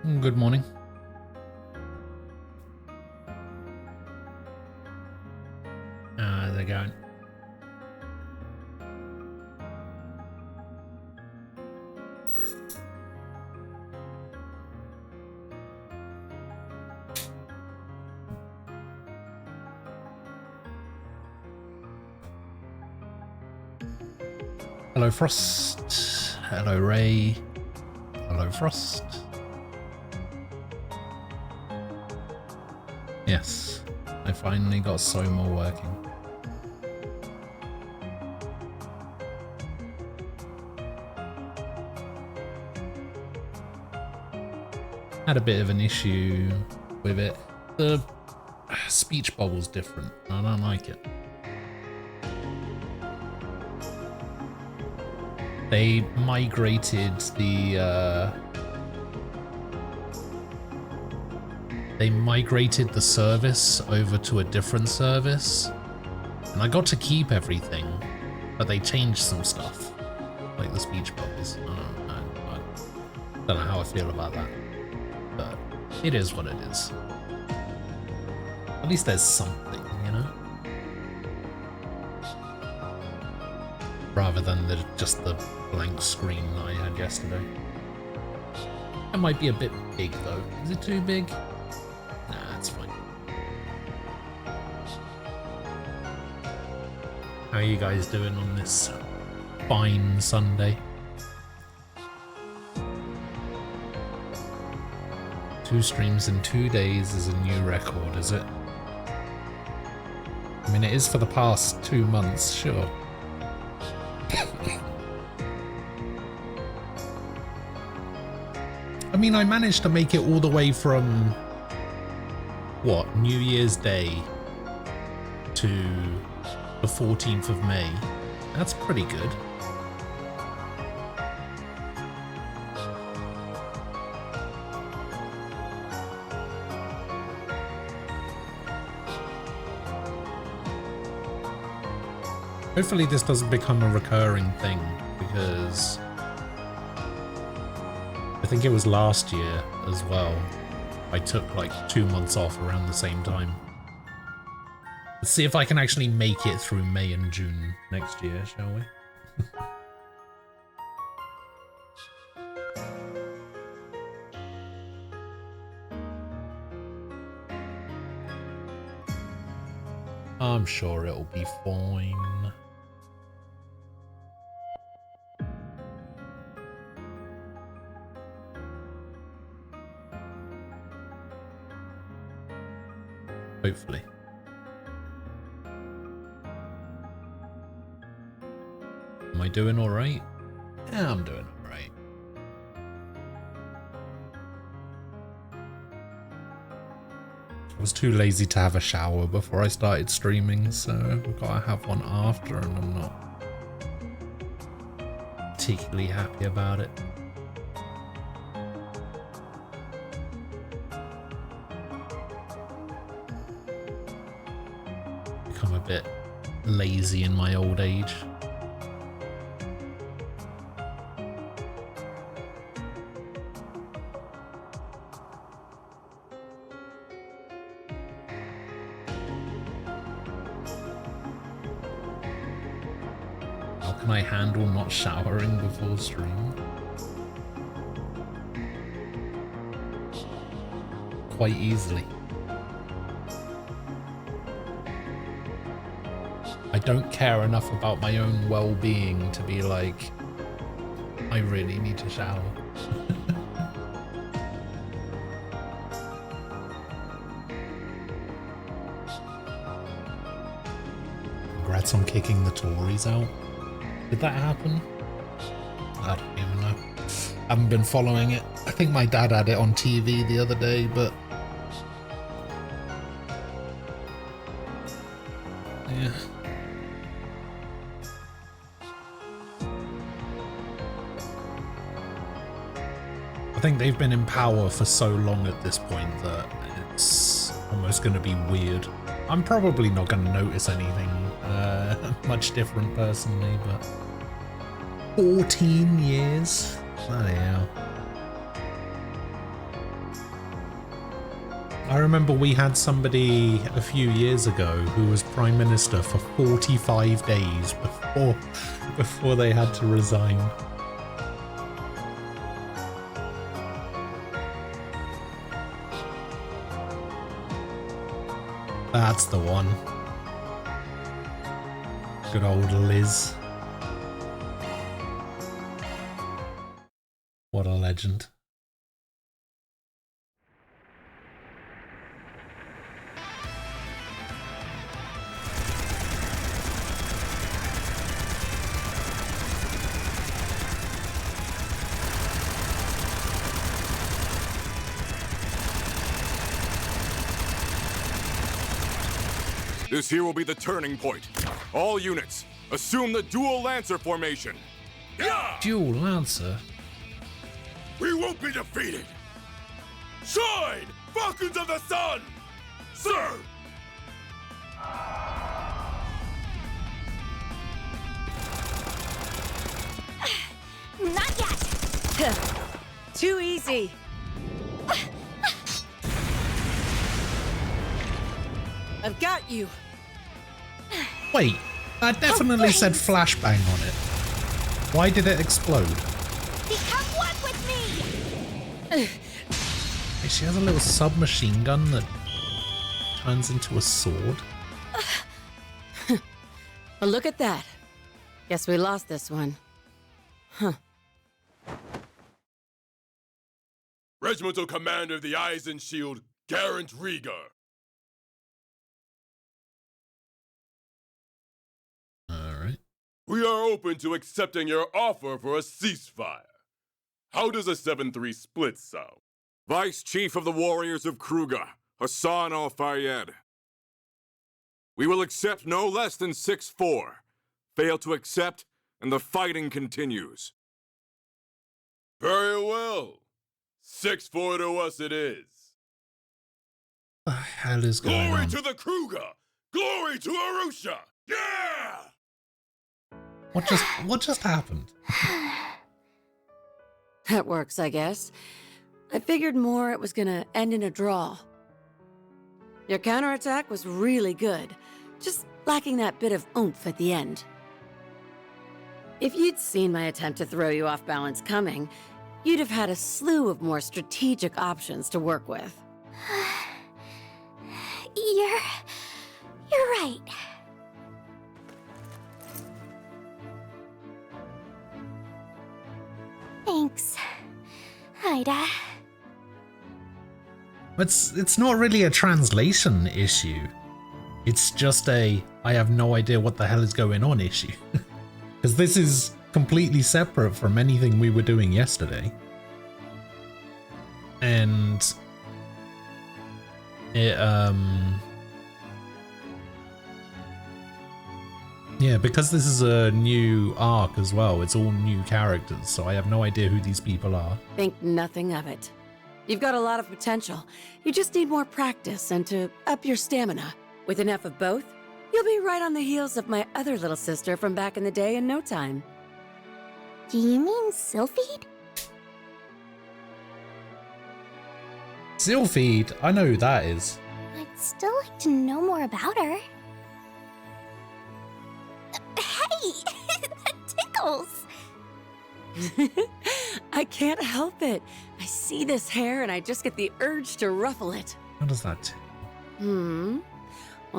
Good morning. How's it going? Hello, Frost. Hello, Ray. Hello, Frost. Yes, I finally got Soma working. Had a bit of an issue with it. The speech bubble's different. I don't like it. They migrated the service over to a different service, and I got to keep everything, but they changed some stuff, like the speech bubbles. I don't know how I feel about that, but it is what it is. At least there's something, you know? Rather than just the blank screen that I had yesterday. It might be a bit big though. Is it too big? Nah, it's fine. How are you guys doing on this fine Sunday? 2 streams in 2 days is a new record, is it? I mean, it is for the past 2 months, sure. I mean, I managed to make it all the way from, what, New Year's Day to the 14th of May. That's pretty good. Hopefully this doesn't become a recurring thing, because I think it was last year as well. I took like 2 months off around the same time. Let's see if I can actually make it through May and June next year, shall we? I'm sure it'll be fine. Hopefully. Am I doing all right? Yeah, I'm doing all right. I was too lazy to have a shower before I started streaming, so I've got to have one after, and I'm not particularly happy about it. Become a bit lazy in my old age. How can I handle not showering before stream? Quite easily. I don't care enough about my own well-being to be like, I really need to shower. Congrats on kicking the Tories out. Did that happen? I don't even know. I haven't been following it. I think my dad had it on TV the other day, but yeah. I think they've been in power for so long at this point that it's almost going to be weird. I'm probably not going to notice anything much different personally, but 14 years? Bloody hell. I remember we had somebody a few years ago who was Prime Minister for 45 days before they had to resign. That's the one. Good old Liz. What a legend. This here will be the turning point. All units, assume the dual lancer formation. Yeah! Dual Lancer? We won't be defeated! Shine, Falcons of the Sun! Sir! Not yet! Too easy. I've got you. Wait, that definitely said flashbang on it. Why did it explode? Become one with me! Wait, she has a little submachine gun that turns into a sword. Well, look at that. Guess we lost this one. Huh. Regimental Commander of the Eisen Shield, Garant Rieger. Alright. We are open to accepting your offer for a ceasefire. How does a 7-3 split sound? Vice Chief of the Warriors of Kruger, Hassan Al-Fayyad. We will accept no less than 6-4. Fail to accept, and the fighting continues. Very well. 6-4 to us it is. What the hell is going Glory on? to the Kruger! Glory to Arusha! Yeah! What just happened? That works, I guess. I figured more it was gonna end in a draw. Your counterattack was really good, just lacking that bit of oomph at the end. If you'd seen my attempt to throw you off balance coming, you'd have had a slew of more strategic options to work with. You're right. Thanks, Ida. It's not really a translation issue. It's just a I have no idea what the hell is going on issue. Because this is completely separate from anything we were doing yesterday. And it yeah, because this is a new arc as well, it's all new characters, so I have no idea who these people are. Think nothing of it. You've got a lot of potential. You just need more practice and to up your stamina. With enough of both, you'll be right on the heels of my other little sister from back in the day in no time. Do you mean Sylphide? Sylphide, I know who that is. I'd still like to know more about her. Hey! That tickles! I can't help it. I see this hair and I just get the urge to ruffle it. How does that? Well,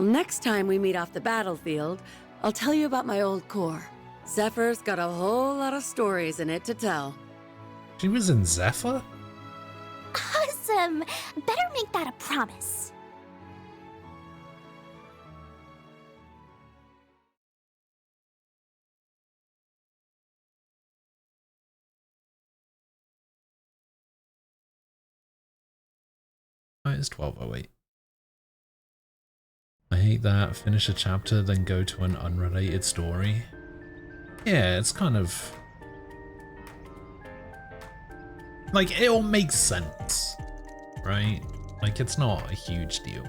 next time we meet off the battlefield, I'll tell you about my old corps. Zephyr's got a whole lot of stories in it to tell. She was in Zephyr? Awesome! Better make that a promise. Oh, it's 12:08. I hate that. Finish a chapter, then go to an unrelated story. Yeah, it's kind of... like, it all makes sense, right? Like, it's not a huge deal.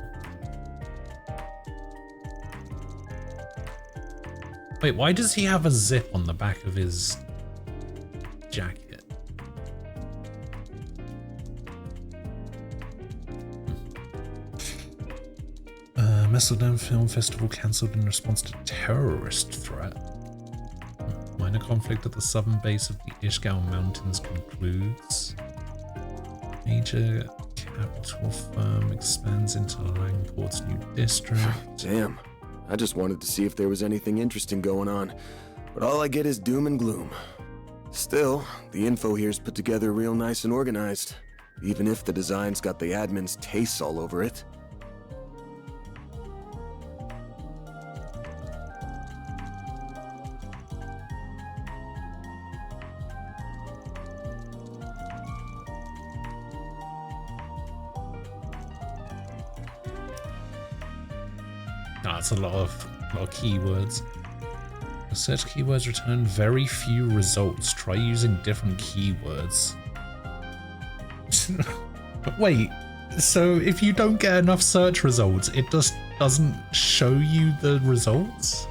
Wait, why does he have a zip on the back of his jacket? Messeldam Film Festival cancelled in response to terrorist threat. Minor conflict at the southern base of the Ishgal Mountains concludes. Major capital firm expands into Langport's new district. Damn. I just wanted to see if there was anything interesting going on, but all I get is doom and gloom. Still, the info here's put together real nice and organized, even if the design's got the admin's tastes all over it. That's a lot of keywords. The search keywords return very few results. Try using different keywords. Wait, so if you don't get enough search results, it just doesn't show you the results?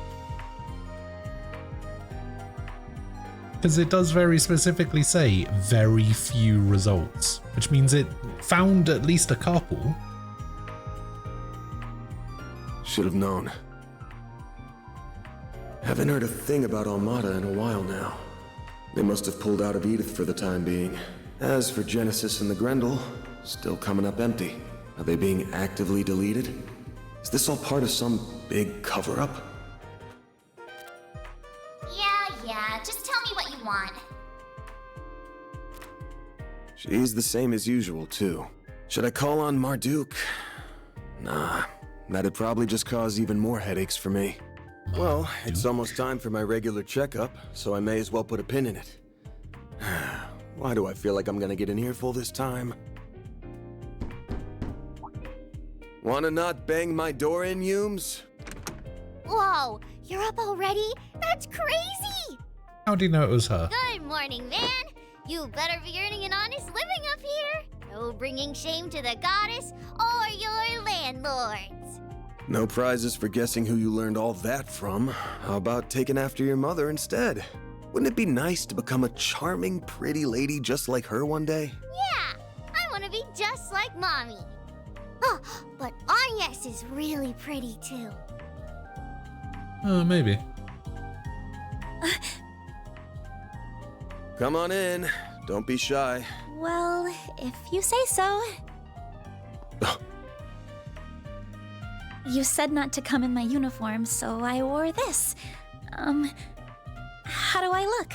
Because it does very specifically say very few results, which means it found at least a couple. Should have known. Haven't heard a thing about Almada in a while now. They must have pulled out of Edith for the time being. As for Genesis and the Grendel, still coming up empty. Are they being actively deleted? Is this all part of some big cover-up? Yeah, just tell me what you want. She's the same as usual, too. Should I call on Marduk? Nah, that'd probably just cause even more headaches for me. Well, it's almost time for my regular checkup, so I may as well put a pin in it. Why do I feel like I'm gonna get an earful this time? Wanna not bang my door in, Humes? Whoa, you're up already? That's crazy! How do you know it was her? Good morning, man. You better be earning an honest living up here. No bringing shame to the goddess or your landlords. No prizes for guessing who you learned all that from. How about taking after your mother instead? Wouldn't it be nice to become a charming, pretty lady just like her one day? Yeah, I want to be just like Mommy. Oh, but Agnes is really pretty too. Maybe. Come on in. Don't be shy. Well, if you say so. You said not to come in my uniform, so I wore this. How do I look?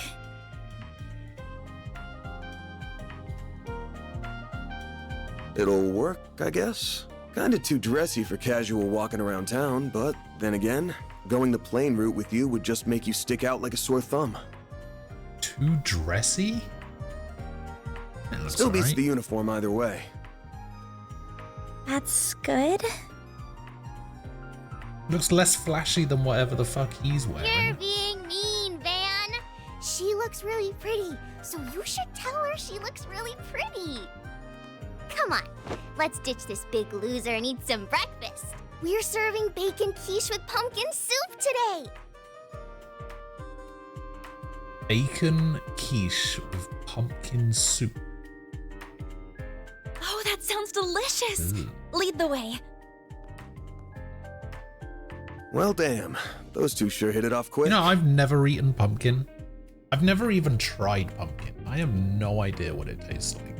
It'll work, I guess. Kinda too dressy for casual walking around town, but then again, going the plain route with you would just make you stick out like a sore thumb. Too dressy? Still beats the uniform either way. That's good. Looks less flashy than whatever the fuck he's wearing. You're being mean, Van. She looks really pretty, so you should tell her she looks really pretty. Come on, let's ditch this big loser and eat some breakfast. We're serving bacon quiche with pumpkin soup today. Bacon quiche with pumpkin soup. Oh, that sounds delicious. Ooh. Lead the way. Well, damn. Those two sure hit it off quick. You know, I've never eaten pumpkin. I've never even tried pumpkin. I have no idea what it tastes like.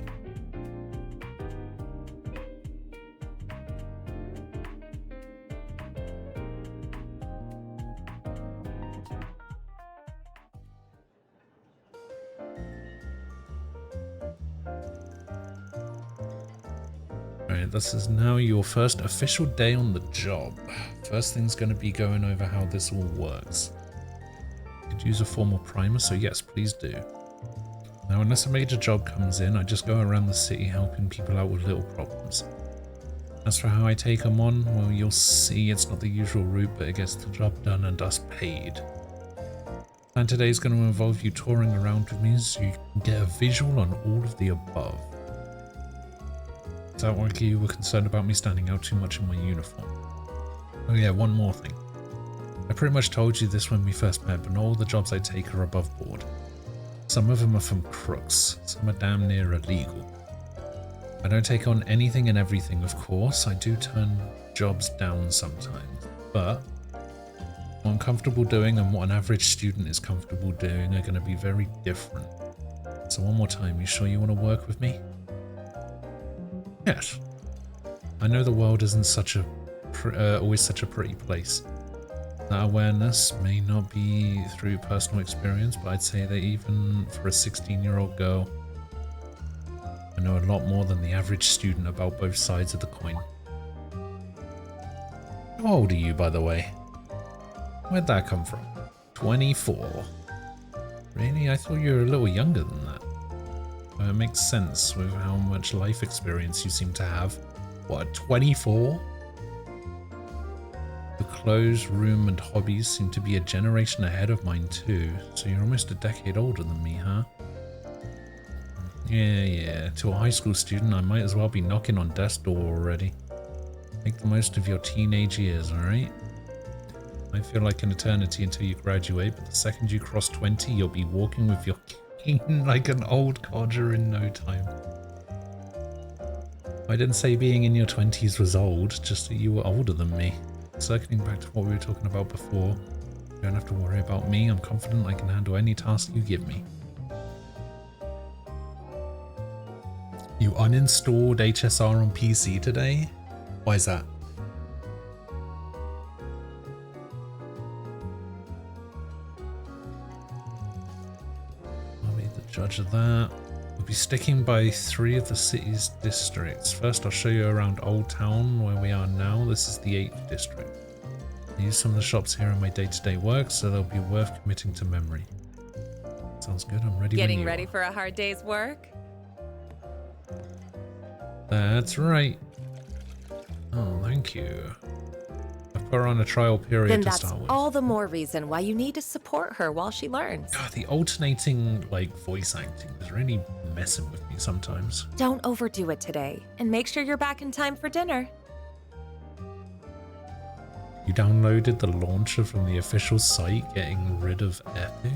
Alright, this is now your first official day on the job. First thing's going to be going over how this all works. Could use a formal primer, so yes, please do. Now, unless a major job comes in, I just go around the city helping people out with little problems. As for how I take them on, well, you'll see it's not the usual route, but it gets the job done and us paid. And today is going to involve you touring around with me so you can get a visual on all of the above. Sounds like you were concerned about me standing out too much in my uniform. Oh yeah, one more thing. I pretty much told you this when we first met, but not all the jobs I take are above board. Some of them are from crooks, some are damn near illegal. I don't take on anything and everything, of course. I do turn jobs down sometimes, but what I'm comfortable doing and what an average student is comfortable doing are going to be very different. So one more time, you sure you want to work with me? Yes. I know the world isn't such a always such a pretty place. That awareness may not be through personal experience, but I'd say that even for a 16-year-old girl, I know a lot more than the average student about both sides of the coin. How old are you, by the way? Where'd that come from? 24. Really? I thought you were a little younger than that. Well, it makes sense with how much life experience you seem to have. What, 24? The clothes, room, and hobbies seem to be a generation ahead of mine too, so you're almost a decade older than me, huh? Yeah, to a high school student, I might as well be knocking on death's door already. Make the most of your teenage years, alright? Might feel like an eternity until you graduate, but the second you cross 20, you'll be walking with your cane like an old codger in no time. I didn't say being in your 20s was old, just that you were older than me. Circling back to what we were talking about before, you don't have to worry about me. I'm confident I can handle any task you give me. You uninstalled HSR on PC today? Why is that? I'll be the judge of that. We'll be sticking by 3 of the city's districts. First, I'll show you around Old Town, where we are now. This is the 8th district. I use some of the shops here in my day-to-day work, so they'll be worth committing to memory. Sounds good, I'm ready. Getting ready for a hard day's work? That's right. Oh, thank you. I've put her on a trial period Then to that's start with. all the more reason why you need to support her while she learns. God, the alternating, voice acting is really messing with me sometimes. Don't overdo it today, and make sure you're back in time for dinner. You downloaded the launcher from the official site, getting rid of Epic?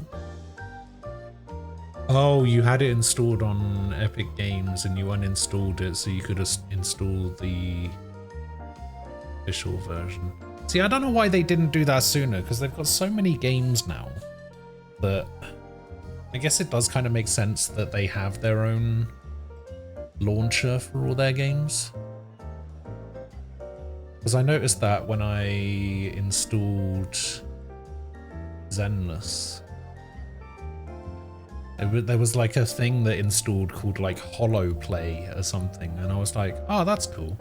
Oh, you had it installed on Epic Games and you uninstalled it so you could install the official version. See, I don't know why they didn't do that sooner, because they've got so many games now that I guess it does kind of make sense that they have their own launcher for all their games. Because I noticed that when I installed Zenless, there was like a thing that installed called like Holoplay or something, and I was like, oh, that's cool.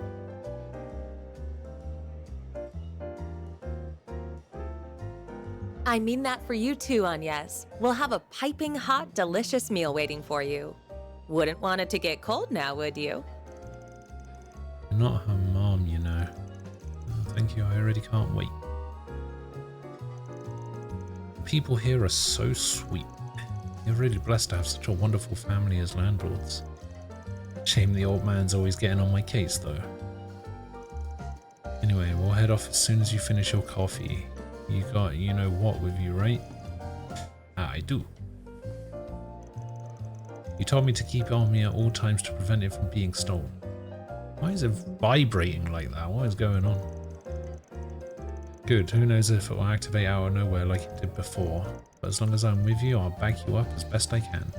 I mean that for you too, Agnes. We'll have a piping hot, delicious meal waiting for you. Wouldn't want it to get cold now, would you? You're not her mom, you know. Oh, thank you, I already can't wait. People here are so sweet. You're really blessed to have such a wonderful family as landlords. Shame the old man's always getting on my case, though. Anyway, we'll head off as soon as you finish your coffee. You got you-know-what with you, right? Ah, I do. You told me to keep it on me at all times to prevent it from being stolen. Why is it vibrating like that? What is going on? Good, who knows if it will activate out of nowhere like it did before. But as long as I'm with you, I'll back you up as best I can.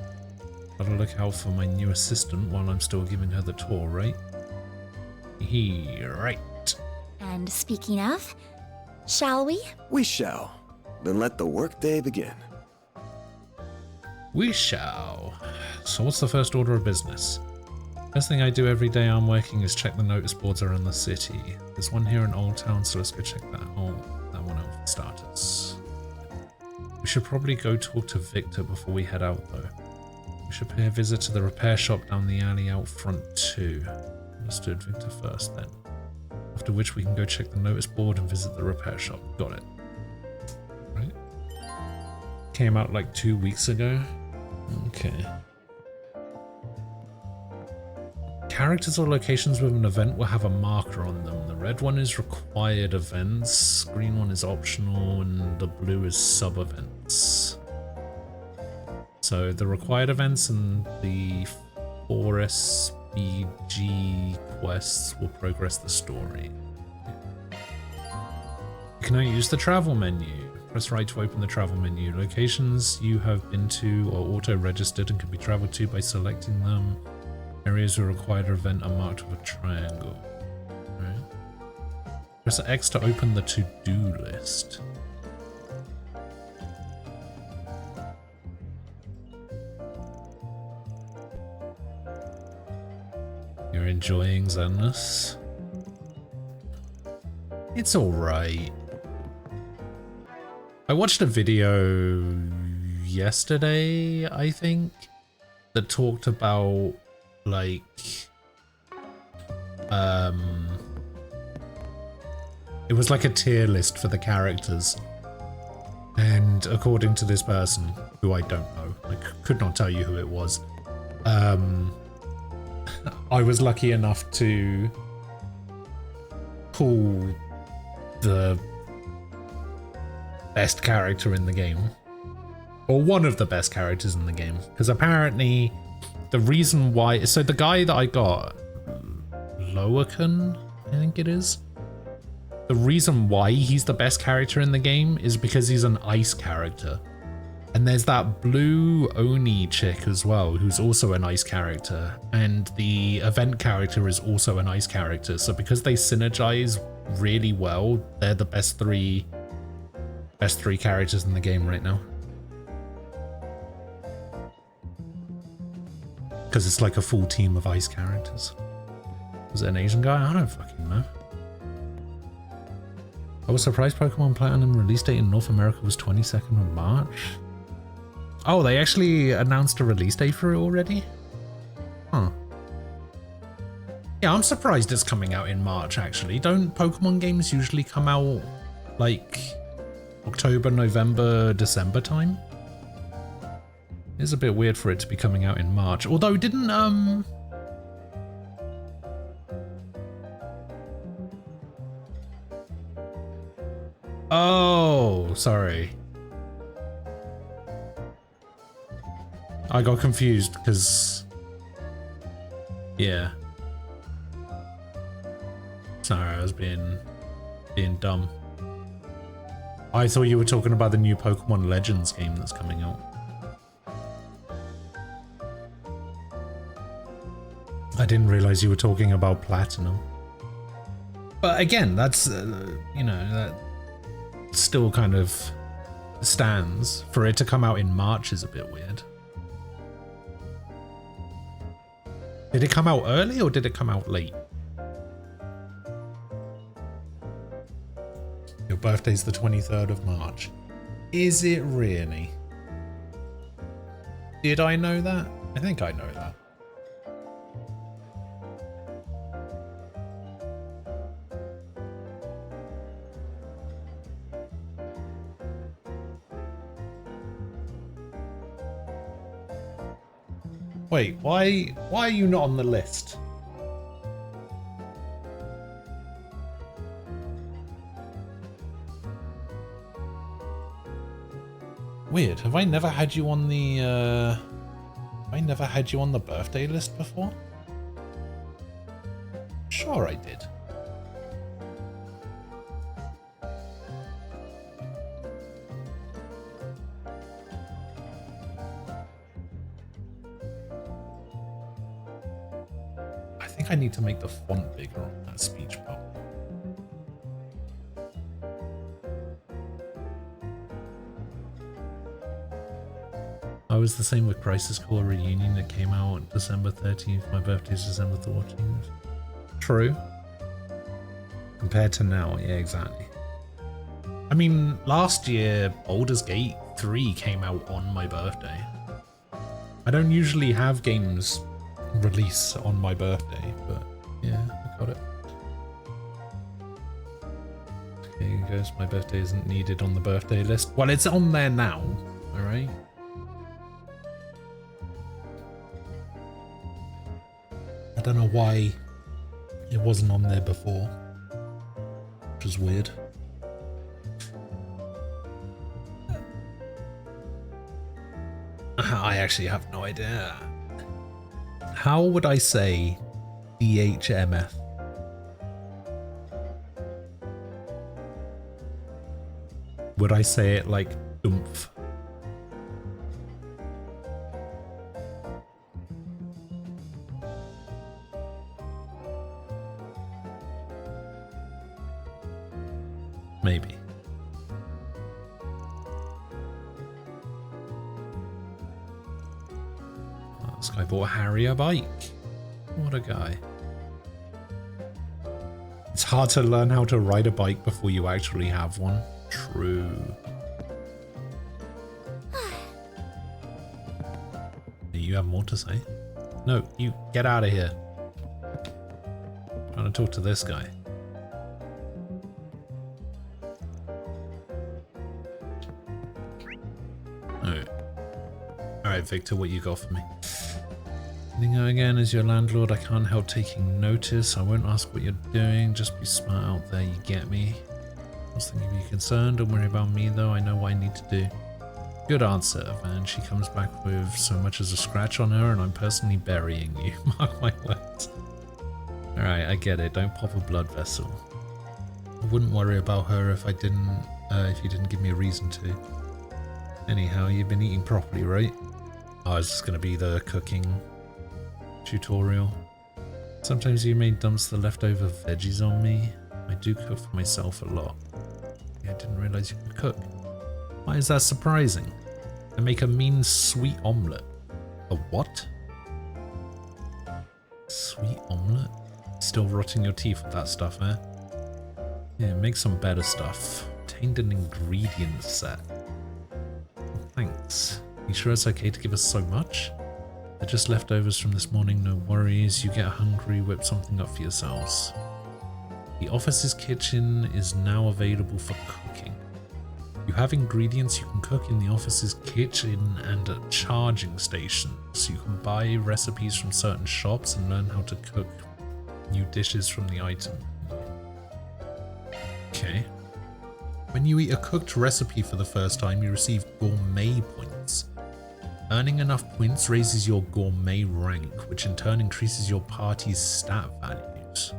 Gotta look out for my new assistant while I'm still giving her the tour, right? Right. And speaking of, shall we? We shall. Then let the workday begin. We shall. So what's the first order of business? First thing I do every day I'm working is check the notice boards around the city. There's one here in Old Town, so let's go check that. Oh, that one out for starters. We should probably go talk to Victor before we head out, though. We should pay a visit to the repair shop down the alley out front, too. Understood, Victor first, then. After which we can go check the notice board and visit the repair shop. Got it. Right? Came out like 2 weeks ago. Okay. Characters or locations with an event will have a marker on them. The red one is required events, green one is optional, and the blue is sub-events. So the required events and the 4SP RPG quests will progress the story. You can now use the travel menu. Press right to open the travel menu. Locations you have been to are auto-registered and can be traveled to by selecting them. Areas where required event are marked with a triangle. Right. Press X to open the to-do list. You're enjoying Xemnas? It's alright. I watched a video yesterday, I think, that talked about, like, it was like a tier list for the characters. And according to this person, who I don't know, I could not tell you who it was, I was lucky enough to pull the best character in the game, or one of the best characters in the game, because apparently the reason why, so the guy that I got, Loakan, I think it is, the reason why he's the best character in the game is because he's an ice character. And there's that blue Oni chick as well, who's also an ice character, and the event character is also an ice character. So because they synergize really well, they're the best three characters in the game right now. Because it's like a full team of ice characters. Was it an Asian guy? I don't fucking know. I was surprised Pokemon Platinum release date in North America was 22nd of March. Oh, they actually announced a release date for it already? Huh. Yeah, I'm surprised it's coming out in March, actually. Don't Pokemon games usually come out, like, October, November, December time? It's a bit weird for it to be coming out in March. Although, didn't, oh, sorry. I got confused because, yeah. Sorry, I was being dumb. I thought you were talking about the new Pokemon Legends game that's coming out. I didn't realize you were talking about Platinum. But again, that's, you know, that still kind of stands. For it to come out in March is a bit weird. Did it come out early or did it come out late? Your birthday's the 23rd of March. Is it really? Did I know that? I think I know that. Wait, why are you not on the list? Weird. Have I never had you on the birthday list before? Sure I did. I need to make the font bigger on that speech bubble. I was the same with Crisis Core Reunion that came out on December 13th. My birthday's December 14th. True. Compared to now, yeah, exactly. I mean, last year, Baldur's Gate 3 came out on my birthday. I don't usually have games release on my birthday, but yeah, I got it. Okay, you guys, my birthday isn't needed on the birthday list. Well, it's on there now, alright? I don't know why it wasn't on there before, which is weird. I actually have no idea. How would I say DHMF. Would I say it like oomph? Maybe. Oh, this guy bought Harry a bike. What a guy. It's hard to learn how to ride a bike before you actually have one. True. You have more to say? No, you get out of here. I'm trying to talk to this guy. Alright, Victor, what you got for me? Ningo again, as your landlord, I can't help taking notice. I won't ask what you're doing. Just be smart out there, you get me? I was thinking of you concerned. Don't worry about me, though. I know what I need to do. Good answer, man. She comes back with so much as a scratch on her, and I'm personally burying you. Mark my words. Alright, I get it. Don't pop a blood vessel. I wouldn't worry about her if you didn't give me a reason to. Anyhow, you've been eating properly, right? Oh, is this gonna be the cooking tutorial? Sometimes you may dump the leftover veggies on me. I do cook for myself a lot. Yeah, I didn't realize you could cook. Why is that surprising? I make a mean sweet omelette. A what? Sweet omelette? Still rotting your teeth with that stuff, eh? Yeah, make some better stuff. Obtained an ingredient set. Thanks. You sure it's okay to give us so much? They're just leftovers from this morning, no worries. You get hungry, whip something up for yourselves. The office's kitchen is now available for cooking. You have ingredients you can cook in the office's kitchen and at charging stations. You can buy recipes from certain shops and learn how to cook new dishes from the item. Okay. When you eat a cooked recipe for the first time, you receive gourmet points. Earning enough points raises your gourmet rank, which in turn increases your party's stat values.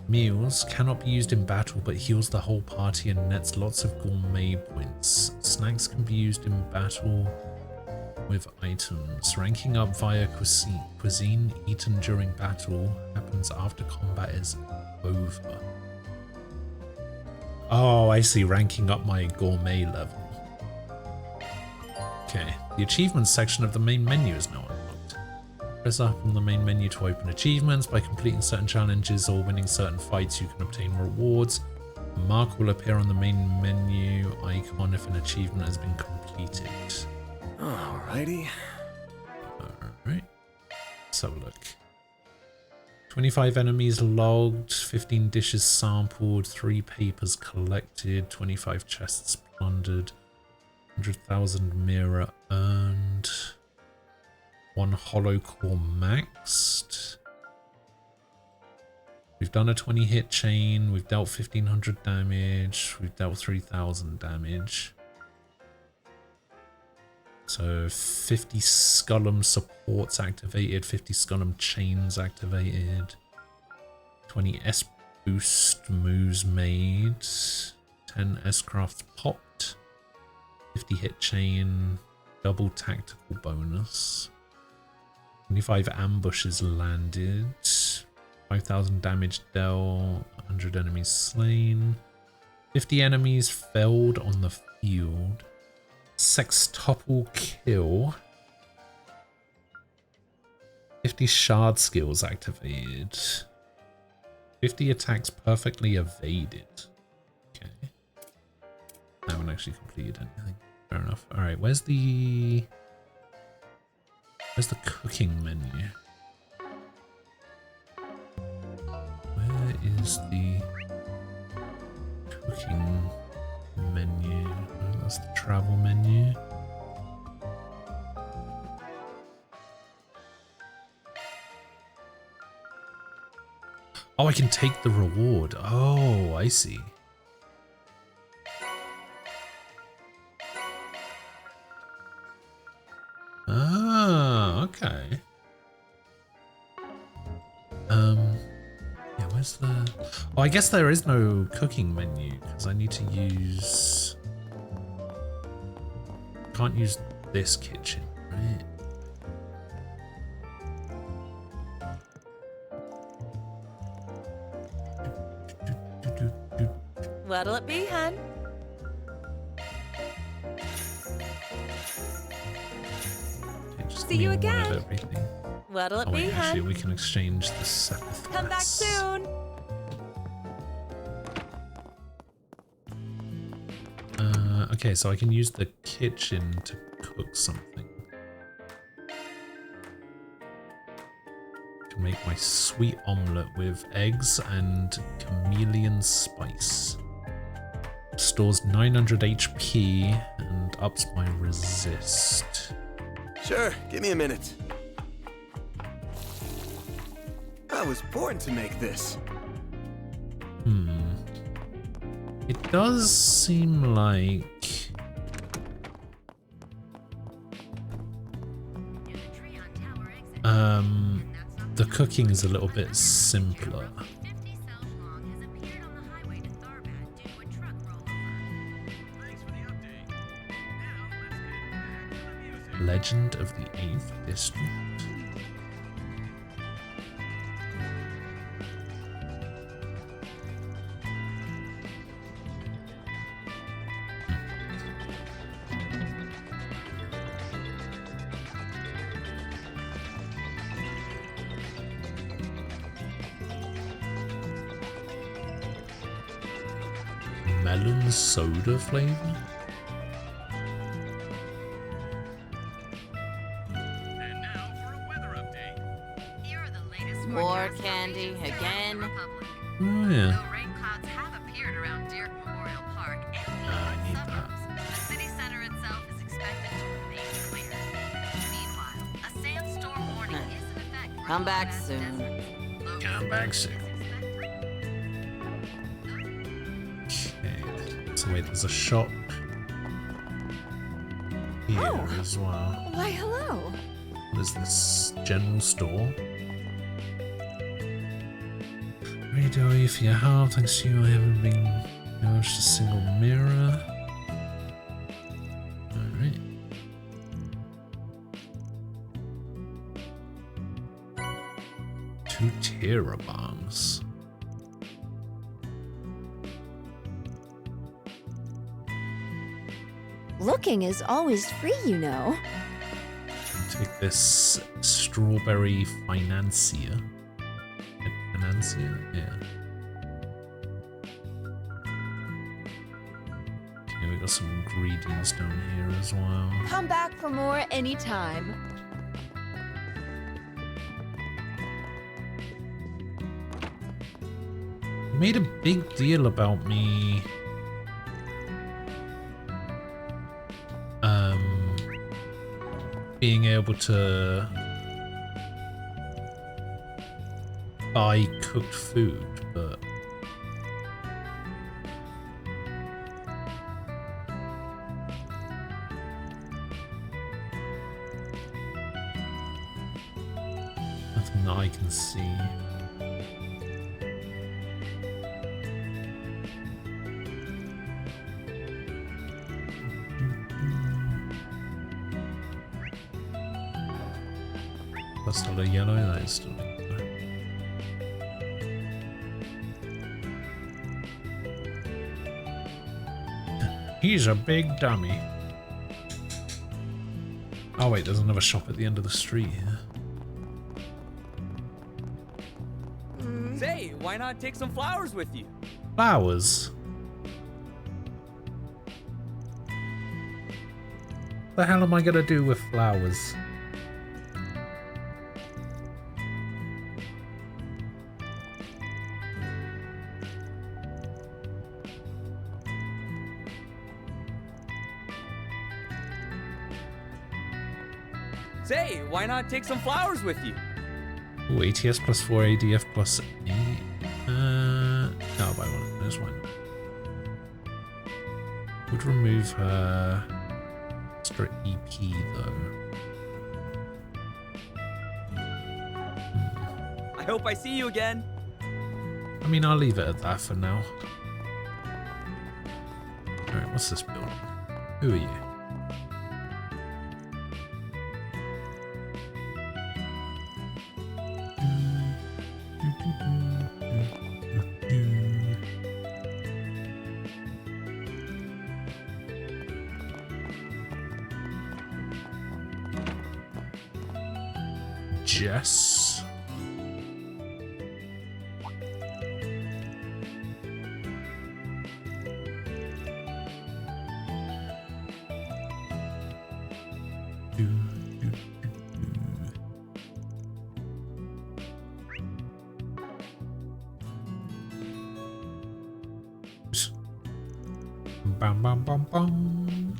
Meals cannot be used in battle, but heals the whole party and nets lots of gourmet points. Snacks can be used in battle with items. Ranking up via cuisine eaten during battle happens after combat is over. Oh, I see. Ranking up my gourmet level. Okay. The achievements section of the main menu is now unlocked. Press up on the main menu to open achievements. By completing certain challenges or winning certain fights, you can obtain rewards. A mark will appear on the main menu icon if an achievement has been completed. Alrighty. Alright. Let's have a look. 25 enemies logged, 15 dishes sampled, 3 papers collected, 25 chests plundered, 100,000 mirror earned, 1 hollow core maxed. We've done a 20 hit chain, we've dealt 1500 damage, we've dealt 3000 damage. So 50 Skullum supports activated, 50 Skullum chains activated, 20 S boost moves made, 10 S crafts popped, 50 hit chain, double tactical bonus, 25 ambushes landed, 5000 damage dealt, 100 enemies slain, 50 enemies felled on the field. Sextuple kill. 50 shard skills activated. 50 attacks perfectly evaded. Okay. I haven't actually completed anything. Fair enough. Alright, where's the cooking menu? Where is the cooking menu? That's the travel menu. Oh, I can take the reward. Oh, I see. Ah, okay. Yeah, where's the... Oh, I guess there is no cooking menu, because I need to use... Can't use this kitchen, right? What'll it be, hun? Okay, just See give me you one of again. everything. What'll it Oh be, wait, hun? actually we can exchange the Sepith. Come back soon. Okay, so I can use the kitchen to cook something. I can make my sweet omelette with eggs and chameleon spice. Stores 900 HP and ups my resist. Sure, give me a minute. I was born to make this. It does seem like... the cooking is a little bit simpler. Legend of the 8th District. Melon soda flavor? And now for a weather update. Here are the latest More forecasts candy from the again? Republic. Oh yeah. Though rain clouds have appeared around Deer Memorial Park and I need suburbs, the city center itself is expected to remain clear. Meanwhile, a sandstorm warning is in effect for Come back Colorado soon. deserts. Local Come back soon. expect- Okay. So wait, there's a shop here as well. Why, hello. What is this? General store? Radio for your help. Thanks to you, I haven't been noticed a single mirror. Alright. Two Tira bombs. Looking is always free, you know. Take this strawberry financier. Financier? Yeah. Okay, we got some ingredients down here as well. Come back for more anytime. You made a big deal about me. Being able to buy cooked food, but nothing that I can see. That's still a yellow, that is still a yellow. He's a big dummy. Oh wait, there's another shop at the end of the street here. Say, why not take some flowers with you? Flowers? The hell am I gonna do with flowers? Say, why not take some flowers with you? Ooh, ATS plus 4, ADF plus 8. No, I'll buy one. There's one. Would remove her extra EP though. I hope I see you again. I mean, I'll leave it at that for now. Alright, what's this building? Who are you? Jess. Bam bam bam bam.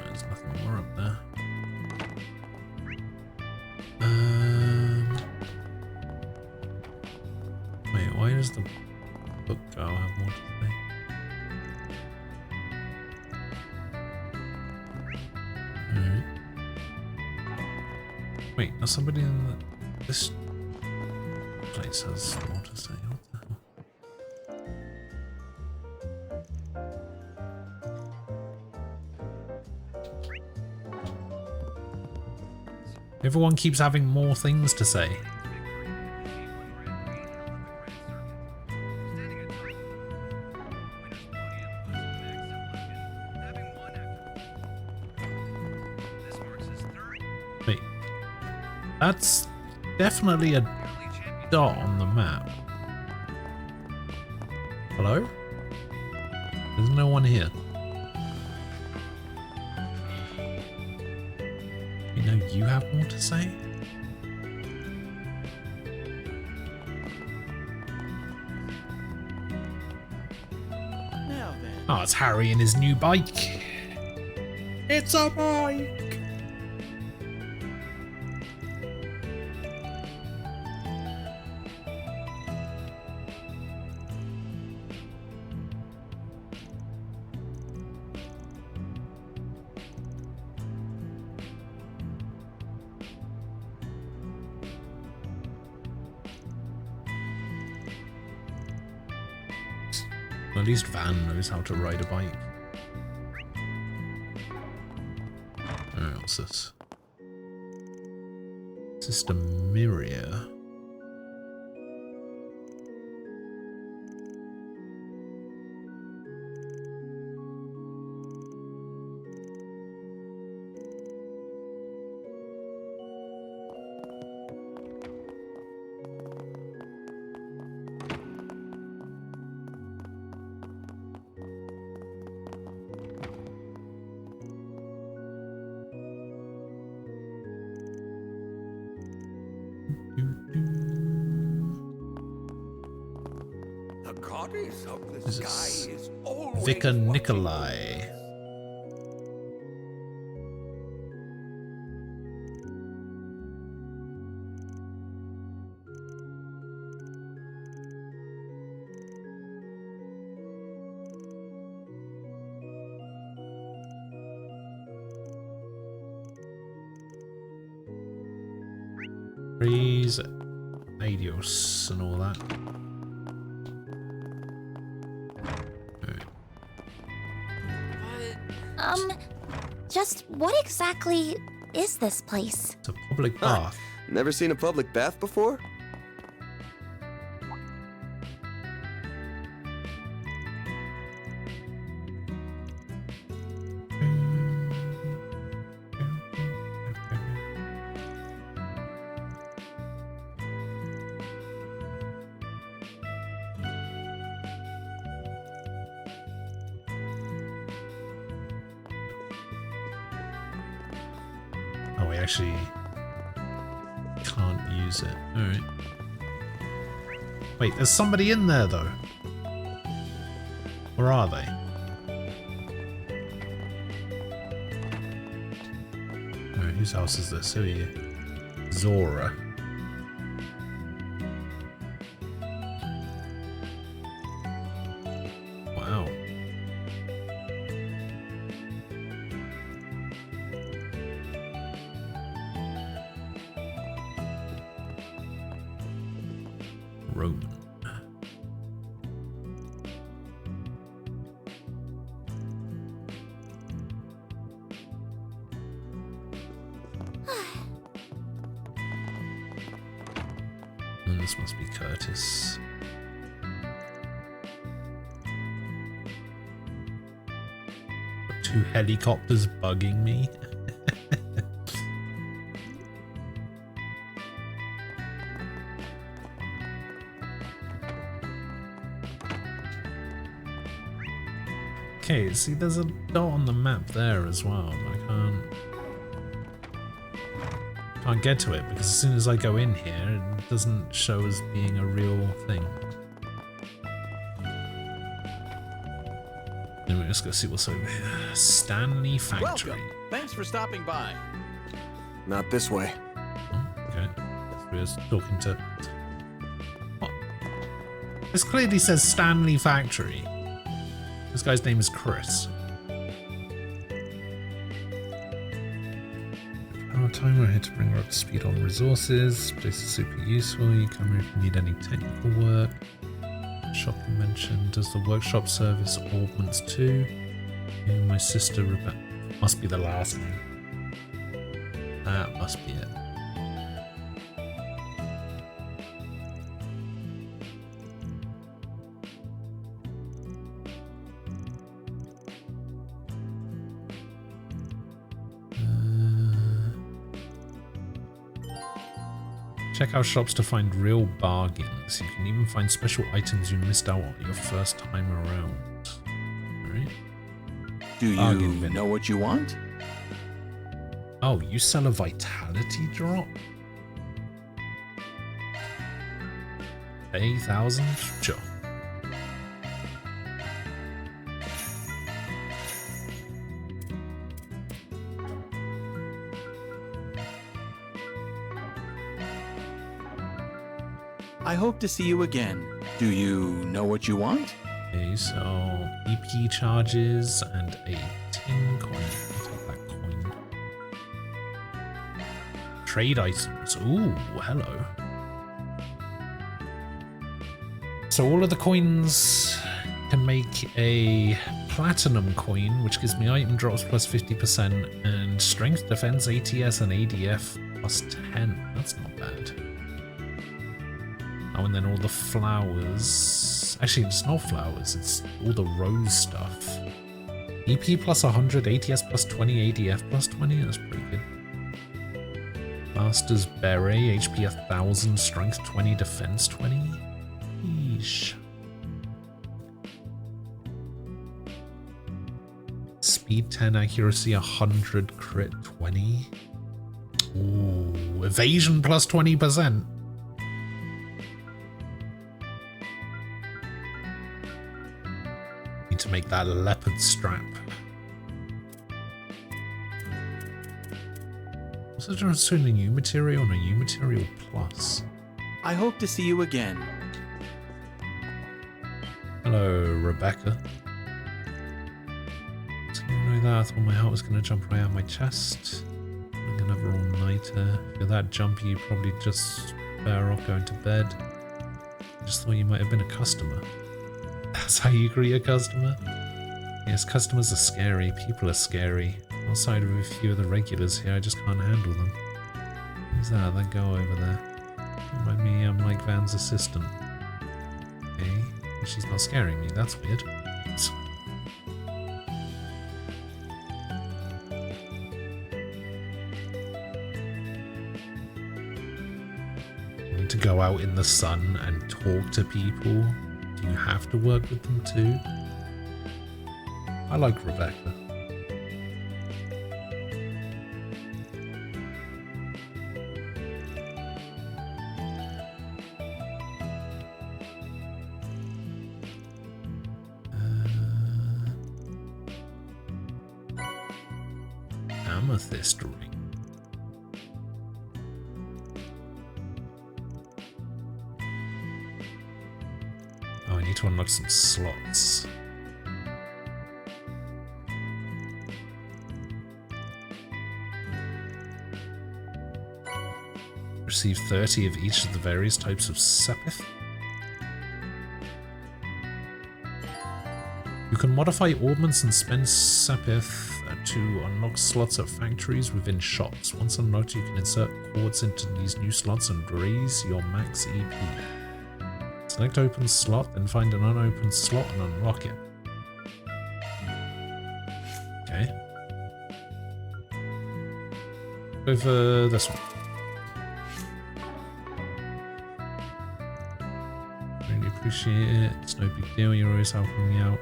There's nothing more up there. Wait, why does the book go have more to say? Alright. Wait, is somebody in this place has more to say? What the hell? Everyone keeps having more things to say. Wait, that's definitely a dot on the map. Hello? There's no one here. You know you have more to say? Now then. Oh, it's Harry and his new bike. It's a bike! At least Van knows how to ride a bike. Alright, what's this? Sister Miria. The goddess of the This sky is is always Vicar watching. Nikolai. Praise Adios and all that. Just what exactly is this place? It's a public bath. Never seen a public bath before? Oh, we actually can't use it. Alright. Wait, there's somebody in there though. Where are they? Alright, whose house is this? Who are you? Zora. Wow. Roman. And this must be Curtis. Got 2 helicopters bugging me. Okay, see, there's a dot on the map there as well. I can't get to it because as soon as I go in here, it doesn't show as being a real thing. Anyway, let's go see what's over here. Stanley Factory. Welcome. Thanks for stopping by. Not this way. Okay, we're talking to. What? This clearly says Stanley Factory. This guy's name is Chris. Power timer, here to bring her up to speed on resources. Place is super useful. You come here if you need any technical work. Shop you mentioned. Does the workshop service augments too? And my sister Rebecca. Must be the last name. That must be it. Check our shops to find real bargains. You can even find special items you missed out on your first time around. Alright. Do Bargain you bin. know what you want? Oh, you sell a vitality drop? 8,000? Sure. I hope to see you again. Do you know what you want? Okay, so EP charges and a tin coin. I'll take that coin. Trade items. Ooh, hello. So all of the coins can make a platinum coin, which gives me item drops plus 50% and strength, defense, ATS, and ADF plus 10. That's not bad. Oh, and then all the flowers. Actually, it's not flowers, it's all the rose stuff. EP plus 100, ATS plus 20, ADF plus 20. That's pretty good. Master's Beret, HP 1000, strength 20, defense 20. Yeesh. Speed 10, accuracy 100, crit 20. Ooh, evasion plus 20%. Need to make that leopard strap. What's the difference between a new material and a new material plus? I hope to see you again. Hello, Rebecca. So you know that I thought my heart was going to jump right out of my chest. I'm another all-nighter. If you're that jumpy, you probably just better off going to bed. I just thought you might have been a customer. That's how you greet a customer? Yes, customers are scary. People are scary. Outside of a few of the regulars here, I just can't handle them. Who's that? That girl over there. Like me, I'm like Van's assistant. Okay. She's not scaring me. That's weird. To go out in the sun and talk to people? Do you have to work with them too? I like Rebecca. Amethyst ring. Oh, I need to unlock some slots. Receive 30 of each of the various types of sepith. can modify ornaments and spend sapith to unlock slots at factories within shops. Once unlocked, you can insert quartz into these new slots and raise your max EP. Select open slot, then find an unopened slot and unlock it. Okay. Go for this one. Really appreciate it. It's no big deal. You're always helping me out.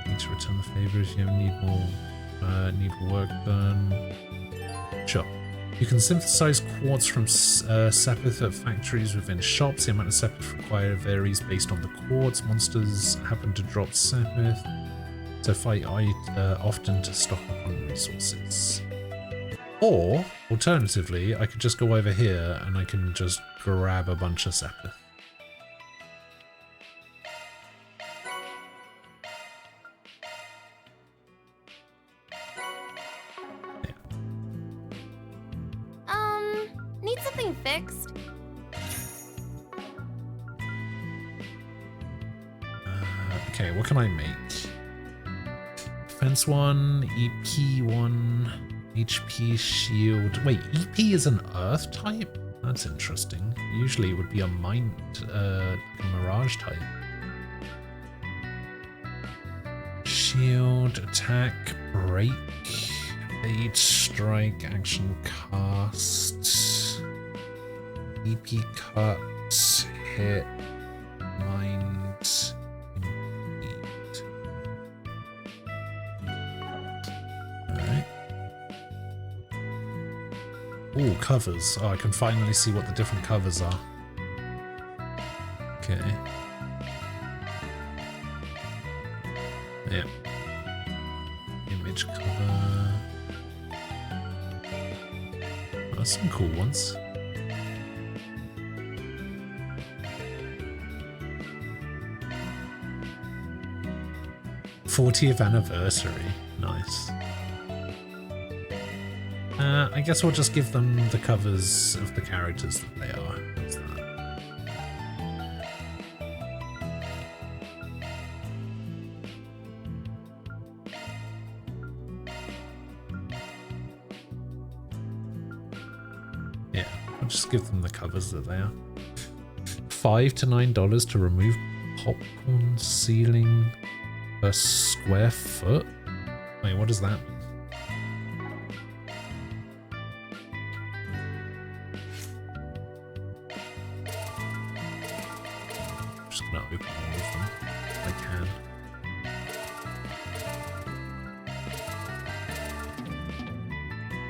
Need to return the favor if you ever need more work done. Sure. You can synthesize quartz from sapith at factories within shops. The amount of sapith required varies based on the quartz. Monsters happen to drop sapith, so fight often to stock up on resources. Or, alternatively, I could just go over here and I can just grab a bunch of sapith. Need something fixed? Okay, what can I make? Defense 1, EP 1, HP shield. Wait, EP is an earth type? That's interesting. Usually it would be a mirage type. Shield, attack, break, aid, strike, action, cast, EP cut, hit, mind, impede. Alright. Ooh, covers. Oh, I can finally see what the different covers are. Okay. Yeah. Image cover. Oh, some cool ones. '40th anniversary. Nice. I guess we'll just give them the covers of the characters that they are. What's that? Yeah, I'll just give them the covers that they are. $5 to $9 to remove popcorn ceiling per square foot? Wait, what does that mean? I'm just gonna open all of them if I can.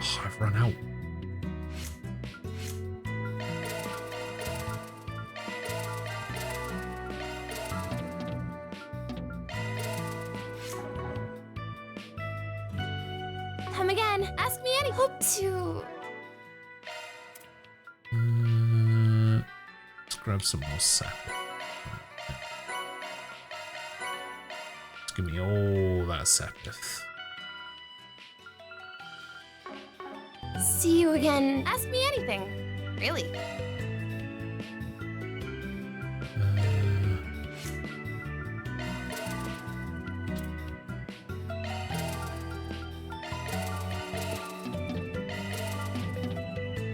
Oh, I've run out. Come again. Ask me any. Hope to. Let's grab some more sap. Just give me all that sapith. See you again. Ask me anything. Really.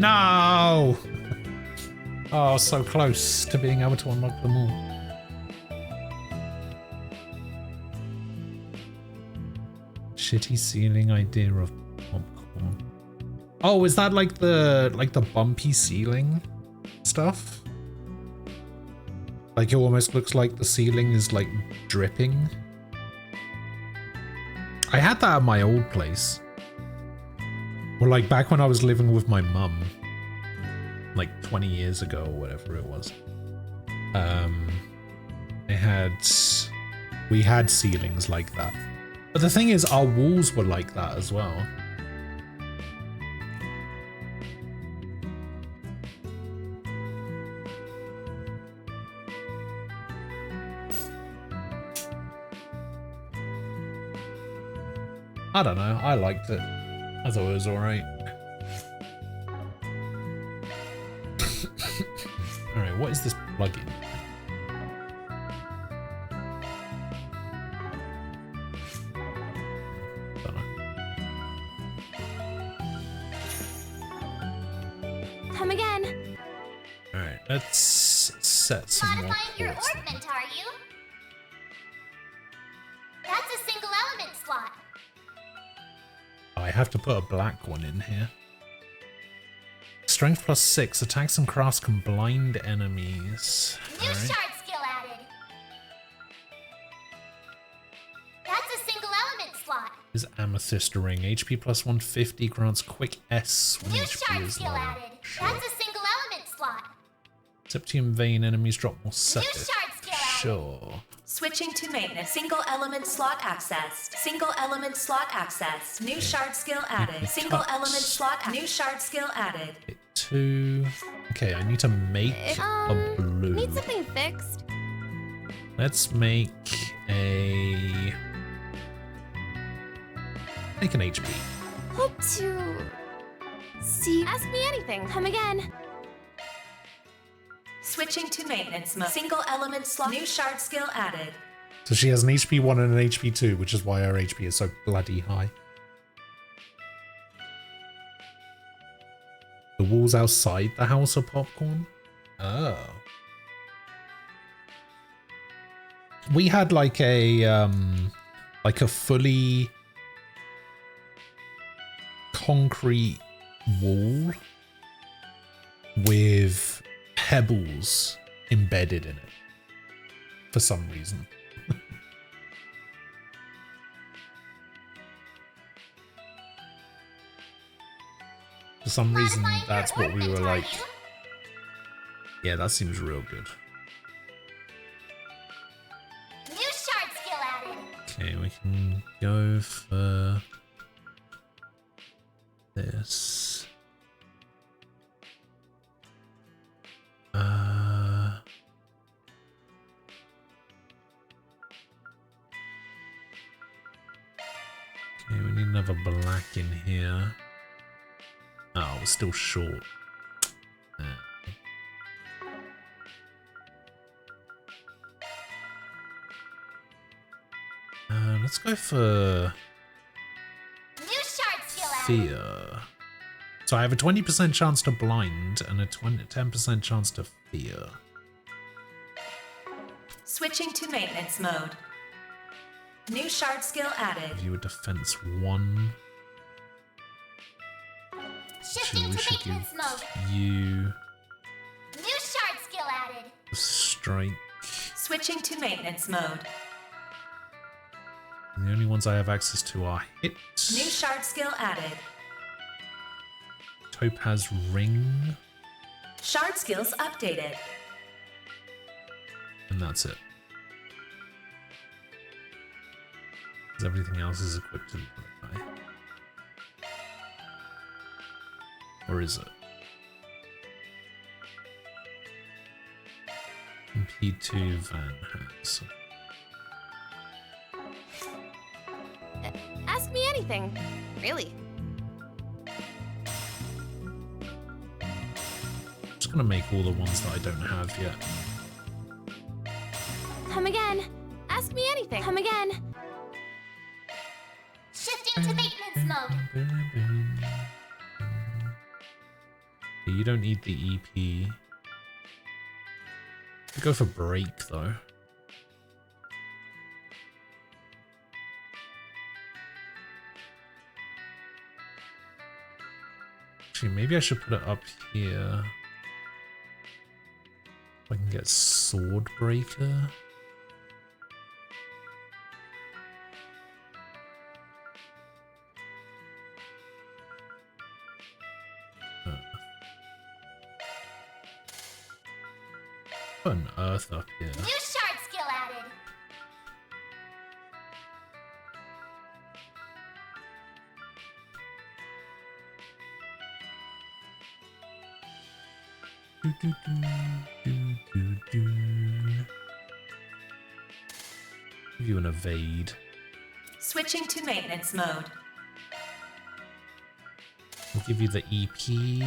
No! Oh, so close to being able to unlock them all. Shitty ceiling idea of popcorn. Oh, is that like the bumpy ceiling stuff? Like it almost looks like the ceiling is like dripping. I had that at my old place. Well, like back when I was living with my mum, like 20 years ago or whatever it was. We had ceilings like that. But the thing is, our walls were like that as well. I don't know, I liked it. I thought it was alright. Alright, what is this plugin? Come again. Alright, let's set some more Modifying your ports then. ornament, are you? That's a single element slot. I have to put a black one in here. Strength +6. Attacks and crafts can blind enemies. New Alright. shard skill added. That's a single element slot. Is Amethyst Ring. HP +150 grants quick S when New HP shard is skill low. added. Sure. That's a single element slot. Septium Vein enemies drop more New septic. shard skill added. Sure. Switching to maintenance. Single element slot accessed. Single element slot accessed. New shard skill added. Single Cuts. element slot. New shard skill added. Hit 2. Okay, I need to make a blue. Need something fixed? Let's make a... Make an HP. Hope to see. Ask me anything. Come again. Switching to maintenance mode. Single element slot. New shard skill added. So she has an HP 1 and an HP 2, which is why her HP is so bloody high. The walls outside the house are popcorn? Oh. We had like a fully concrete wall with pebbles embedded in it for some reason. For some reason, that's what we were like. Yeah, that seems real good. New shard skill added. Okay, we can go for this. Okay, we need another black in here. Oh, we're still short. Let's go for New shard skill added. fear. So I have a 20% chance to blind and a 10% chance to fear. Switching to maintenance mode. New shard skill added. Give you a defense 1. Shifting we to should maintenance give mode. you New shard skill added. a strike. Switching to maintenance mode. And the only ones I have access to are hit, New shard skill added. Topaz Ring, Shard skills updated. and that's it. 'Cause everything else is equipped to the other guy. Or is it? P2 Van has. Ask me anything. Really. I'm just gonna make all the ones that I don't have yet. Come again. Ask me anything. Come again. Shifting to maintenance mode. You don't need the EP. Go for break though. Actually, maybe I should put it up here. I can get sword breaker. Put an earth up here. New shard skill added. Give you an evade. Switching to maintenance mode. We'll give you the EP.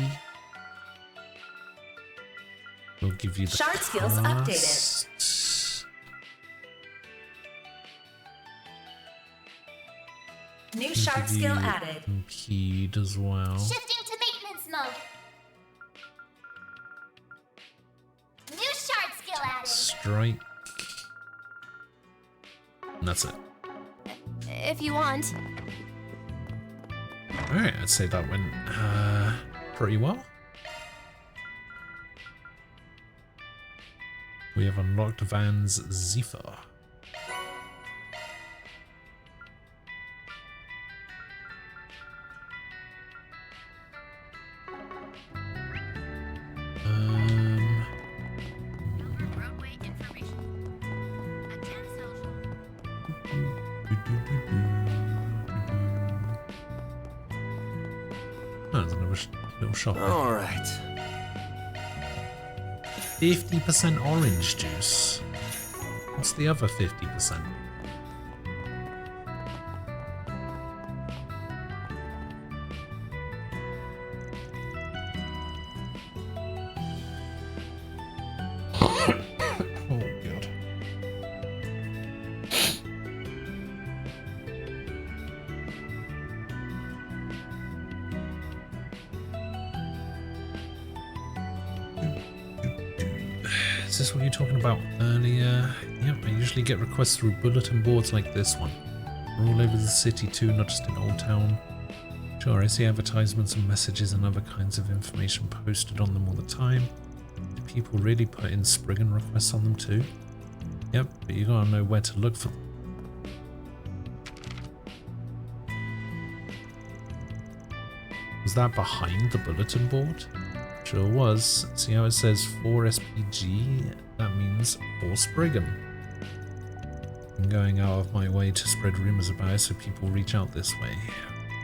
We'll give you the Shard skills updated. cast. New We'll shard give skill you added. Impede as well. Shifting to maintenance mode. strike. And that's it. If you want. Alright, I'd say that went pretty well. We have unlocked Van's Zephyr. Roadway information. Attend social. Oh, there's another little shop there. All right. 50% orange juice. What's the other 50%? Oh, God. Is this what you were talking about earlier? Yep, I usually get requests through bulletin boards like this one. We're all over the city too, not just in Old Town. Sure, I see advertisements and messages and other kinds of information posted on them all the time. Do people really put in Spriggan requests on them too? Yep, but you gotta know where to look for them. Was that behind the bulletin board? Sure was. See how it says 4 SPG? That means 4 Spriggan. I'm going out of my way to spread rumors about it so people reach out this way.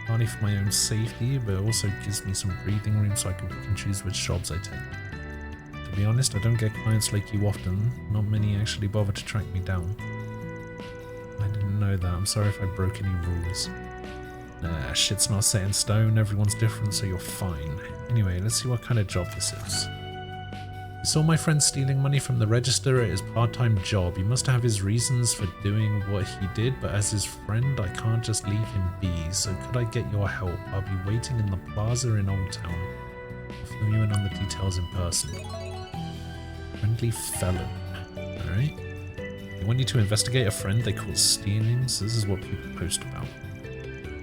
Partly for my own safety, but it also gives me some breathing room so I can pick and choose which jobs I take. To be honest, I don't get clients like you often. Not many actually bother to track me down. I didn't know that. I'm sorry if I broke any rules. Shit's not set in stone, everyone's different, so you're fine. Anyway, let's see what kind of job this is. You saw my friend stealing money from the register at his part-time job. He must have his reasons for doing what he did, but as his friend, I can't just leave him be, so could I get your help? I'll be waiting in the plaza in Old Town. I'll fill you in on the details in person. Friendly felon. Alright. They want you to investigate a friend they call stealings. This is what people post about.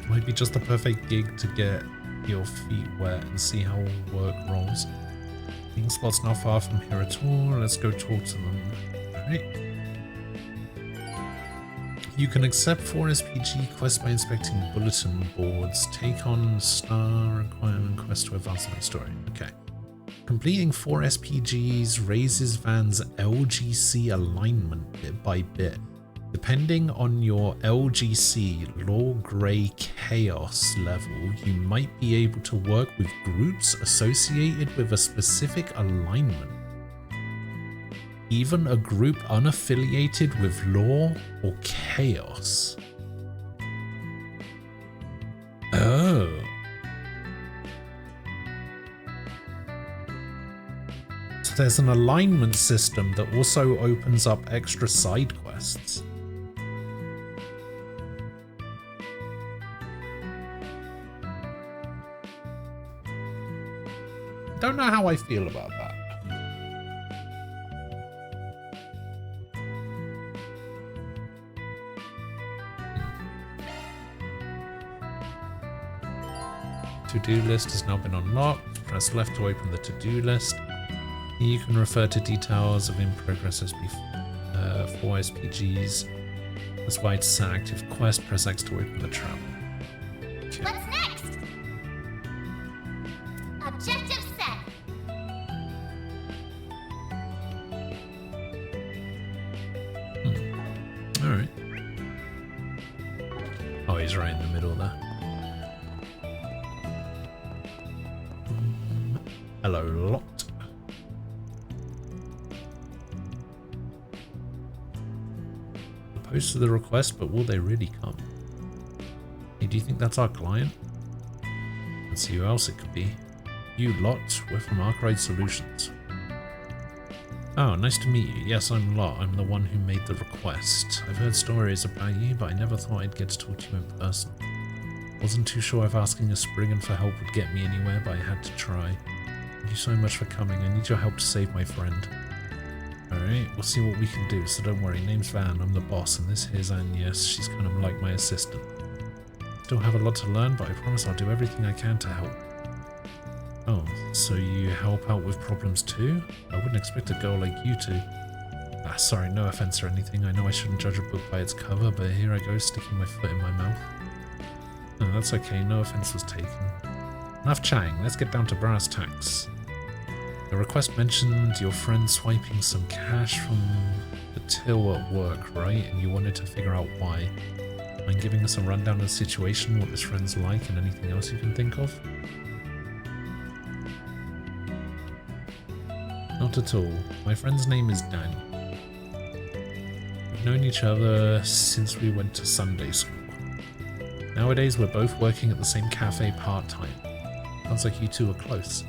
Might be just the perfect gig to get your feet wet and see how work rolls. Being spot's not far from here at all. Let's go talk to them. Alright. You can accept 4 SPG quests by inspecting bulletin boards. Take on star requirement quest to advance my story. Okay. Completing 4 SPGs raises Van's LGC alignment bit by bit. Depending on your LGC Law Grey Chaos level, you might be able to work with groups associated with a specific alignment. Even a group unaffiliated with Law or Chaos. Oh. So there's an alignment system that also opens up extra side quests. Don't know how I feel about that. To-do list has now been unlocked. Press left to open the to-do list. You can refer to details of in-progress SB4 SPGs. That's why it's an active quest. Press X to open the travel. Okay. What's next? Objective set. Alright. Oh, he's right in the middle there. Hello, lot. Opposed to the request, but will they really come? Hey, do you think that's our client? Let's see who else it could be. You Lot, we're from Arkwright Solutions. Oh, nice to meet you. Yes, I'm Lot. I'm the one who made the request. I've heard stories about you, but I never thought I'd get to talk to you in person. Wasn't too sure if asking a Spriggan for help would get me anywhere, but I had to try. Thank you so much for coming. I need your help to save my friend. Alright, we'll see what we can do, so don't worry. Name's Van, I'm the boss, and this here's Agnes. She's kind of like my assistant. Still have a lot to learn, but I promise I'll do everything I can to help. Oh, so you help out with problems too? I wouldn't expect a girl like you to. Ah, sorry, no offense or anything. I know I shouldn't judge a book by its cover, but here I go, sticking my foot in my mouth. No, that's okay, no offense was taken. Enough chatting, let's get down to brass tacks. The request mentioned your friend swiping some cash from the till at work, right? And you wanted to figure out why. Mind giving us a rundown of the situation, what this friend's like, and anything else you can think of? Not at all. My friend's name is Daniel. We've known each other since we went to Sunday school. Nowadays we're both working at the same cafe part-time. Sounds like you two are close.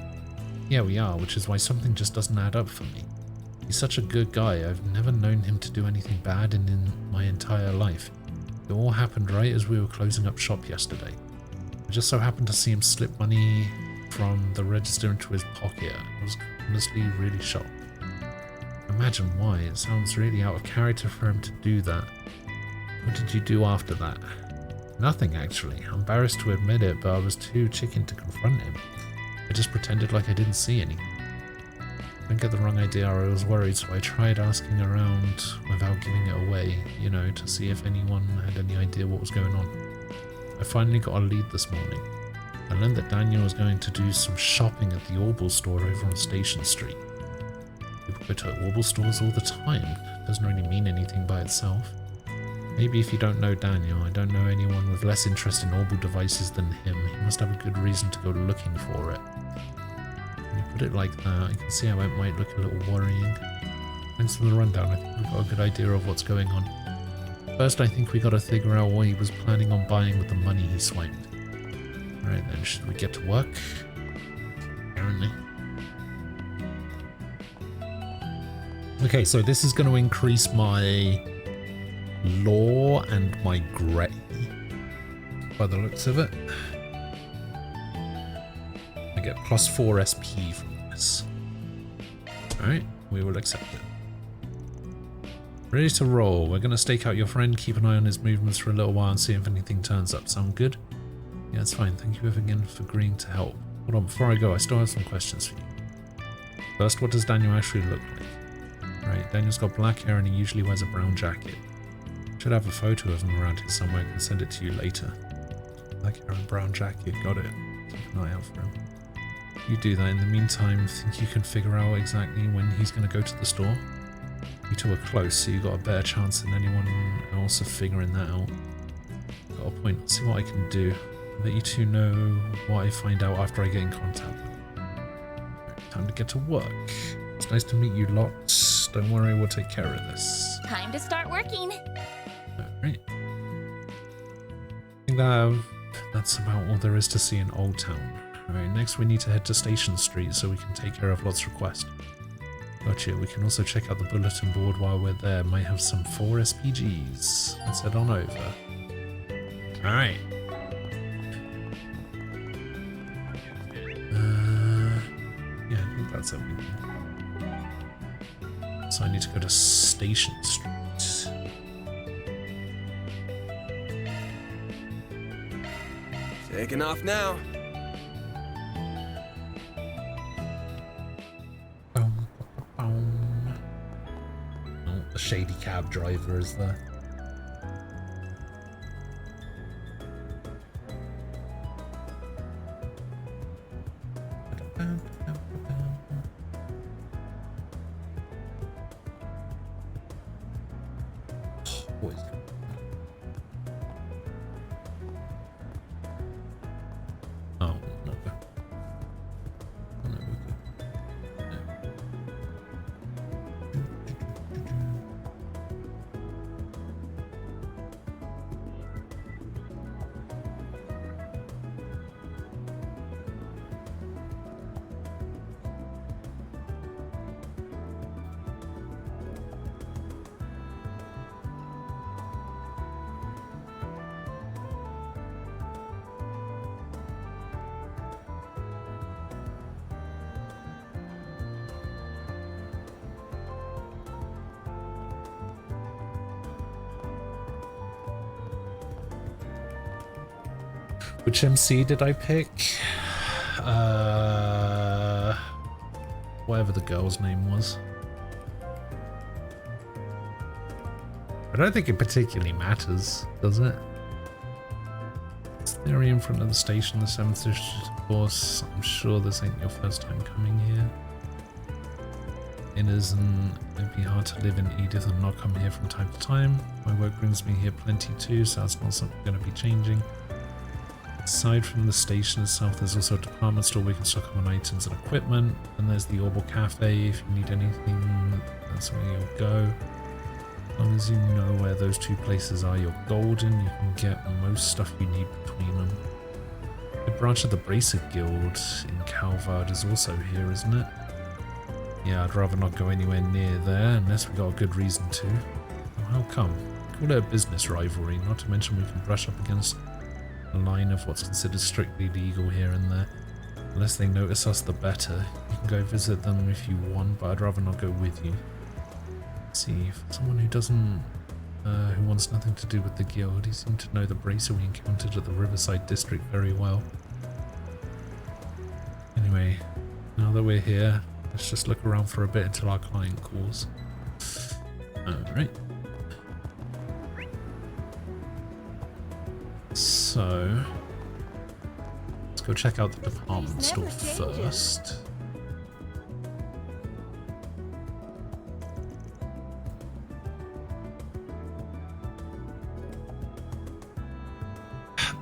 Yeah, we are, which is why something just doesn't add up for me. He's such a good guy. I've never known him to do anything bad in my entire life. It all happened right as we were closing up shop yesterday. I just so happened to see him slip money from the register into his pocket. I was honestly really shocked. Imagine why. It sounds really out of character for him to do that. What did you do after that? Nothing, actually. I'm embarrassed to admit it, but I was too chicken to confront him. I just pretended like I didn't see anything. Don't get the wrong idea, I was worried, so I tried asking around without giving it away, you know, to see if anyone had any idea what was going on. I finally got a lead this morning. I learned that Daniel was going to do some shopping at the Orbital store over on Station Street. People go to Orbital stores all the time. It doesn't really mean anything by itself. Maybe if you don't know Daniel, I don't know anyone with less interest in Orbital devices than him. He must have a good reason to go looking for it. When you put it like that, I can see how it might look a little worrying. Thanks for the rundown, I think we've got a good idea of what's going on. First, I think we gotta figure out what he was planning on buying with the money he swiped. Alright then, should we get to work? Apparently. Okay, so this is going to increase my law and my grey by the looks of it. I get plus 4 SP from this. Alright, we will accept it. Ready to roll. We're going to stake out your friend, keep an eye on his movements for a little while and see if anything turns up. Sound good? Yeah, that's fine. Thank you again for agreeing to help. Hold on, before I go, I still have some questions for you. First, what does Daniel actually look like? Right, Daniel's got black hair and he usually wears a brown jacket. Should have a photo of him around here somewhere. I can send it to you later. Black hair and brown jacket, got it. Keep an eye out for him. You do that. In the meantime, think you can figure out exactly when he's going to go to the store? You two are close, so you got a better chance than anyone else of figuring that out. Got a point. Let's see what I can do. I'll let you two know what I find out after I get in contact with them. Right, time to get to work. It's nice to meet you lots. Don't worry, we'll take care of this. Time to start working. Alright. I think that's about all there is to see in Old Town. Alright, next we need to head to Station Street so we can take care of Lot's request. Gotcha, we can also check out the bulletin board while we're there. Might have some 4 SPGs. Let's head on over. Alright. Yeah, I think that's everything. So I need to go to Station Street. Taking off now. Oh, the shady cab driver is there. What is it? Oh, no. No, we're good. Which MC did I pick? Whatever the girl's name was. I don't think it particularly matters, does it? It's theory in front of the station, the 7th district, of course. I'm sure this ain't your first time coming here. It'd be hard to live in Edith and not come here from time to time. My work brings me here plenty too, so that's not something going to be changing. Aside from the station itself, there's also a department store where you can stock up on items and equipment. And there's the Orbital Cafe. If you need anything, that's where you'll go. As long as you know where those two places are, you're golden. You can get most stuff you need between them. The branch of the Bracer Guild in Calvard is also here, isn't it? Yeah, I'd rather not go anywhere near there unless we got a good reason to. Well, how come? Call it a business rivalry, not to mention we can brush up against a line of what's considered strictly legal here and there. Unless they notice us, the better. You can go visit them if you want, but I'd rather not go with you. Let's see, for someone who doesn't, who wants nothing to do with the guild, he seemed to know the bracer we encountered at the Riverside District very well. Anyway, now that we're here, let's just look around for a bit until our client calls. Alright. So, let's go check out the department store first.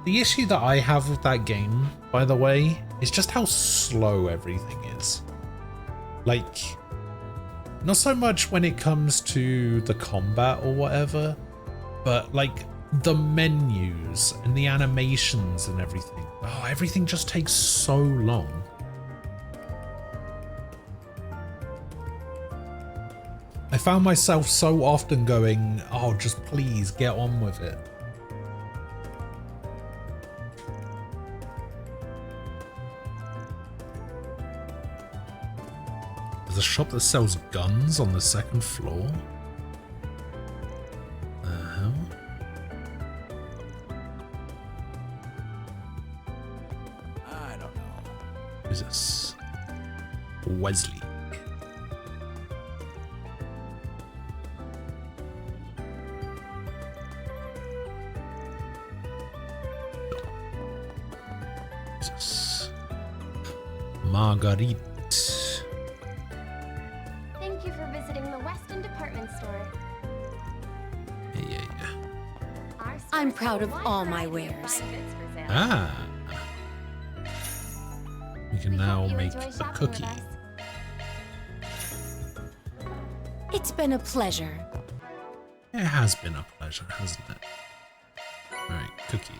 The issue that I have with that game, by the way, is just how slow everything is. Like, not so much when it comes to the combat or whatever, but like the menus and the animations and everything. Oh, everything just takes so long. I found myself so often going, oh, just please get on with it. There's a shop that sells guns on the 2nd floor. The hell? I don't know. Who's this? Wesley. Who's this? Marguerite. Thank you for visiting the Weston Department Store. Yeah. I'm proud of all my wares. Ah. We can now make a cookie. It's been a pleasure. It has been a pleasure, hasn't it? Alright, cookie.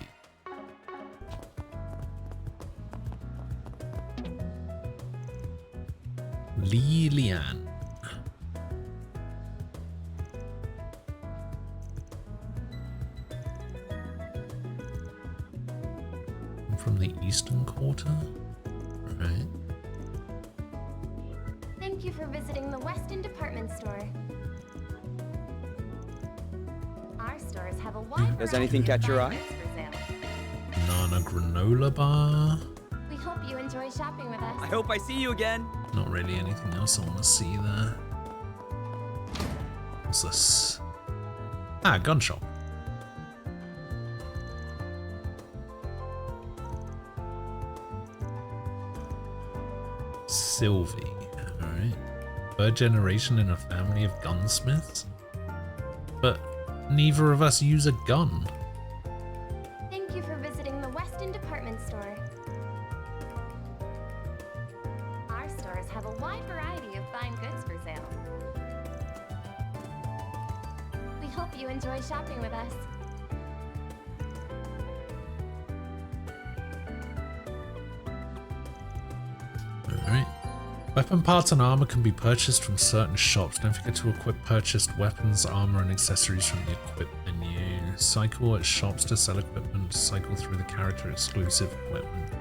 Lilian. I'm from the Eastern Quarter? Right. Thank you for visiting the Weston Department Store. Our stores have a wide Does anything catch your eye? Banana granola bar. We hope you enjoy shopping with us. I hope I see you again. Not really anything else I want to see there. What's this? Ah, gun shop. Sylvie. Alright. Third generation in a family of gunsmiths? But neither of us use a gun. Thank you for visiting the Weston Department Store. Our stores have a wide variety of fine goods for sale. We hope you enjoy shopping with us. Alright. Weapon parts and armor can be purchased from certain shops. Don't forget to equip purchased weapons, armor, and accessories from the equip menu. Cycle at shops to sell equipment. Cycle through the character exclusive equipment.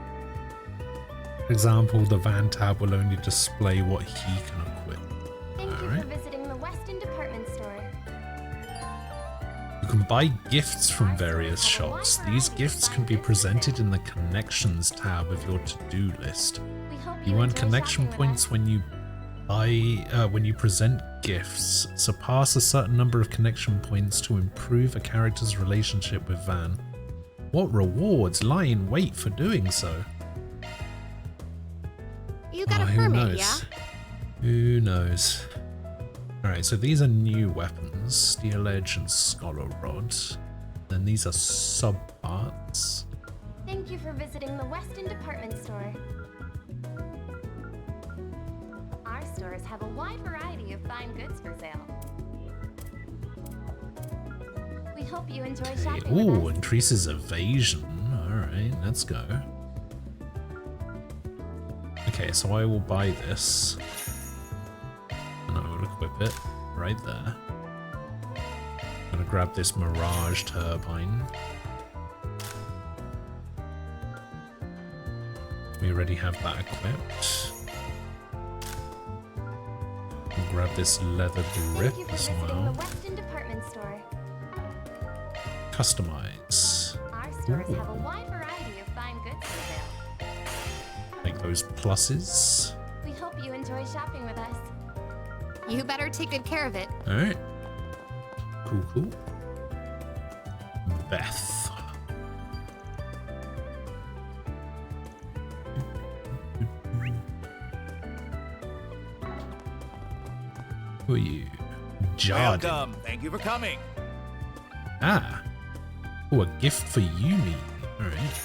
For example, the van tab will only display what he can equip. Thank you for visiting the Weston Department Store. You can buy gifts from various shops. These gifts can be presented in the Connections tab of your to-do list. You earn connection points when you present gifts. Surpass a certain number of connection points to improve a character's relationship with Van. What rewards lie in wait for doing so? You got a permit, yeah? Who knows? Alright, so these are new weapons. Steel Edge and Scholar Rod. Then these are sub-parts. Thank you for visiting the Weston Department Store. Our stores have a wide variety of fine goods for sale. We hope you enjoy shopping with Ooh, us. increases evasion. Alright, let's go. Okay, so I will buy this. And I will equip it right there. I'm gonna grab this Mirage Turbine. We already have that equipped. We'll grab this leather grip Thank you for as visiting well. the Weston Department Store. Customize. Our stores Ooh. have a wide variety of fine goods for sale. Make those pluses. We hope you enjoy shopping with us. You better take good care of it. Alright. Cool, cool. Beth. Who are you? Jardin. Welcome. Thank you for coming. Ah. Oh, a gift for Yumi. Alright.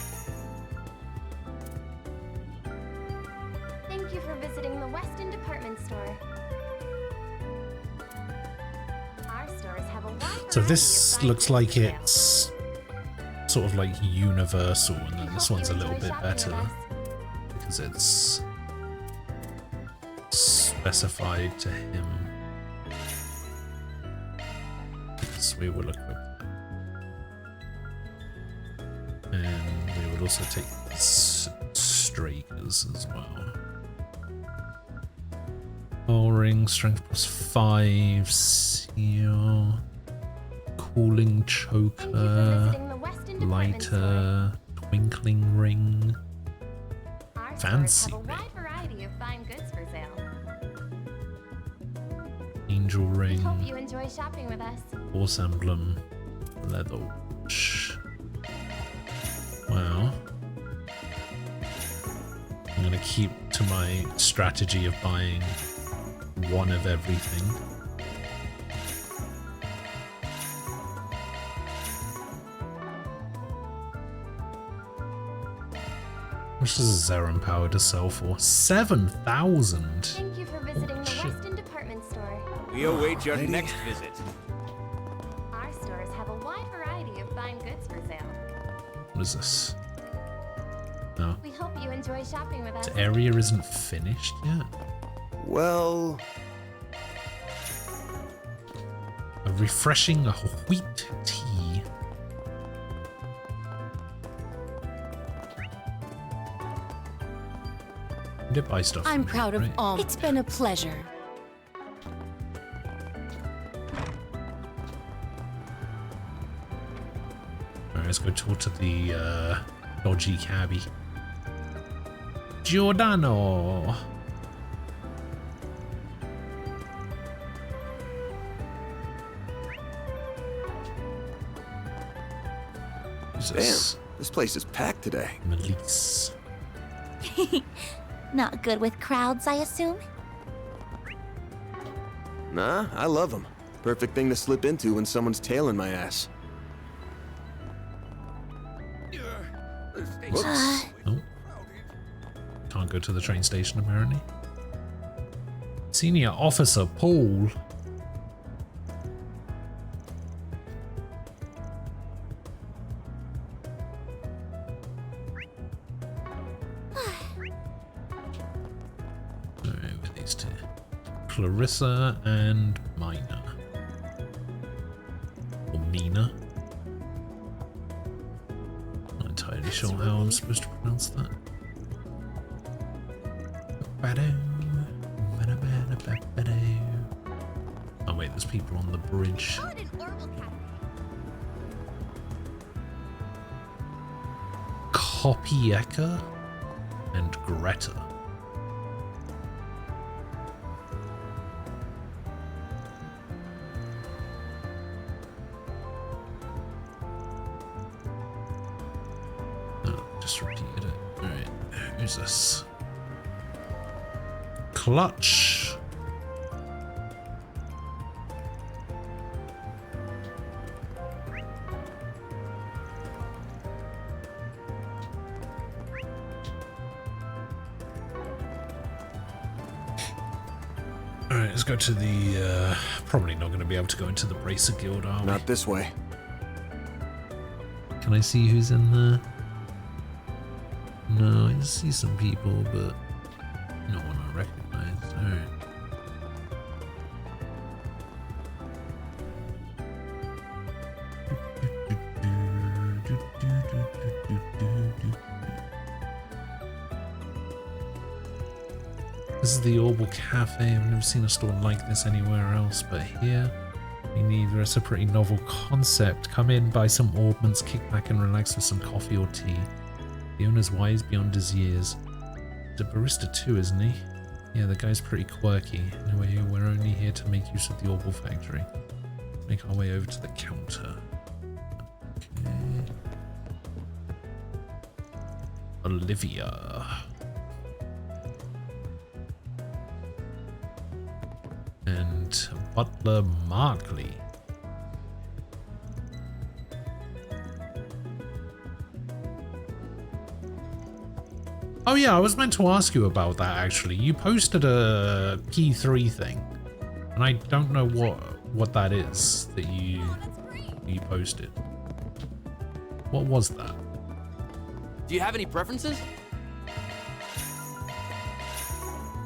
Thank you for visiting the Weston Department Store. Our stores have a wide So variety this of fine looks goods like for sale. it's sort of like universal, and We then this hope one's a you little enjoy bit shopping with better us. because it's specified to him. So we will equip that. And we would also take Strakers as well. Ball ring, strength +5, seal, cooling Thank you for choker, visiting the Weston Department Store. lighter, twinkling ring. Our Fancy stores have a ring. wide variety of fine goods for sale. Angel We ring, hope you enjoy shopping with us. horse emblem, leather watch. Wow. I'm gonna keep to my strategy of buying one of everything. How much does a Zeron power to sell for? 7,000! Thank you for visiting the shit. Weston Department Store. We await your Alrighty. next visit. Our stores have a wide variety of fine goods for sale. What is this? No. We hope you enjoy shopping with us. This area isn't finished yet. Well, A refreshing wheat tea. You did buy stuff. I'm from me, proud of right? all. It's been a pleasure. Alright, let's go talk to the dodgy cabbie. Giordano! Who's damn, this? this place is packed today. Melise. Not good with crowds, I assume? Nah, I love them. Perfect thing to slip into when someone's tailing my ass. Whoops. Oh. Can't go to the train station apparently. Senior Officer Paul. Alright, with these two. Clarissa and Mina. Or Mina. Not entirely sure how I'm supposed to pronounce that. Oh wait, there's people on the bridge. Call it an Orville Cafe. Poppyeka and Greta. Oh, just repeated it. Alright, who's this? Clutch. Alright, let's go to the, probably not going to be able to go into the Bracer Guild, are we? Not this way. Can I see who's in there? No, I see some people, but no one I recognize. Alright. This is the Orbital Cafe. I've never seen a store like this anywhere else but here. Me neither. It's a pretty novel concept. Come in, buy some orbments, kick back and relax with some coffee or tea. The owner's wise beyond his years. He's a barista too, isn't he? Yeah, the guy's pretty quirky. Anyway, we're only here to make use of the Orbital Factory. Make our way over to the counter. Okay. Olivia. And Butler Markley. Oh yeah, I was meant to ask you about that actually. You posted a P3 thing, and I don't know what that is that you posted. What was that? Do you have any preferences?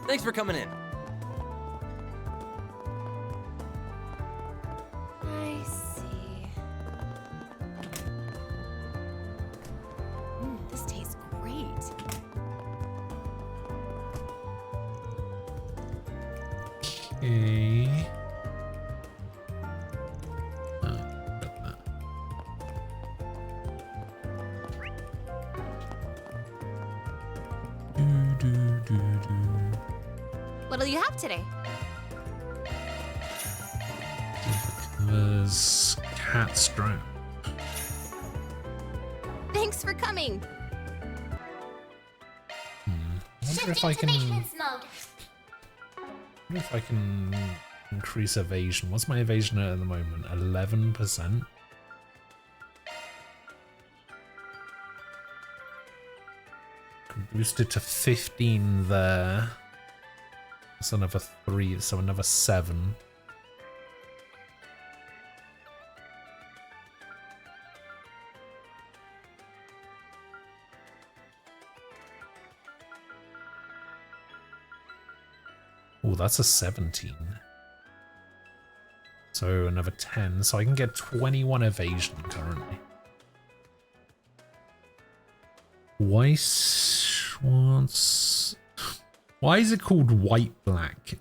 Thanks for coming in. I see. This tastes great. Okay. Got that. What'll you have today? There's cat strap. Thanks for coming. I wonder if I can. Mode. I wonder if I can increase evasion. What's my evasion at the moment? 11%. Can boost it to 15 there. That's another 3, so another 7. Oh, that's a 17. So another 10. So I can get 21 evasion currently. Why is it called White Black?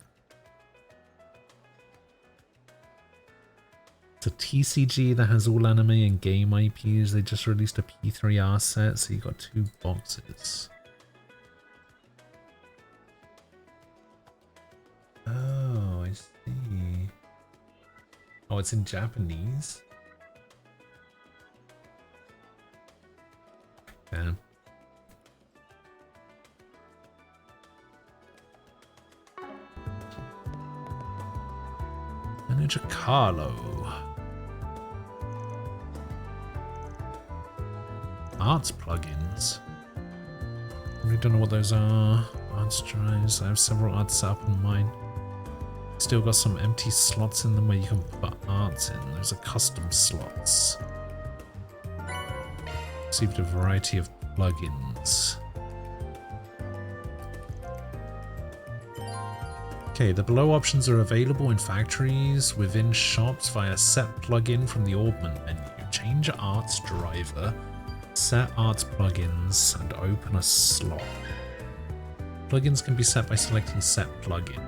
It's a TCG that has all anime and game IPs. They just released a P3R set, so you got 2 boxes. Oh, I see. Oh, it's in Japanese? Damn. Manager Carlo. Arts plugins. I don't know what those are. Arts drives. I have several arts set up in mine. Still got some empty slots in them where you can put arts in. Those are custom slots. Received a variety of plugins. Okay, the below options are available in factories within shops via set plugin from the Augment menu. Change arts driver, set arts plugins, and open a slot. Plugins can be set by selecting set plugin.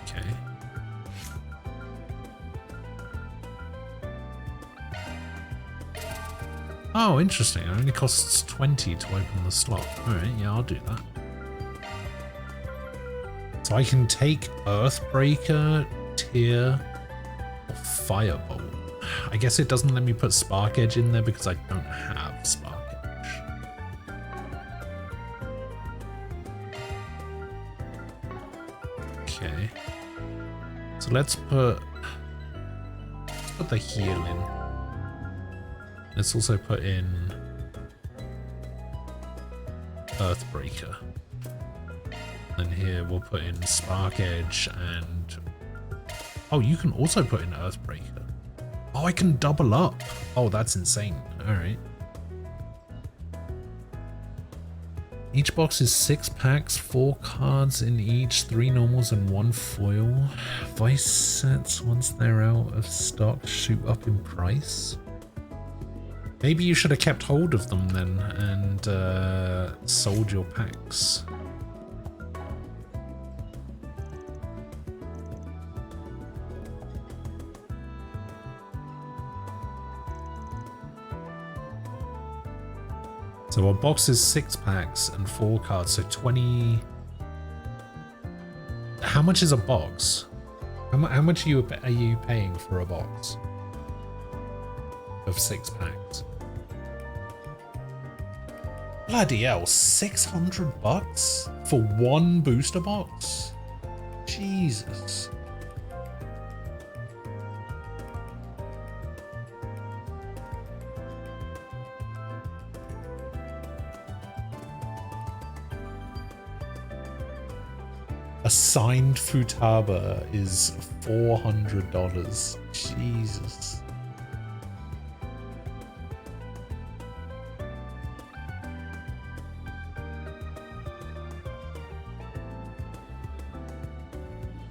Okay. Oh, interesting. It only costs 20 to open the slot. Alright, yeah, I'll do that. So I can take Earthbreaker, Tear, or Firebolt. I guess it doesn't let me put Spark Edge in there because I don't have Spark Edge. Okay. So let's put the heal in. Let's also put in Earthbreaker. And here we'll put in Spark Edge and... Oh, you can also put in Earthbreaker. Oh, I can double up. Oh, that's insane. Alright. Each box is 6 packs, 4 cards in each, 3 normals and 1 foil. Vice sets, once they're out of stock, shoot up in price. Maybe you should have kept hold of them then and sold your packs. So a box is 6 packs and 4 cards, so 20... How much is a box? How much are you paying for a box of 6 packs? Bloody hell, 600 bucks for 1 booster box? Jesus. A signed Futaba is $400. Jesus.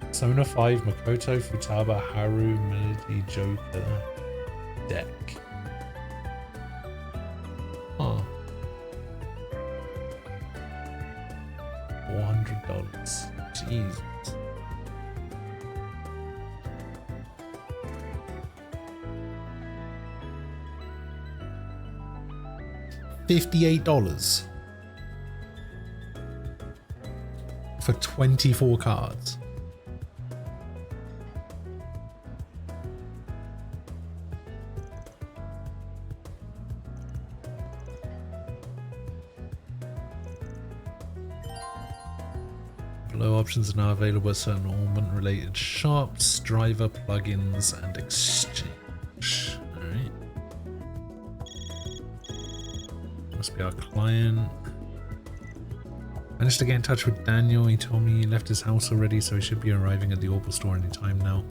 Persona 5, Makoto, Futaba, Haru, Melody, Joker, deck. Huh. $400. Jeez. $58 for 24 cards. Below options are now available at certain Ornament-related shops, driver, plugins, and exchange. Alright. Must be our client. Managed to get in touch with Daniel. He told me he left his house already, so he should be arriving at the Orbital store any time now.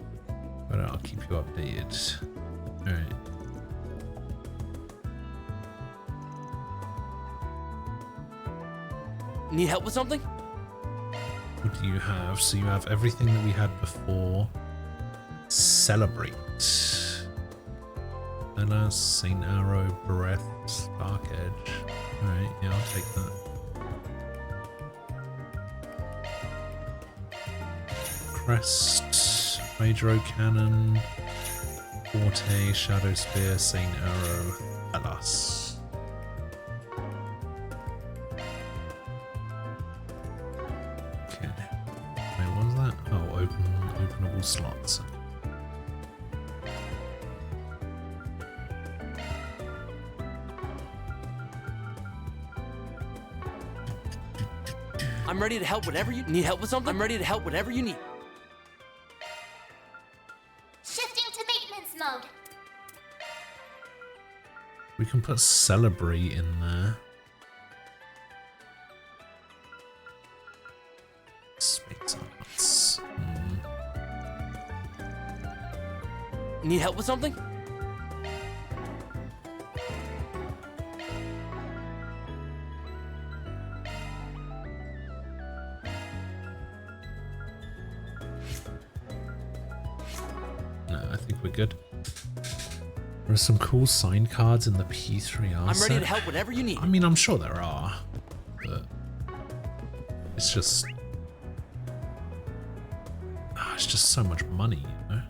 But I'll keep you updated. Alright. Need help with something? What do you have? So you have everything that we had before. Celebrate. Ella, Saint Arrow, Breath, Spark Edge. Alright, yeah, I'll take that. Crest, Hydro Cannon, Forte, Shadow Spear, Saint Arrow, Alas. Openable slots. I'm ready to help whatever you need help with something. I'm ready to help whatever you need. Shifting to maintenance mode. We can put Celebrate in there. Space Arts. Need help with something? No, I think we're good. There are some cool signed cards in the P3R I'm ready set. to help whatever you need. I mean, I'm sure there are, but it's just so much money, you know?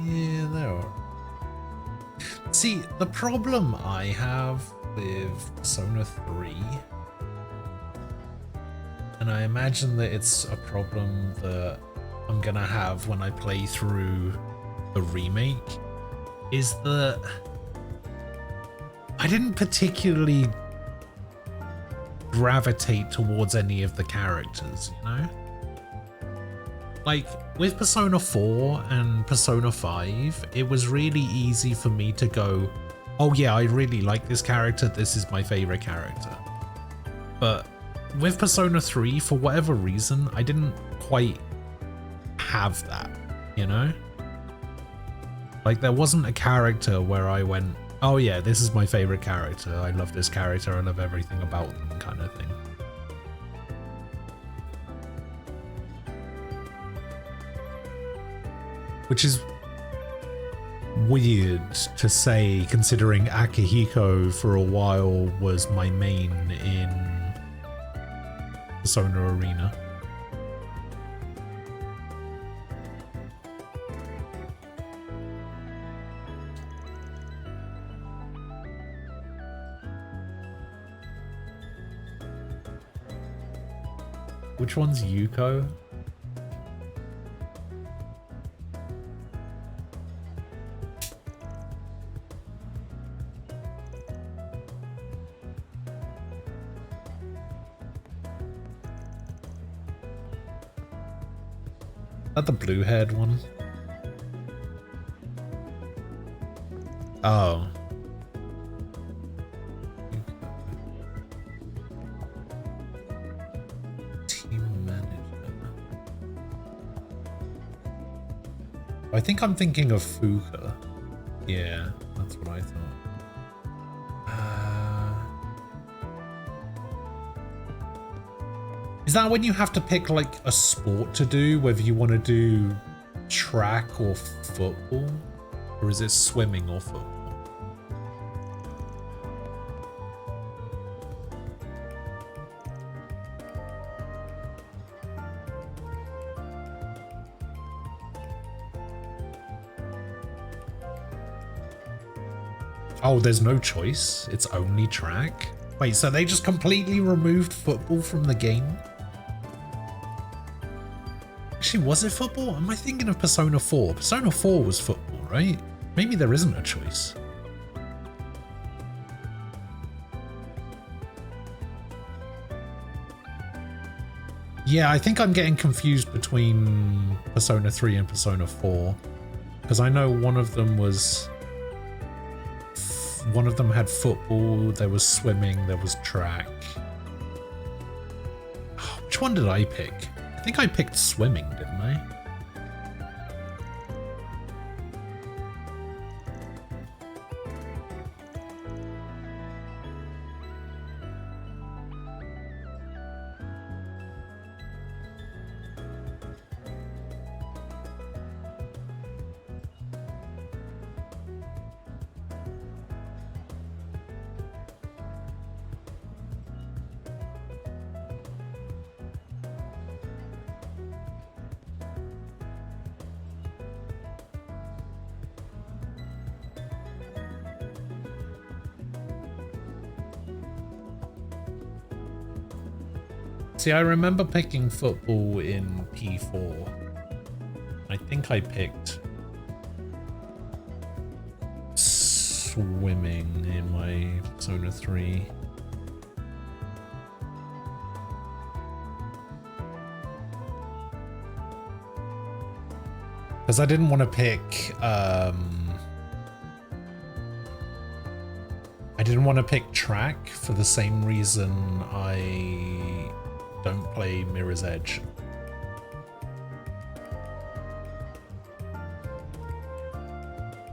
Yeah, they are. See, the problem I have with Persona 3, and I imagine that it's a problem that I'm gonna have when I play through the remake, is that I didn't particularly gravitate towards any of the characters, you know? Like, with Persona 4 and Persona 5, it was really easy for me to go, oh yeah, I really like this character, this is my favorite character. But with Persona 3, for whatever reason, I didn't quite have that, you know? Like, there wasn't a character where I went, oh yeah, this is my favorite character, I love this character, I love everything about them, kind of thing. Which is weird to say, considering Akihiko for a while was my main in Persona Arena. Which one's Yuko? That the blue-haired one? Oh. Team manager. I think I'm thinking of Fuka. Yeah, that's what I thought. Is that when you have to pick like a sport to do, whether you want to do track or football? Or is it swimming or football? Oh, there's no choice. It's only track. Wait, so they just completely removed football from the game? Actually, was it football? Am I thinking of Persona 4? Persona 4 was football, right? Maybe there isn't a choice. Yeah, I think I'm getting confused between Persona 3 and Persona 4. Because I know one of them was... One of them had football, there was swimming, there was track. Oh, which one did I pick? I think I picked swimming, didn't I? See, I remember picking football in P4. I think I picked swimming in my Persona 3. Because I didn't want to pick, I didn't want to pick track for the same reason I don't play Mirror's Edge.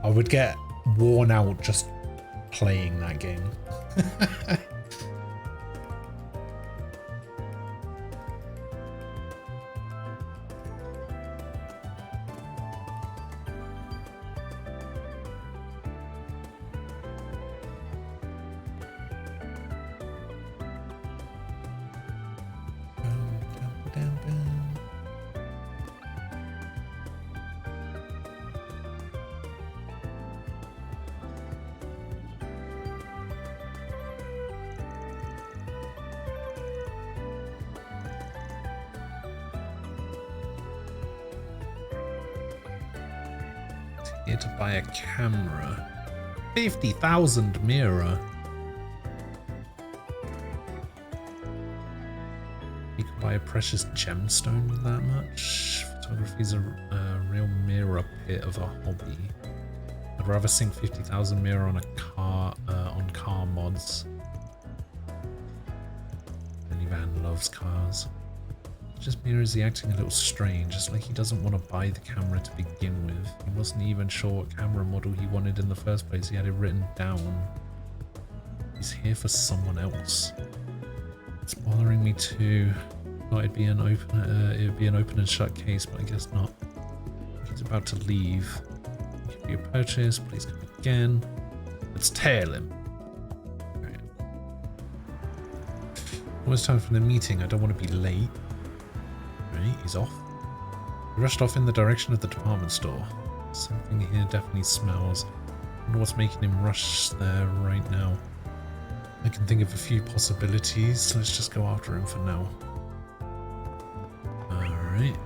I would get worn out just playing that game. Here to buy a camera. 50,000 Mira. You can buy a precious gemstone with that much. Photography is a real Mira pit of a hobby. I'd rather sink 50,000 Mira on a car, on car mods. Van loves cars. Just Mira, is he acting a little strange? It's like he doesn't want to buy the camera to begin with. He wasn't even sure what camera model he wanted in the first place. He had it written down. He's here for someone else. It's bothering me too. Thought it'd be an open and shut case, but I guess not. He's about to leave. Give you a purchase. Please come again. Let's tail him. Right. Almost time for the meeting. I don't want to be late. Right, he's off. He rushed off in the direction of the department store. Something here definitely smells. I wonder what's making him rush there right now. I can think of a few possibilities. Let's just go after him for now. Alright.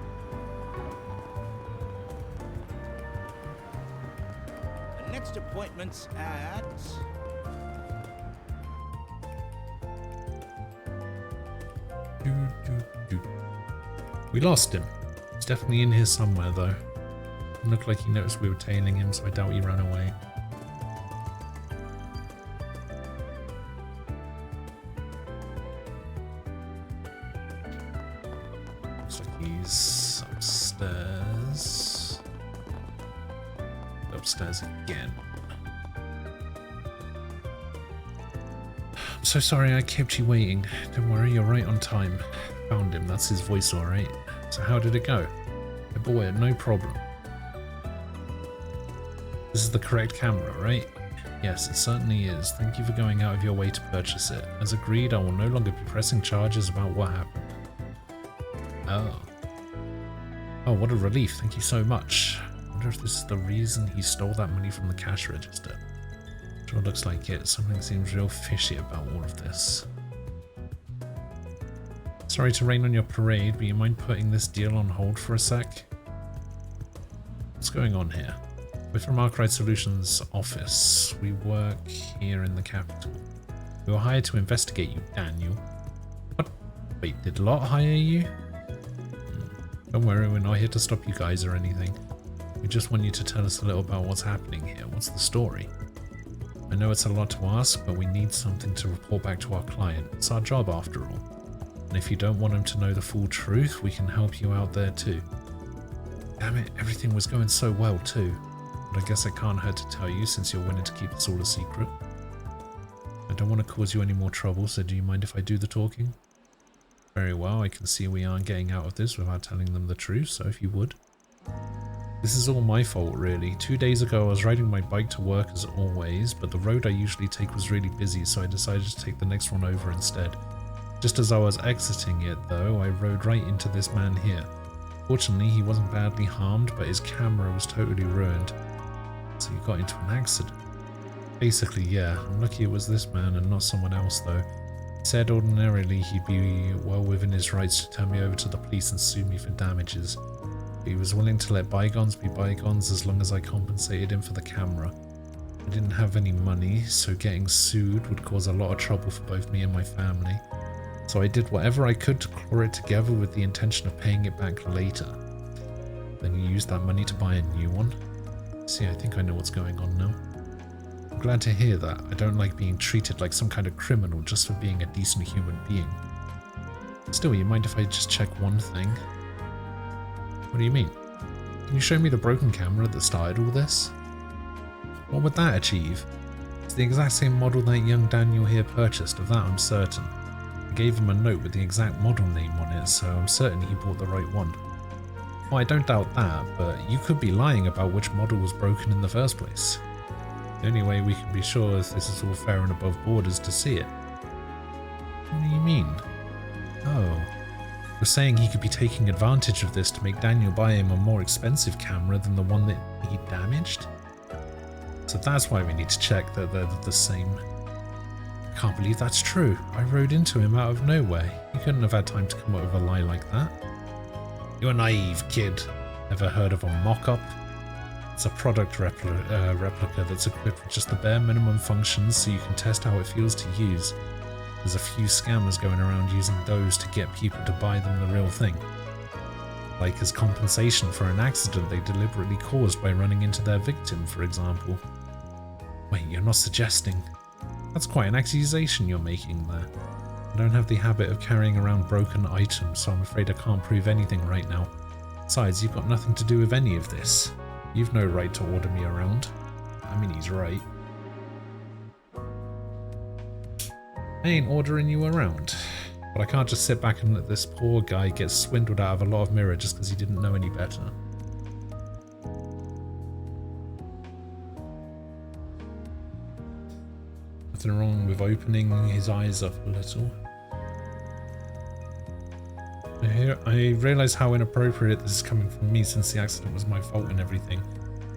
The next appointment's at... We lost him. He's definitely in here somewhere though. It looked like he noticed we were tailing him, so I doubt he ran away. Looks like he's upstairs. Upstairs again. I'm so sorry I kept you waiting. Don't worry, you're right on time. Found him, that's his voice alright. So how did it go? I bought it, no problem. This is the correct camera, right? Yes, it certainly is. Thank you for going out of your way to purchase it. As agreed, I will no longer be pressing charges about what happened. Oh. Oh, what a relief. Thank you so much. I wonder if this is the reason he stole that money from the cash register. Sure looks like it. Something seems real fishy about all of this. Sorry to rain on your parade, but you mind putting this deal on hold for a sec? What's going on here? We're from Arkwright Solutions office. We work here in the capital. We were hired to investigate you, Daniel. What? Wait, did Lot hire you? Don't worry, we're not here to stop you guys or anything. We just want you to tell us a little about what's happening here. What's the story? I know it's a lot to ask, but we need something to report back to our client. It's our job after all. And if you don't want him to know the full truth, we can help you out there too. Damn it, everything was going so well too. But I guess it can't hurt to tell you since you're willing to keep this all a secret. I don't want to cause you any more trouble, so do you mind if I do the talking? Very well, I can see we aren't getting out of this without telling them the truth, so if you would. This is all my fault really. 2 days ago I was riding my bike to work as always, but the road I usually take was really busy, so I decided to take the next one over instead. Just as I was exiting it though, I rode right into this man here. Fortunately he wasn't badly harmed, but his camera was totally ruined. So you got into an accident. Basically, yeah, I'm lucky it was this man and not someone else though. He said ordinarily he'd be well within his rights to turn me over to the police and sue me for damages. He was willing to let bygones be bygones as long as I compensated him for the camera. I didn't have any money, so getting sued would cause a lot of trouble for both me and my family. So I did whatever I could to claw it together with the intention of paying it back later. Then he used that money to buy a new one. See, I think I know what's going on now. I'm glad to hear that. I don't like being treated like some kind of criminal just for being a decent human being. Still, you mind if I just check one thing? What do you mean? Can you show me the broken camera that started all this? What would that achieve? It's the exact same model that young Daniel here purchased, of that I'm certain. I gave him a note with the exact model name on it, so I'm certain he bought the right one. Well, I don't doubt that, but you could be lying about which model was broken in the first place. The only way we can be sure if this is all fair and above board is to see it. What do you mean? Oh. You're saying he could be taking advantage of this to make Daniel buy him a more expensive camera than the one that he damaged? So that's why we need to check that they're the same. I can't believe that's true. I rode into him out of nowhere. He couldn't have had time to come up with a lie like that. You're naive, kid. Ever heard of a mock-up? It's a product replica that's equipped with just the bare minimum functions so you can test how it feels to use. There's a few scammers going around using those to get people to buy them the real thing. Like as compensation for an accident they deliberately caused by running into their victim, for example. Wait, you're not suggesting... That's quite an accusation you're making there. I don't have the habit of carrying around broken items, so I'm afraid I can't prove anything right now. Besides, you've got nothing to do with any of this. You've no right to order me around. I mean, he's right. I ain't ordering you around. But I can't just sit back and let this poor guy get swindled out of a lot of mirror just because he didn't know any better. Nothing wrong with opening his eyes up a little. I realise how inappropriate this is coming from me since the accident was my fault and everything.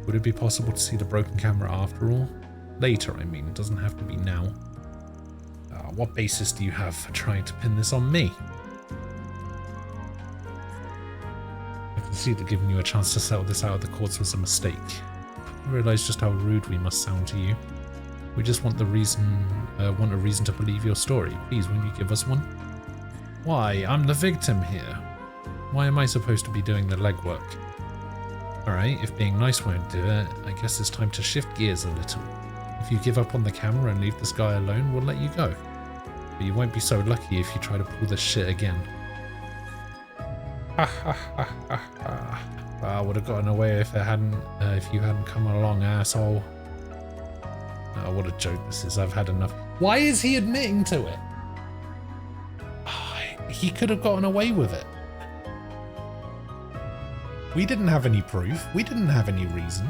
Would it be possible to see the broken camera after all? Later, I mean. It doesn't have to be now. What basis do you have for trying to pin this on me? I can see that giving you a chance to settle this out of the courts was a mistake. I realise just how rude we must sound to you. We just want a reason to believe your story. Please, won't you give us one? Why? I'm the victim here. Why am I supposed to be doing the legwork? Alright, if being nice won't do it, I guess it's time to shift gears a little. If you give up on the camera and leave this guy alone, we'll let you go. But you won't be so lucky if you try to pull this shit again. Ha ha ha ha ha. I would have gotten away if you hadn't come along, asshole. Oh, what a joke this is. I've had enough. Why is he admitting to it? He could have gotten away with it. We didn't have any proof. We didn't have any reason.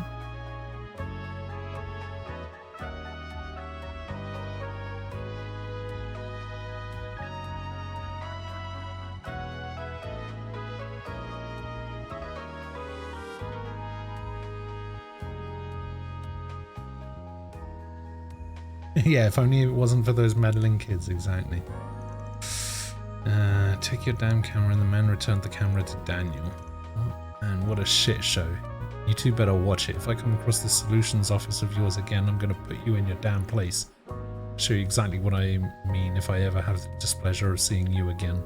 Yeah, if only it wasn't for those meddling kids, exactly. Take your damn camera, and the man returned the camera to Daniel. Oh, man, what a shit show. You two better watch it. If I come across this solutions office of yours again, I'm gonna put you in your damn place. Show you exactly what I mean if I ever have the displeasure of seeing you again.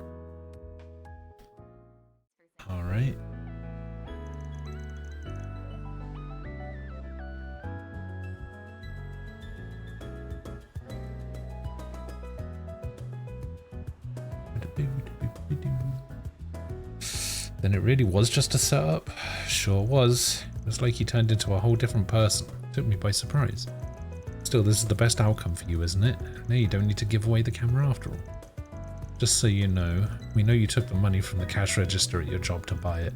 Alright. Then it really was just a setup? Sure was. It was like he turned into a whole different person. Took me by surprise. Still, this is the best outcome for you, isn't it? Now you don't need to give away the camera after all. Just so you know, we know you took the money from the cash register at your job to buy it.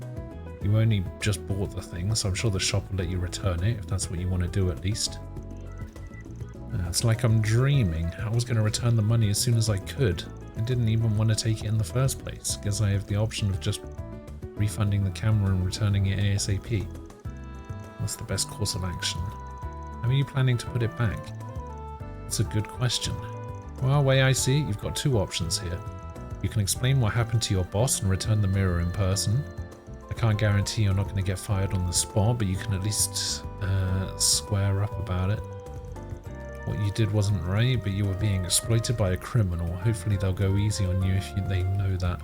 You only just bought the thing, so I'm sure the shop will let you return it, if that's what you want to do at least. It's like I'm dreaming. I was going to return the money as soon as I could. I didn't even want to take it in the first place. Guess I have the option of just refunding the camera and returning it ASAP. What's the best course of action? How are you planning to put it back? That's a good question. Well, the way I see it, you've got two options here. You can explain what happened to your boss and return the mirror in person. I can't guarantee you're not going to get fired on the spot, but you can at least square up about it. What you did wasn't right, but you were being exploited by a criminal. Hopefully they'll go easy on you if they know that.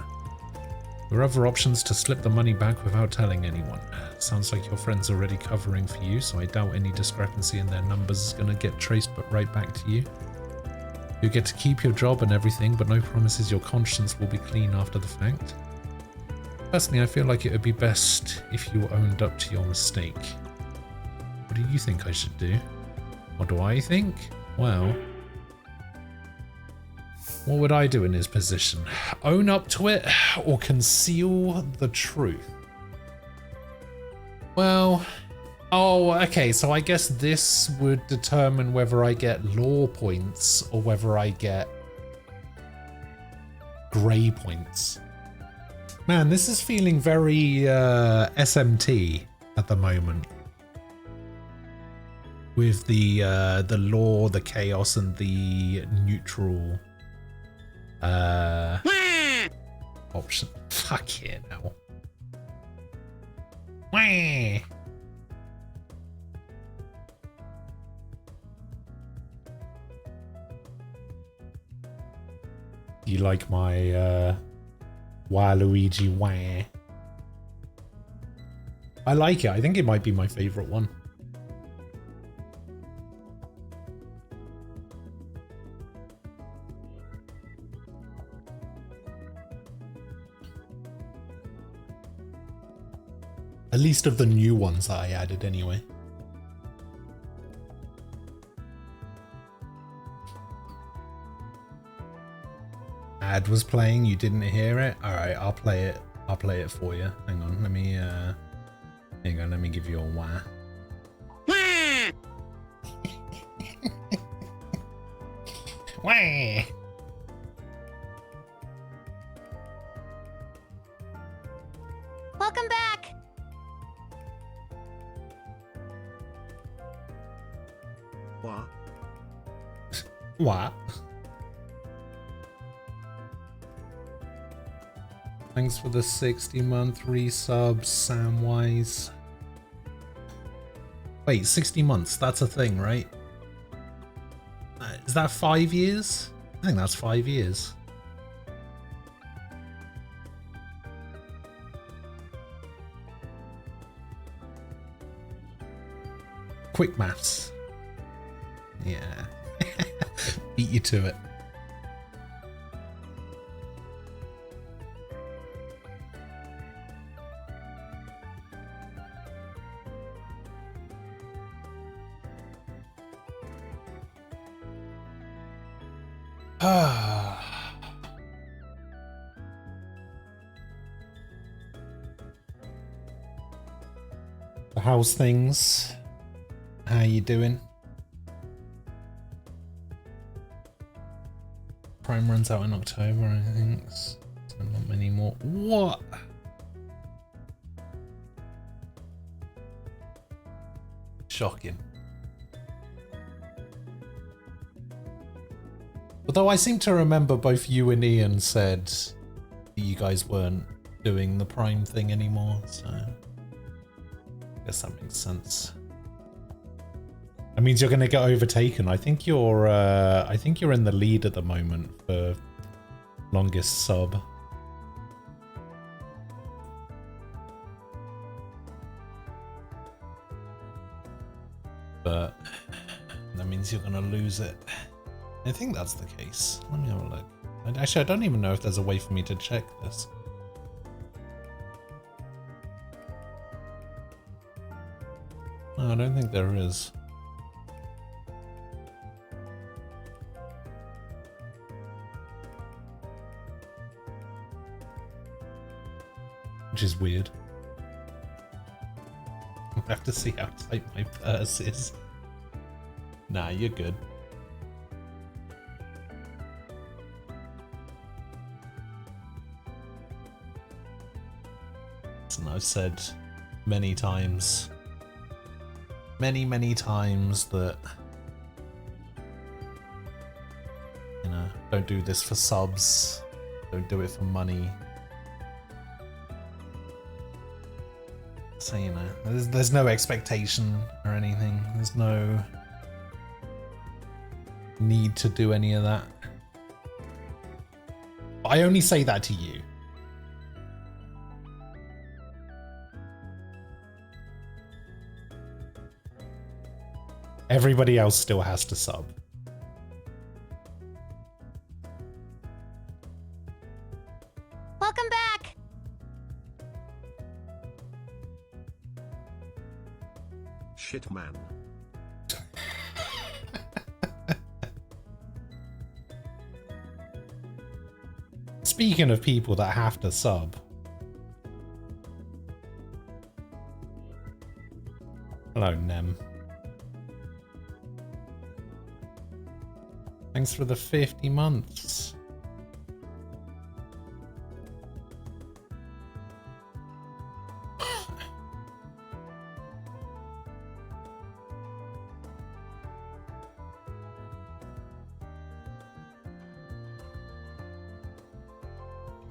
There are other options to slip the money back without telling anyone. Sounds like your friend's already covering for you, so I doubt any discrepancy in their numbers is going to get traced but right back to you. You get to keep your job and everything, but no promises your conscience will be clean after the fact. Personally, I feel like it would be best if you owned up to your mistake. What do you think I should do? What do I think? Well, what would I do in his position? Own up to it or conceal the truth? Well, oh, okay, so I guess this would determine whether I get law points or whether I get grey points. Man, this is feeling very SMT at the moment. With the law, the chaos, and the neutral option. Fuck it now. Do you like my Waluigi wah? I like it. I think it might be my favorite one. At least of the new ones that I added anyway. Ad was playing, you didn't hear it? Alright, I'll play it. I'll play it for you. Hang on, let me hang on, let me give you a wah. Wah! Welcome back! What? What? Thanks for the 60-month resub, Samwise. Wait, 60 months, that's a thing, right? Is that 5 years? I think that's 5 years. Quick maths. Yeah. Beat you to it. How's things? How you doing? Prime runs out in October, I think. So not many more. What? Shocking. Although I seem to remember both you and Ian said that you guys weren't doing the Prime thing anymore, so I guess that makes sense. That means you're gonna get overtaken. I think you're in the lead at the moment for longest sub. But that means you're gonna lose it. I think that's the case. Let me have a look. Actually, I don't even know if there's a way for me to check this. No, I don't think there is. Which is weird. I have to see how tight my purse is. Nah, you're good. And I've said many times, many times that, you know, don't do this for subs, don't do it for money. So, you know, there's no expectation or anything. There's no need to do any of that. I only say that to you. Everybody else still has to sub. Welcome back! Shit, man. Speaking of people that have to sub. Hello, Nem. Thanks for the 50 months.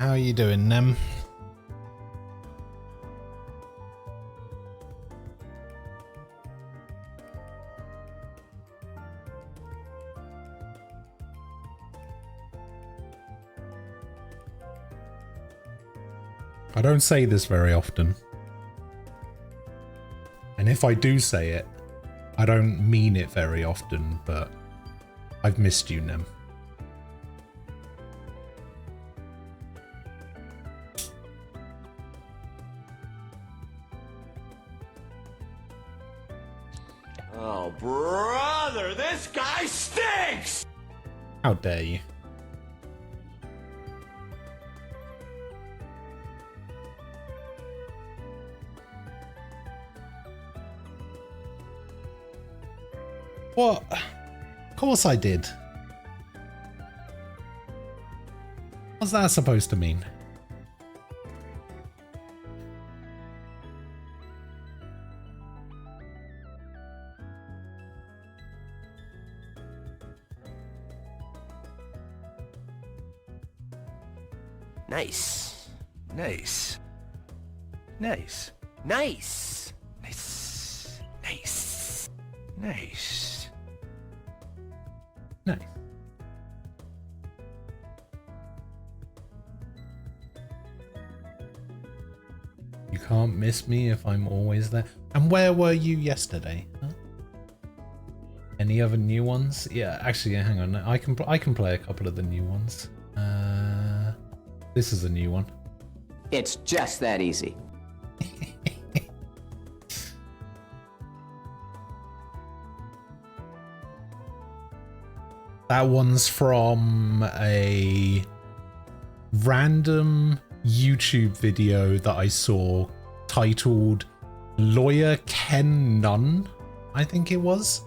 How are you doing, Nem? I don't say this very often. And if I do say it, I don't mean it very often, but I've missed you, Nem. Oh, brother, this guy stinks! How dare you? What? Of course I did. What's that supposed to mean? Nice. Nice. Nice. Nice. Nice. Nice. Nice. Nice. You can't miss me if I'm always there. And where were you yesterday? Huh? Any other new ones? Yeah, actually, hang on. I can play a couple of the new ones. This is a new one. It's just that easy. That one's from a random YouTube video that I saw titled Lawyer Ken Nunn, I think it was.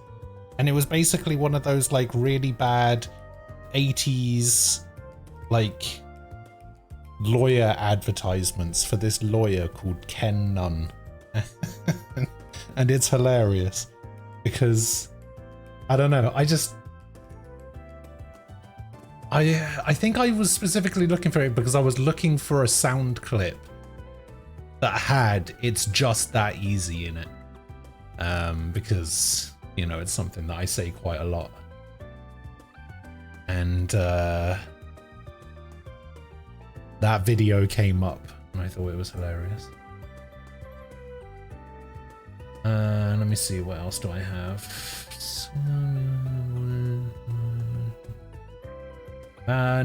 And it was basically one of those like really bad 80s like lawyer advertisements for this lawyer called Ken Nunn. And it's hilarious because I don't know, I think I was specifically looking for it because I was looking for a sound clip that had "It's just that easy" in it. Because, you know, it's something that I say quite a lot. And that video came up and I thought it was hilarious. Let me see, what else do I have?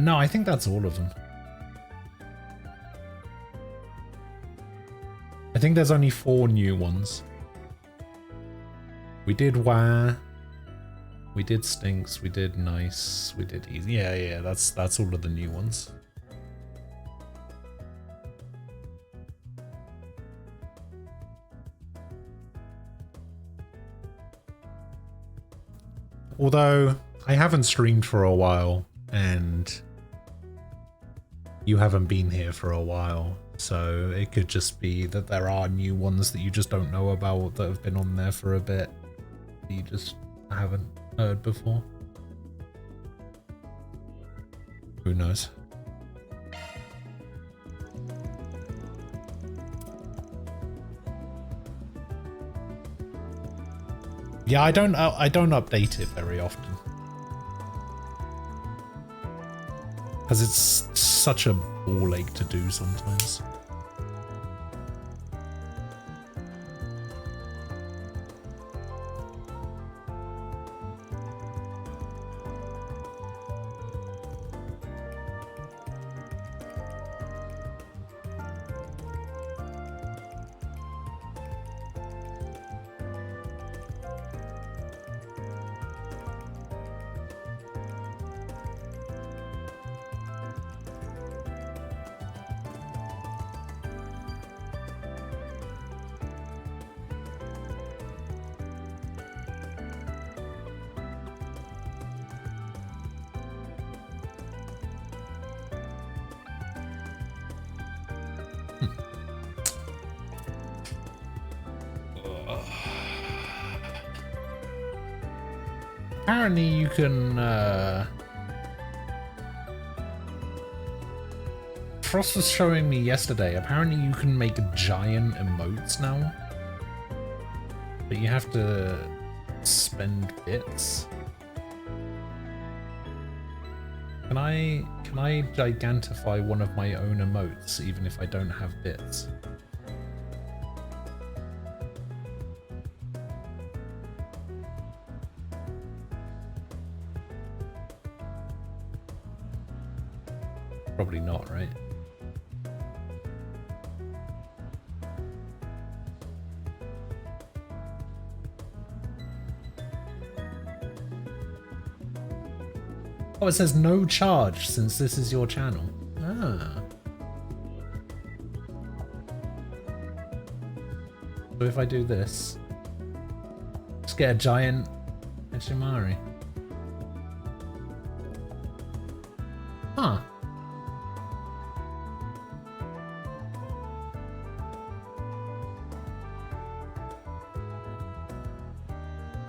No, I think that's all of them. I think there's only 4 new ones. We did Wah, we did Stinks, we did Nice, we did Easy. Yeah, that's all of the new ones. Although I haven't streamed for a while and you haven't been here for a while, so it could just be that there are new ones that you just don't know about that have been on there for a bit that you just haven't heard before. Who knows? Yeah, I don't update it very often because it's such a ball ache to do sometimes. Apparently you can, Frost was showing me yesterday, apparently you can make giant emotes now. But you have to spend bits. Can I gigantify one of my own emotes even if I don't have bits? Probably not, right? Oh, it says no charge since this is your channel. Ah. So if I do this, just get a giant Echimari. Huh.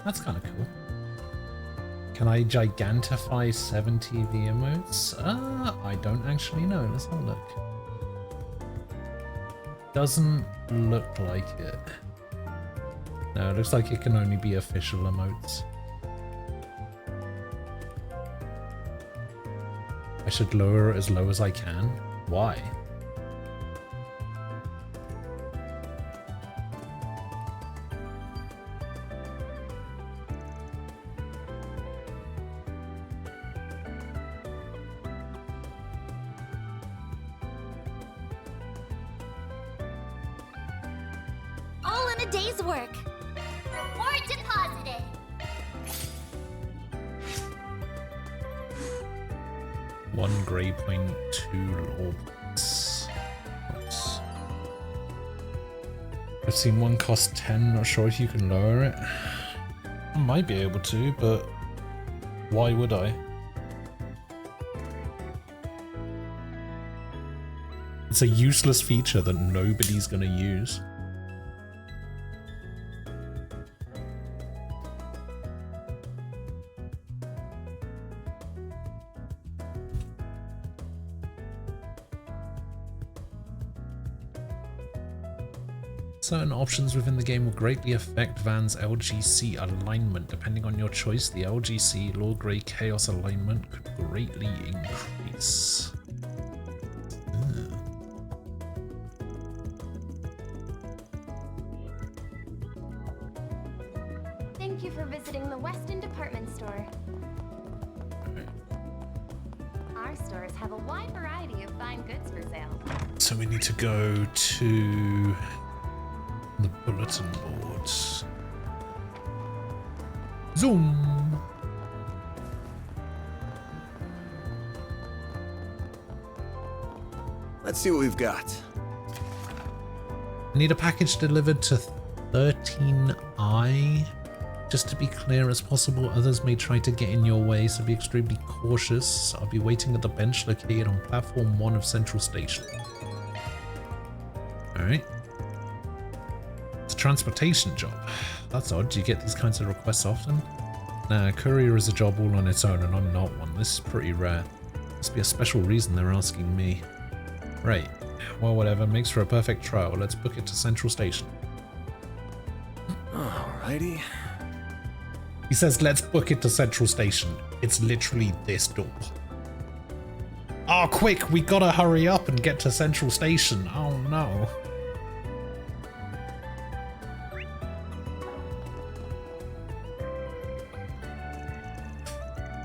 That's kind of cool. Can I gigantify 70 of the emotes? I don't actually know. Let's have a look. Doesn't look like it. No, it looks like it can only be official emotes. I should lower it as low as I can. Why? All in a day's work. Reward deposited. One gray point, 2 law points. Nice. I've seen one cost 10, not sure if you can lower it. I might be able to, but why would I? It's a useless feature that nobody's gonna use. Certain options within the game will greatly affect Van's LGC alignment. Depending on your choice, the LGC Law Grey Chaos alignment could greatly increase. Thank you for visiting the Weston Department Store. Our stores have a wide variety of fine goods for sale. So we need to go to the bulletin boards. Zoom! Let's see what we've got. I need a package delivered to 13I. Just to be clear as possible, others may try to get in your way, so be extremely cautious. I'll be waiting at the bench located on platform 1 of Central Station. Alright. It's a transportation job. That's odd. Do you get these kinds of requests often? Nah, courier is a job all on its own and I'm not one. This is pretty rare. Must be a special reason they're asking me. Right. Well, whatever. Makes for a perfect trial. Let's book it to Central Station. Alrighty. He says, let's book it to Central Station. It's literally this door. Oh, quick! We gotta hurry up and get to Central Station. Oh, no.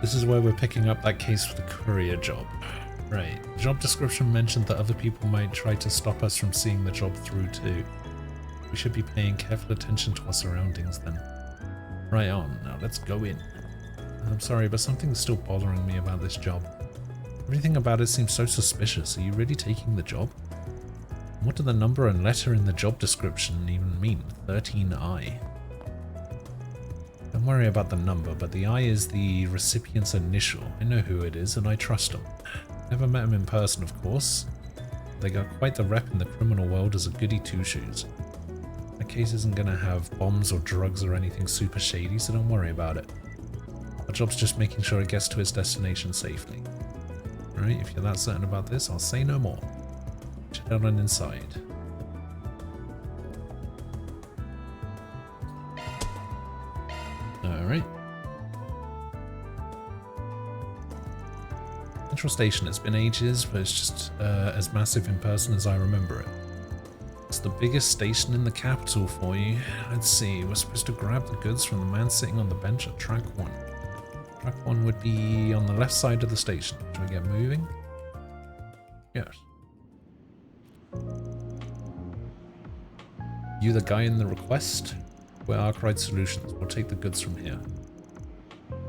This is where we're picking up that case for the courier job. Right. The job description mentioned that other people might try to stop us from seeing the job through too. We should be paying careful attention to our surroundings then. Right on. Now let's go in. I'm sorry, but something's still bothering me about this job. Everything about it seems so suspicious. Are you really taking the job? What do the number and letter in the job description even mean? 13I. Don't worry about the number, but the I is the recipient's initial. I know who it is and I trust him. Never met him in person, of course. They got quite the rep in the criminal world as a goody two-shoes. That case isn't gonna have bombs or drugs or anything super shady, so don't worry about it. Our job's just making sure it gets to its destination safely. Alright, if you're that certain about this, I'll say no more. Check out on inside. Alright. Central Station, it's been ages, but it's just as massive in person as I remember it. It's the biggest station in the capital for you. Let's see, we're supposed to grab the goods from the man sitting on the bench at track 1. Track 1 would be on the left side of the station. Should we get moving? Yes. You the guy in the request? We're Arkwright Solutions. We'll take the goods from here.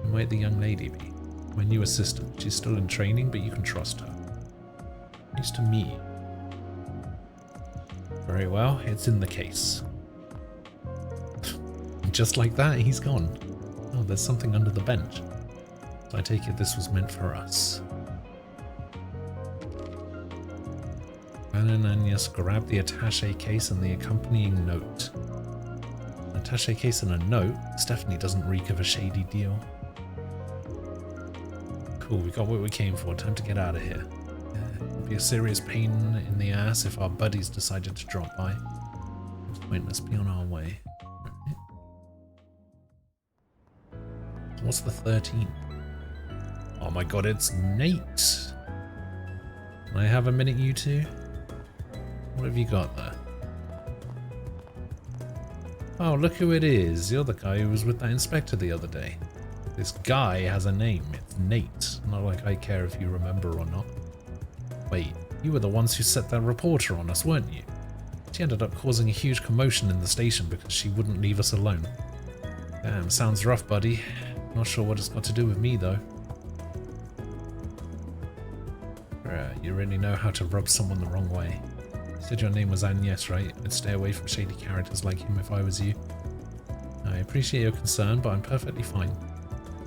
Who might the young lady be? My new assistant. She's still in training, but you can trust her. Nice to meet you. Very well, it's in the case. Just like that, he's gone. Oh, there's something under the bench. So I take it this was meant for us. Van and Agnes grab the attaché case and the accompanying note. An attaché case and a note? This definitely doesn't reek of a shady deal. Cool, we got what we came for. Time to get out of here. It'd be a serious pain in the ass if our buddies decided to drop by. Wait, let's be on our way. What's the 13? Oh my god, it's Nate! Can I have a minute, you two? What have you got there? Oh, look who it is. You're the guy who was with that inspector the other day. This guy has a name. It's Nate. Not like I care if you remember or not. Wait, you were the ones who set that reporter on us, weren't you? She ended up causing a huge commotion in the station because she wouldn't leave us alone. Damn, sounds rough, buddy. Not sure what it's got to do with me, though. You really know how to rub someone the wrong way. You said your name was Agnes, right? I'd stay away from shady characters like him if I was you. I appreciate your concern, but I'm perfectly fine.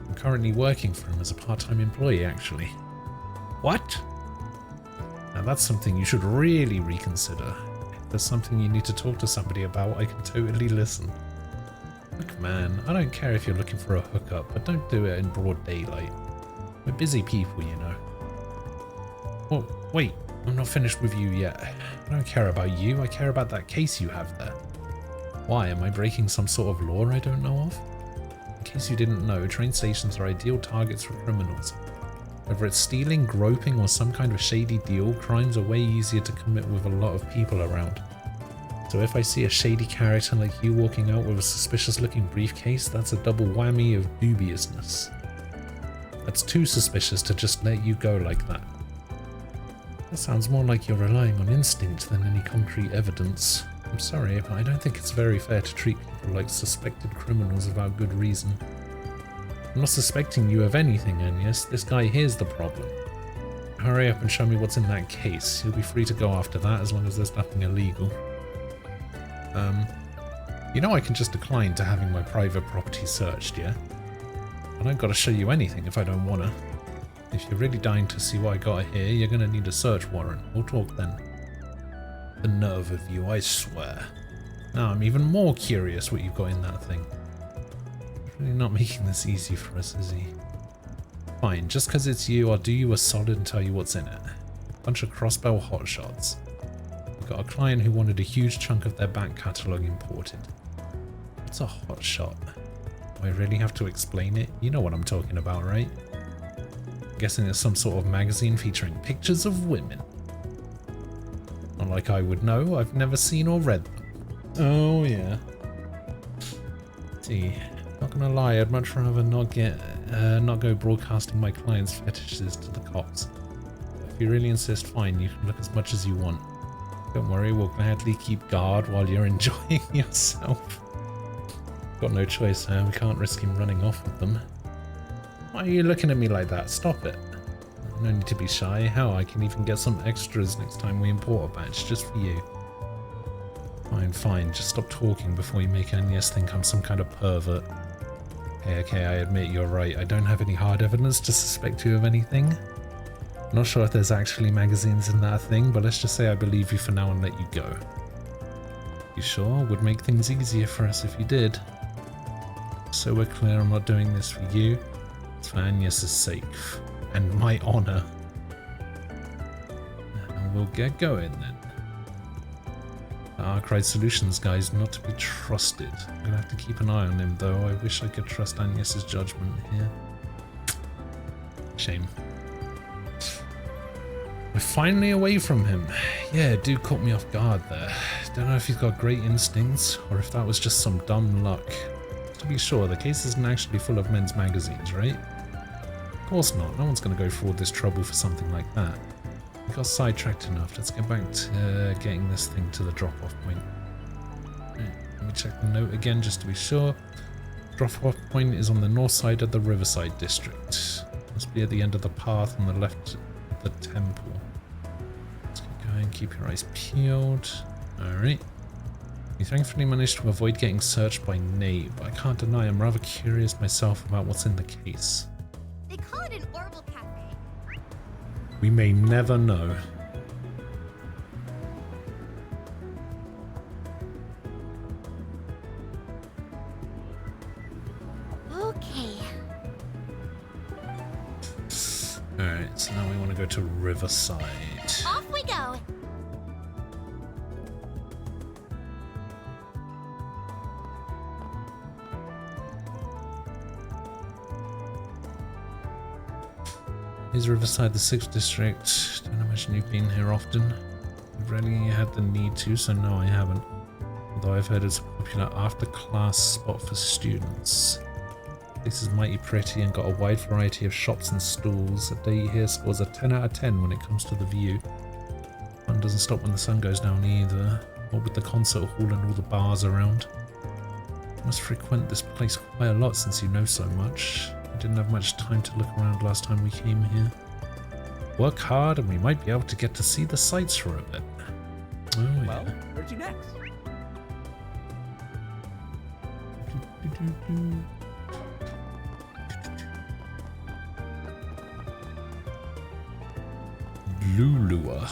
I'm currently working for him as a part-time employee, actually. What? Now that's something you should really reconsider. If there's something you need to talk to somebody about, I can totally listen. Look, man, I don't care if you're looking for a hookup, but don't do it in broad daylight. We're busy people, you know. Oh, wait, I'm not finished with you yet. I don't care about you, I care about that case you have there. Why, am I breaking some sort of law I don't know of? In case you didn't know, train stations are ideal targets for criminals. Whether it's stealing, groping, or some kind of shady deal, crimes are way easier to commit with a lot of people around. So if I see a shady character like you walking out with a suspicious looking briefcase, that's a double whammy of dubiousness. That's too suspicious to just let you go like that. That sounds more like you're relying on instinct than any concrete evidence. I'm sorry, but I don't think it's very fair to treat people like suspected criminals without good reason. I'm not suspecting you of anything, Agnes. This guy here's the problem. Hurry up and show me what's in that case. You'll be free to go after that as long as there's nothing illegal. You know I can just decline to having my private property searched, yeah? I don't gotta show you anything if I don't wanna. If you're really dying to see what I got here, you're gonna need a search warrant. We'll talk then. The nerve of you, I swear. Now I'm even more curious what you've got in that thing. He's really not making this easy for us, is he? Fine, just because it's you, I'll do you a solid and tell you what's in it. Bunch of crossbow hotshots. We've got a client who wanted a huge chunk of their back catalogue imported. What's a hotshot? Do I really have to explain it? You know what I'm talking about, right? I'm guessing it's some sort of magazine featuring pictures of women. Not like I would know, I've never seen or read them. Oh yeah. See, not gonna lie, I'd much rather not go broadcasting my clients' fetishes to the cops. If you really insist, fine, you can look as much as you want. Don't worry, we'll gladly keep guard while you're enjoying yourself. Got no choice, we can't risk him running off with them. Why are you looking at me like that? Stop it. No need to be shy. Hell, I can even get some extras next time we import a batch, just for you. Fine, fine, just stop talking before you make Agnes think I'm some kind of pervert. Okay, I admit you're right. I don't have any hard evidence to suspect you of anything. I'm not sure if there's actually magazines in that thing, but let's just say I believe you for now and let you go. You sure? Would make things easier for us if you did. So we're clear, I'm not doing this for you. It's for Agnes' sake. And my honor. And we'll get going then. Arkwright Solutions guy's not to be trusted. I'm gonna have to keep an eye on him though. I wish I could trust Agnes' judgment here. Shame. We're finally away from him. Yeah, it do caught me off guard there. Don't know if he's got great instincts or if that was just some dumb luck. To be sure, the case isn't actually full of men's magazines, right? Of course not. No one's going to go through all this trouble for something like that. We got sidetracked enough. Let's get back to getting this thing to the drop-off point. Let me check the note again just to be sure. Drop-off point is on the north side of the Riverside district. Must be at the end of the path on the left of the temple. Let's keep going. Keep your eyes peeled. Alright. We thankfully managed to avoid getting searched by Nate, but I can't deny I'm rather curious myself about what's in the case. They call it an Orbital Cafe. We may never know. Okay. Alright, so now we want to go to Riverside. Off we go. Is Riverside the 6th district? Don't imagine you've been here often. I've rarely had the need to, so no, I haven't. Although I've heard it's a popular after-class spot for students. This is mighty pretty and got a wide variety of shops and stalls. A day here scores a 10 out of 10 when it comes to the view. Fun doesn't stop when the sun goes down either. What with the concert hall and all the bars around. You must frequent this place quite a lot since you know so much. I didn't have much time to look around last time we came here. Work hard and we might be able to get to see the sights for a bit. Oh yeah. Well, where'd you next? Lulua.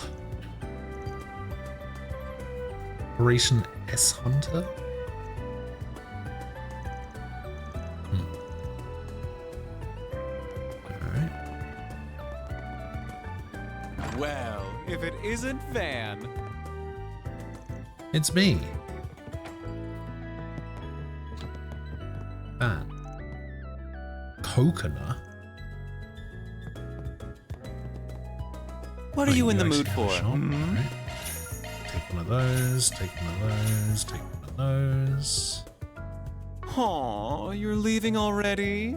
Operation S Hunter? Well, if it isn't Van. It's me. Van. Coconut? What are you in the actually mood have a for? shop, right? Take one of those, take one of those, take one of those. Aw, you're leaving already?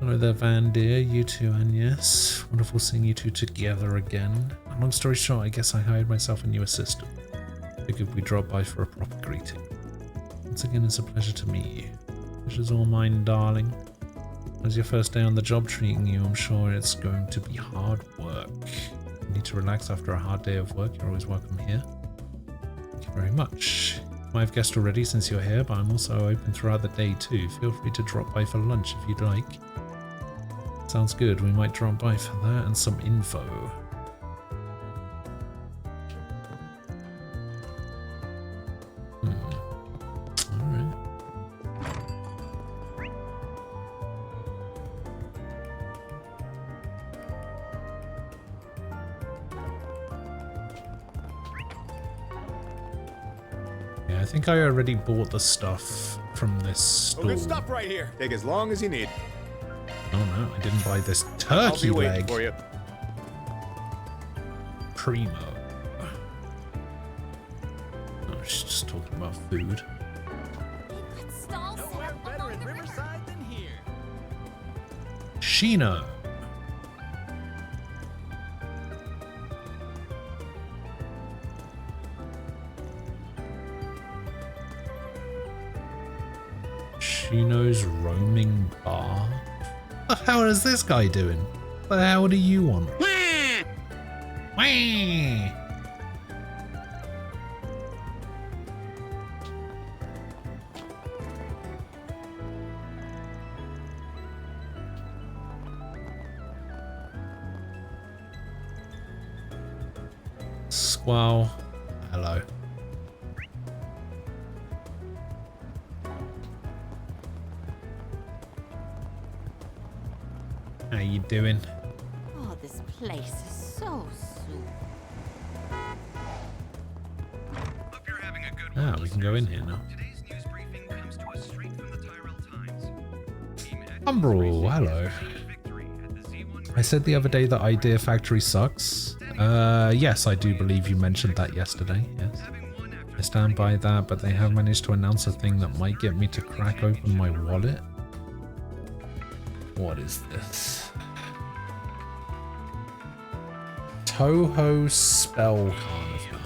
Hello there, Van dear. You two, and yes. Wonderful seeing you two together again. Long story short, I guess I hired myself a new assistant. Figured we'd drop by for a proper greeting. Once again, it's a pleasure to meet you. Pleasure's all mine, darling. How's your first day on the job treating you? I'm sure it's going to be hard work. You need to relax after a hard day of work. You're always welcome here. Thank you very much. You might have guessed already since you're here, but I'm also open throughout the day too. Feel free to drop by for lunch if you'd like. Sounds good. We might drop by for that and some info. Alright. Yeah, I think I already bought the stuff from this store. Oh, good stuff right here. Take as long as you need. Oh no, I didn't buy this I'll turkey be waiting leg. for you. Primo. Oh, she's just talking about food. Nowhere better in Riverside than here. Sheena. Sheeno's roaming bar. What the hell is this guy doing? What the hell do you want? Whee! Squall. Hello. How you doing? Oh, this place is so Ah, we can go in here now. Umbral, hello. I said the other day that Idea Factory sucks. Yes, I do believe you mentioned that yesterday, yes. I stand by that, but they have managed to announce a thing that might get me to crack open my wallet. What is this? Toho Spell Carnival.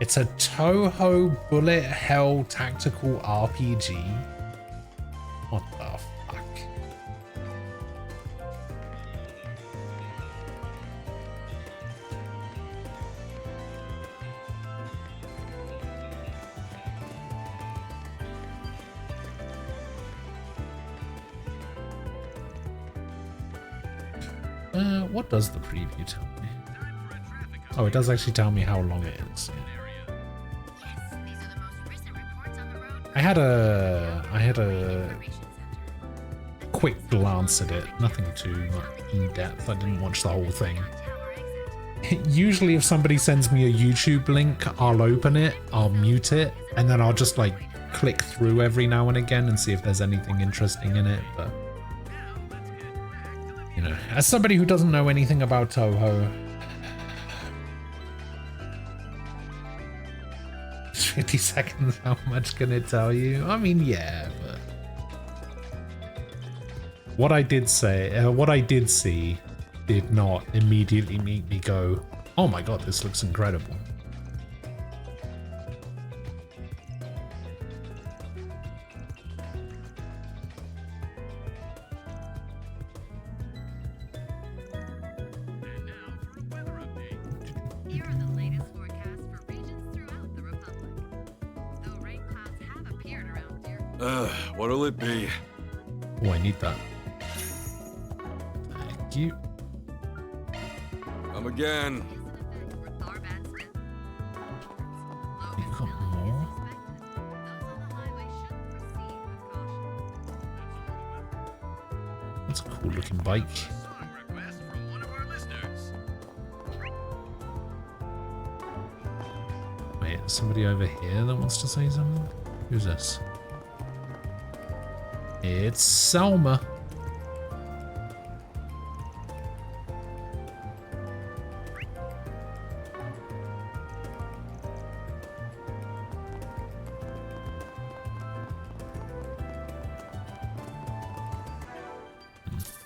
It's a Toho Bullet Hell Tactical RPG. What the fuck? What does the preview tell me? Oh, it does actually tell me how long it is. I had a quick glance at it, nothing too much in depth. I didn't watch the whole thing. Usually if somebody sends me a YouTube link, I'll open it, I'll mute it, and then I'll just like click through every now and again and see if there's anything interesting in it, but you know, as somebody who doesn't know anything about Toho, 50 seconds, how much can it tell you? I mean, yeah, but what I did see did not immediately make me go, oh my god, this looks incredible. What'll it be? Oh, I need that. Thank you. Come again. You got more? That's a cool looking bike. Wait, somebody over here that wants to say something? Who's this? It's Selma.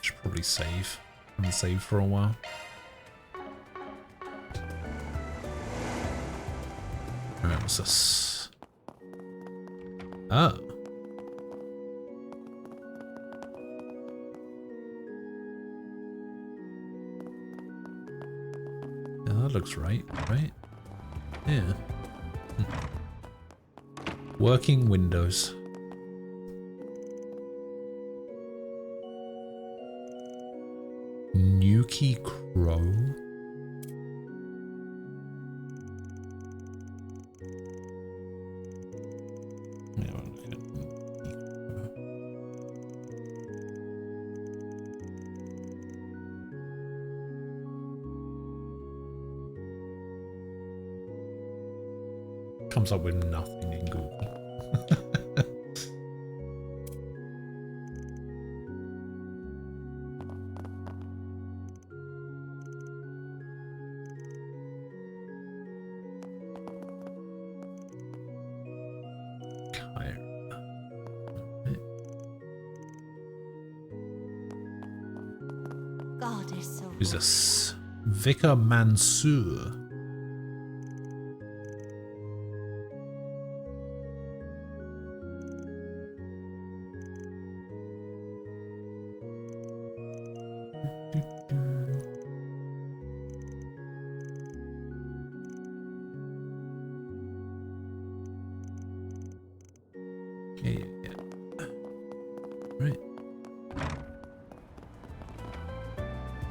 Should probably save. I haven't saved for a while. Alright, what's this? Oh. Looks right? Yeah. Working windows. Nuki Crow. Comes up with nothing in Google. God is so. Who's this? Vicar Mansour.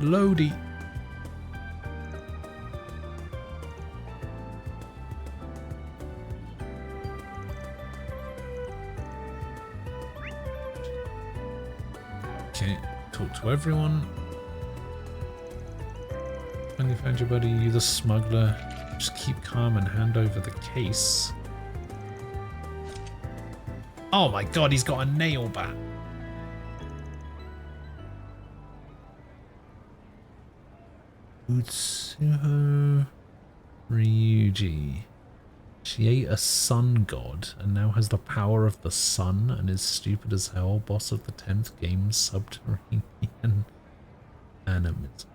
Lodi. Okay, talk to everyone. Finally found your buddy, you the smuggler. Just keep calm and hand over the case. Oh my god, he's got a nail bat. Utsuho Ryuji. She ate a sun god and now has the power of the sun and is stupid as hell. Boss of the 10th game, subterranean animism.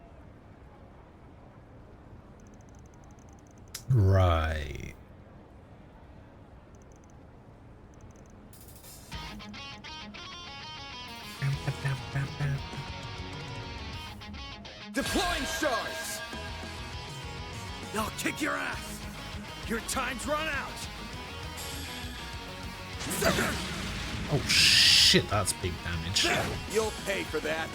Right. Deploying shards! I'll kick your ass! Your time's run out! Oh shit, that's big damage. You'll pay for that.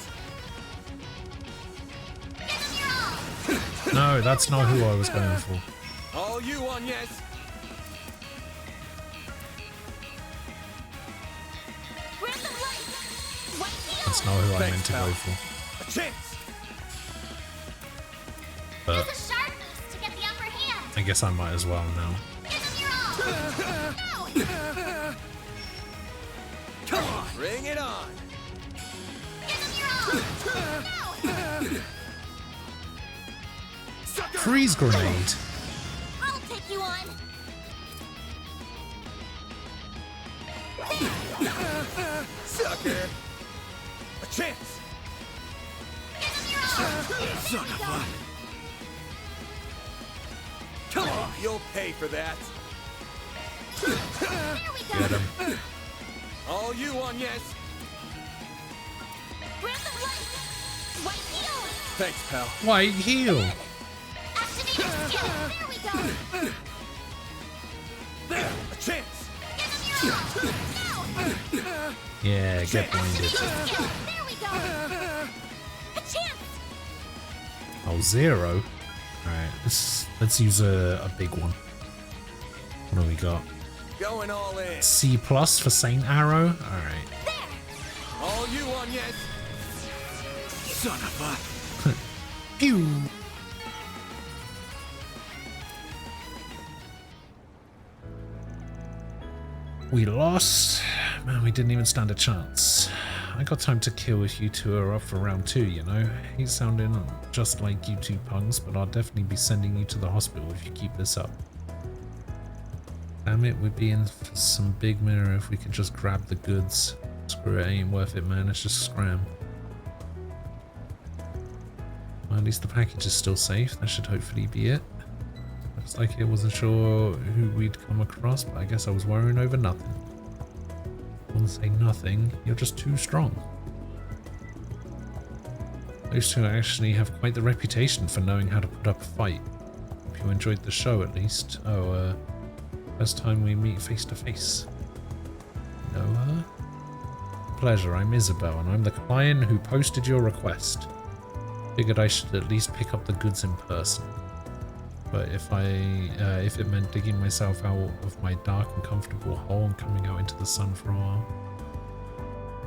No, that's not who I was going for. All you on, yes. That's not who I meant to go for. A chance. But Use a shard boost to get the upper hand. I guess I might as well now. Come on, bring it on. Freeze grenade. I'll take you on. Sucker. A chance. Son of a... Come on, you'll pay for that. Get him. All you on, yes. Breath of life. White heal. Thanks, pal. White heal. Activate your skill. There we go. There, a chance. Yeah, get blinded. There we go. A chance. Oh, 0. Alright, let's use a big one. What do we got? Going all in. C+ for Saint Arrow? Alright. All you on, yes. Son of a... Pew! We lost. Man, we didn't even stand a chance. I got time to kill if you two are up for round 2, you know? He's sounding just like you two punks, but I'll definitely be sending you to the hospital if you keep this up. Damn it, we'd be in for some big mirror if we could just grab the goods. Screw it, ain't worth it, man. Let's just scram. Well, at least the package is still safe. That should hopefully be it. Looks like I wasn't sure who we'd come across, but I guess I was worrying over nothing. I wouldn't say nothing, you're just too strong. Those two actually have quite the reputation for knowing how to put up a fight. Hope you enjoyed the show at least. Oh, first time we meet face to face. Know her? Pleasure, I'm Isabel and I'm the client who posted your request. Figured I should at least pick up the goods in person. But if it meant digging myself out of my dark and comfortable hole and coming out into the sun for a while,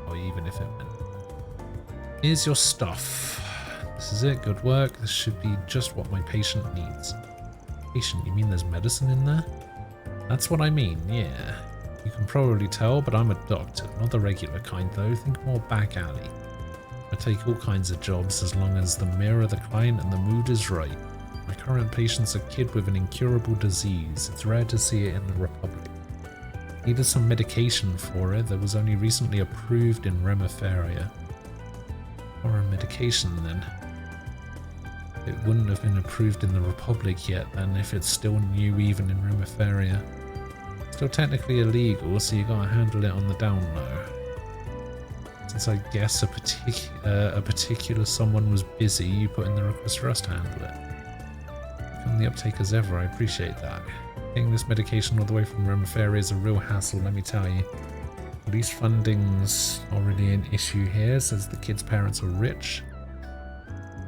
or even if it meant, here's your stuff. This is it, good work. This should be just what my patient needs. Patient, you mean there's medicine in there? That's what I mean, yeah. You can probably tell, but I'm a doctor, not the regular kind though. Think more back alley. I take all kinds of jobs as long as the mirror, the client, and the mood is right. My current patient's a kid with an incurable disease. It's rare to see it in the Republic. Needed some medication for it that was only recently approved in Remiferia. Or a medication then. It wouldn't have been approved in the Republic yet then if it's still new even in Remiferia. Still technically illegal, so you gotta handle it on the down low. Since I guess a particular someone was busy, you put in the request for us to handle it. From the uptake as ever, I appreciate that. Getting this medication all the way from Remiferia is a real hassle, let me tell you. At least funding's already an issue here, says the kid's parents are rich.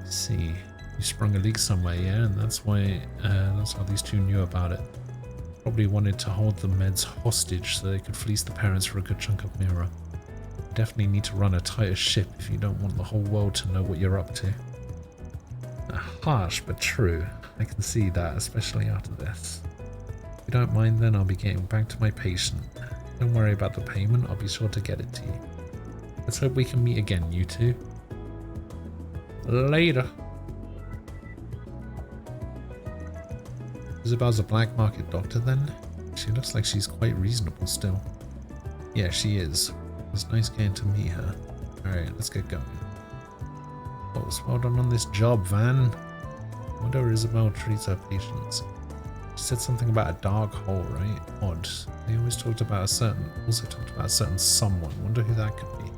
Let's see, you sprung a leak somewhere, yeah, and that's how these two knew about it. Probably wanted to hold the meds hostage so they could fleece the parents for a good chunk of mirror. Definitely need to run a tighter ship if you don't want the whole world to know what you're up to. Harsh, but true. I can see that, especially after this. If you don't mind, then I'll be getting back to my patient. Don't worry about the payment, I'll be sure to get it to you. Let's hope we can meet again, you two. Later. Isabel's a black market doctor then? She looks like she's quite reasonable still. Yeah, she is. It was nice getting to meet her. Alright, let's get going. Oh, well done on this job, Van. I wonder how Isabel treats her patients. She said something about a dark hole, right? Odd. They always talked about a certain someone. Wonder who that could be.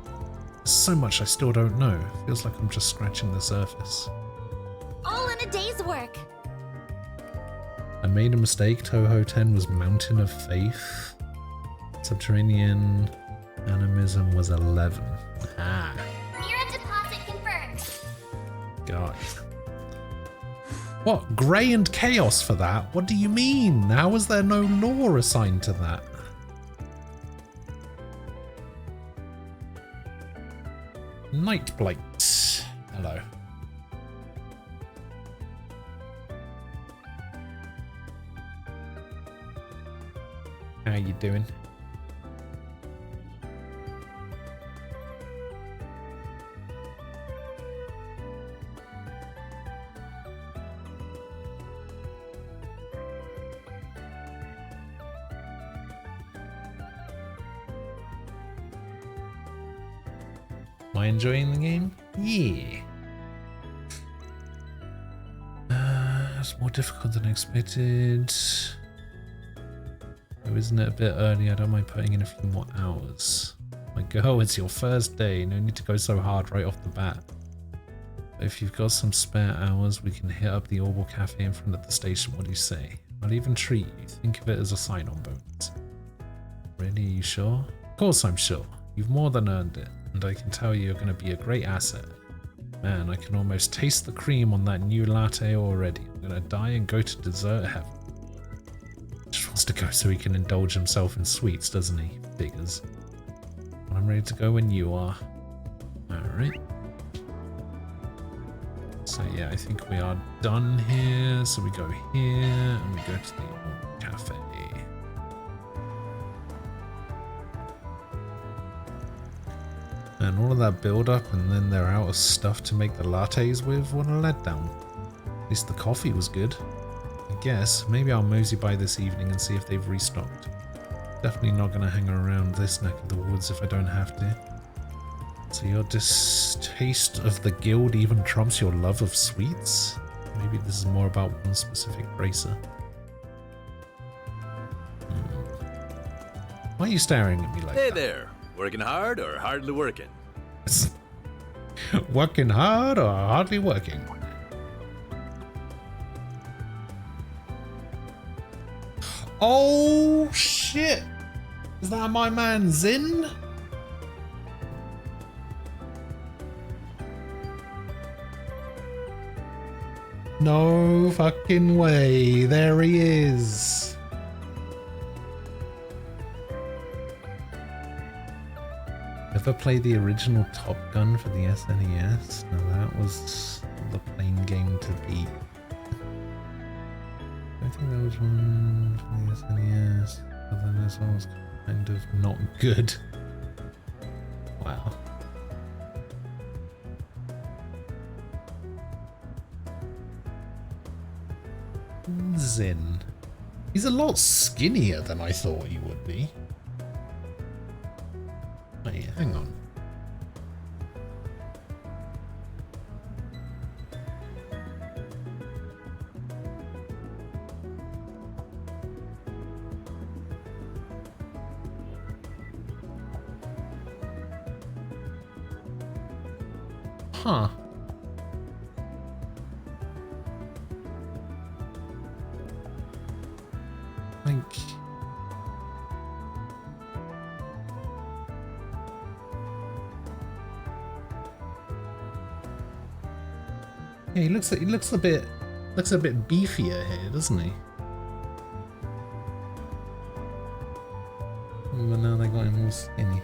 There's so much I still don't know. Feels like I'm just scratching the surface. All in a day's work. I made a mistake. Toho 10 was Mountain of Faith. Subterranean Animism was 11. Ah. Mira deposit confirmed. God. What? Grey and Chaos for that? What do you mean? How is there no lore assigned to that? Nightblight. Hello. How you doing? Am I enjoying the game? Yeah. It's more difficult than expected. Oh, isn't it a bit early? I don't mind putting in a few more hours. My girl, it's your first day. No need to go so hard right off the bat. But if you've got some spare hours, we can hit up the Orbital Cafe in front of the station. What do you say? I'll even treat you. Think of it as a sign-on bonus. Really, are you sure? Of course I'm sure. You've more than earned it. And I can tell you're going to be a great asset. Man, I can almost taste the cream on that new latte already. I'm going to die and go to dessert heaven. Just wants to go so he can indulge himself in sweets, doesn't he? Figures. Well, I'm ready to go when you are. Alright. So yeah, I think we are done here. So we go here and we go to the old cafe. And all of that build up and then they're out of stuff to make the lattes with. What a letdown. At least the coffee was good. I guess. Maybe I'll mosey by this evening and see if they've restocked. Definitely not going to hang around this neck of the woods if I don't have to. So your distaste of the guild even trumps your love of sweets? Maybe this is more about one specific racer. Why are you staring at me like that? Hey there. Working hard or hardly working? Working hard or hardly working? Oh shit! Is that my man Zin? No fucking way. There he is. Ever play the original Top Gun for the SNES? No, that was the plain game to beat. I think that was one for the SNES, but then this one was kind of not good. Wow. Zin. He's a lot skinnier than I thought he would be. Hey, hang on. Huh. Like... Yeah, he looks a bit beefier here, doesn't he? But now they got him all skinny.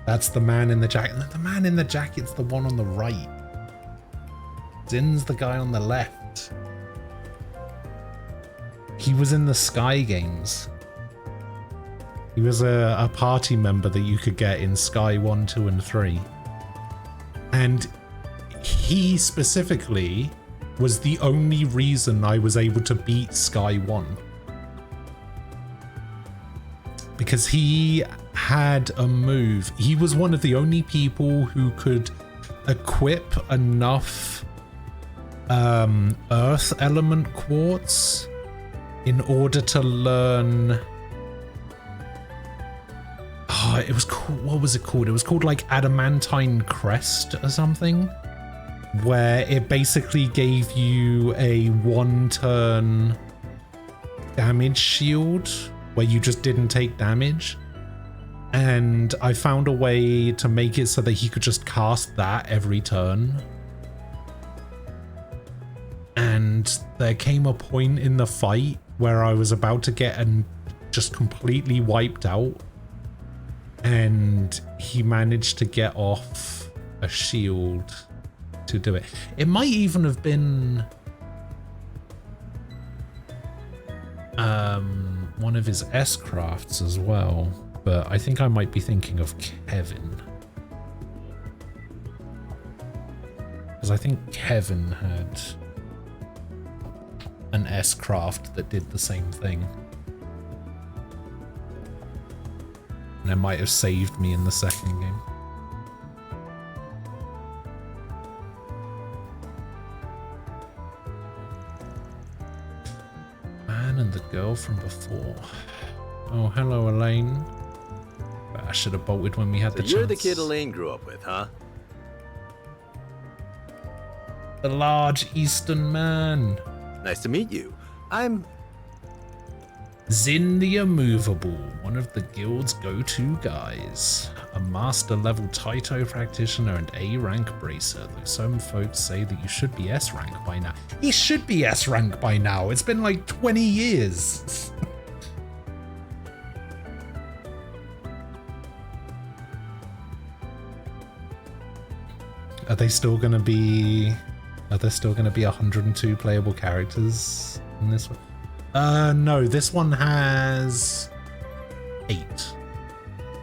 That's the man in the jacket. The man in the jacket's the one on the right. Zin's the guy on the left. He was in the Sky Games. He was a party member that you could get in Sky 1, 2, and 3. And he specifically was the only reason I was able to beat Sky 1. Because he had a move. He was one of the only people who could equip enough earth element quartz in order to learn... Oh, it was called... What was it called? It was called like Adamantine Crest or something, where it basically gave you a 1-turn damage shield where you just didn't take damage. And I found a way to make it so that he could just cast that every turn. And there came a point in the fight where I was about to get just completely wiped out. And he managed to get off a shield to do it. It might even have been one of his S-crafts as well, but I think I might be thinking of Kevin. Because I think Kevin had an S-craft that did the same thing. And it might have saved me in the second game. Man and the girl from before. Oh, hello, Elaine. But I should have bolted when we had the chance. You're the kid Elaine grew up with, huh? The large Eastern man. Nice to meet you. I'm... Zin the Immovable, one of the guild's go-to guys. A master level Taito practitioner and A rank bracer, though some folks say that you should be S rank by now. He should be S rank by now. It's been like 20 years. Are there still going to be 102 playable characters in this one? No, this one has 8,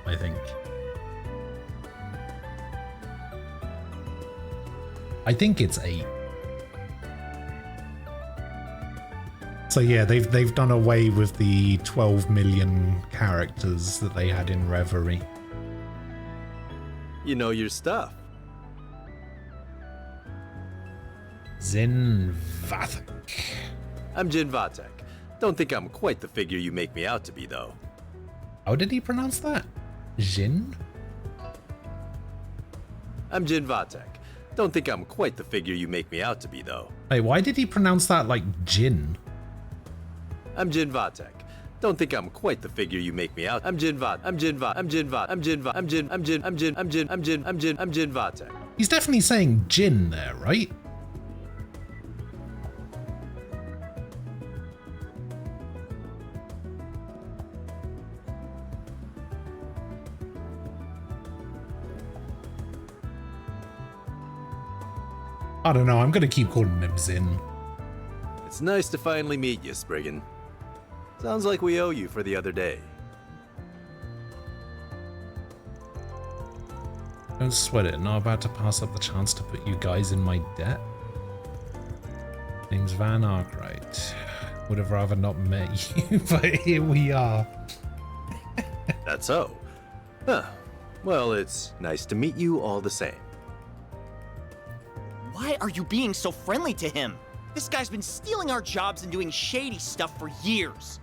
I think. I think it's 8. So yeah, they've done away with the 12 million characters that they had in Reverie. You know your stuff. Zin Vathek. I'm Jin Vatek. Don't think I'm quite the figure you make me out to be, though. How did he pronounce that? Jin? I'm Jin Vatek. Don't think I'm quite the figure you make me out to be, though. Wait, why did he pronounce that like Jin? I'm Jin Vatek. Don't think I'm quite the figure you make me out. I'm Jin Vatek. He's definitely saying Jin there, right? I don't know, I'm gonna keep calling him Zin. It's nice to finally meet you, Spriggan. Sounds like we owe you for the other day. Don't sweat it, not about to pass up the chance to put you guys in my debt. Name's Van Arkwright. Would have rather not met you, but here we are. That's so. Huh. Well, it's nice to meet you all the same. Why are you being so friendly to him? This guy's been stealing our jobs and doing shady stuff for years.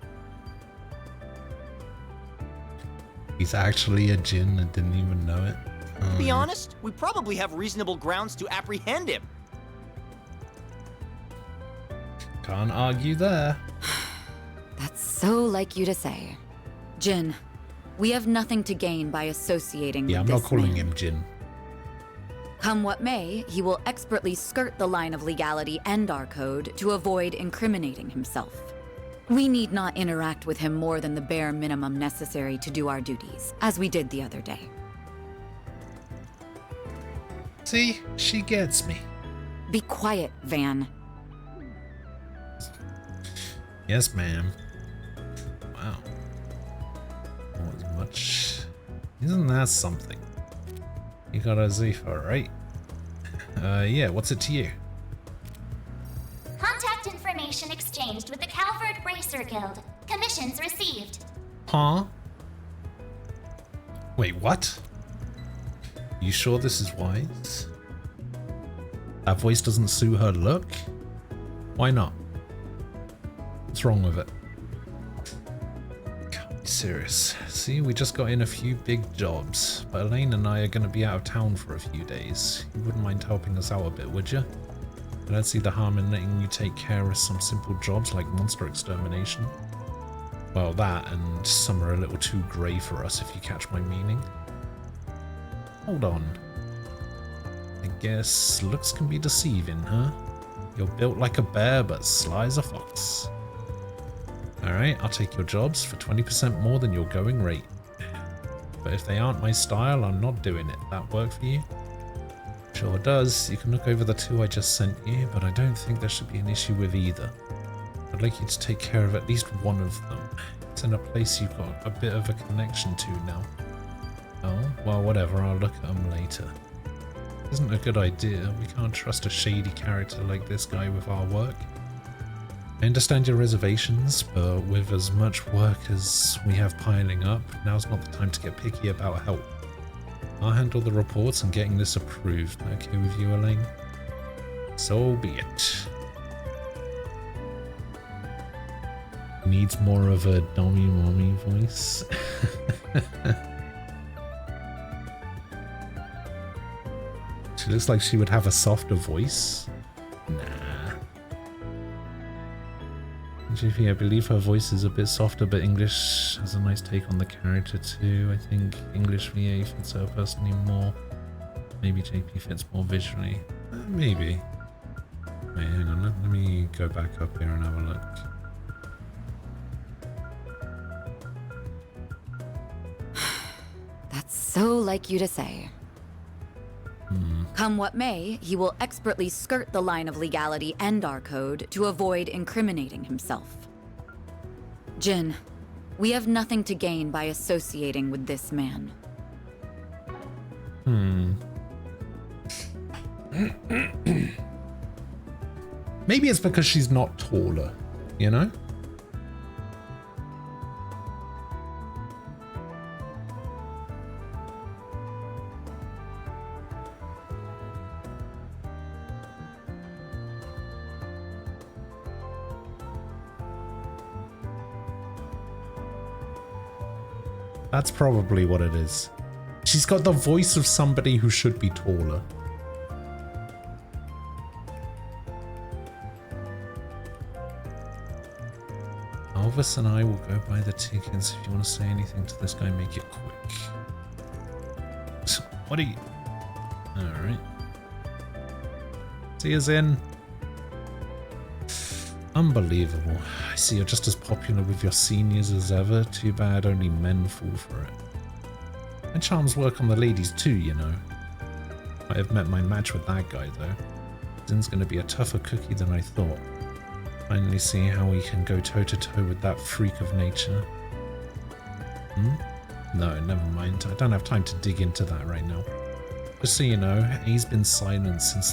He's actually a Jin and didn't even know it. To be honest, we probably have reasonable grounds to apprehend him. Can't argue there. That's so like you to say. Jin, we have nothing to gain by associating Yeah, I'm with not this calling man. him Jin. Come what may, he will expertly skirt the line of legality and our code to avoid incriminating himself. We need not interact with him more than the bare minimum necessary to do our duties, as we did the other day. See, she gets me. Be quiet, Van. Yes, ma'am. Wow. Not as much. Isn't that something? You got a Zephyr, right? Yeah, what's it to you? Contact information exchanged with the Calvert Racer Guild. Commissions received. Huh? Wait, what? You sure this is wise? That voice doesn't suit her look? Why not? What's wrong with it? Can't be serious. See, we just got in a few big jobs, but Elaine and I are going to be out of town for a few days. You wouldn't mind helping us out a bit, would you? I don't see the harm in letting you take care of some simple jobs like monster extermination. Well, that and some are a little too grey for us, if you catch my meaning. Hold on. I guess looks can be deceiving, huh? You're built like a bear, but sly as a fox. Alright, I'll take your jobs for 20% more than your going rate. But if they aren't my style, I'm not doing it. That work for you? Sure does. You can look over the 2 I just sent you, but I don't think there should be an issue with either. I'd like you to take care of at least one of them. It's in a place you've got a bit of a connection to now. Oh, well, whatever. I'll look at them later. Isn't a good idea. We can't trust a shady character like this guy with our work. I understand your reservations, but with as much work as we have piling up, now's not the time to get picky about help. I'll handle the reports and getting this approved. Okay with you, Elaine? So be it. Needs more of a dummy mommy voice. She looks like she would have a softer voice. Nah. Jiffy, I believe her voice is a bit softer, but English has a nice take on the character too. I think English VA fits her personally more. Maybe JP fits more visually. Maybe. Wait, hang on. Let me go back up here and have a look. That's so like you to say. Come what may, he will expertly skirt the line of legality and our code to avoid incriminating himself. Jin, we have nothing to gain by associating with this man. Maybe it's because she's not taller, you know? That's probably what it is. She's got the voice of somebody who should be taller. Elvis and I will go buy the tickets. If you want to say anything to this guy, make it quick. So, what are you... Alright. See us in. Unbelievable. I see you're just as popular with your seniors as ever. Too bad only men fall for it. My charms work on the ladies too, you know. I have met my match with that guy though. Zin's gonna be a tougher cookie than I thought. Finally see how we can go toe to toe with that freak of nature. No, never mind. I don't have time to dig into that right now. Just so you know, A's been silent since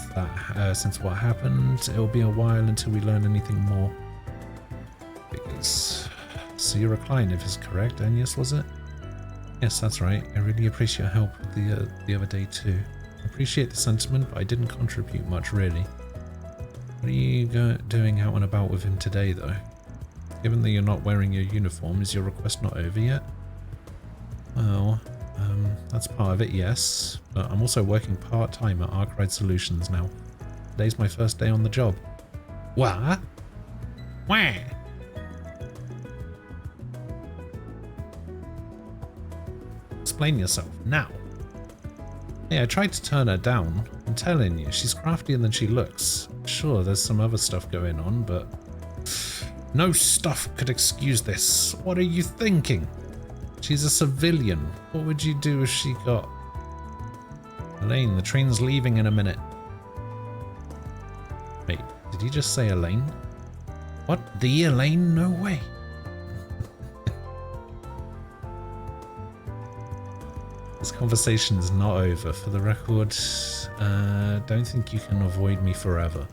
what happened. It'll be a while until we learn anything more. Because... So you're a client, if it's correct, Agnes, was it? Yes, that's right. I really appreciate your help with the other day too. I appreciate the sentiment, but I didn't contribute much, really. What are you doing out and about with him today, though? Given that you're not wearing your uniform, is your request not over yet? Well... that's part of it, yes, but I'm also working part-time at Arkwright Solutions now. Today's my first day on the job. What? Wah! Explain yourself, now. Hey, I tried to turn her down. I'm telling you, she's craftier than she looks. Sure, there's some other stuff going on, but... No stuff could excuse this. What are you thinking? She's a civilian. What would you do if she got... Elaine, the train's leaving in a minute. Did he just say Elaine? What? The Elaine? No way. This conversation is not over. For the record, don't think you can avoid me forever.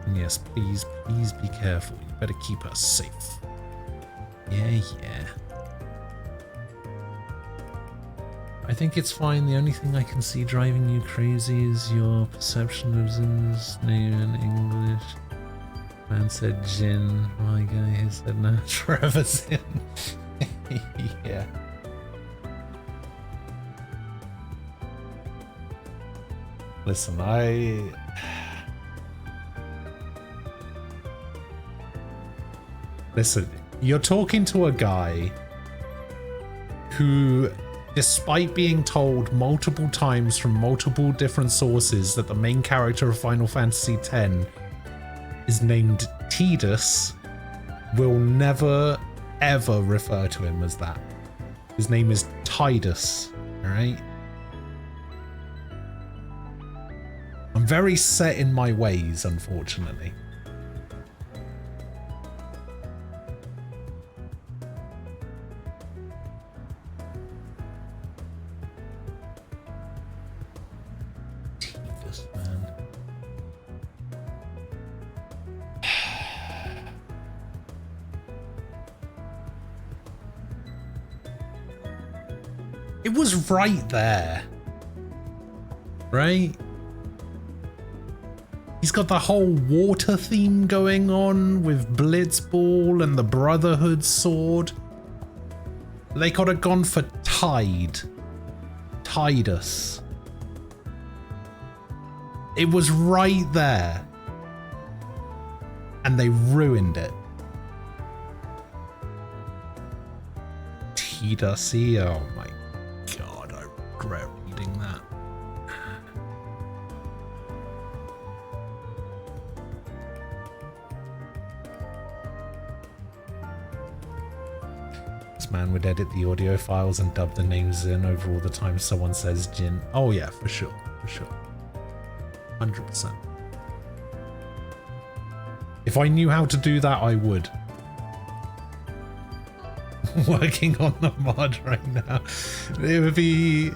And yes, please be careful. You better keep us safe. Yeah. I think it's fine. The only thing I can see driving you crazy is your perception of Zin's name in English. Man said Jin. My guy who said no. Forever Zin. Yeah. Listen, Listen, you're talking to a guy who, despite being told multiple times from multiple different sources that the main character of Final Fantasy X is named Tidus, will never ever refer to him as that. His name is Tidus, alright? I'm very set in my ways, unfortunately. Jesus, man. It was right there. Right? He's got the whole water theme going on with Blitzball and the Brotherhood sword. They could have gone for Tide. Tidus. It was right there. And they ruined it. Tidus, oh my god, I regret reading that. Man would edit the audio files and dub the names in over all the time someone says Jin. Oh yeah, for sure. 100%. If I knew how to do that, I would. Working on the mod right now. It would be...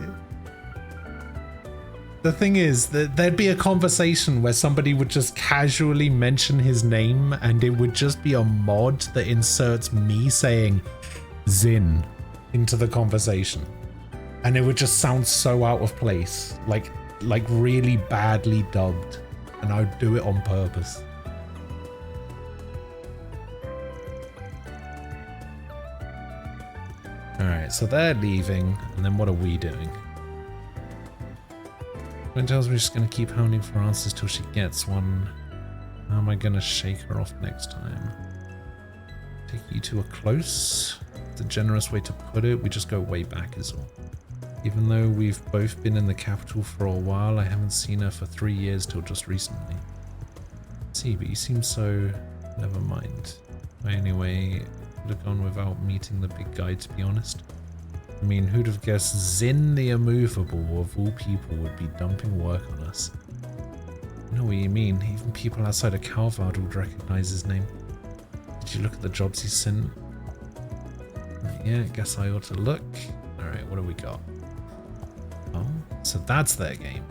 The thing is that there'd be a conversation where somebody would just casually mention his name and it would just be a mod that inserts me saying Zin into the conversation, and it would just sound so out of place, like really badly dubbed, and I would do it on purpose. Alright, so they're leaving, and then what are we doing? Gwen tells me she's gonna keep hounding for answers till she gets one. How am I gonna shake her off next time? Take you two are close. The generous way to put it, we just go way back is all. Even though we've both been in the capital for a while, I haven't seen her for 3 years till just recently. See, but you seem so... never mind. Anyway, could have gone without meeting the big guy, to be honest. I mean, who'd have guessed Zin the Immovable, of all people, would be dumping work on us. I know what you mean, even people outside of Calvard would recognize his name. Did you look at the jobs he sent? Yeah, guess I ought to look. Alright, what do we got? Oh, so that's their game.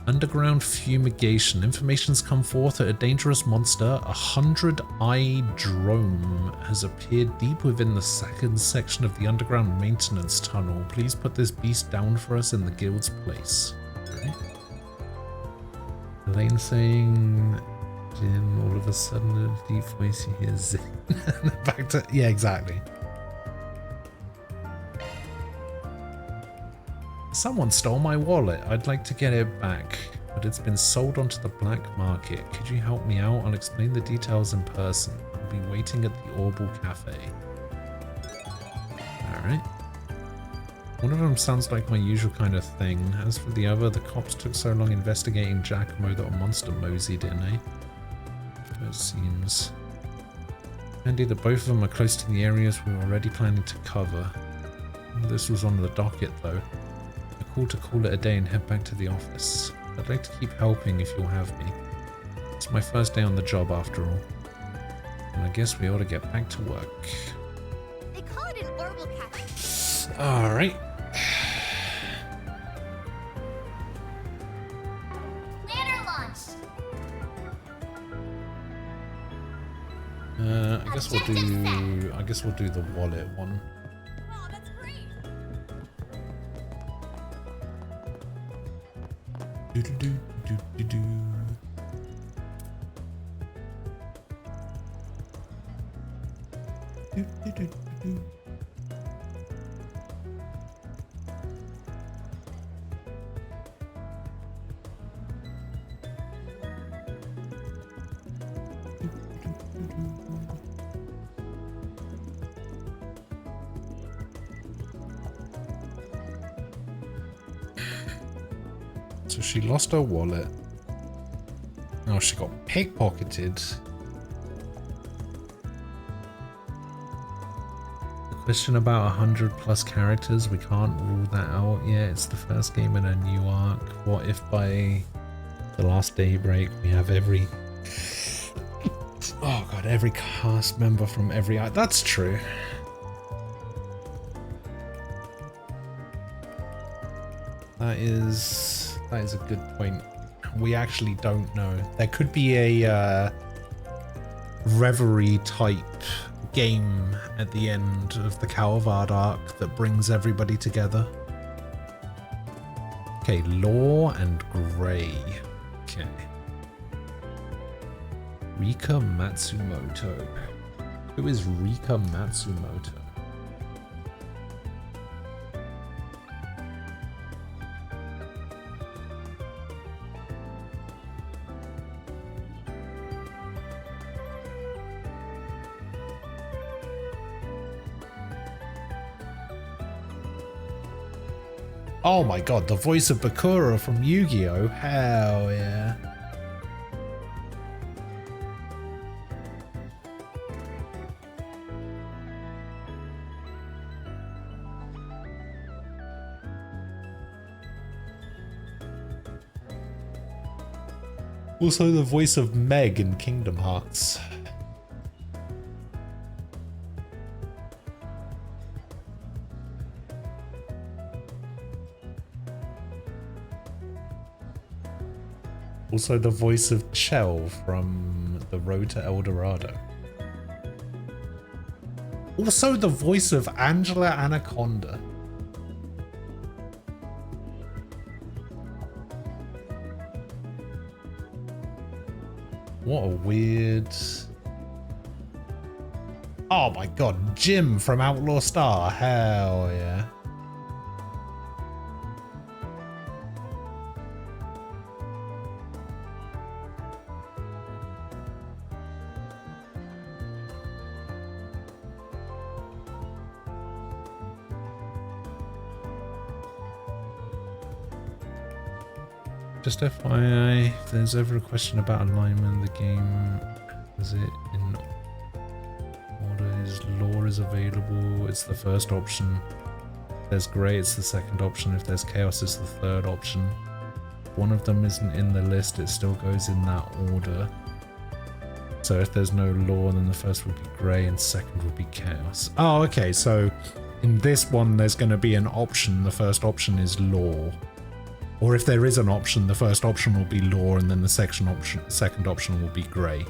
Underground fumigation. Information's come forth that a dangerous monster, 100-eyed drome, has appeared deep within the second section of the underground maintenance tunnel. Please put this beast down for us in the guild's place. Okay. Elaine saying... Jin, all of a sudden a deep voice you hear Zin. Back to... yeah, exactly. Someone stole my wallet. I'd like to get it back, but it's been sold onto the black market. Could you help me out? I'll explain the details in person. I'll be waiting at the Orbital Cafe. Alright. One of them sounds like my usual kind of thing. As for the other, the cops took so long investigating Giacomo that a monster moseyed in, eh? It seems. Handy that both of them are close to the areas we were already planning to cover. This was on the docket though. A call to call it a day and head back to the office. I'd like to keep helping if you'll have me. It's my first day on the job after all. And I guess we ought to get back to work. They call it an orbital catch. Alright. Ladder launched. I guess we'll do the wallet one. Oh, that's great. Do-do-do-do-do-do. Do-do-do-do-do. So she lost her wallet. Oh, she got pickpocketed. The question about 100 plus characters, we can't rule that out yet. It's the first game in a new arc. What if by the last Daybreak we have every... Oh god, every cast member from every arc? That's true. That is a good point. We actually don't know. There could be a Reverie type game at the end of the Coward arc that brings everybody together. Okay, Law and Gray. Okay. Rika Matsumoto. Who is Rika Matsumoto? Oh my god, the voice of Bakura from Yu-Gi-Oh! Hell yeah. Also the voice of Meg in Kingdom Hearts. Also the voice of Chell from The Road to El Dorado. Also the voice of Angela Anaconda. What a weird... Oh my god, Jim from Outlaw Star. Hell yeah. Just FYI, if there's ever a question about alignment, the game is it in order is law is available, it's the first option. If there's grey, it's the second option. If there's chaos, it's the third option. If one of them isn't in the list, it still goes in that order. So if there's no law, then the first would be grey and second would be chaos. Oh, okay, so in this one there's going to be an option. The first option is law. Or if there is an option, the first option will be law and then the second option will be grey.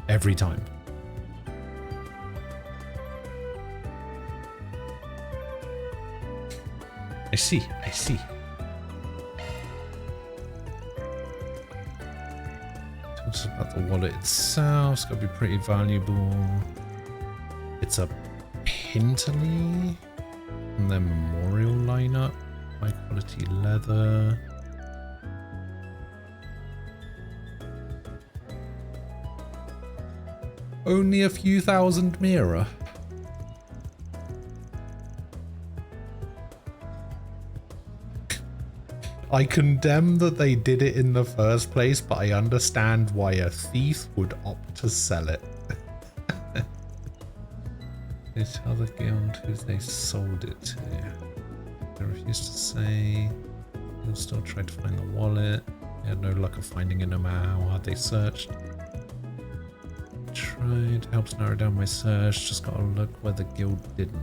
Every time. I see, I see. Talks about the wallet itself, it's gotta be pretty valuable. It's a Pinterly from their memorial lineup. High quality leather. Only a few thousand Mira. I condemn that they did it in the first place, but I understand why a thief would opt to sell it. This other guild who they sold it to. I refuse to say. He'll still try to find the wallet. They had no luck of finding it no matter how hard they searched. Tried, helps narrow down my search, just gotta look where the guild didn't.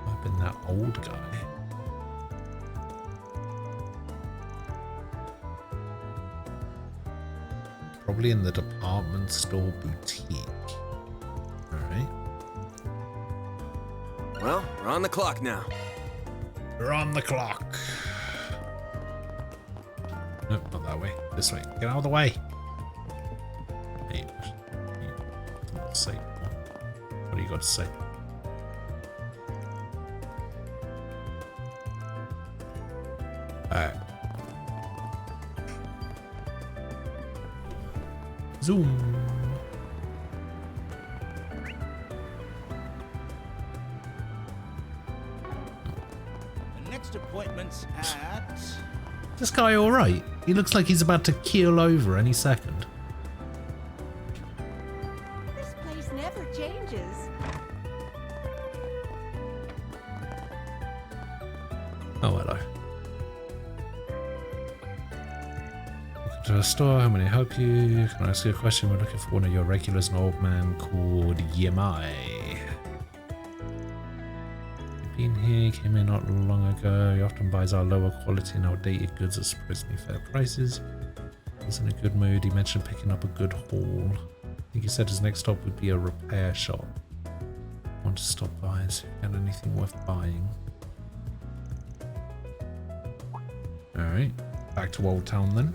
I've been that old guy. Probably in the department store boutique. Alright. Well, we're on the clock now. We're on the clock. Nope, not that way. This way. Get out of the way. Hey, say. What do you got to say? Alright. Zoom. The next appointment's at... This guy alright? He looks like he's about to keel over any second. This place never changes. Oh, hello. Welcome to the store. How may I help you? Can I ask you a question? We're looking for one of your regulars, an old man called Yemai. Been here, came in not long ago. He often buys our lower quality and outdated goods at surprisingly fair prices. He's in a good mood. He mentioned picking up a good haul. I think he said his next stop would be a repair shop. I want to stop by and see if he had anything worth buying. Alright, back to Old Town then.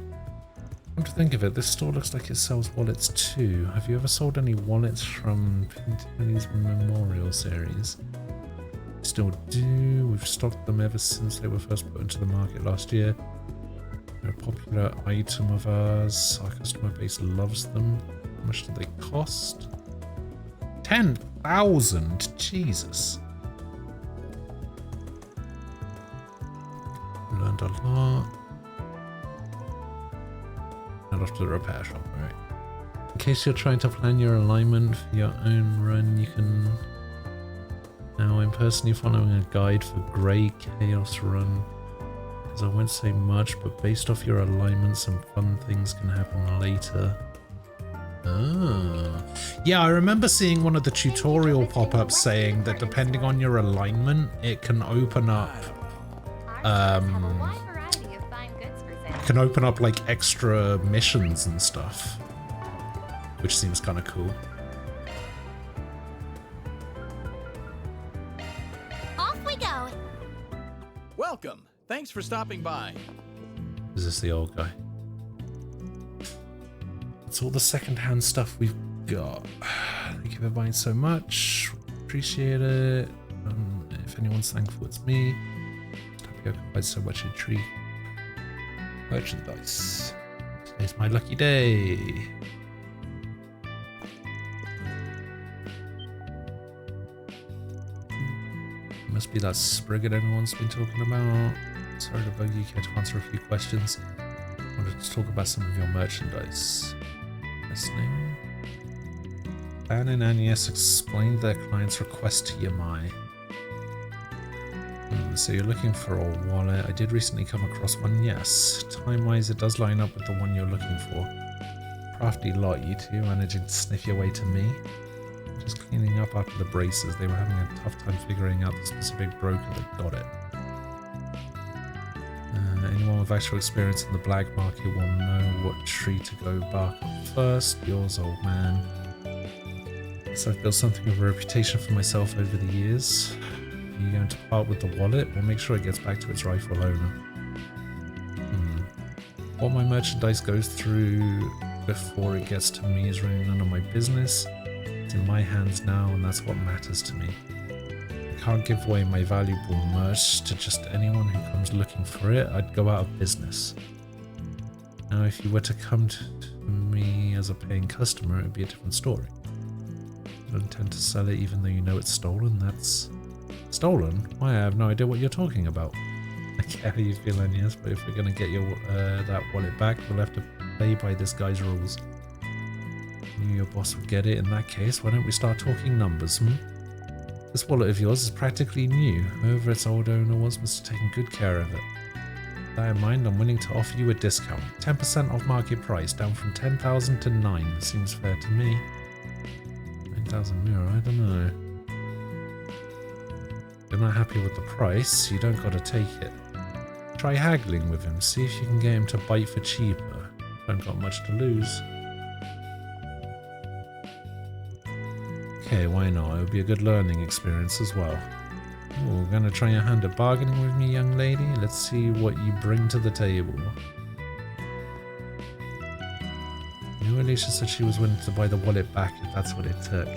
Come to think of it, this store looks like it sells wallets too. Have you ever sold any wallets from Pinti's Memorial series? Still do. We've stocked them ever since they were first put into the market last year. They're a popular item of ours. Our customer base loves them. How much do they cost? 10,000! Jesus. Learned a lot. Head off to the repair shop, alright. In case you're trying to plan your alignment for your own run, you can... Now I'm personally following a guide for Grey Chaos Run, because I won't say much, but based off your alignment, some fun things can happen later. Oh. Yeah, I remember seeing one of the tutorial pop-ups saying that depending on your alignment, it can open up like extra missions and stuff, which seems kind of cool. Welcome. Thanks for stopping by. Is this the old guy? That's all the second-hand stuff we've got. Thank you for buying so much. Appreciate it. If anyone's thankful, it's me. Tapioca buys so much a treat. Merchandise. Today's my lucky day. Must be that Spriggan everyone's been talking about. Sorry to bug you, care to answer a few questions. I wanted to talk about some of your merchandise. Listening. Ban and Agnes explained their client's request to Yemai. So you're looking for a wallet. I did recently come across one, yes. Time-wise, it does line up with the one you're looking for. Crafty lot, you two, managing to sniff your way to me. Just cleaning up after the braces. They were having a tough time figuring out the specific broker that got it. Anyone with actual experience in the black market will know what tree to go bark up first. Yours, old man. So I've built something of a reputation for myself over the years. Are you going to part with the wallet? We'll make sure it gets back to its rightful owner. What my merchandise goes through before it gets to me is really none of my business. It's in my hands now, and that's what matters to me. I can't give away my valuable merch to just anyone who comes looking for it. I'd go out of business. Now, if you were to come to me as a paying customer, it would be a different story. You don't intend to sell it even though you know it's stolen. That's... Stolen? Why, I have no idea what you're talking about. I get how you feel, yes, but if we're going to get your that wallet back, we'll have to play by this guy's rules. I knew your boss would get it. In that case, why don't we start talking numbers, This wallet of yours is practically new. Whoever its old owner was must have taken good care of it. With that in mind, I'm willing to offer you a discount. 10% off market price, down from 10,000 to 9. Seems fair to me. 9,000 mirror, I don't know. If you're not happy with the price, you don't gotta take it. Try haggling with him, see if you can get him to bite for cheaper. Don't got much to lose. Okay, why not? It would be a good learning experience as well. Ooh, gonna try your hand at bargaining with me, young lady? Let's see what you bring to the table. You know, Alicia said she was willing to buy the wallet back if that's what it took.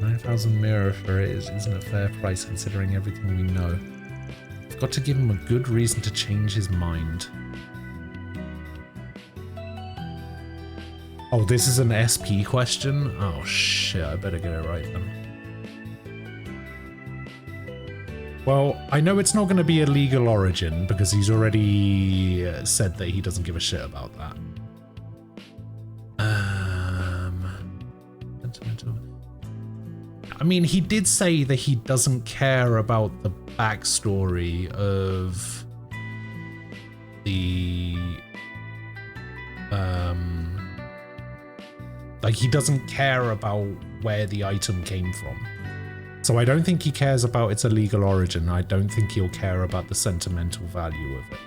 9,000 mirror for it isn't a fair price considering everything we know. I've got to give him a good reason to change his mind. Oh, this is an SP question? Oh shit, I better get it right then. Well, I know it's not going to be a legal origin because he's already said that he doesn't give a shit about that. Sentimental. I mean, he did say that he doesn't care about the backstory of the like he doesn't care about where the item came from. So I don't think he cares about its illegal origin. I don't think he'll care about the sentimental value of it.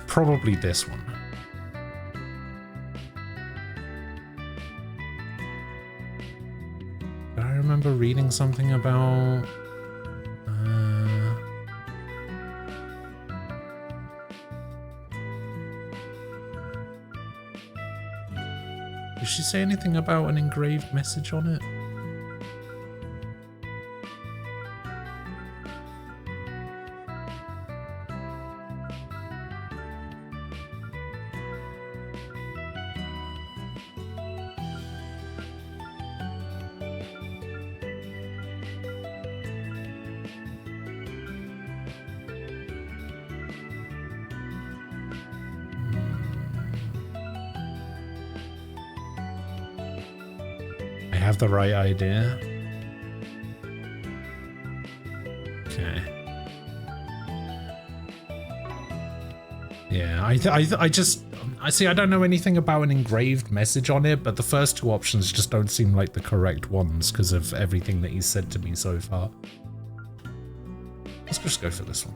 Probably this one. I remember reading something about did she say anything about an engraved message on it? I have the right idea. Okay. Yeah, I see, I don't know anything about an engraved message on it, but the first two options just don't seem like the correct ones because of everything that he's said to me so far. Let's just go for this one.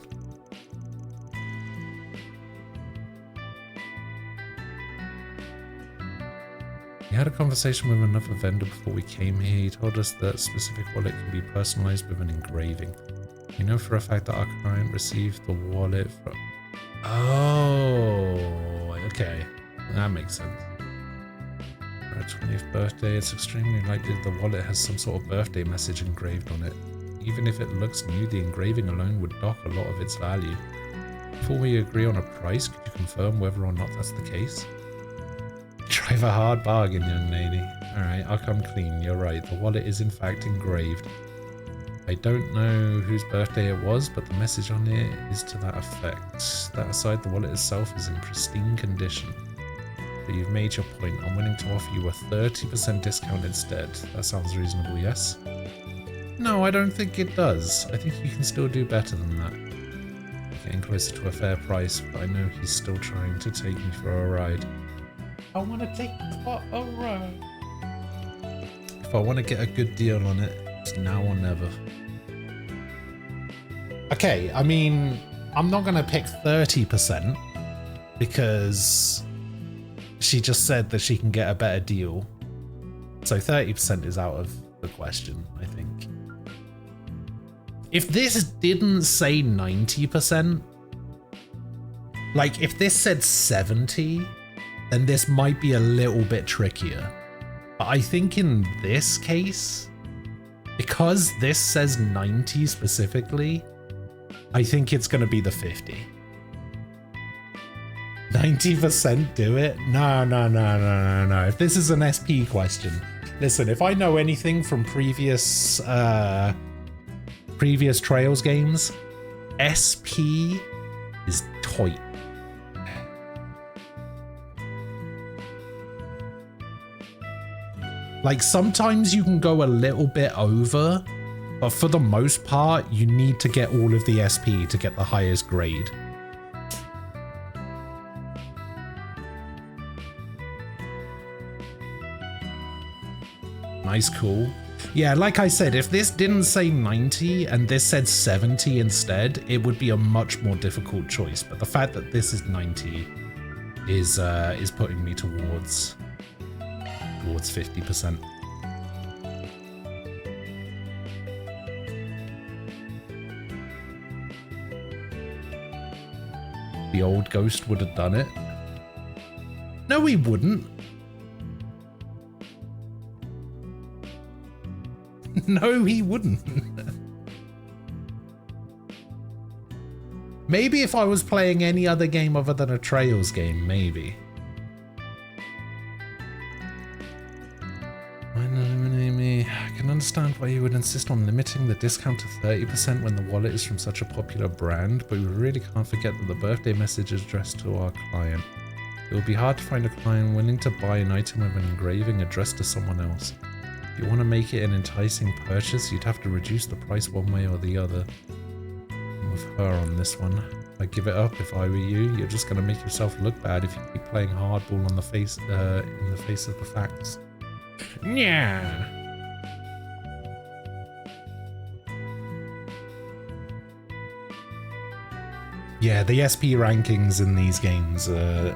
We had a conversation with another vendor before we came here. He told us that specific wallet can be personalized with an engraving. We know for a fact that our client received the wallet from... Oh, okay. That makes sense. For our 20th birthday, it's extremely likely the wallet has some sort of birthday message engraved on it. Even if it looks new, the engraving alone would dock a lot of its value. Before we agree on a price, could you confirm whether or not that's the case? Drive a hard bargain, young lady. Alright, I'll come clean. You're right. The wallet is in fact engraved. I don't know whose birthday it was, but the message on it is to that effect. That aside, the wallet itself is in pristine condition. But you've made your point. I'm willing to offer you a 30% discount instead. That sounds reasonable, yes? No, I don't think it does. I think you can still do better than that. You're getting closer to a fair price, but I know he's still trying to take me for a ride. I want to take you for a ride. If I want to get a good deal on it, it's now or never. Okay, I mean, I'm not going to pick 30% because she just said that she can get a better deal. So 30% is out of the question, I think. If this didn't say 90%, like if this said 70, then this might be a little bit trickier. But I think in this case, because this says 90 specifically, I think it's going to be the 50. 90% do it? No. If this is an SP question, listen, if I know anything from previous Trails games, SP is tight. Like sometimes you can go a little bit over, But for the most part, you need to get all of the SP to get the highest grade. Nice, cool. Yeah, like I said, if this didn't say 90 and this said 70 instead, it would be a much more difficult choice. But the fact that this is 90 is putting me towards 50%. The old ghost would have done it. No, he wouldn't. No, he wouldn't. Maybe if I was playing any other game other than a Trails game, maybe. I can understand why you would insist on limiting the discount to 30% when the wallet is from such a popular brand, but we really can't forget that the birthday message is addressed to our client. It will be hard to find a client willing to buy an item with an engraving addressed to someone else. If you want to make it an enticing purchase, you'd have to reduce the price one way or the other. I'm with her on this one. I'd give it up if I were you. You're just going to make yourself look bad if you keep playing hardball on the face, in the face of the facts. Yeah. Yeah, the SP rankings in these games are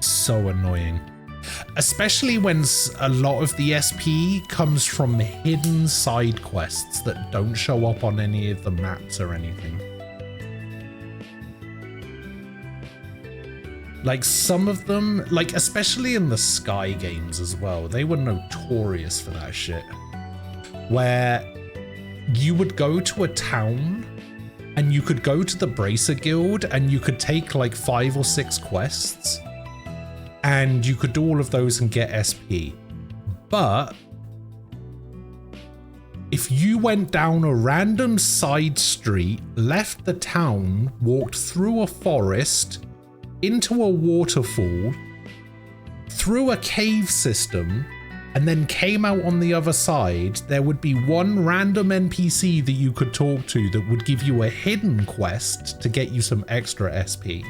so annoying. Especially when a lot of the SP comes from hidden side quests that don't show up on any of the maps or anything. Like some of them, like especially in the Sky games as well, they were notorious for that shit. Where you would go to a town and you could go to the Bracer Guild and you could take like 5 or 6 quests and you could do all of those and get SP. But if you went down a random side street, left the town, walked through a forest, into a waterfall, through a cave system, and then came out on the other side, there would be one random NPC that you could talk to that would give you a hidden quest to get you some extra SP.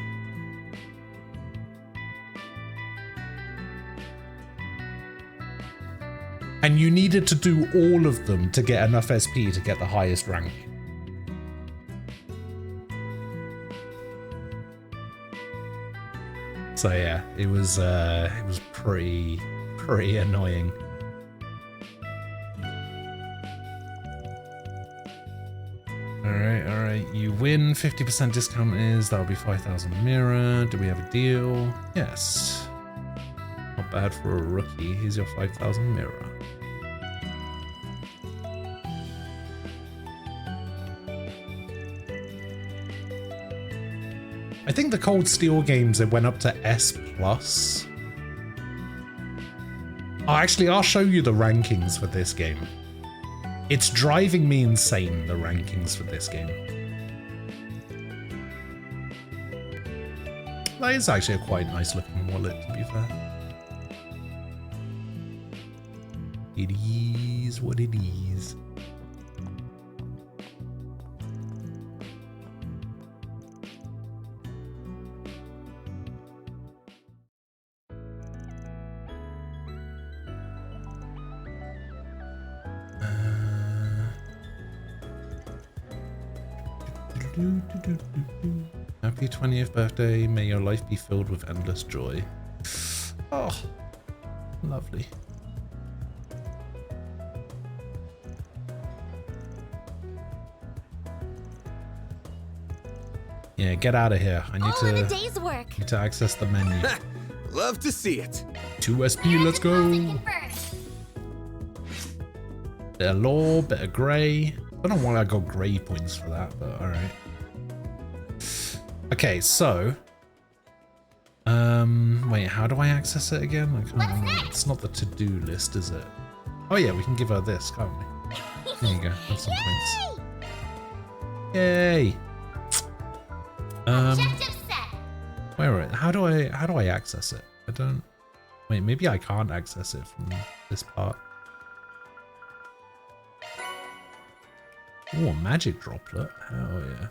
And you needed to do all of them to get enough SP to get the highest rank. So yeah, it was pretty annoying. All right, you win. 50% discount is, that'll be 5,000 mirror. Do we have a deal? Yes. Not bad for a rookie. Here's your 5,000 mirror. I think the Cold Steel games, it went up to S+. Oh, actually, I'll show you the rankings for this game. It's driving me insane, the rankings for this game. That is actually a quite nice looking wallet, to be fair. It is what it is. Happy 20th birthday. May your life be filled with endless joy. Oh, lovely. Yeah, get out of here. I need a day's work. Need to access the menu. Love to see it. 2 SP, let's go. Bit of law, bit of grey. I don't know why I got grey points for that, but alright. Okay, so wait, how do I access it again? I can't remember. It's not the to-do list, is it? Oh yeah, we can give her this, can't we? There you go, that's some points. Yay! Wait, how do I access it? I don't. Wait, maybe I can't access it from this part. Oh, a magic droplet. Hell yeah.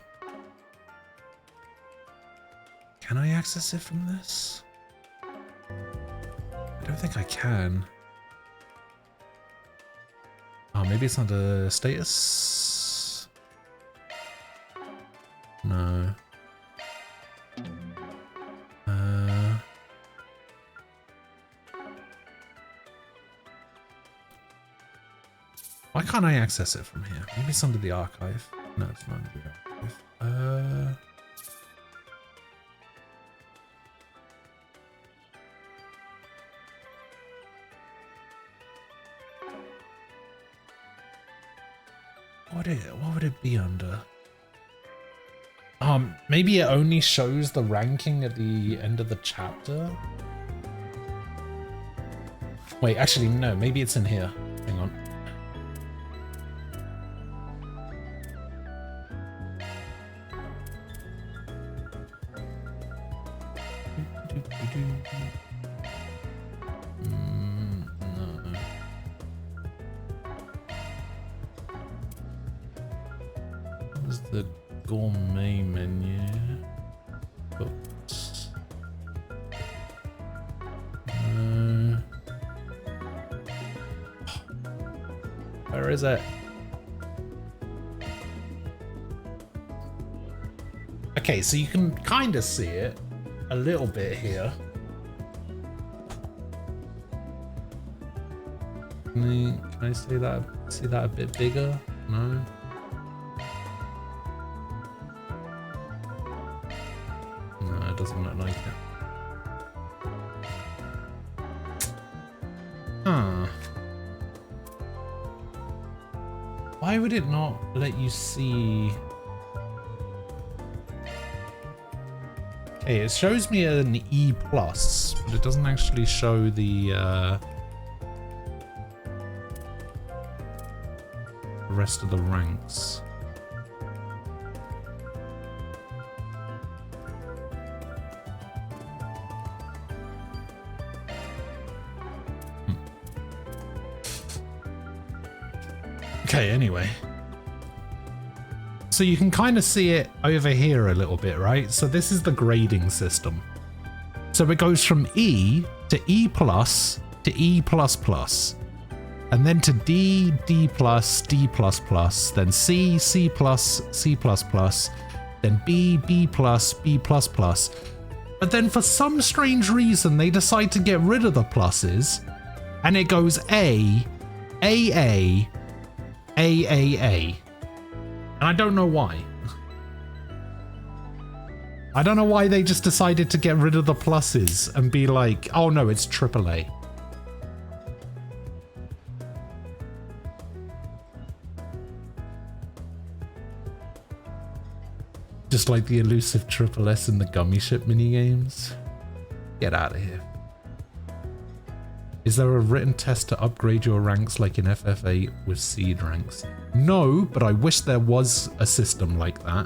Can I access it from this? I don't think I can. Oh, maybe it's under status? No. Why can't I access it from here? Maybe it's under the archive. No, it's not under the archive. What would it be under? Maybe it only shows the ranking at the end of the chapter? Wait, actually, no, maybe it's in here. Hang on. No. What is the gourmet menu? Books. Where is it? Okay, so you can kind of see it a little bit here. Can I see that a bit bigger? No. No, it doesn't look like it. Huh. Why would it not let you see? Hey, it shows me an E+, but it doesn't actually show the rest of the ranks. Okay, anyway. So you can kind of see it over here a little bit, right? So this is the grading system. So it goes from E to E+ to E++, and then to D, D+, D++, then C, C++, C++, then B, B+, B++. But then for some strange reason, they decide to get rid of the pluses, and it goes A, AA, AAA. And I don't know why. I don't know why they just decided to get rid of the pluses and be like, oh no, it's AAA. Just like the elusive Triple S in the Gummy Ship minigames. Get out of here. Is there a written test to upgrade your ranks like in FF8 with seed ranks? No, but I wish there was a system like that.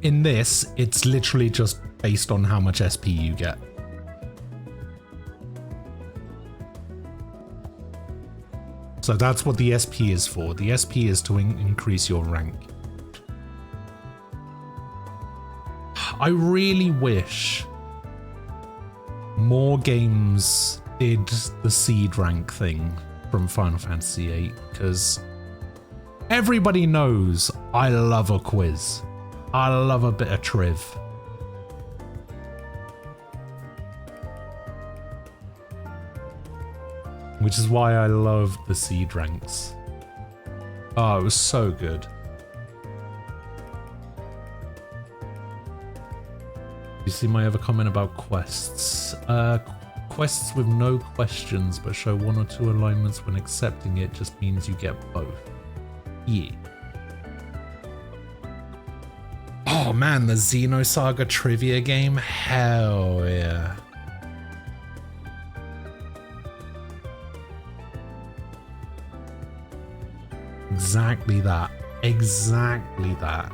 In this, it's literally just based on how much SP you get. So that's what the SP is for. The SP is to increase your rank. I really wish more games did the seed rank thing from Final Fantasy VIII, because everybody knows I love a quiz. I love a bit of triv. Which is why I love the seed ranks. Oh, it was so good. You see my other comment about quests? Quests with no questions but show one or two alignments when accepting it just means you get both. Yeah. Oh man, the Xenosaga trivia game? Hell yeah. Exactly that. Exactly that.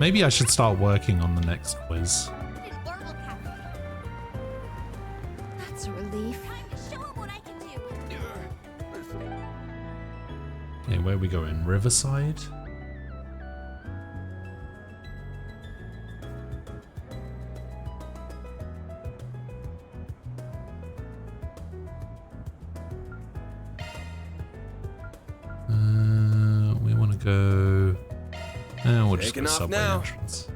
Maybe I should start working on the next quiz. Hey, where are we going? Riverside? We want to go... we'll just go subway entrance.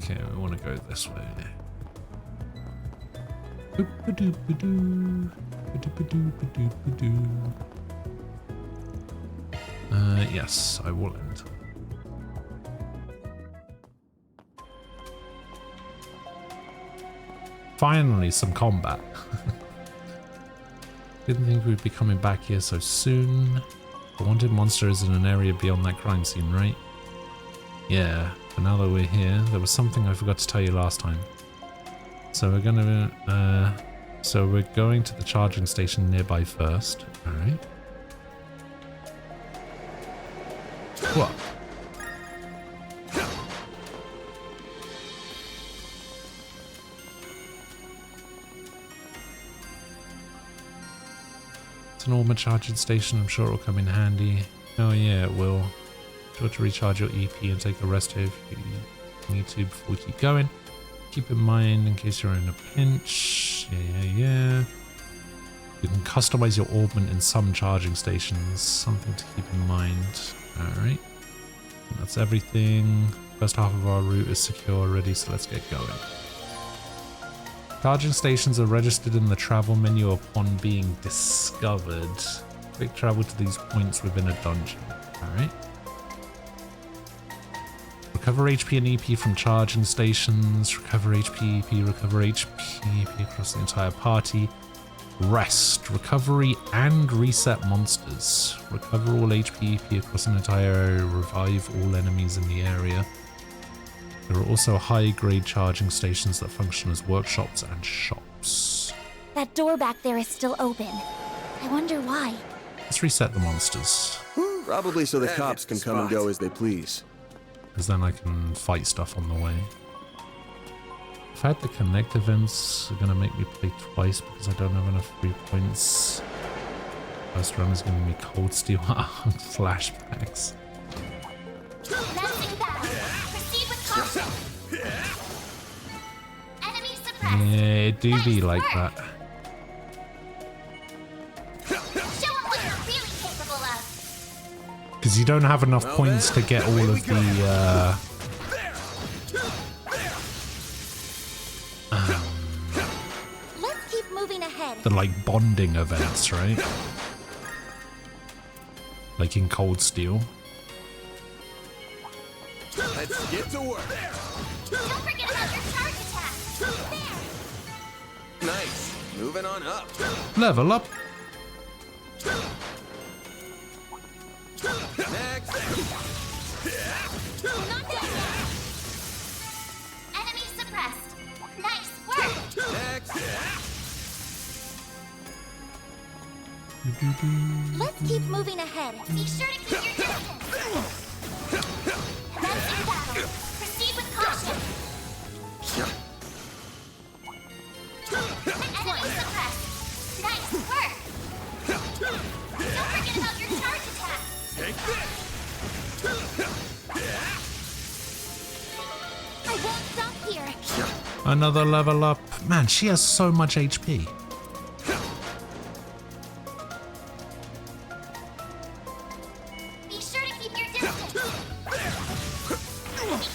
Okay, we want to go this way. Yes, I will enter. Finally, some combat. Didn't think we'd be coming back here so soon. The wanted monster is in an area beyond that crime scene, right? Yeah, but now that we're here, there was something I forgot to tell you last time. So we're going to the charging station nearby first. Alright. What? It's an normal charging station, I'm sure it'll come in handy. Oh yeah, it will. Sure to recharge your EP and take a rest here if you need to before we keep going. Keep in mind in case you're in a pinch. Yeah. You can customize your orbment in some charging stations. Something to keep in mind. Alright. That's everything. First half of our route is secure already, so let's get going. Charging stations are registered in the travel menu upon being discovered. Quick travel to these points within a dungeon. Alright. Recover HP and EP from charging stations. Recover HP, EP, recover HP, EP across the entire party. Rest. Recovery and reset monsters. Recover all HP, EP across an entire area. Revive all enemies in the area. There are also high-grade charging stations that function as workshops and shops. That door back there is still open. I wonder why. Let's reset the monsters. Probably so the cops can come and go as they please. Because then I can fight stuff on the way. In fact, the connect events are going to make me play twice because I don't have enough free points. First run is going to be Cold Steel flashbacks. Yeah, it do be like that. Because you don't have enough points to get all of the let's keep moving ahead. The like bonding events, right? Like in Cold Steel. Let's get to work. Don't forget about your charge attack. There. Nice. Moving on up. Level up. Next. Not dead yet. Enemy suppressed. Nice work. Next. Let's keep moving ahead. Be sure to keep your distance. Commencing battle. Proceed with caution. Enemy suppressed. Nice work. Don't forget about your charge attack. Take this. I won't stop here. Another level up. Man, she has so much HP. Be sure to keep your distance.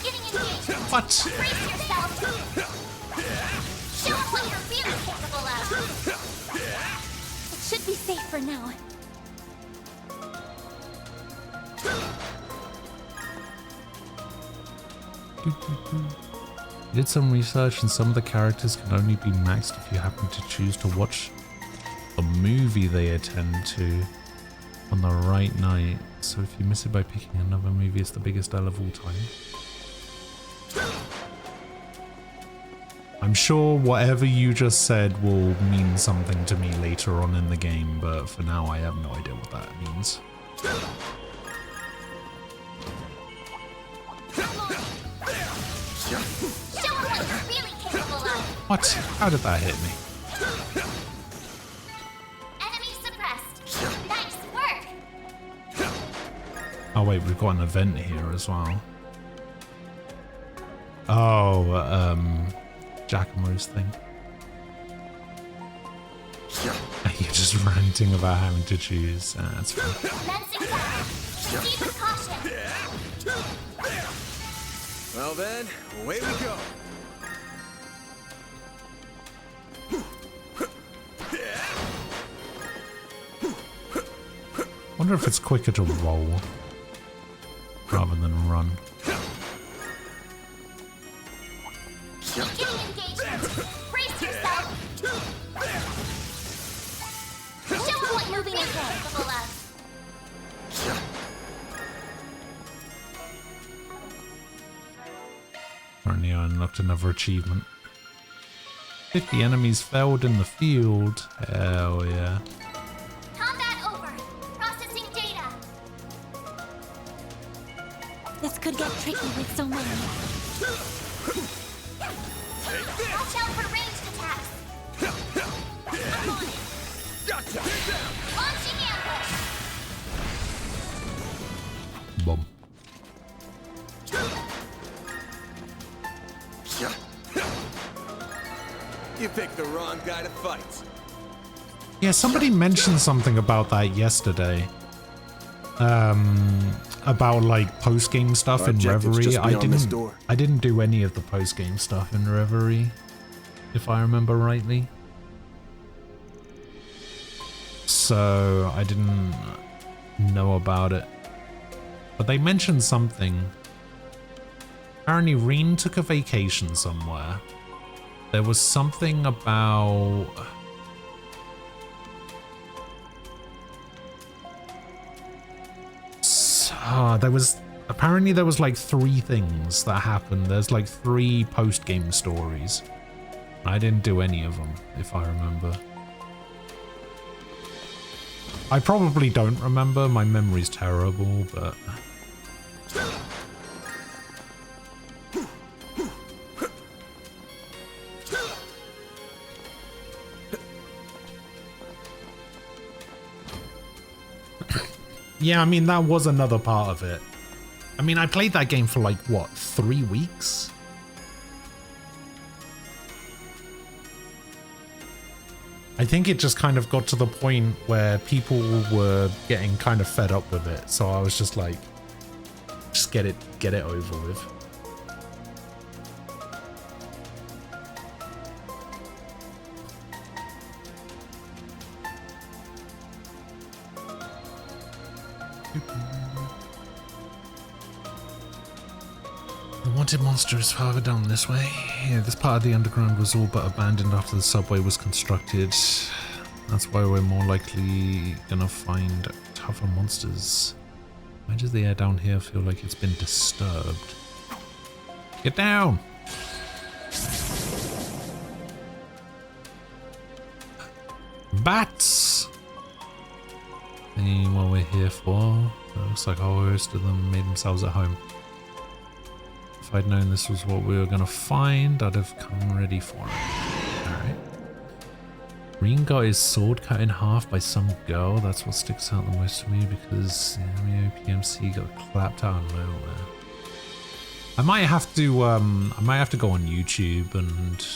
Beginning engagement. What? Brace yourself. Show them what you're really capable of. It should be safe for now. Did some research and some of the characters can only be maxed if you happen to choose to watch a movie they attend to on the right night. So if you miss it by picking another movie, it's the biggest L of all time. I'm sure whatever you just said will mean something to me later on in the game, but for now I have no idea what that means. Show them what you're really capable of. What? How did that hit me? Enemy suppressed. Oh wait, we've got an event here as well. Oh, Giacomo's thing. You're just ranting about having to choose. That's fine. Proceed with caution. Well then, away we go. Wonder if it's quicker to roll rather than run. Beginning engagement. Brace yourself. Show them what moving is capable of. Apparently I unlocked another achievement. 50 enemies felled in the field. Hell yeah. Combat over. Processing data. This could get tricky with so many. Watch out for ranged attacks. I'm on it. Gotcha. Launching ambush. Boom. You picked the wrong guy to fight. Yeah, somebody mentioned something about that yesterday. About like post-game stuff Our in objective's Reverie. just beyond this door. I didn't do any of the post-game stuff in Reverie, if I remember rightly. So I didn't know about it. But they mentioned something. Apparently Reen took a vacation somewhere. There was something about... Apparently there was like 3 things that happened. There's like 3 post-game stories. I didn't do any of them, if I remember. I probably don't remember. My memory's terrible, but... Yeah, I mean, that was another part of it. I mean, I played that game for like, what, 3 weeks? I think it just kind of got to the point where people were getting kind of fed up with it. So I was just like, just get it over with. The wanted monster is farther down this way. Yeah, this part of the underground was all but abandoned after the subway was constructed. That's why we're more likely gonna find tougher monsters. Why does the air down here feel like it's been disturbed? Get down! Bats! Thinking what we're here for. It looks like most of them made themselves at home. If I'd known this was what we were going to find, I'd have come ready for it. Alright. Reen got his sword cut in half by some girl. That's what sticks out the most to me because PMC got clapped out of nowhere. I might have to go on YouTube and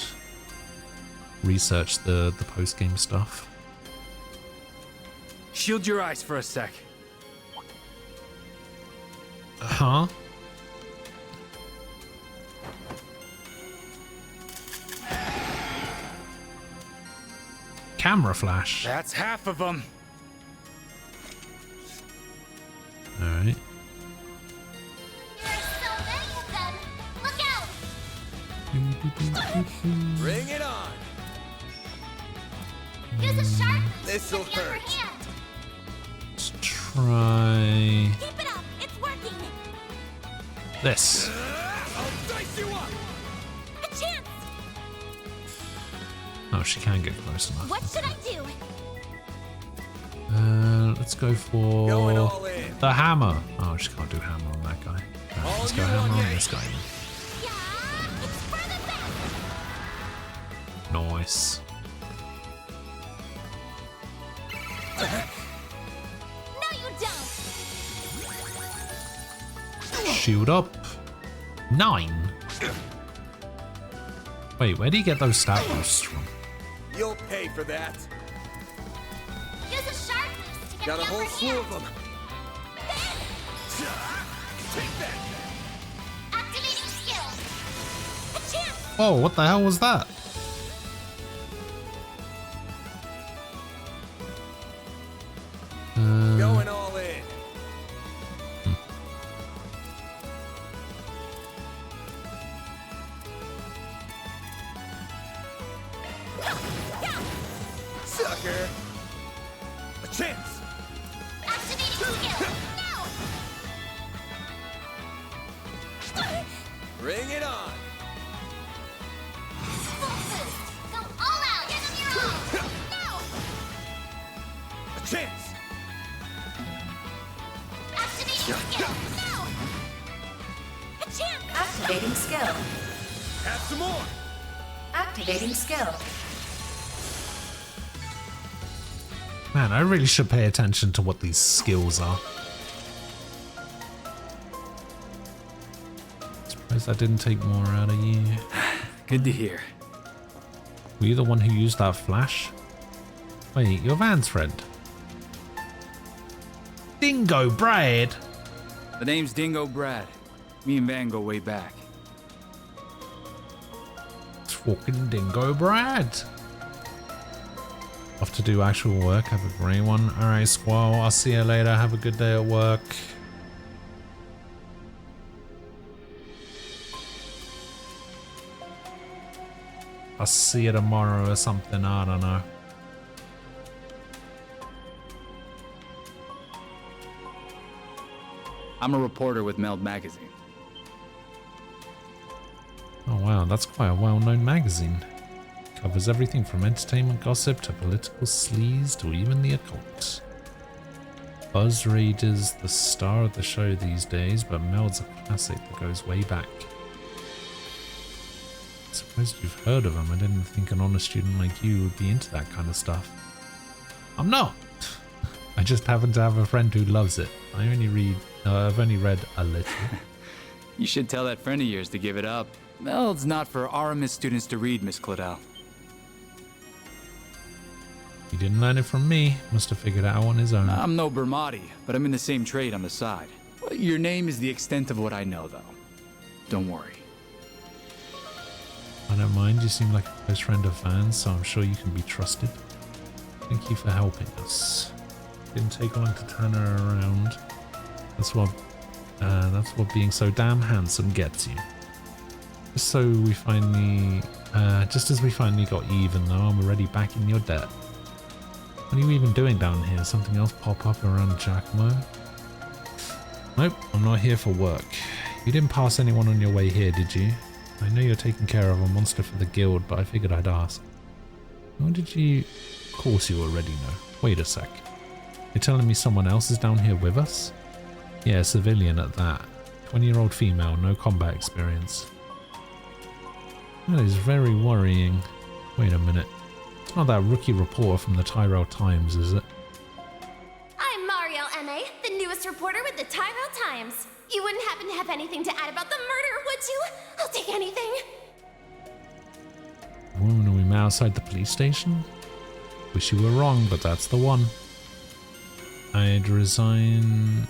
research the post-game stuff. Shield your eyes for a sec. Huh? Camera flash. That's half of them. All right. There's so many of them. Look out! Bring it on. Use a sharp. This'll Get the upper hurt. hand. Let's try Keep it up. It's working. this. I'll dice you up. A chance. Oh, she can get close enough. What should I do? Let's go for Going all in. the hammer. Oh, she can't do hammer on that guy. Alright, let's go hammer on this guy. Yeah, it's for the best. Nice. No, you don't. Shield up. 9. Wait, where do you get those stat boosts from? You'll pay for that. Use a sharp boost to get Got the a whole upper slew hand. of them. Take that. Activating skill. A chance. Whoa, what the hell was that? Going all in. Sucker. A chance. Activating skill. Now. Bring it on. Full boost. Go all out. Give them your all. Now. A chance. Activating skill. Now. A chance. Activating skill. Have some more. Activating skill. Man, I really should pay attention to what these skills are. Surprised I didn't take more out of you. Good to hear. Were you the one who used that flash? Wait, you're Van's friend. Dingo Brad! The name's Dingo Brad. Me and Van go way back. It's fucking Dingo Brad! Off to do actual work. Have a great one. Alright, Squall. I'll see you later. Have a good day at work. I'll see you tomorrow or something. I don't know. I'm a reporter with Meld Magazine. Oh wow, that's quite a well-known magazine. Covers everything from entertainment gossip to political sleaze to even the occult. Buzz Rage is the star of the show these days, but Meld's a classic that goes way back. I suppose you've heard of him. I didn't think an honest student like you would be into that kind of stuff. I'm not! I just happen to have a friend who loves it. I've only read a little. You should tell that friend of yours to give it up. Meld's not for RMS students to read, Miss Claudel. He didn't learn it from me. Must have figured it out on his own. I'm no Bermati, but I'm in the same trade on the side. Well, your name is the extent of what I know, though. Don't worry. I don't mind. You seem like a close friend of Van's, so I'm sure you can be trusted. Thank you for helping us. Didn't take long to turn her around. That's what being so damn handsome gets you. Just as we finally got even, though, I'm already back in your debt. What are you even doing down here? Something else pop up around Giacomo? Nope, I'm not here for work. You didn't pass anyone on your way here, did you? I know you're taking care of a monster for the guild, but I figured I'd ask. What did you... Of course you already know. Wait a sec. You're telling me someone else is down here with us? Yeah, civilian at that. 20-year-old female, no combat experience. That is very worrying. Wait a minute. It's not that rookie reporter from the Tyrell Times, is it? I'm Marielle M.A., the newest reporter with the Tyrell Times. You wouldn't happen to have anything to add about the murder, would you? I'll take anything. Woman who we met outside the police station? Wish you were wrong, but that's the one. I'd resigned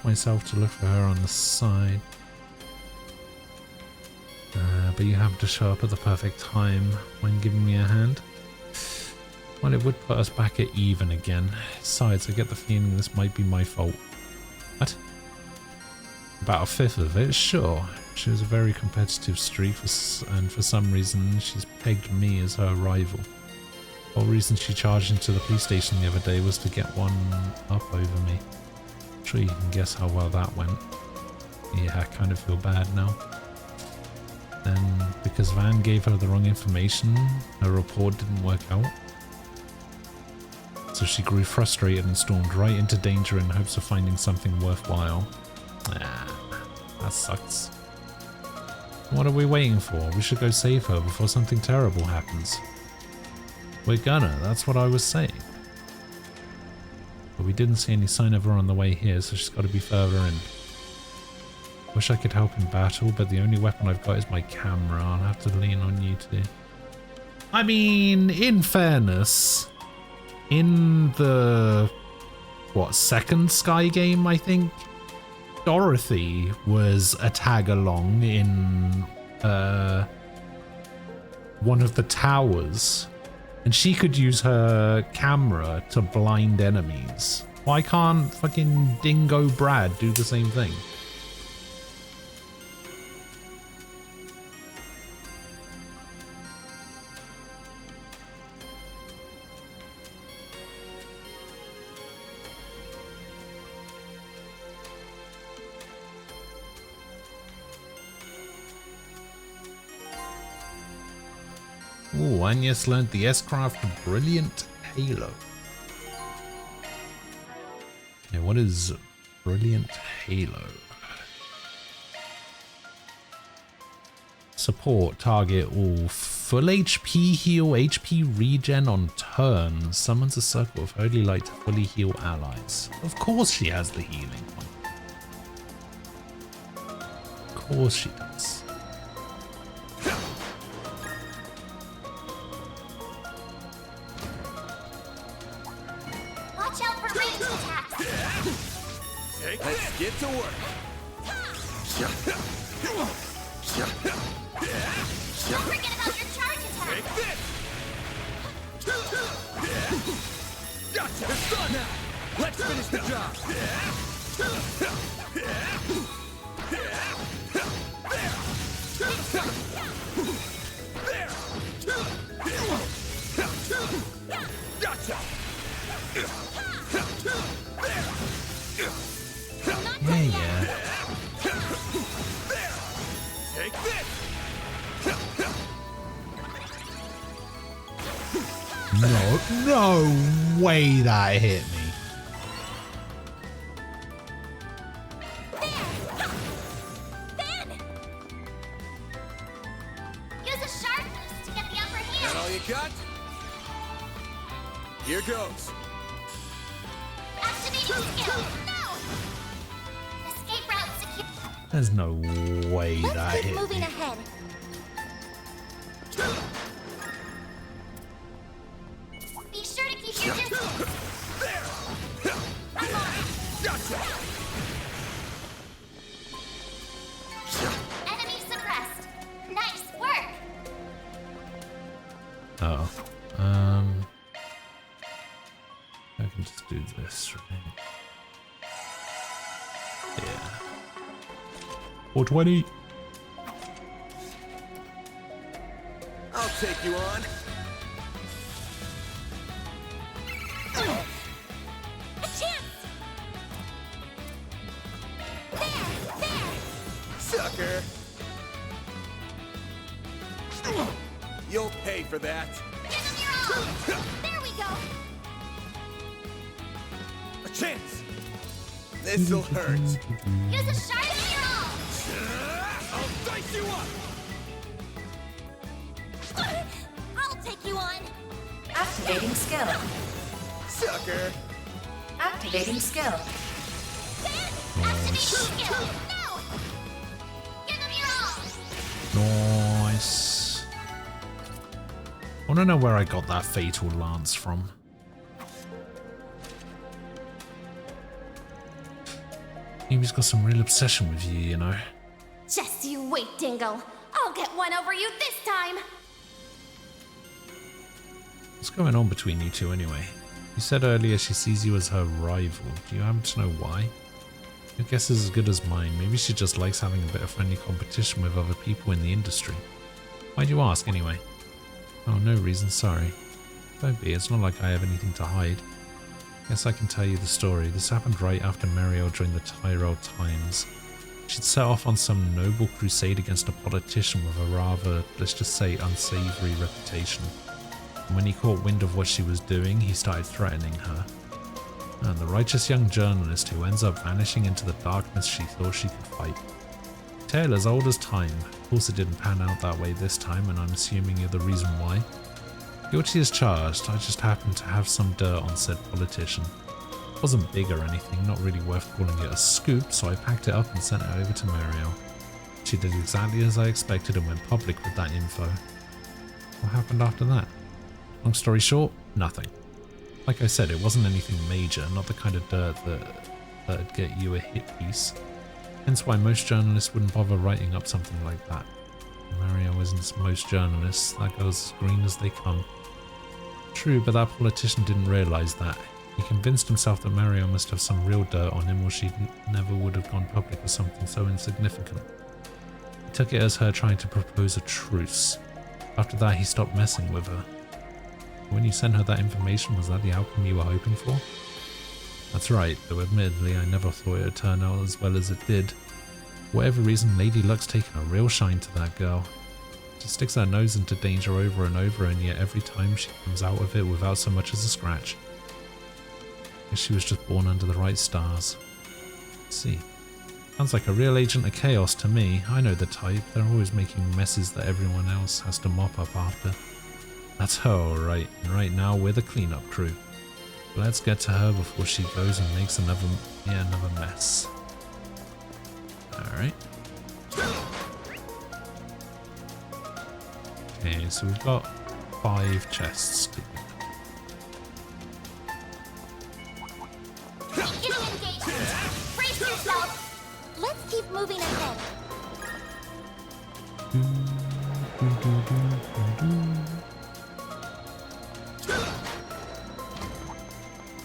myself to look for her on the side. But you happened to show up at the perfect time when giving me a hand. Well, it would put us back at even again. Besides, I get the feeling this might be my fault. What? About a fifth of it? Sure. She was a very competitive streak, and for some reason she's pegged me as her rival. The whole reason she charged into the police station the other day was to get one up over me. I'm sure you can guess how well that went. Yeah, I kind of feel bad now. Then, because Van gave her the wrong information, her report didn't work out. So she grew frustrated and stormed right into danger in hopes of finding something worthwhile. Ah, that sucks. What are we waiting for? We should go save her before something terrible happens. We're gonna, that's what I was saying. But we didn't see any sign of her on the way here, so she's got to be further in. Wish I could help in battle, but the only weapon I've got is my camera. I'll have to lean on you two. I mean, in fairness, in the, what, second Sky game, I think, Dorothy was a tag-along in one of the towers, and she could use her camera to blind enemies. Why can't fucking Dingo Brad do the same thing? Ooh, Agnes learned the S-Craft Brilliant Halo. Okay, what is Brilliant Halo? Support, target all. Full HP heal, HP regen on turn. Summons a circle of holy light to fully heal allies. Of course she has the healing one. Of course she does. Watch out for ranged attacks. Let's get to work. Don't forget about your charge attack. Take this. Gotcha. It's done now. Let's finish the job. Gotcha. Yeah. Take this. No way that hit me. Use a sharp boost to get the upper hand. That all you got? Here goes. Activating skill. No. Escape route secure. There's no way that Let's keep hit moving me. ahead. Be sure to keep your distance. I'm on. Gotcha. Enemy suppressed. Nice work. Oh. I can just do this, right? Yeah. 420. I'll take you on. A chance. There. Sucker. You'll pay for that. Give them your all. There we go. A chance. This'll hurt. Use a sharp your all. I'll dice you up. I'll take you on. Activating skill. Sucker. Activating skill. Activating skill. No. Give them your all. Nice. I want to know where I got that fatal lance from. Amy's got some real obsession with you, you know. Just you wait, Dingo. I'll get one over you this time. What's going on between you two anyway? You said earlier she sees you as her rival. Do you happen to know why? Your guess is as good as mine. Maybe she just likes having a bit of friendly competition with other people in the industry. Why'd you ask anyway? Oh, no reason, sorry. Don't be, it's not like I have anything to hide. Guess I can tell you the story. This happened right after Mariel joined the Tyrell Times. She'd set off on some noble crusade against a politician with a rather, let's just say, unsavory reputation. And when he caught wind of what she was doing, he started threatening her. And the righteous young journalist who ends up vanishing into the darkness she thought she could fight. Tale as old as time. Of course it didn't pan out that way this time, and I'm assuming you're the reason why. Guilty as charged, I just happened to have some dirt on said politician. wasn't big or anything, not really worth calling it a scoop, so I packed it up and sent it over to Mariel. She did exactly as I expected and went public with that info. What happened after that? Long story short, nothing. Like I said, it wasn't anything major, not the kind of dirt that'd get you a hit piece. Hence why most journalists wouldn't bother writing up something like that. Mariel isn't most journalists, that girl's as green as they come. True, but that politician didn't realise that. He convinced himself that Mariel must have some real dirt on him or she never would have gone public with something so insignificant. He took it as her trying to propose a truce. After that, he stopped messing with her. When you sent her that information, was that the outcome you were hoping for? That's right, though admittedly I never thought it would turn out as well as it did. For whatever reason, Lady Luck's taken a real shine to that girl. She sticks her nose into danger over and over, and yet every time she comes out of it without so much as a scratch. Guess she was just born under the right stars. Let's see. Sounds like a real agent of chaos to me. I know the type. They're always making messes that everyone else has to mop up after. That's her alright, and right now we're the cleanup crew. Let's get to her before she goes and makes another mess. Alright. Okay, so we've got 5 chests to get. Beginning engagement. Brace yourself. Let's keep moving ahead.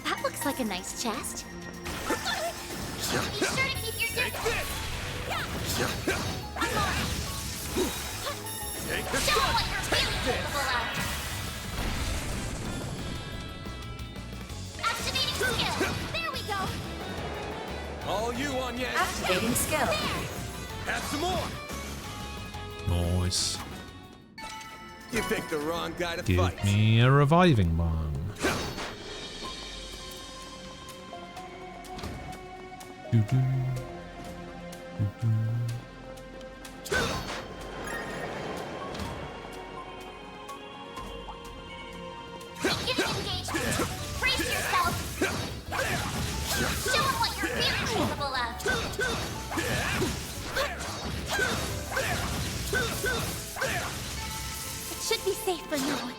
That looks like a nice chest. Be sure to keep your distance. One more. Show them what you're really capable of. Activating skill. There we go. All you on yes. Activating skill. Have some more. Nice. You picked the wrong guy to Give fight. me a reviving bomb. Beginning engagement. Brace yourself. Show them what you're really capable of. It should be safe for now.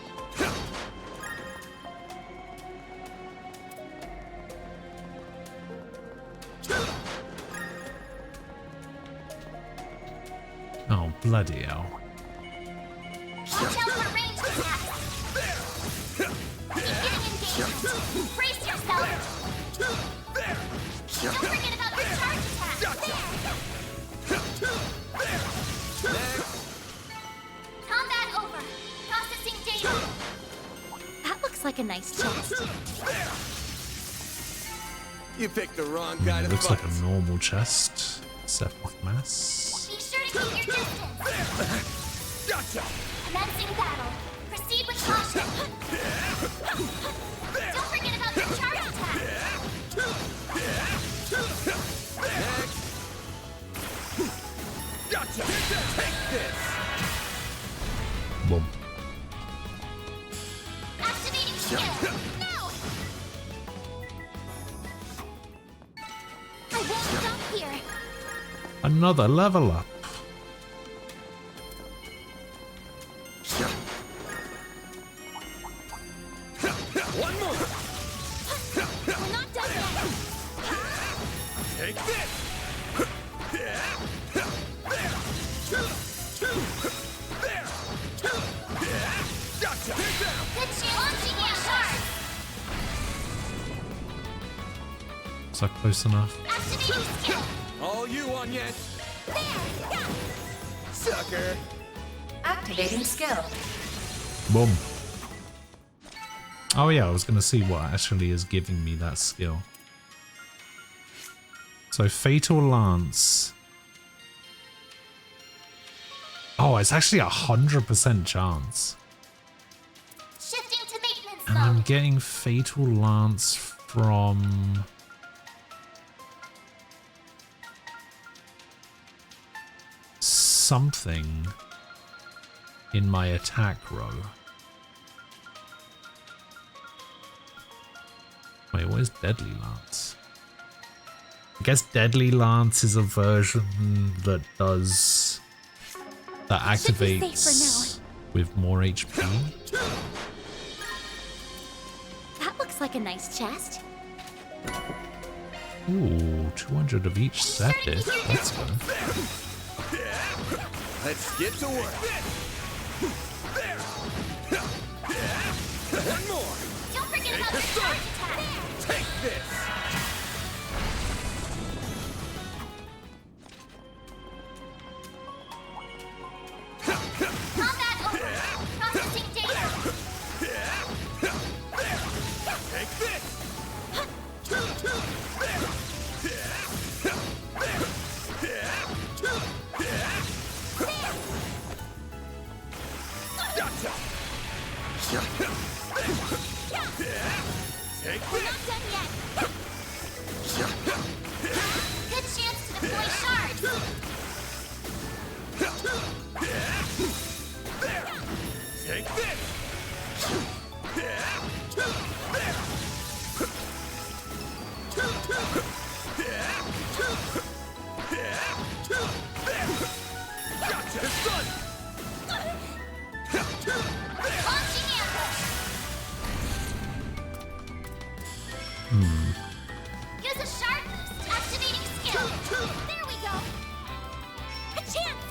Oh, bloody hell. Watch out for ranged attacks. Beginning engagement. Brace yourself. Don't forget about your charge attack. Combat over. Processing data. That looks like a nice chest. You picked the wrong guy to Looks fight. like a normal chest, except with mass. Be sure to keep your distance. Gotcha. Commencing battle. Proceed with caution. Don't forget about your charge attack. Gotcha. Take this. Boom. Activating skill. No! I won't stop here. Another level up. One more. We're not done yet. Take this. Gotcha. Good chance. Launching your shard. Is that close enough? Activating skill. All you on yes. There. Yeah. Sucker. Activating skill. Boom. Oh yeah, I was gonna see what actually is giving me that skill. So Fatal Lance. Oh, it's actually 100% chance. Shifting to maintenance And mode. I'm getting Fatal Lance from... something in my attack row. Wait, what is Deadly Lance? I guess Deadly Lance is a version that activates with more HP. That looks like a nice chest. Ooh, 200 of each set it. That's good. Let's get to work. One more. Don't forget about the charge attack. Take this. Combat over. Processing data. Take this. Gotcha. Take We're this. not done yet. Good chance to deploy shards. There. Take this. Gotcha. It's done. Launching ambush. Use a shard boost. Activating skill. There we go. A chance.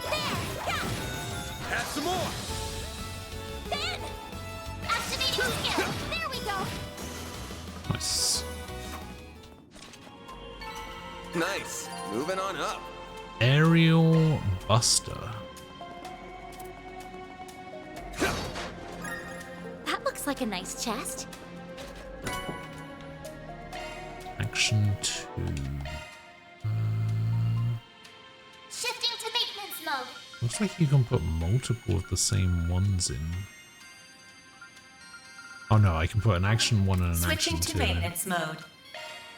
There. Yeah. Have some more. Then. Activating skill. There we go. Nice. Nice. Moving on up. Aerial Buster. That looks like a nice chest. Action 2. Shifting to maintenance mode. Looks like you can put multiple of the same ones in. Oh no, I can put an action 1 and an Switching action 2 to maintenance mode.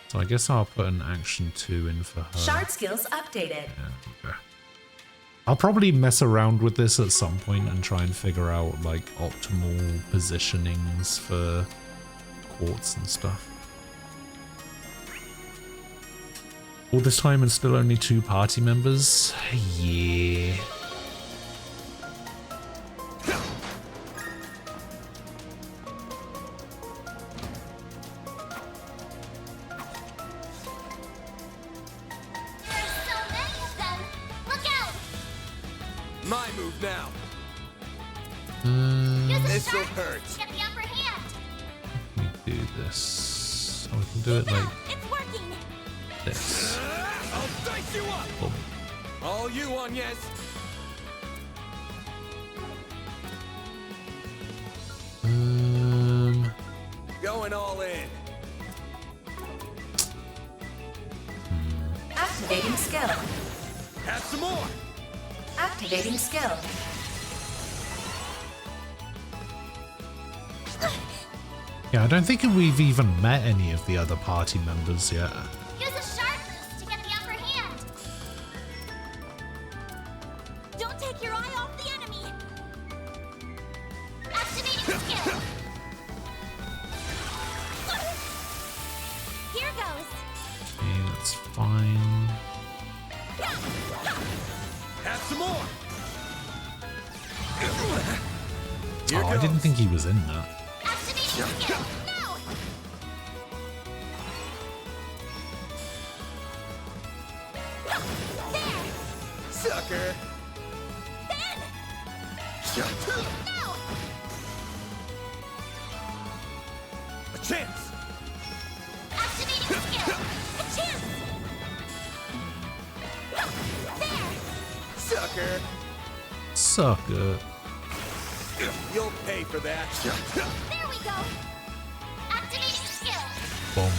So I guess I'll put an action 2 in for her. Shard skills updated. Yeah, okay. I'll probably mess around with this at some point and try and figure out like optimal positionings for quartz and stuff. All this time and still only 2 party members? Yeah. My move now. This'll hurt. Get the upper hand. Let me do this. So we can do it like It's working. this. I'll dice you up. Boom. All you on, yes. Going all in. Activating skill. Have some more. Activating skill. Yeah, I don't think we've even met any of the other party members yet. Use a shard boost to get the upper hand. Don't take your eye off the enemy. Activating skill. Here goes. Okay, that's fine. Have some more. Oh, I didn't think he was in that. Activating skill. Now. There. Sucker. Then. Now. A chance. Activating skill. A chance. There. Sucker. Sucker. You'll pay for that. There we go. Activating skill. Boom.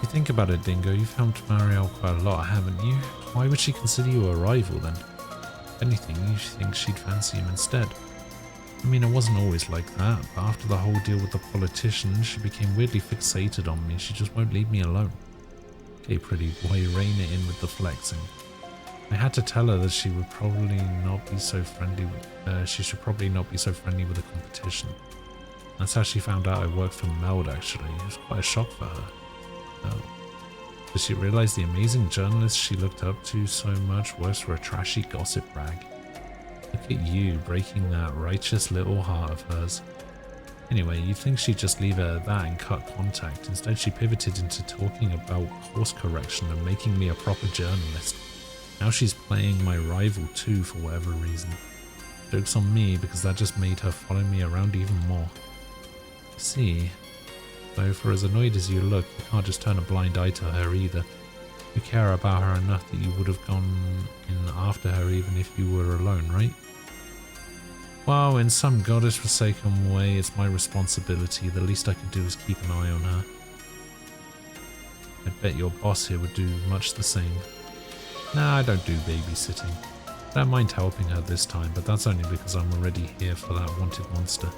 You think about it, Dingo, you've helped Marielle quite a lot, haven't you? Why would she consider you a rival then? If anything, you think she'd fancy him instead. I mean, it wasn't always like that, but after the whole deal with the politician, she became weirdly fixated on me. She just won't leave me alone. Okay, pretty boy, rein it in with the flexing. I had to tell her that she would probably not be so friendly with, she should probably not be so friendly with the competition. That's how she found out I worked for Meld, actually. It was quite a shock for her. Oh. Did she realize the amazing journalist she looked up to so much works for a trashy gossip rag? Look at you, breaking that righteous little heart of hers. Anyway, you'd think she'd just leave it at that and cut contact. Instead, she pivoted into talking about course correction and making me a proper journalist. Now she's playing my rival too, for whatever reason. Joke's on me, because that just made her follow me around even more. See, though for as annoyed as you look, you can't just turn a blind eye to her either. You care about her enough that you would have gone in after her even if you were alone, right? Well, in some goddess-forsaken way, it's my responsibility. The least I can do is keep an eye on her. I bet your boss here would do much the same. Nah, I don't do babysitting. I don't mind helping her this time, but that's only because I'm already here for that wanted monster.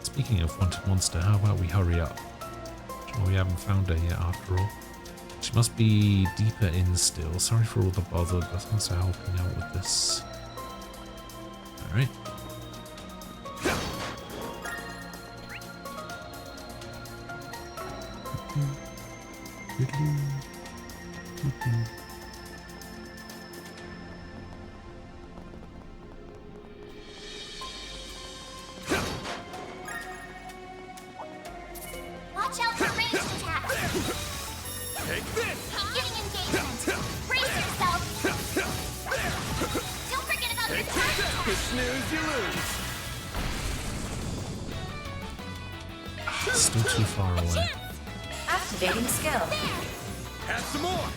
Speaking of wanted monster, how about we hurry up? Sure, we haven't found her yet after all. She must be deeper in still. Sorry for all the bother, but thanks for helping out with this. Alright. Watch out for ranged attacks. Take this! Beginning engagement. Brace yourself. Don't forget about your charge attack. You snooze, you lose. Still too far away. Activating skill. Have some more!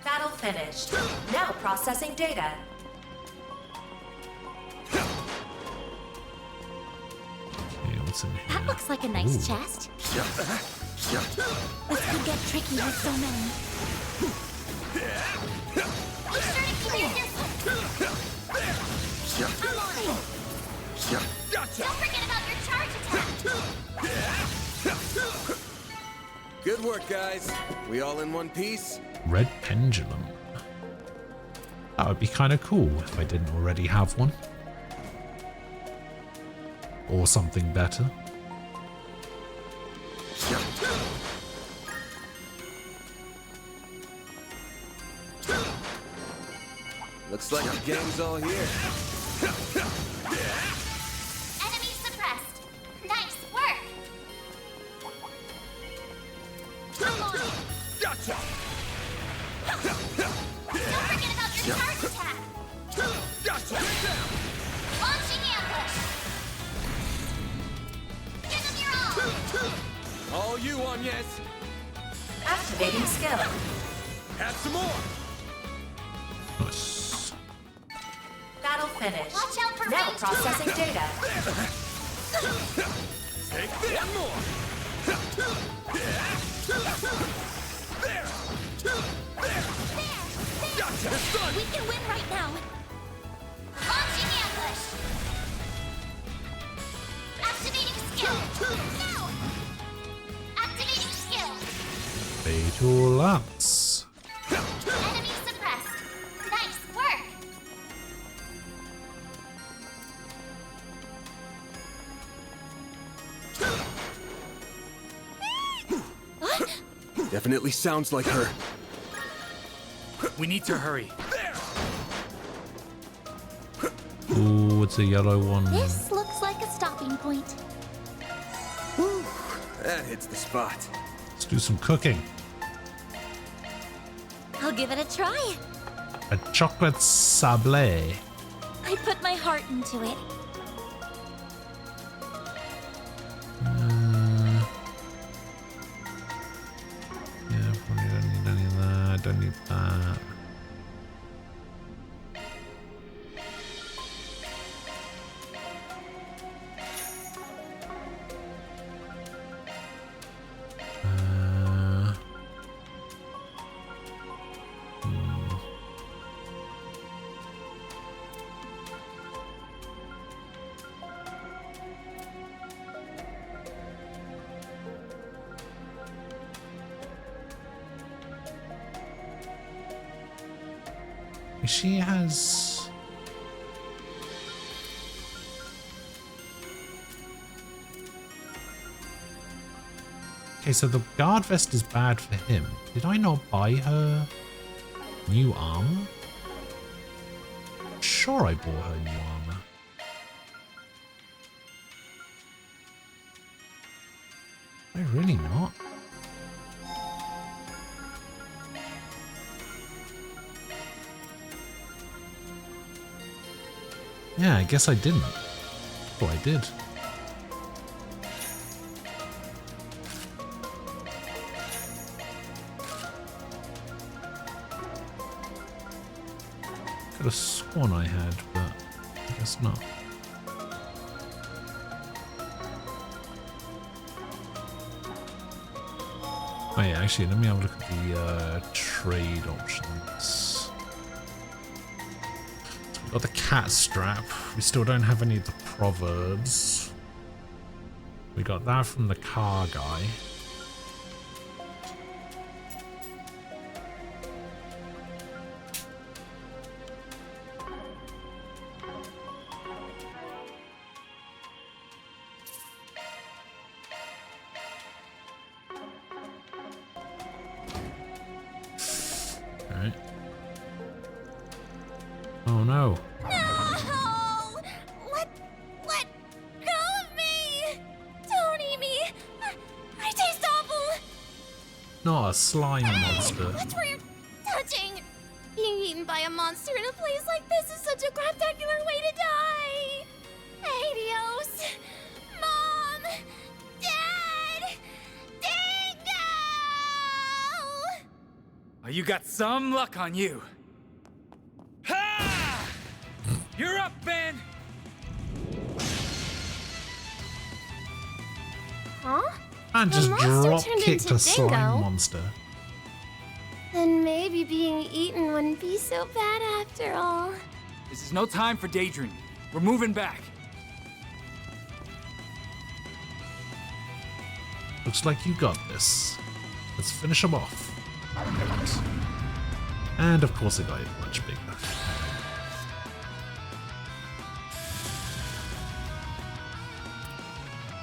Battle finished. Now processing data. Okay, what's in here? That looks like a nice Ooh. chest. This could get tricky with so many. Be sure to keep your distance. I'm on it. Gotcha! Don't forget about your charge attack. Good work, guys. We all in one piece? Red pendulum. That would be kind of cool if I didn't already have one. Or something better. Looks like the gang's all here. Enemy suppressed. Nice work. I'm on it. Gotcha! Don't forget about your charge attack. Gotcha! Get down! Launching ambush. Give them your all. All you on, yes? Activating skill. Have some more! Nice. Battle finished. Watch out for Now ranged processing attacks. data. Take this! One more! There! Gotcha! It's done! We can win right now. Launching ambush. Activating skill. Now. Activating skill. Fatal Lance. Enemy suppressed. Nice work. What? Definitely sounds like her. We need to hurry. Ooh, it's a yellow one. This looks like a stopping point. Whew, that hits the spot. Let's do some cooking. I'll give it a try. A chocolate sablé. I put my heart into it. Yeah, probably don't need any of that. Don't need that. She has... Okay, so the guard vest is bad for him. Did I not buy her new armor? Sure, I bought her new armor. Am I really not? Yeah, I guess I didn't. Oh, I did. Could have sworn I had, but I guess not. Oh yeah, actually, let me have a look at the trade options. So we've got the cat strap. We still don't have any of the proverbs. We got that from the car guy. Oh no. No! Let go of me! Don't eat me! I taste awful! Not a slime monster. Watch where you're touching! Being eaten by a monster in a place like this is such a craptacular way to die! Adios! Mom! Dad! Dingo! Oh, you got some luck on you. Ha! You're up, Ben! Huh? And just The monster drop turned kicked into a slime Dingo. monster. Then maybe being eaten wouldn't be so bad after all. This is no time for daydreaming. We're moving back. Looks like you got this. Let's finish them off. And of course it got much bigger.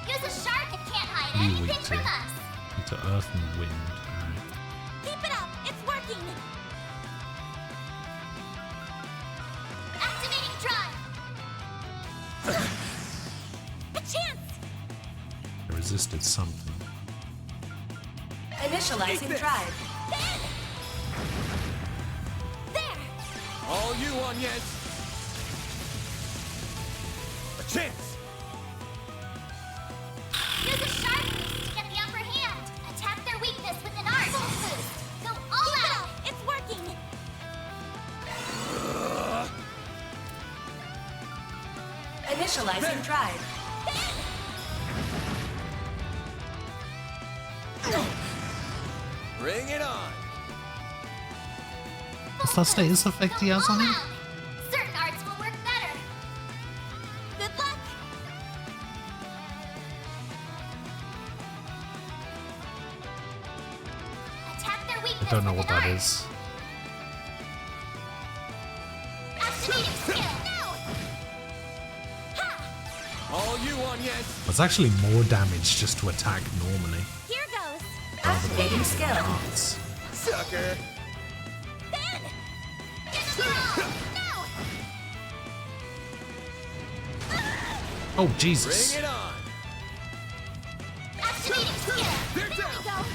Use a shark and can't hide You anything weak from to, us. to earth and wind. Alright. Keep it up! It's working! Activating drive. A chance! I resisted something. Initializing drive. Ben! There! All you on yet? A chance! Use a shark boost to get the upper hand. Attack their weakness with an art. Full boost. Go all Keep it out. up! It's working! Initializing drive. Bring it on! What's that status effect he has on him? Certain arts will work better. Good luck! Attack their weakness I don't know with what an that art. is. Activating skill. All you on yet? It's actually more damage just to attack normally. Here goes! Activating skill. Arts. Sucker! Ben! No! Oh Jesus! Bring it on! Activating skill. They're down! Go!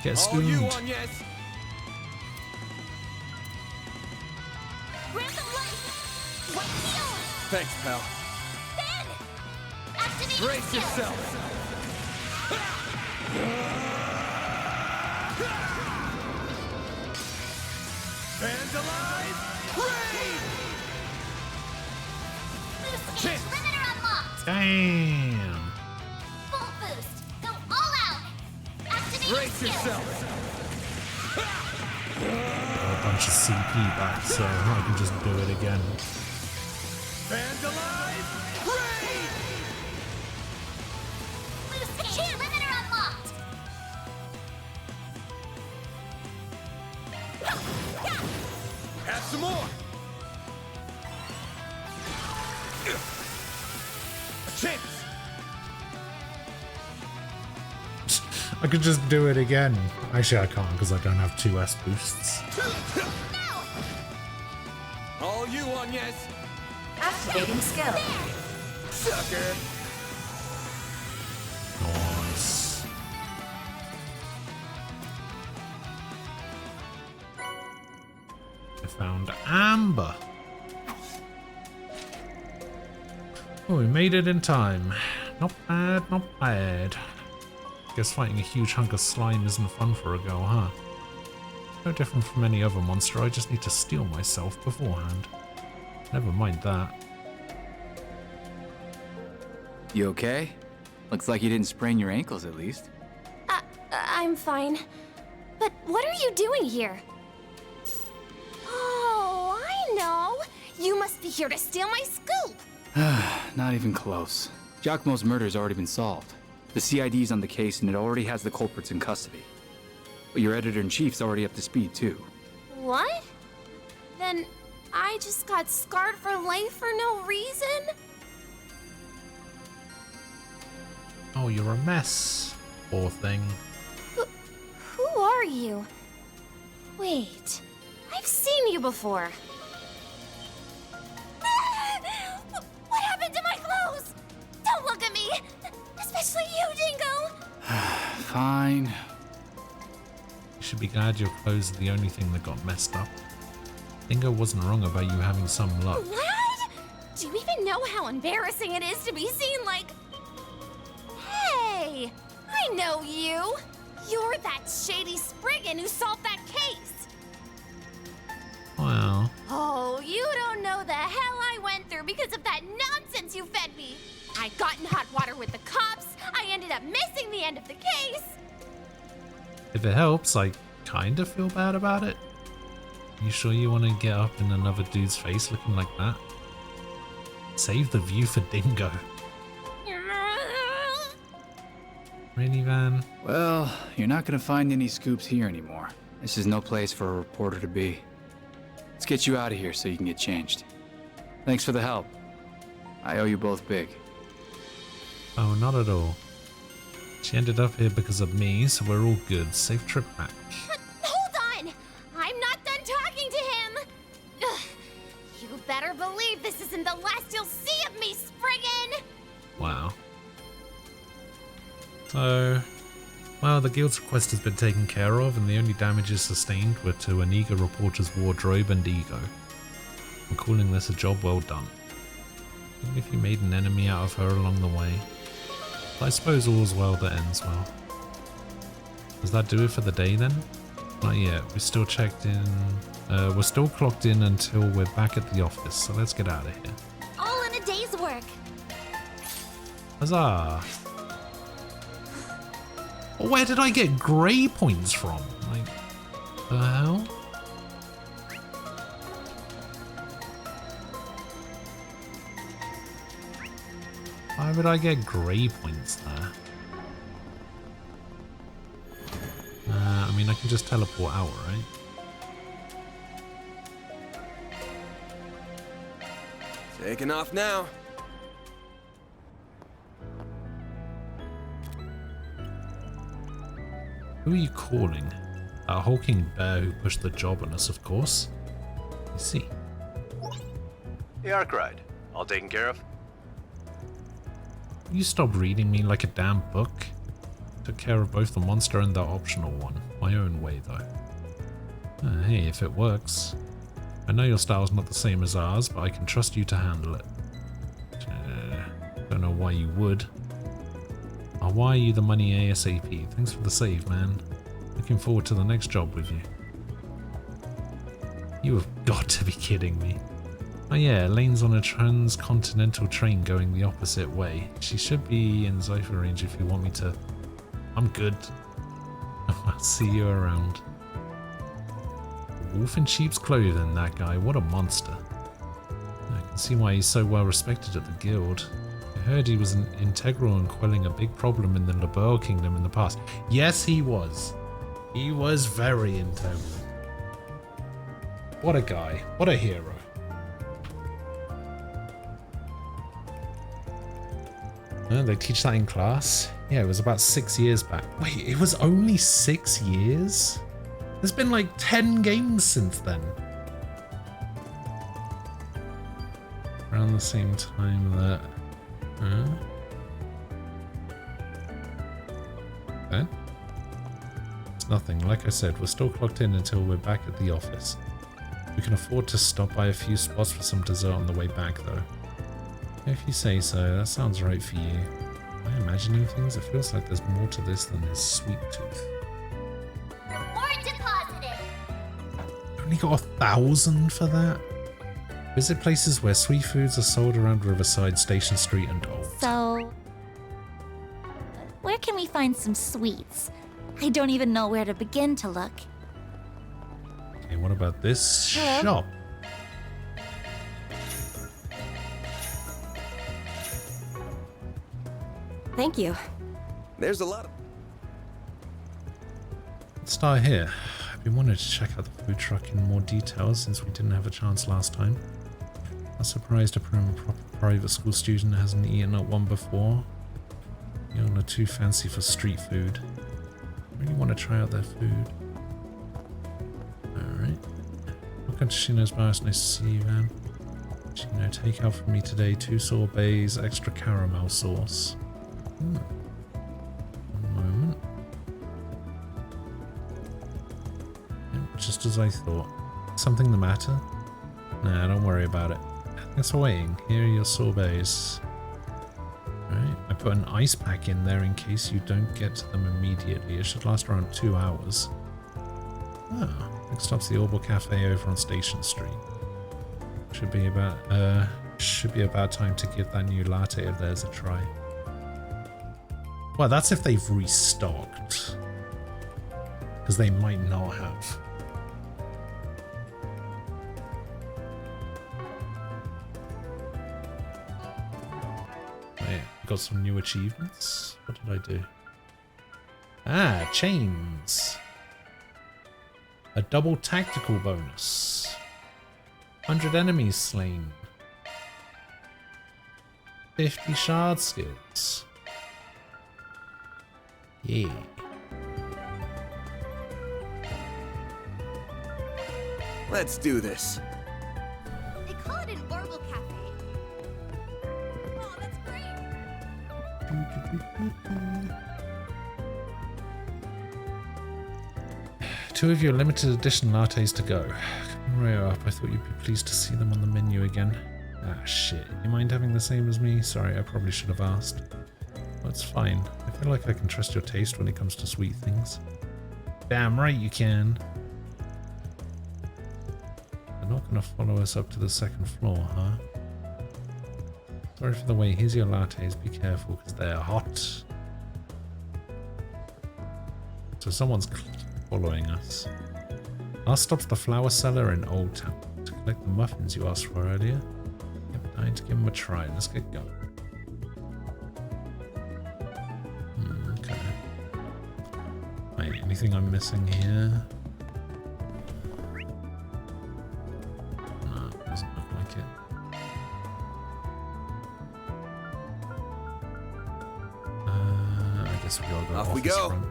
Get All you spooned. on yet? Random light! White heal! Thanks, pal. Ben! Activating Brace skill. yourself! Fans alive! Raid! Boost gauge Chance. limiter unlocked. Damn. Full boost. Go all out. Activating Brace skill. yourself! Got a bunch of CP back, so I can just do it again. Fans alive! Raid! Boost gauge limiter unlocked. Have got some more! A chance! I could just do it again. Actually, I can't because I don't have 2S boosts. All you on, yes! Activating skill. Sucker! Nice. I found Amber. Oh, we made it in time. Not bad, not bad. Guess fighting a huge hunk of slime isn't fun for a girl, huh? No different from any other monster, I just need to steel myself beforehand. Never mind that. You okay? Looks like you didn't sprain your ankles at least. I'm fine. But what are you doing here? Oh, I know. You must be here to steal my scoop. Not even close. Giacomo's murder's already been solved. The CID's on the case and it already has the culprits in custody. But your editor-in-chief's already up to speed too. What? Then I just got scarred for life for no reason? Oh, you're a mess. Poor thing. Who are you? Wait, I've seen you before. What happened to my clothes? Don't look at me! Especially you, Dingo! Fine. You should be glad your clothes are the only thing that got messed up. Dingo wasn't wrong about you having some luck. What? Do you even know how embarrassing it is to be seen like... Hey! I know you! You're that shady Spriggan who solved that case! Well... Oh, you don't know the hell I went through because of that nonsense you fed me! I got in hot water with the cops, I ended up missing the end of the case! If it helps, I kind of feel bad about it. You sure you want to get up in another dude's face looking like that? Save the view for Dingo. Really, Van? Well, you're not gonna find any scoops here anymore. This is no place for a reporter to be. Let's get you out of here so you can get changed. Thanks for the help. I owe you both big. Oh, not at all. She ended up here because of me, so we're all good. Safe trip back. Hold on! I'm not done talking to him! Ugh. You better believe this isn't the last you'll see of me, Spriggan! Wow. So, well, the guild's request has been taken care of, and the only damages sustained were to an eager reporter's wardrobe and ego. I'm calling this a job well done. Even if you made an enemy out of her along the way. But I suppose all's well that ends well. Does that do it for the day then? Not yet. We're still checked in. We're still clocked in until we're back at the office, so let's get out of here. All in a day's work. Huzzah! Where did I get grey points from? Like, the hell? Why would I get grey points there? I mean, I can just teleport out, right? Taking off now. Who are you calling? That hulking bear who pushed the job on us, of course. I see. The Ark ride. All taken care of? You stop reading me like a damn book. Took care of both the monster and the optional one. My own way, though. Hey, if it works. I know your style's not the same as ours, but I can trust you to handle it. Don't know why you would. I'll wire you the money ASAP. Thanks for the save, man. Looking forward to the next job with you. You have got to be kidding me. Oh yeah, Elaine's on a transcontinental train going the opposite way. She should be in Zypher range if you want me to. I'm good. I'll see you around. Wolf in sheep's clothing, that guy. What a monster. I can see why he's so well respected at the guild. I heard he was integral in quelling a big problem in the Liberl Kingdom in the past. Yes, he was. He was very integral. What a guy. What a hero. They teach that in class? Yeah, it was about 6 years back. Wait, it was only 6 years? There's been like 10 games since then. Around the same time that... Okay. It's nothing. Like I said, we're still clocked in until we're back at the office. We can afford to stop by a few spots for some dessert on the way back, though. If you say so, that sounds right for you. Am I imagining things? It feels like there's more to this than his sweet tooth. Reward deposited. Only got 1,000 for that? Visit places where sweet foods are sold around Riverside, Station Street, and Old. So, where can we find some sweets? I don't even know where to begin to look. Okay, what about this Hello? shop? Thank you. There's a lot of... Let's start here. I've been wanting to check out the food truck in more detail since we didn't have a chance last time. I'm surprised a private school student hasn't eaten at one before. You all are too fancy for street food. I really want to try out their food. Alright. Welcome to Shino's Bar. It's nice to see you, man. Shino, take out for me today 2 sorbets, extra caramel sauce. One moment. Yep, just as I thought. Something the matter? Nah, don't worry about it. Thanks for waiting. Here are your sorbets. Alright, I put an ice pack in there in case you don't get to them immediately. It should last around 2 hours. Ah, next stop's the Orbital Cafe over on Station Street. Should be about time to give that new latte of theirs a try. Well, that's if they've restocked. Because they might not have. Right, got some new achievements. What did I do? Ah, chains. A double tactical bonus. 100 enemies slain. 50 shard skills. Yeah. Let's do this. They call it an Orbital Cafe. Oh, that's great. Two of your limited edition lattes to go. Come right up. I thought you'd be pleased to see them on the menu again. Ah, shit. You mind having the same as me? Sorry, I probably should have asked. That's fine. I feel like I can trust your taste when it comes to sweet things. Damn right you can. They're not going to follow us up to the 2nd floor, huh? Sorry for the wait. Here's your lattes. Be careful, because they're hot. So someone's following us. Our stop's the flower cellar in Old Town to collect the muffins you asked for earlier. Yep, dying to give them a try. Let's get going. Okay. Wait, anything I'm missing here? No, doesn't look like it. I guess we gotta go Off we office go. front.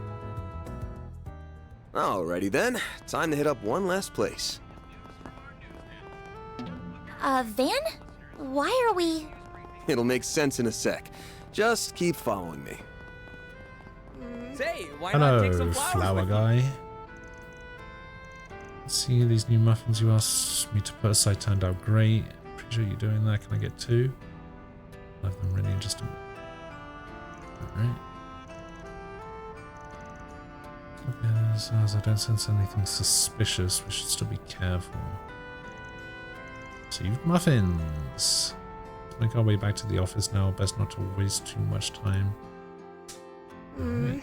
Alrighty then, time to hit up one last place. Van? Why are we... It'll make sense in a sec. Just keep following me. Say, why not take Hello, some flowers flower with you? guy. See, these new muffins you asked me to put aside turned out great. Appreciate you doing that. Can I get 2? I'll have them ready in just a minute. Alright. As I don't sense anything suspicious, we should still be careful. Received muffins. Let's make our way back to the office now. Best not to waste too much time. Right.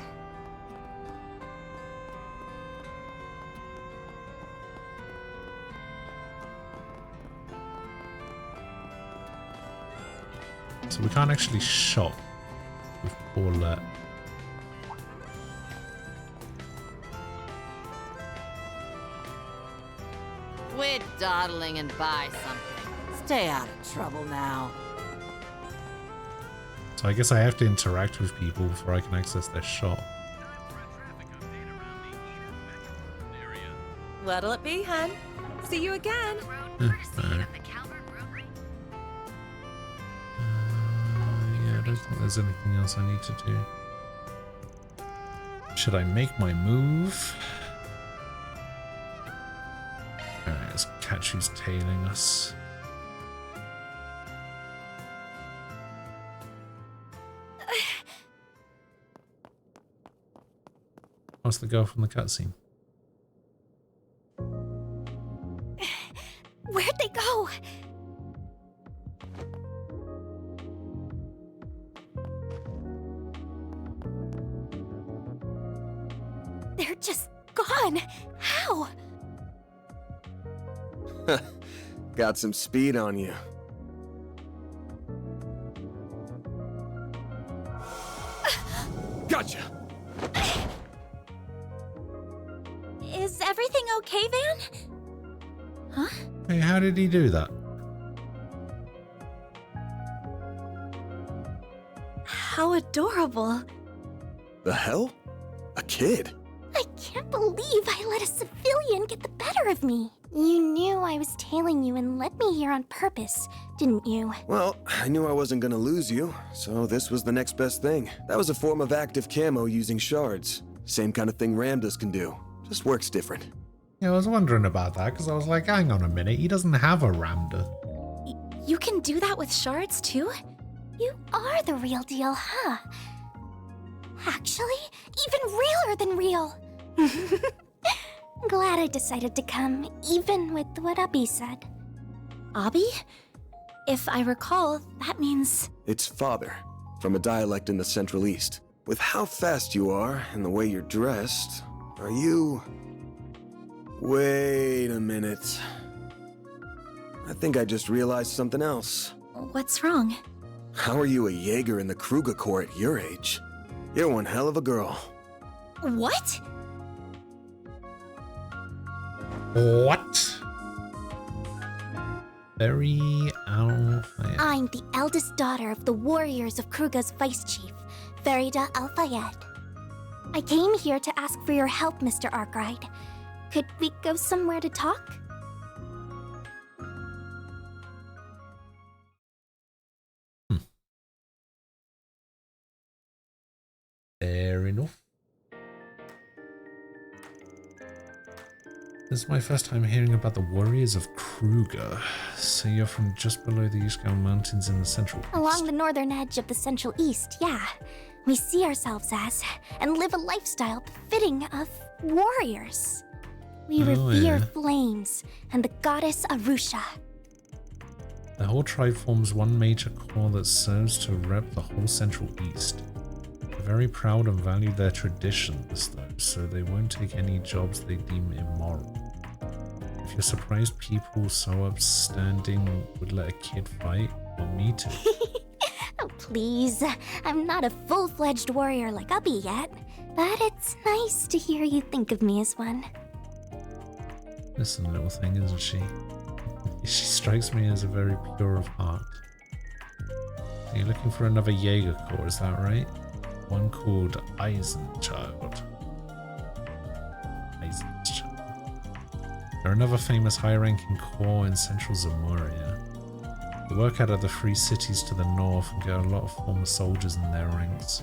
So we can't actually shop with Paulette. Quit dawdling and buy something. Stay out of trouble now. So I guess I have to interact with people before I can access their shop. What'll it be, hun? See you again. Yeah, I don't think there's anything else I need to do. Should I make my move? Alright, let's catch who's tailing us. What's the girl from the cutscene? Where'd they go? They're just gone. How? Got some speed on you. Gotcha! Is everything okay, Van? Huh? Hey, how did he do that? How adorable. The hell? A kid? I can't believe I let a civilian get the better of me. You knew I was tailing you and led me here on purpose, didn't you? Well, I knew I wasn't gonna lose you, so this was the next best thing. That was a form of active camo using shards. Same kind of thing Ramdas can do, just works different. Yeah, I was wondering about that because I was like, hang on a minute, he doesn't have a Ramda. You can do that with shards too? You are the real deal, huh? Actually, even realer than real. Glad I decided to come, even with what Abby said. Abby? If I recall, that means... It's father, from a dialect in the Central East. With how fast you are and the way you're dressed, are you... Wait a minute. I think I just realized something else. What's wrong? How are you a Jaeger in the Kruger Corps at your age? You're one hell of a girl. What? What? Very Al-Fayed. I'm the eldest daughter of the warriors of Kruga's vice chief, Farida Al-Fayed. I came here to ask for your help, Mr. Arkwright. Could we go somewhere to talk? Fair enough. This is my first time hearing about the warriors of Kruger. So you're from just below the Yuskal Mountains in the Central East. Along the northern edge of the Central East, yeah. We see ourselves as, and live a lifestyle befitting of warriors. We revere flames and the goddess Arusha. The whole tribe forms one major core that serves to rep the whole Central East. They're very proud and value their traditions, though, so they won't take any jobs they deem immoral. If you're surprised people so upstanding would let a kid fight, well, me too. Oh, please. I'm not a full-fledged warrior like Ubby yet, but it's nice to hear you think of me as one. Listen, little thing, isn't she? She strikes me as a very pure of heart. You're looking for another Jaeger Corps, is that right? One called Eisenchild. They're another famous high-ranking corps in central Zamuria. They work out of the three cities to the north and get a lot of former soldiers in their ranks.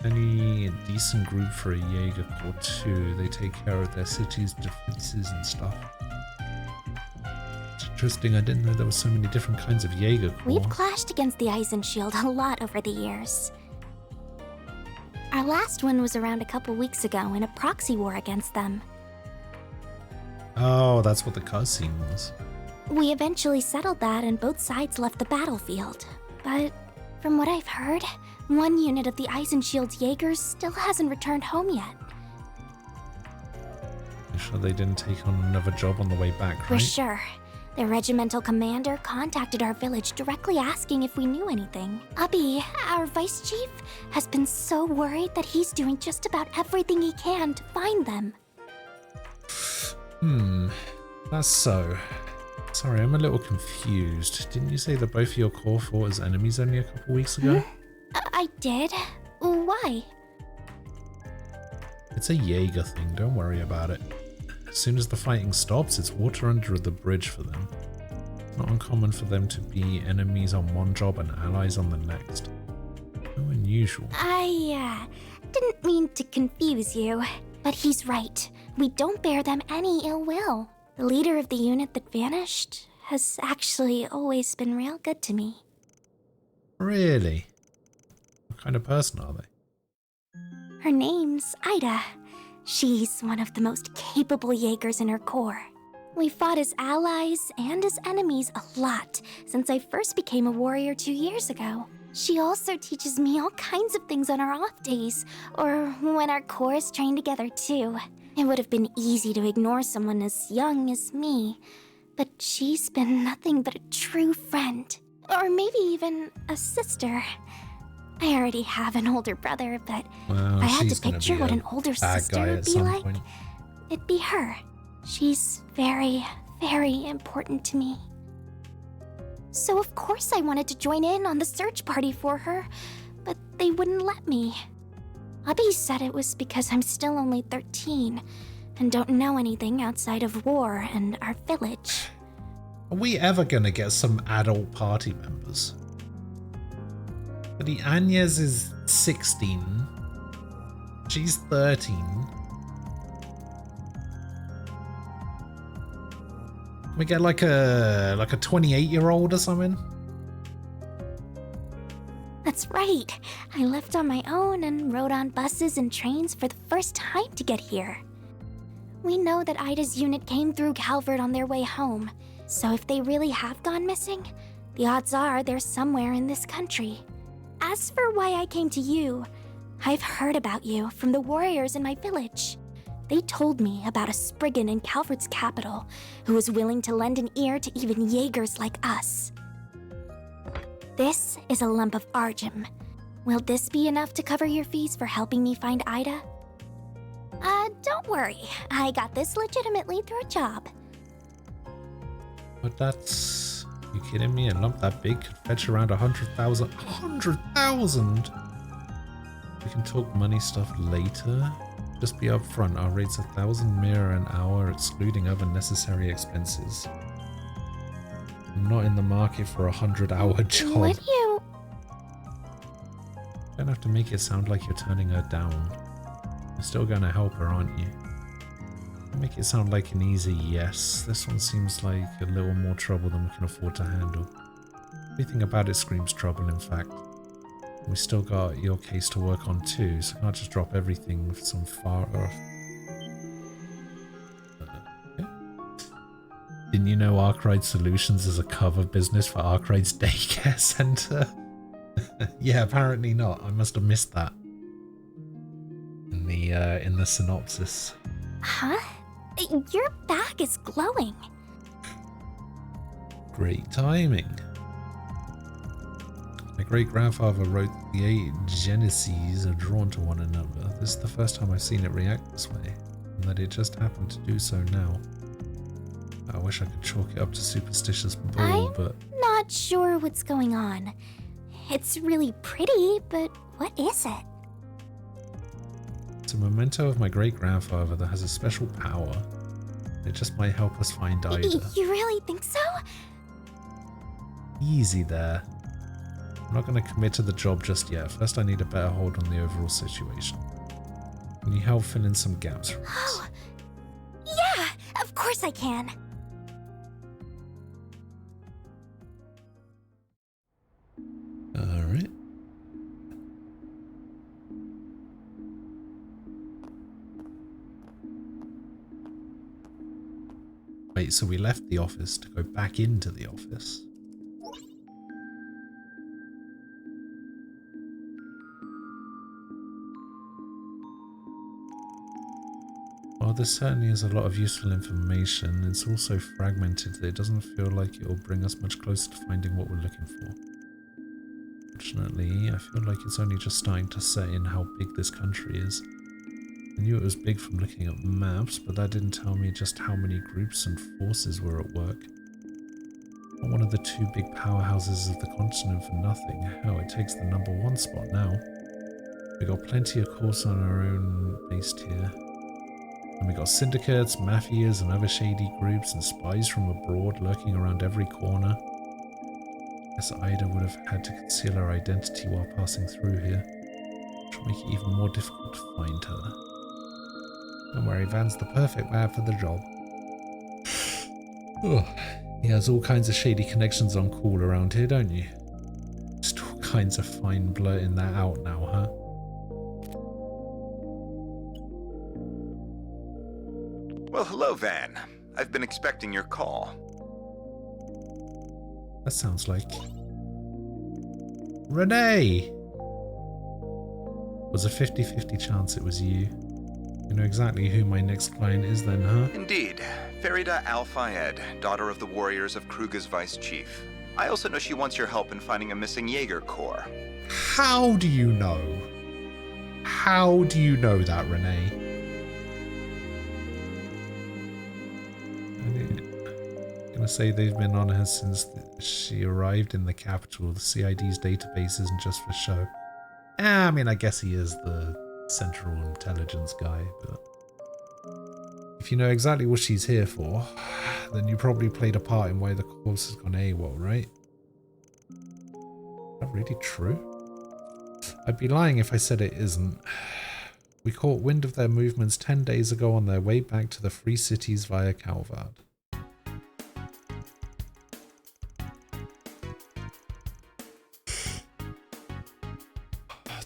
Only a decent group for a Jaeger Corps too. They take care of their city's defenses and stuff. It's interesting, I didn't know there were so many different kinds of Jaeger Corps. We've clashed against the Eisenshield a lot over the years. Our last one was around a couple weeks ago in a proxy war against them. Oh, that's what the cutscene was. We eventually settled that and both sides left the battlefield. But from what I've heard, one unit of the Eisenshield's Jaegers still hasn't returned home yet. You sure they didn't take on another job on the way back, right? For sure. The regimental commander contacted our village directly asking if we knew anything. Ubby, our vice chief, has been so worried that he's doing just about everything he can to find them. That's so. Sorry, I'm a little confused. Didn't you say that both of your core fought as enemies only a couple weeks ago? I did? Why? It's a Jaeger thing, don't worry about it. As soon as the fighting stops, it's water under the bridge for them. It's not uncommon for them to be enemies on one job and allies on the next. How unusual. I didn't mean to confuse you, but he's right. We don't bear them any ill will. The leader of the unit that vanished has actually always been real good to me. Really? What kind of person are they? Her name's Ida. She's one of the most capable Jaegers in her corps. We fought as allies and as enemies a lot since I first became a warrior 2 years ago. She also teaches me all kinds of things on our off days, or when our corps is trained together too. It would have been easy to ignore someone as young as me, but she's been nothing but a true friend. Or maybe even a sister. I already have an older brother, but Well, if I had she's to gonna picture be what a an older bad sister guy would at be some like, point. it'd be her. She's very, very important to me. So of course I wanted to join in on the search party for her, but they wouldn't let me. Abby said it was because I'm still only 13 and don't know anything outside of war and our village. Are we ever gonna get some adult party members? But the Agnes is 16. She's 13. Can we get like a 28-year-old or something? That's right. I left on my own and rode on buses and trains for the first time to get here. We know that Ida's unit came through Calvert on their way home, so if they really have gone missing, the odds are they're somewhere in this country. As for why I came to you, I've heard about you from the warriors in my village. They told me about a Spriggan in Calvert's capital who was willing to lend an ear to even Jaegers like us. This is a lump of Argem. Will this be enough to cover your fees for helping me find Ida? Don't worry. I got this legitimately through a job. But that's... You kidding me? A lump that big could fetch around 100,000. 100,000! We can talk money stuff later. Just be upfront. Our rate's 1,000 mirror an hour, excluding other necessary expenses. I'm not in the market for a 100-hour job. Would you? Don't have to make it sound like you're turning her down. You're still gonna help her, aren't you? Make it sound like an easy yes. This one seems like a little more trouble than we can afford to handle. Everything about it screams trouble, in fact. We still got your case to work on too, so I can't just drop everything for some far off. Okay. Didn't you know Arkwright Solutions is a cover business for Arkwright's daycare center? Yeah, apparently not. I must have missed that in the synopsis. Huh? Your back is glowing. Great timing. My great-grandfather wrote the 8 Geneses are drawn to one another. This is the first time I've seen it react this way, and that it just happened to do so now. I wish I could chalk it up to superstitious bull, but... Not sure what's going on. It's really pretty, but what is it? It's a memento of my great-grandfather that has a special power. It just might help us find Ida. You really think so? Easy there. I'm not going to commit to the job just yet. First I need a better hold on the overall situation. Can you help fill in some gaps for us? Oh, yeah, of course I can. Alright. Wait, so we left the office to go back into the office? While there certainly is a lot of useful information, it's also fragmented that it doesn't feel like it will bring us much closer to finding what we're looking for. Fortunately, I feel like it's only just starting to set in how big this country is. And knew it was big from looking at maps, but that didn't tell me just how many groups and forces were at work. Not one of the two big powerhouses of the continent for nothing. Hell, it takes the #1 spot now. We got plenty of course on our own based here. And we got syndicates, mafias, and other shady groups, and spies from abroad lurking around every corner. Guess Ida would have had to conceal her identity while passing through here, which will make it even more difficult to find her. Don't worry, Van's the perfect man for the job. Ugh. He has all kinds of shady connections on call around here, don't you? Just all kinds of fine blurting that out now, huh? Well, hello, Van. I've been expecting your call. That sounds like... Renee! Was a 50-50 chance it was you. You know exactly who my next client is then, huh? Indeed. Farida Al-Fayed, daughter of the warriors of Kruga's vice chief. I also know she wants your help in finding a missing Jaeger Corps. How do you know? How do you know that, Renee? I'm gonna say they've been on her since she arrived in the capital. The CID's database isn't just for show. I mean, I guess he is the central intelligence guy, but if you know exactly what she's here for, then you probably played a part in why the course has gone AWOL, right? Is that really true? I'd be lying if I said it isn't. We caught wind of their movements 10 days ago on their way back to the Free Cities via Calvard.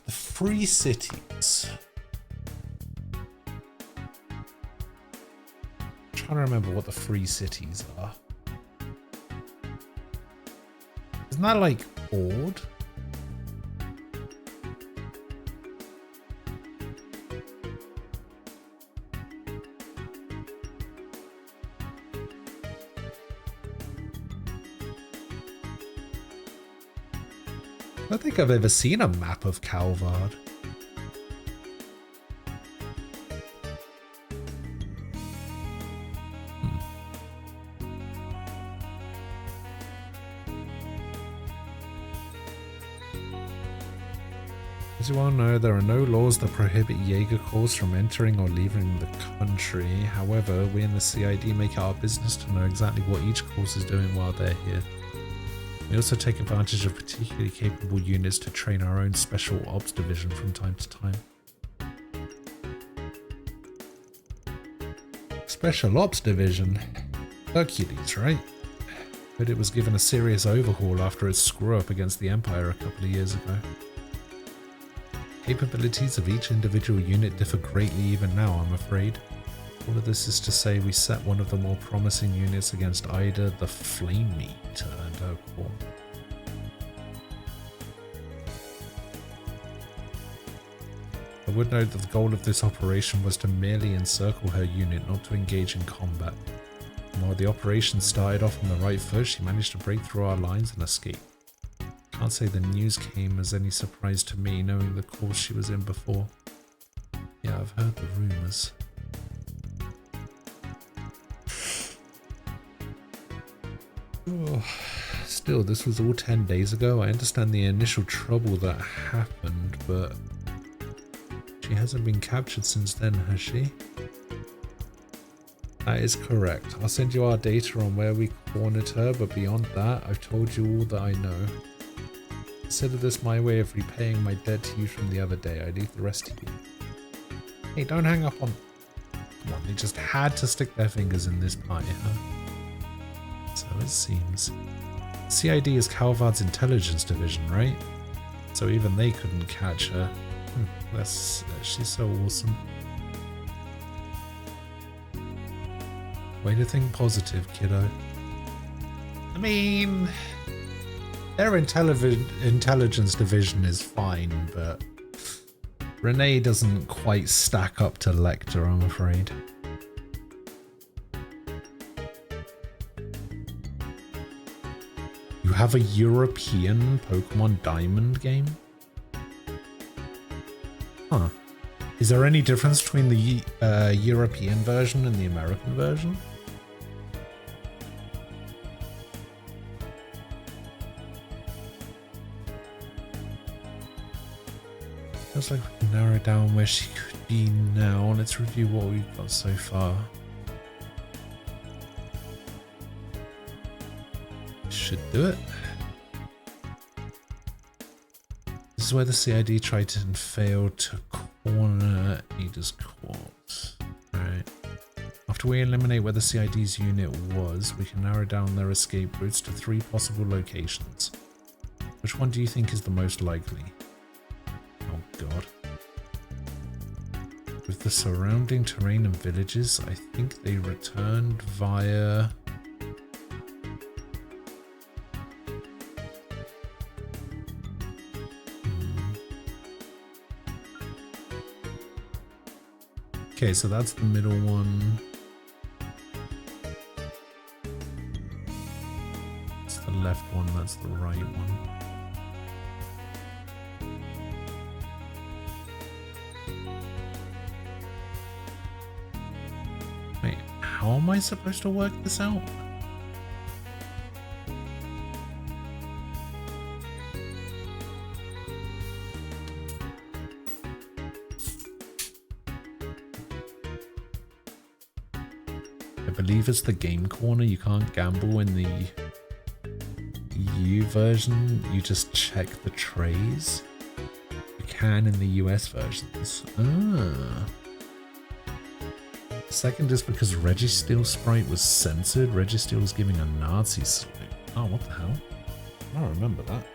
The Free Cities. I'm trying to remember what the Free Cities are. Isn't that like Ord? I don't think I've ever seen a map of Calvard. As you all know, there are no laws that prohibit Jaeger Corps from entering or leaving the country. However, we in the CID make it our business to know exactly what each course is doing while they're here. We also take advantage of particularly capable units to train our own Special Ops Division from time to time. Special Ops Division? Hercules, right? But it was given a serious overhaul after its screw-up against the Empire a couple of years ago. Capabilities of each individual unit differ greatly even now, I'm afraid. All of this is to say we set one of the more promising units against Ida the Flame Eater and her corps. I would note that the goal of this operation was to merely encircle her unit, not to engage in combat. And while the operation started off on the right foot, she managed to break through our lines and escape. Can't say the news came as any surprise to me, knowing the course she was in before. Yeah, I've heard the rumors. Oh, still, this was all 10 days ago. I understand the initial trouble that happened, but she hasn't been captured since then, has she? That is correct. I'll send you our data on where we cornered her, but beyond that, I've told you all that I know. Consider this my way of repaying my debt to you from the other day. I leave the rest to you. Hey, don't hang up on... Come on, they just had to stick their fingers in this pie, huh? So it seems. CID is Calvard's intelligence division, right? So even they couldn't catch her. She's so awesome. Way to think positive, kiddo. I mean... Their intelligence division is fine, but Renee doesn't quite stack up to Lecter, I'm afraid. You have a European Pokemon Diamond game? Huh. Is there any difference between the European version and the American version? Feels like we can narrow down where she could be now. Let's review what we've got so far. Should do it. This is where the CID tried and failed to corner Ada's corpse. Alright. After we eliminate where the CID's unit was, we can narrow down their escape routes to 3 possible locations. Which one do you think is the most likely? Oh god. With the surrounding terrain and villages, I think they returned via... Okay, so that's the middle one. That's the left one, that's the right one. Wait, how am I supposed to work this out? I believe it's the game corner. You can't gamble in the EU version. You just check the trays. You can in the US versions. Ah. Second is because Registeel's sprite was censored. Registeel was giving a Nazi salute. Oh, what the hell? I don't remember that.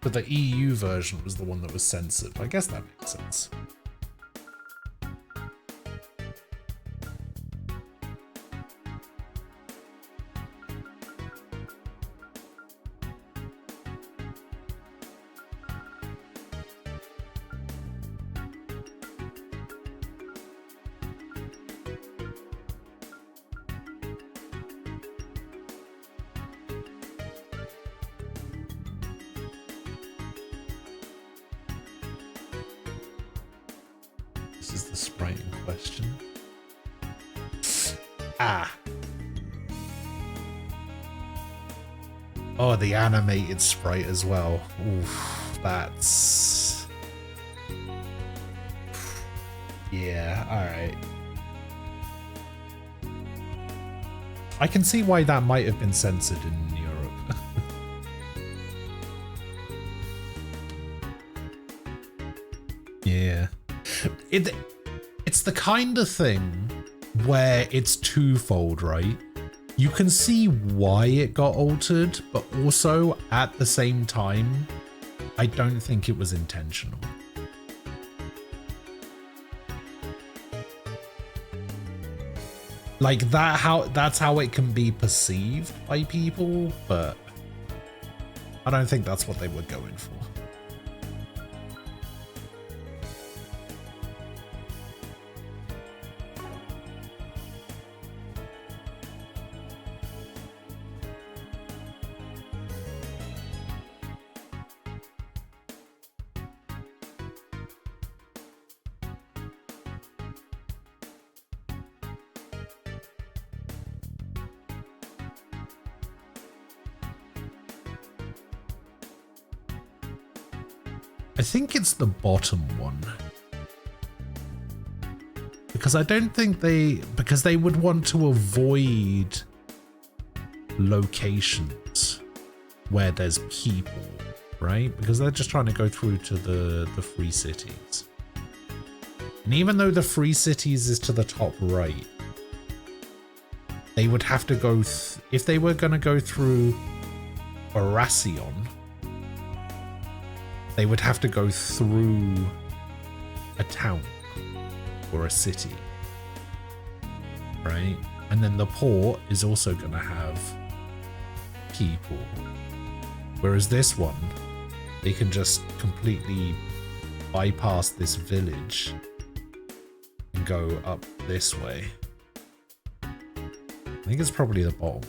But the EU version was the one that was censored. I guess that makes sense. This is the sprite in question. Ah. Oh, the animated sprite as well. Oof, that's... Yeah, alright. I can see why that might have been censored in Europe. Yeah. It's the kind of thing where it's twofold, right? You can see why it got altered, but also at the same time, I don't think it was intentional. Like that's how it can be perceived by people, but I don't think that's what they were going for. I think it's the bottom one. Because I don't think because they would want to avoid locations where there's people, right? Because they're just trying to go through to the free cities. And even though the free cities is to the top right, they would have to go, if they were going to go through Baratheon, they would have to go through a town or a city, right? And then the port is also going to have people. Whereas this one, they can just completely bypass this village and go up this way. I think it's probably the bottom.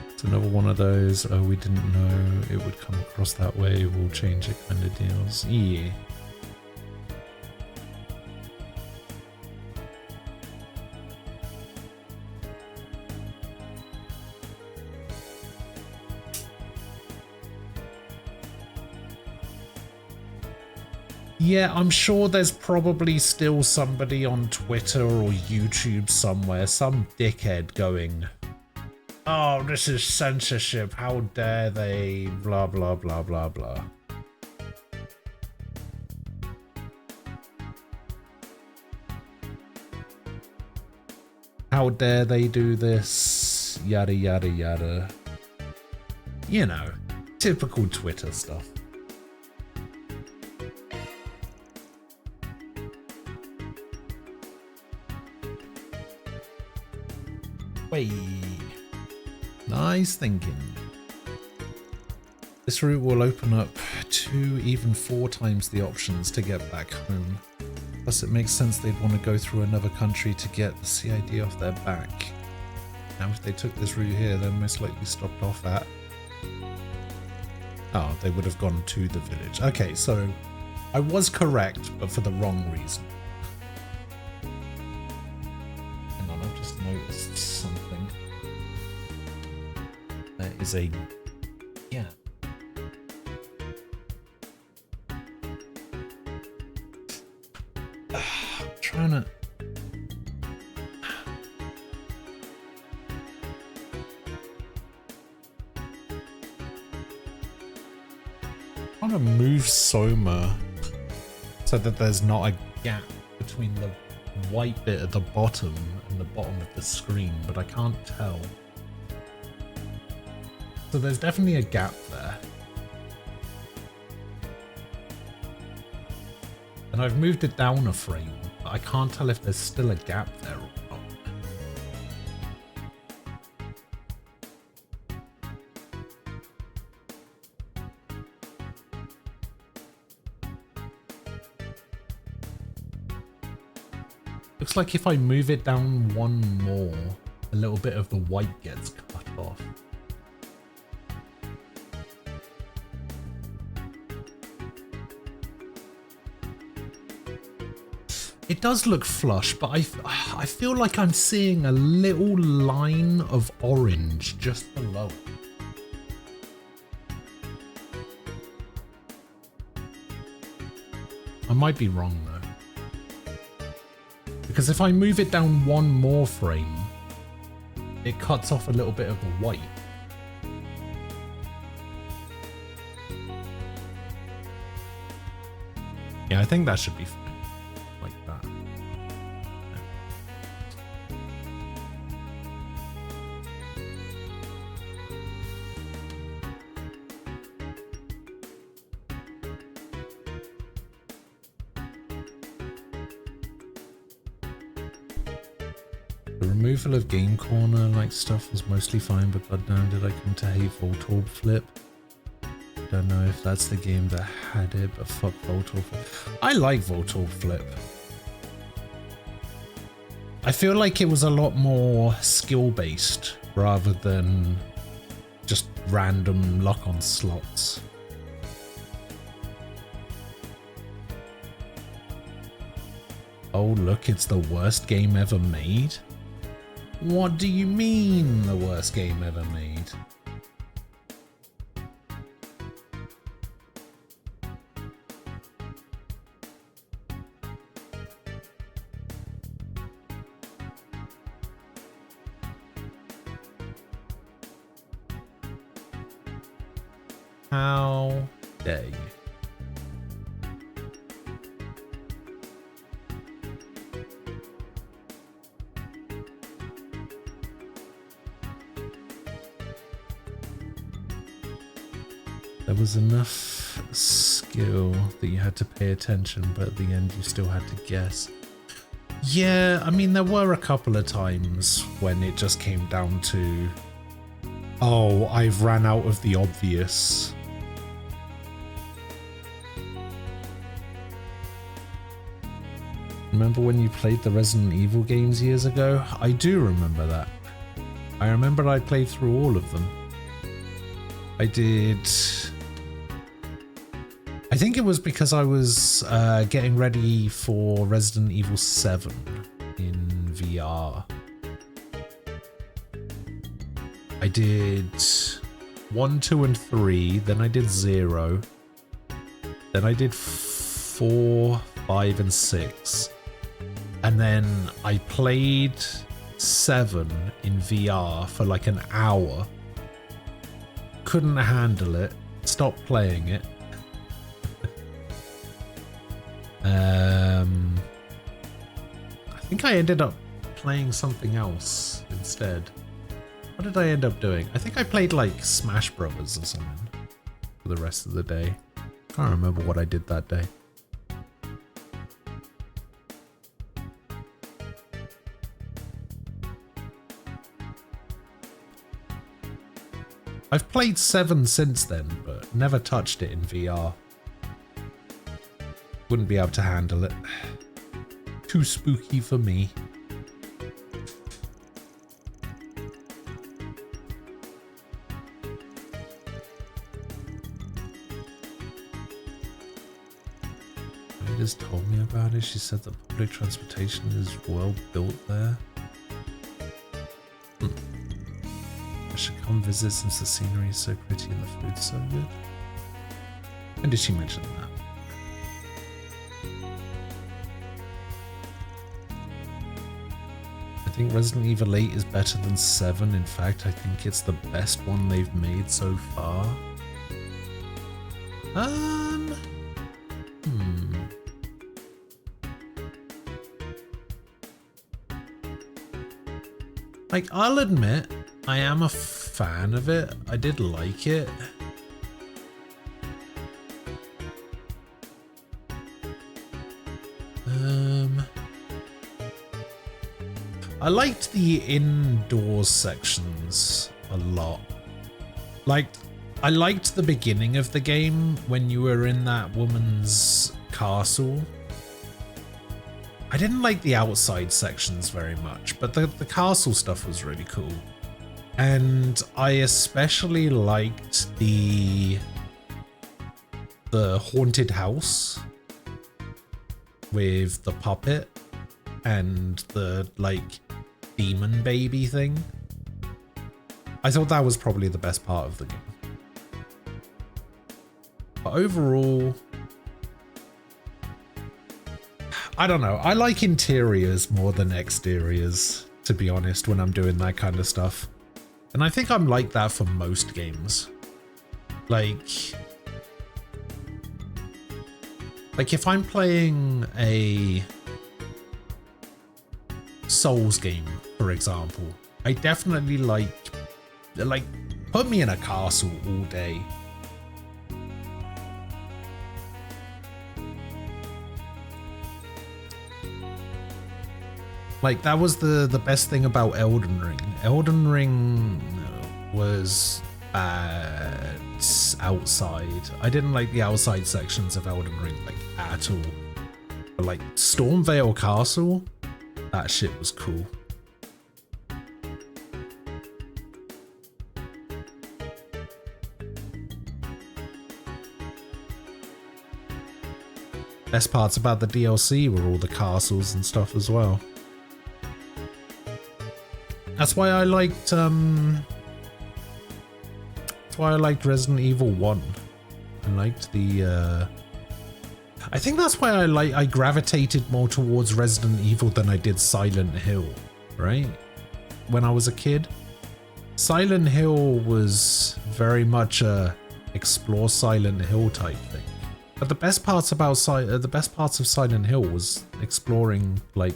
It's another one of those, oh, we didn't know it would come across that way, we'll change it kind of deals. Yeah. Yeah, I'm sure there's probably still somebody on Twitter or YouTube somewhere, some dickhead going, oh, this is censorship, how dare they, blah, blah, blah, blah, blah. How dare they do this, yada, yada, yada. You know, typical Twitter stuff. Wait. Nice thinking. This route will open up 2, even 4 times the options to get back home. Plus it makes sense they'd want to go through another country to get the CID off their back. Now if they took this route here, they're most likely stopped off at... Oh, they would have gone to the village. Okay, so I was correct, but for the wrong reason. Hang on, I've just noticed something. There is a gap. I'm trying to... I'm trying to move Soma so that there's not a gap between the white bit at the bottom and the bottom of the screen, but I can't tell. So there's definitely a gap there. And I've moved it down a frame, but I can't tell if there's still a gap there or not. Looks like if I move it down one more, a little bit of the white gets cut off. It does look flush, but I feel like I'm seeing a little line of orange just below it. I might be wrong though. Because if I move it down one more frame, it cuts off a little bit of the white. Yeah, I think that should be fine. Like that. The removal of Game Corner like stuff was mostly fine, but goddamn did I come to hate Voltorb Flip. Don't know if that's the game that had it, but fuck Voltorb Flip. I like Voltorb Flip. I feel like it was a lot more skill based rather than just random luck on slots. Oh look, it's the worst game ever made? What do you mean, the worst game ever made? How dare you? There was enough skill that you had to pay attention, but at the end you still had to guess. Yeah, I mean, there were a couple of times when it just came down to, oh, I've ran out of the obvious. Remember when you played the Resident Evil games years ago? I do remember that. I remember I played through all of them. I did... I think it was because I was getting ready for Resident Evil 7 in VR. I did 1, 2, and 3, then I did 0. Then I did 4, 5, and 6. And then I played 7 in VR for like an hour. Couldn't handle it. Stopped playing it. I think I ended up playing something else instead. What did I end up doing? I think I played like Smash Brothers or something for the rest of the day. Can't remember what I did that day. I've played 7 since then, but never touched it in VR. Wouldn't be able to handle it. Too spooky for me. She just told me about it. She said that public transportation is well built there. I should come visit since the scenery is so pretty and the food's so good. When did she mention that? I think Resident Evil 8 is better than 7. In fact, I think it's the best one they've made so far. Like, I'll admit, I am a fan of it. I did like it. I liked the indoors sections a lot. Like, I liked the beginning of the game when you were in that woman's castle. I didn't like the outside sections very much, but the castle stuff was really cool. And I especially liked the haunted house with the puppet and the, like, demon baby thing. I thought that was probably the best part of the game. But overall, I don't know. I like interiors more than exteriors, to be honest, when I'm doing that kind of stuff. And I think I'm like that for most games. Like if I'm playing a Souls game, for example, I definitely like put me in a castle all day. Like, that was the best thing about Elden Ring. Elden Ring was bad outside. I didn't like the outside sections of Elden Ring, like, at all. But, like, Stormvale Castle, that shit was cool. Best parts about the DLC were all the castles and stuff as well. That's why I liked Resident Evil 1. I liked the I think that's why I gravitated more towards Resident Evil than I did Silent Hill, right? When I was a kid. Silent Hill was very much a explore Silent Hill type thing. But the best parts of Silent Hill was exploring, like,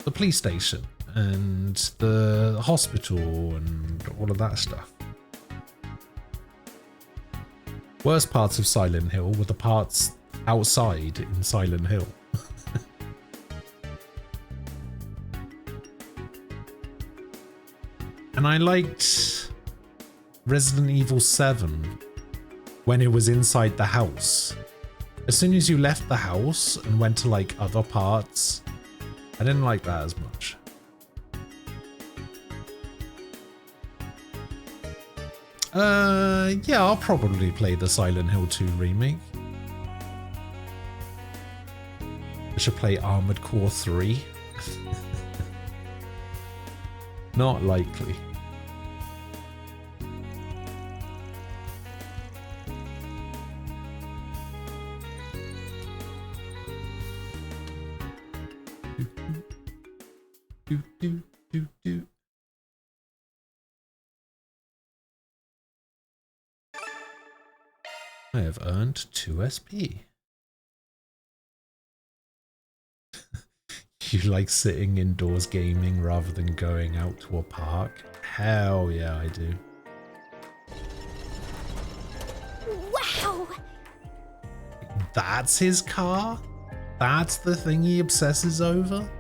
the police station and the hospital and all of that stuff. Worst parts of Silent Hill were the parts outside in Silent Hill. And I liked Resident Evil 7 when it was inside the house. As soon as you left the house and went to like other parts, I didn't like that as much. Yeah, I'll probably play the Silent Hill 2 remake. I should play Armored Core 3. Not likely. Do. I have earned 2 SP. You like sitting indoors gaming rather than going out to a park? Hell yeah, I do. Wow! That's his car? That's the thing he obsesses over?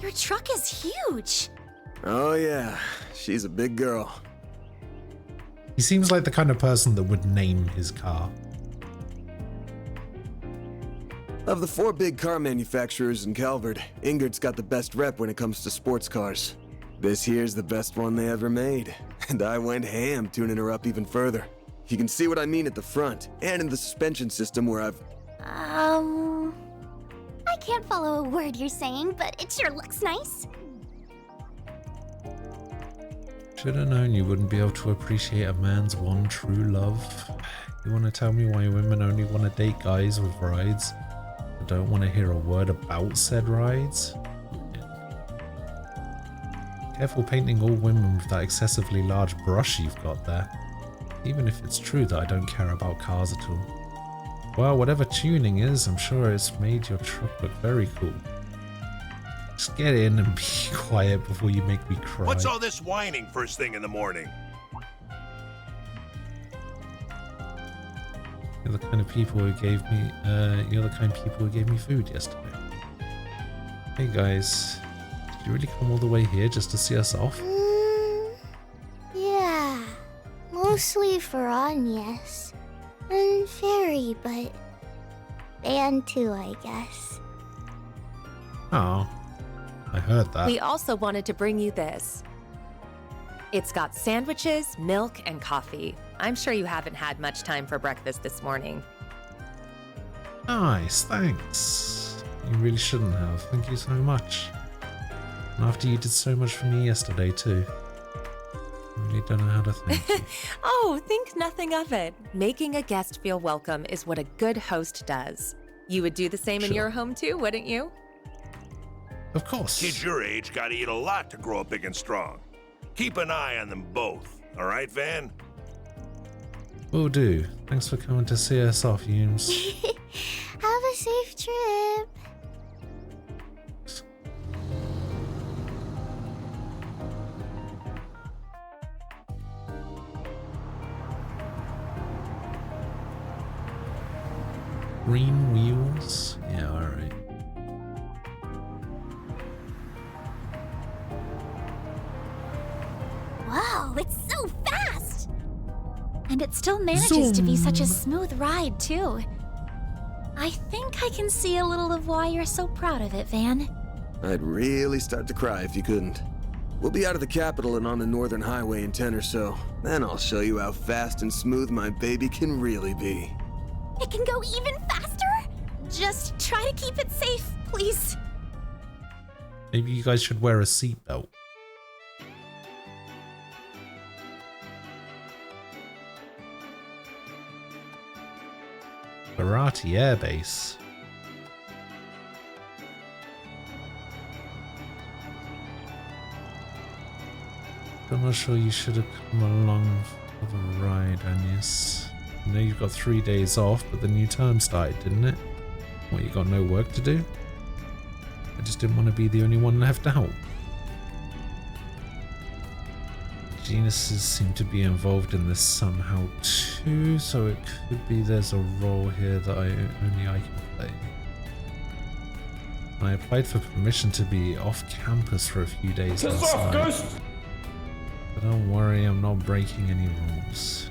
Your truck is huge. Oh yeah, she's a big girl. He seems like the kind of person that would name his car. Of the 4 big car manufacturers in Calvert, Ingrid's got the best rep when it comes to sports cars. This here's the best one they ever made, and I went ham tuning her up even further. You can see what I mean at the front, and in the suspension system where I've... I can't follow a word you're saying, but it sure looks nice. Should have known you wouldn't be able to appreciate a man's one true love. You want to tell me why women only want to date guys with rides? I don't want to hear a word about said rides. Careful painting all women with that excessively large brush you've got there. Even if it's true that I don't care about cars at all. Well, whatever tuning is, I'm sure it's made your truck look very cool. Just get in and be quiet before you make me cry. What's all this whining first thing in the morning? You're the kind of people who gave me food yesterday. Hey guys, did you really come all the way here just to see us off? Yeah. Mostly for Agnes. And Fairy, but Van too, I guess. Oh, I heard that. We also wanted to bring you this. It's got sandwiches, milk, and coffee. I'm sure you haven't had much time for breakfast this morning. Nice, thanks. You really shouldn't have. Thank you so much. And after you did so much for me yesterday too. I really don't know how to thank you. Oh, think nothing of it. Making a guest feel welcome is what a good host does. You would do the same in your home too, wouldn't you? Of course. Kids your age gotta eat a lot to grow up big and strong. Keep an eye on them both, all right, Van? Will do. Thanks for coming to see us off, Humes. Have a safe trip. Green wheels? Yeah, alright. Whoa, it's so fast! And it still manages to be such a smooth ride, too. I think I can see a little of why you're so proud of it, Van. I'd really start to cry if you couldn't. We'll be out of the capital and on the northern highway in 10 or so. Then I'll show you how fast and smooth my baby can really be. It can go even faster? Just try to keep it safe, please. Maybe you guys should wear a seatbelt. Barati Air Base. I'm not sure you should have come along for the ride, Agnes. I know you've got 3 days off, but the new term started, didn't it? What, you got no work to do? I just didn't want to be the only one left out. Genuses seem to be involved in this somehow too, so it could be there's a role here that only I can play. I applied for permission to be off campus for a few days last night. But don't worry, I'm not breaking any rules.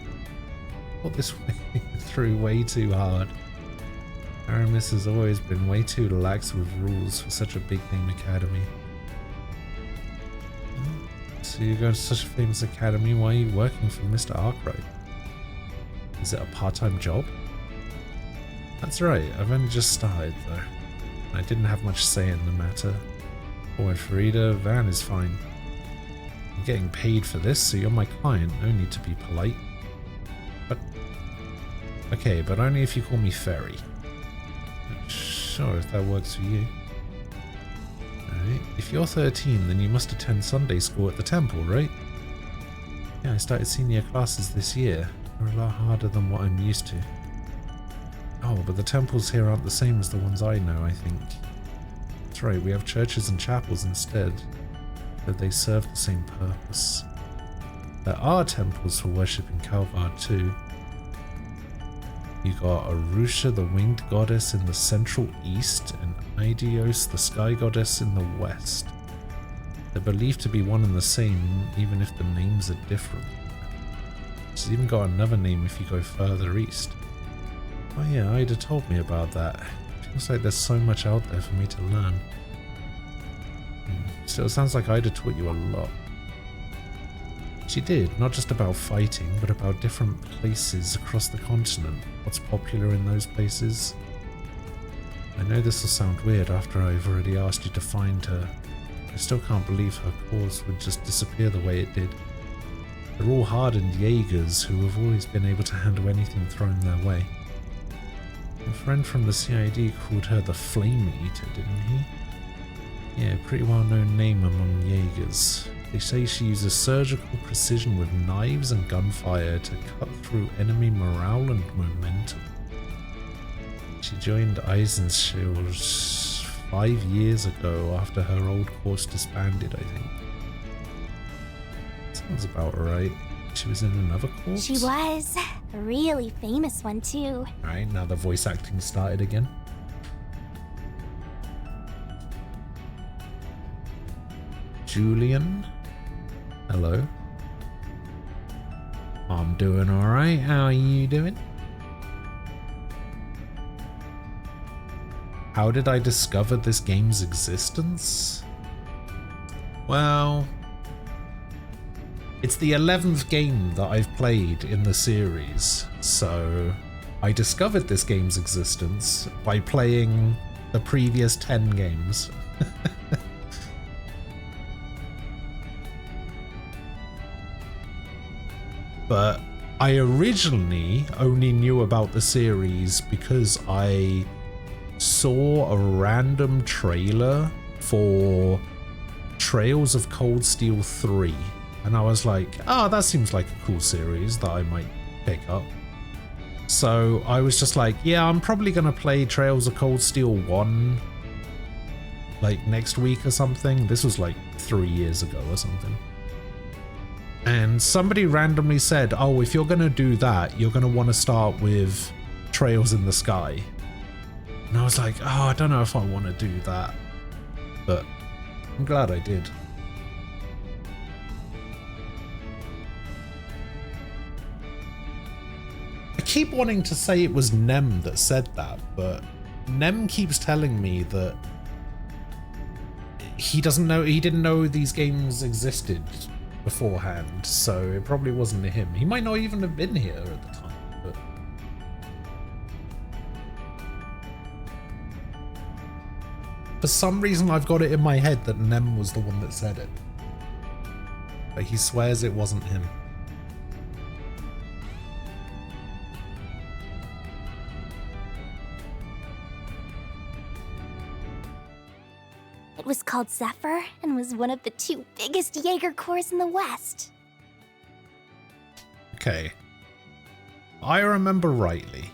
Thought this way through way too hard. Aramis has always been way too lax with rules for such a big name academy. So you go to such a famous academy, why are you working for Mr. Arkwright? Is it a part-time job? That's right, I've only just started though. I didn't have much say in the matter. Forward Farida, Van is fine. I'm getting paid for this, so you're my client, no need to be polite. But... okay, but only if you call me Ferry. Sure, if that works for you. Alright, if you're 13, then you must attend Sunday school at the temple, right? Yeah, I started senior classes this year. They're a lot harder than what I'm used to. Oh, but the temples here aren't the same as the ones I know, I think. That's right, we have churches and chapels instead, but they serve the same purpose. There are temples for worship in Calvard too. You got Arusha, the winged goddess, in the central east, and Aidios, the sky goddess, in the west. They're believed to be one and the same, even if the names are different. She's even got another name if you go further east. Oh yeah, Ida told me about that. Feels like there's so much out there for me to learn. Still, it sounds like Ida taught you a lot. She did, not just about fighting, but about different places across the continent. What's popular in those places. I know this will sound weird after I've already asked you to find her. I still can't believe her cause would just disappear the way it did. They're all hardened Jaegers who have always been able to handle anything thrown their way. A friend from the CID called her the Flame Eater, didn't he? Yeah, pretty well-known name among Jaegers. They say she uses surgical precision with knives and gunfire to cut through enemy morale and momentum. She joined Eisenshield 5 years ago after her old course disbanded, I think. Sounds about right. She was in another course? She was. A really famous one, too. Alright, now the voice acting started again. Julian? Hello. I'm doing alright. How are you doing? How did I discover this game's existence? Well, it's the 11th game that I've played in the series, so I discovered this game's existence by playing the previous 10 games. But I originally only knew about the series because I saw a random trailer for Trails of Cold Steel 3, and I was like, oh, that seems like a cool series that I might pick up. So I was just like, yeah, I'm probably gonna play Trails of Cold Steel 1 like next week or something. This was like 3 years ago or something. And somebody randomly said, oh, if you're gonna do that, you're gonna want to start with Trails in the Sky. And I was like, oh, I don't know if I want to do that, but I'm glad I did. I keep wanting to say it was Nem that said that, but Nem keeps telling me that he didn't know these games existed beforehand, so it probably wasn't him. He might not even have been here at the time, but for some reason I've got it in my head that Nem was the one that said it, but he swears it wasn't him. It was called Zephyr and was one of the 2 biggest Jaeger corps in the West. Okay. I remember rightly.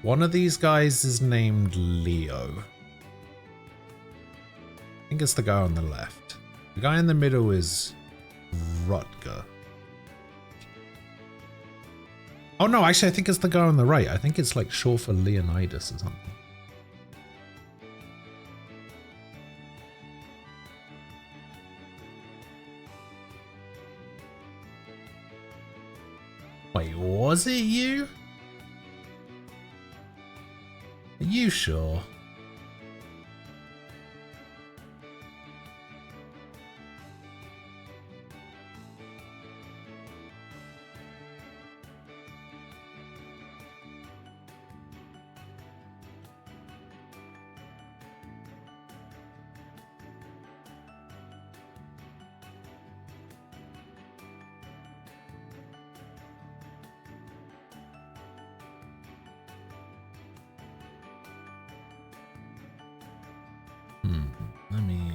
One of these guys is named Leo. I think it's the guy on the left. The guy in the middle is Rutger. Oh no, actually I think it's the guy on the right. I think it's like short for Leonidas or something. Wait, was it you? Are you sure?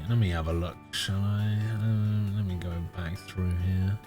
Let me have a look, shall I? Let me go back through here.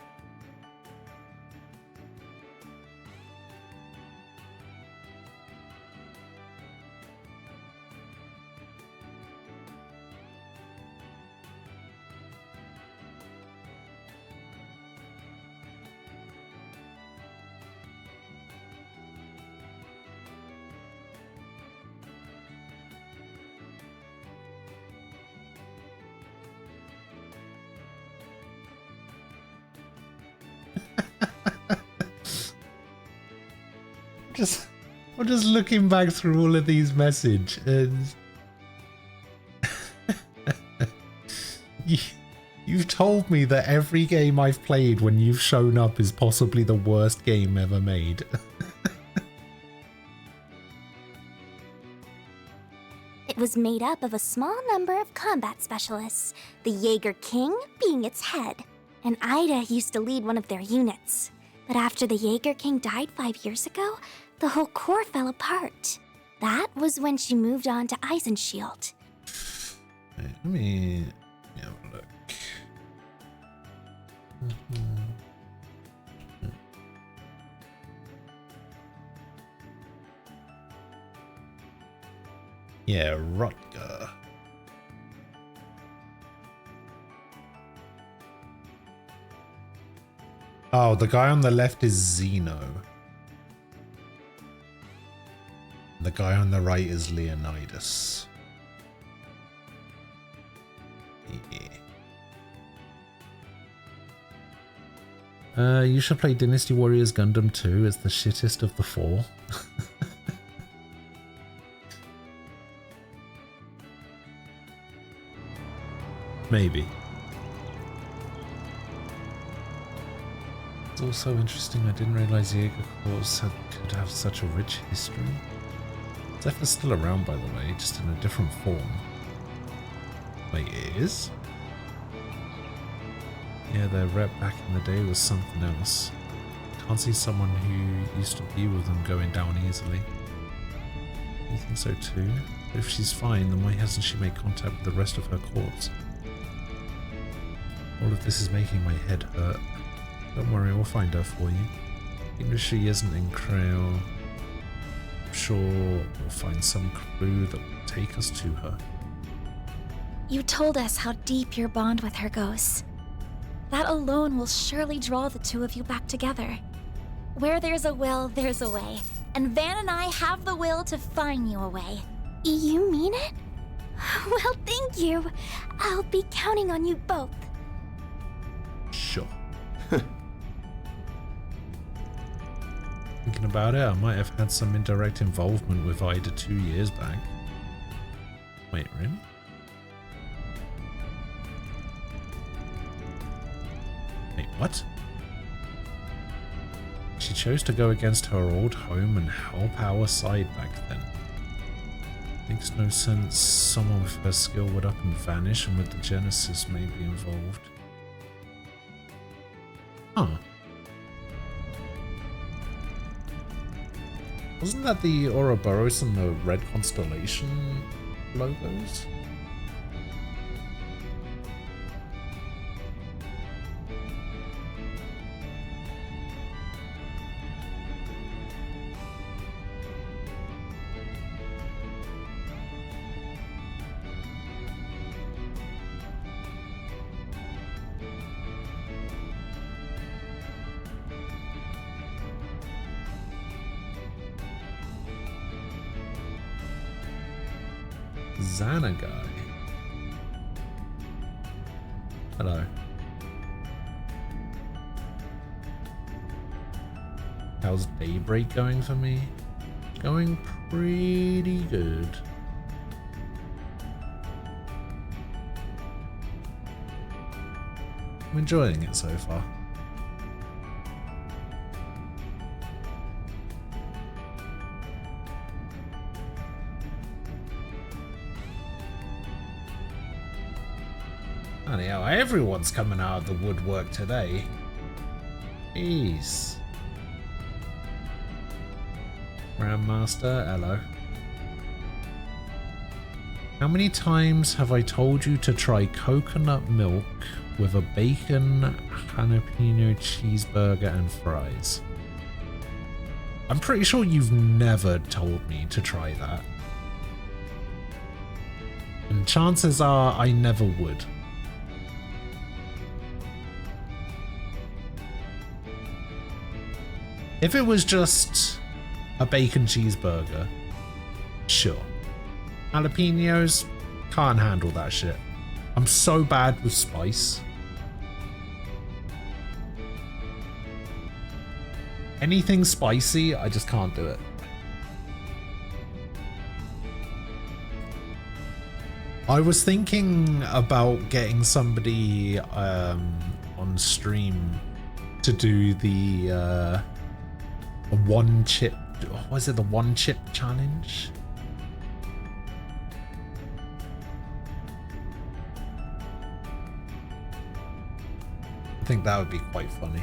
I'm just looking back through all of these messages. You've told me that every game I've played when you've shown up is possibly the worst game ever made. It was made up of a small number of combat specialists, the Jaeger King being its head. And Ida used to lead one of their units. But after the Jaeger King died 5 years ago, the whole corps fell apart. That was when she moved on to Eisenshield. Wait, let me have a look. Yeah, Rutger. Oh, the guy on the left is Zeno. The guy on the right is Leonidas. Yeah. You should play Dynasty Warriors Gundam 2. It's the shittest of the four. Maybe. It's also interesting, I didn't realize Jaeger Corps could have such a rich history. Zephyr's still around, by the way, just in a different form. Wait, it is? Yeah, their rep back in the day was something else. Can't see someone who used to be with them going down easily. You think so too? If she's fine, then why hasn't she made contact with the rest of her corps? All of this is making my head hurt. Don't worry, we'll find her for you. Even if she isn't in Krail, I'm sure we'll find some crew that will take us to her. You told us how deep your bond with her goes. That alone will surely draw the two of you back together. Where there's a will, there's a way. And Van and I have the will to find you a way. You mean it? Well, thank you. I'll be counting on you both. Sure. Thinking about it, I might have had some indirect involvement with Ida 2 years back. Wait, really? Wait, what? She chose to go against her old home and help our side back then. Makes no sense someone with her skill would up and vanish, and with the Genesis may be involved. Huh. Wasn't that the Ouroboros and the Red Constellation logos? Xanagai. Hello. How's Daybreak going for me? Going pretty good. I'm enjoying it so far. Anyhow, everyone's coming out of the woodwork today. Jeez. Grandmaster, hello. How many times have I told you to try coconut milk with a bacon jalapeno cheeseburger and fries? I'm pretty sure you've never told me to try that. And chances are I never would. If it was just a bacon cheeseburger, sure. Jalapenos, can't handle that shit. I'm so bad with spice. Anything spicy, I just can't do it. I was thinking about getting somebody on stream to do the one chip, was it the one chip challenge? I think that would be quite funny.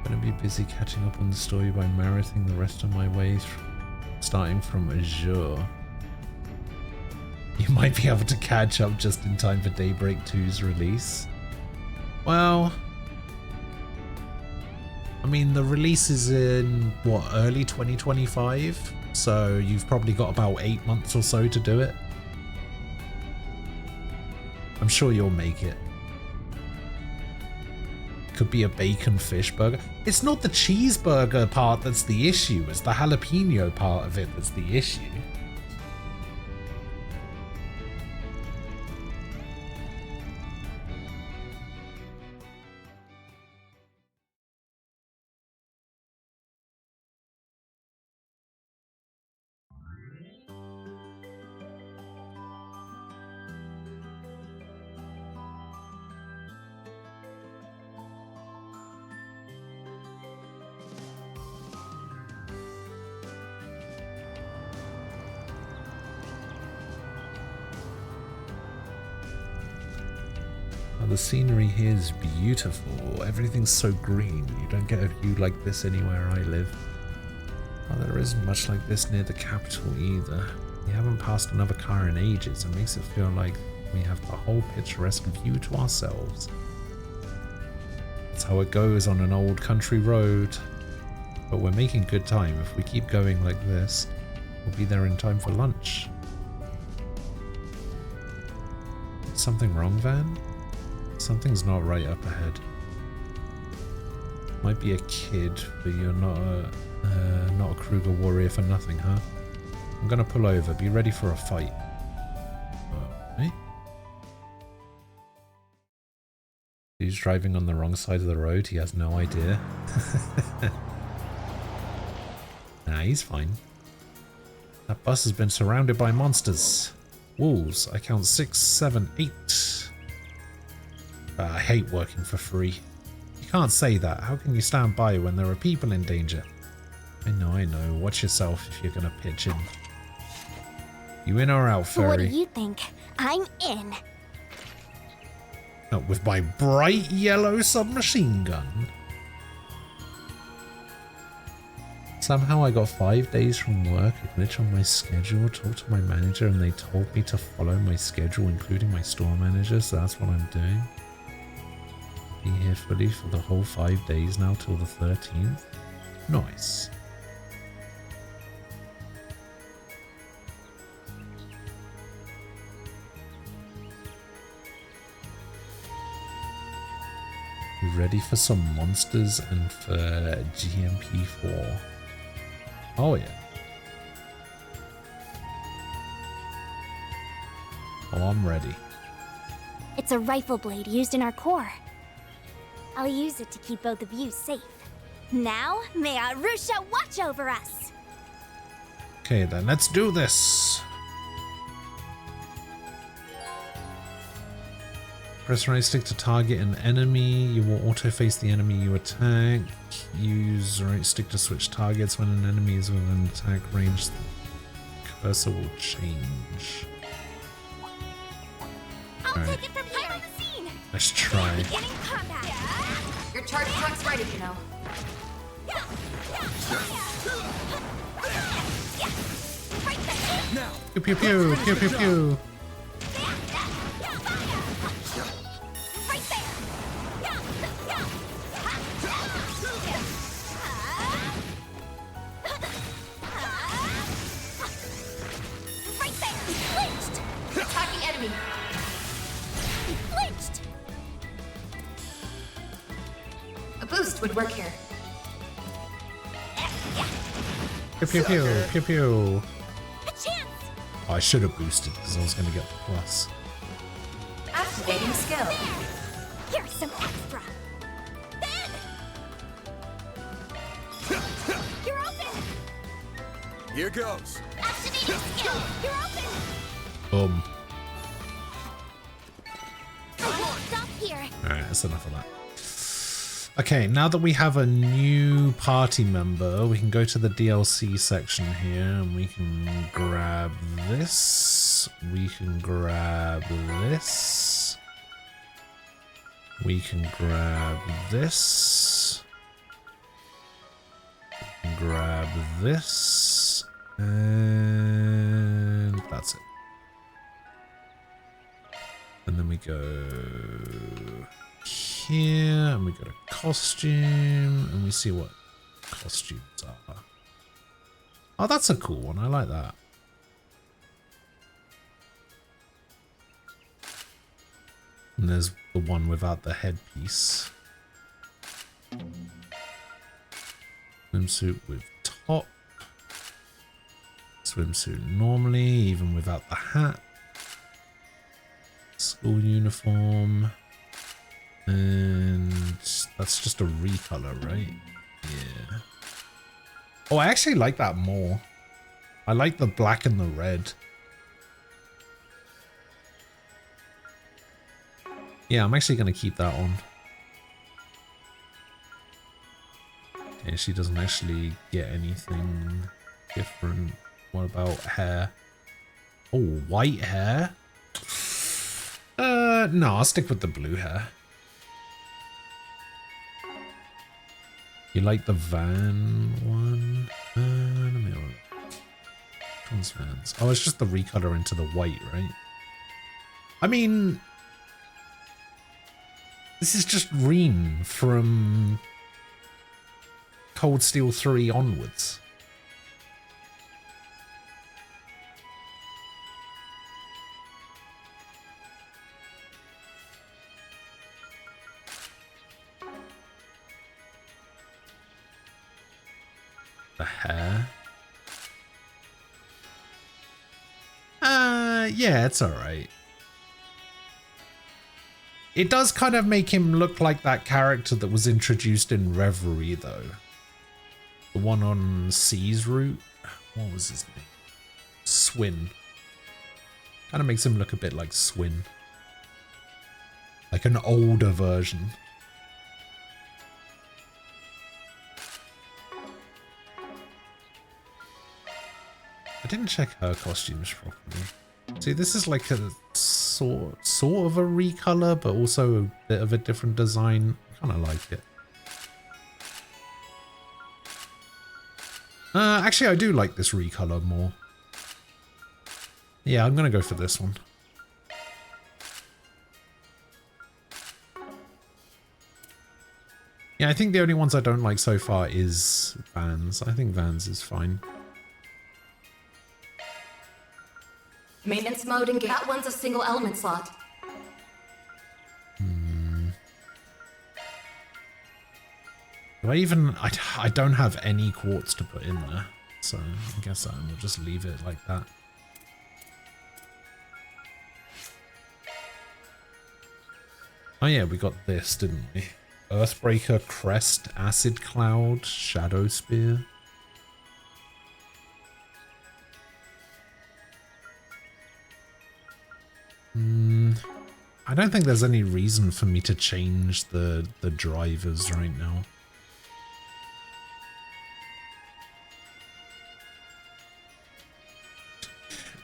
Gonna be busy catching up on the story by marathing the rest of my way starting from Azure. You might be able to catch up just in time for Daybreak 2's release. Well, I mean, the release is in, what, early 2025? So you've probably got about 8 months or so to do it. I'm sure you'll make it. Could be a bacon fish burger. It's not the cheeseburger part that's the issue, it's the jalapeno part of it that's the issue. The scenery here is beautiful. Everything's so green. You don't get a view like this anywhere I live. Well, there isn't much like this near the capital either. We haven't passed another car in ages. It makes it feel like we have the whole picturesque view to ourselves. That's how it goes on an old country road. But we're making good time. If we keep going like this, we'll be there in time for lunch. Is something wrong, Van? Something's not right up ahead. Might be a kid, but you're not a Kruger warrior for nothing, huh? I'm gonna pull over. Be ready for a fight. Okay. He's driving on the wrong side of the road. He has no idea. Nah, he's fine. That bus has been surrounded by monsters. Wolves. I count 6, 7, 8. I hate working for free. You can't say that. How can you stand by when there are people in danger? I know. Watch yourself if you're gonna pitch in. You in or out, furry? What do you think? I'm in. Not with my bright yellow submachine gun. Somehow I got 5 days from work, a glitch on my schedule, talked to my manager, and they told me to follow my schedule, including my store manager, so that's what I'm doing. Be here fully for the whole 5 days now till the 13th. Nice. You ready for some monsters and for GMP4? Oh yeah. Oh, I'm ready. It's a rifle blade used in our core. I'll use it to keep both of you safe. Now, may Arusha watch over us. Okay, then let's do this. Press right stick to target an enemy. You will auto-face the enemy you attack. Use right stick to switch targets when an enemy is within attack range. The cursor will change. I'll take it from here. On the scene. Let's try. Beginning combat. Your charge truck's ready, you know. Now. Pew pew pew pew pew pew. Attacking enemy. Flinched. A boost would work here. Pew pew pew pew pew. A chance. Oh, I should have boosted because I was going to get the plus. Activating skill. Here's some extra. Ben! You're open. Here goes. Activating skill. You're open. Boom. I won't stop here. Alright, that's enough of that. Okay, now that we have a new party member, we can go to the DLC section here and we can grab this. We can grab this. We can grab this. We can grab this. And that's it. And then we go here and we go to costume and we see what costumes are. Oh, that's a cool one. I like that. And there's the one without the headpiece. Swimsuit with top. Swimsuit normally, even without the hat. School uniform. And that's just a recolor, right? Yeah. Oh, I actually like that more. I like the black and the red. Yeah, I'm actually going to keep that on. Okay, she doesn't actually get anything different. What about hair? Oh, white hair? No, I'll stick with the blue hair. You like the van one? Let me look. Which one's vans? Oh, it's just the recolor into the white, right? I mean, this is just Reen from Cold Steel 3 onwards. The hair. Yeah, it's alright. It does kind of make him look like that character that was introduced in Reverie, though. The one on C's route. What was his name? Swin. Kind of makes him look a bit like Swin. Like an older version. I didn't check her costumes properly. See, this is like a sort of a recolor, but also a bit of a different design. I kind of like it. Actually, I do like this recolor more. Yeah, I'm gonna go for this one. Yeah, I think the only ones I don't like so far is Vans. I think Vans is fine. Maintenance mode engaged. That one's a single element slot. Do I even... I don't have any quartz to put in there. So I guess I'll just leave it like that. Oh yeah, we got this, didn't we? Earthbreaker, Crest, Acid Cloud, Shadow Spear. I don't think there's any reason for me to change the drivers right now.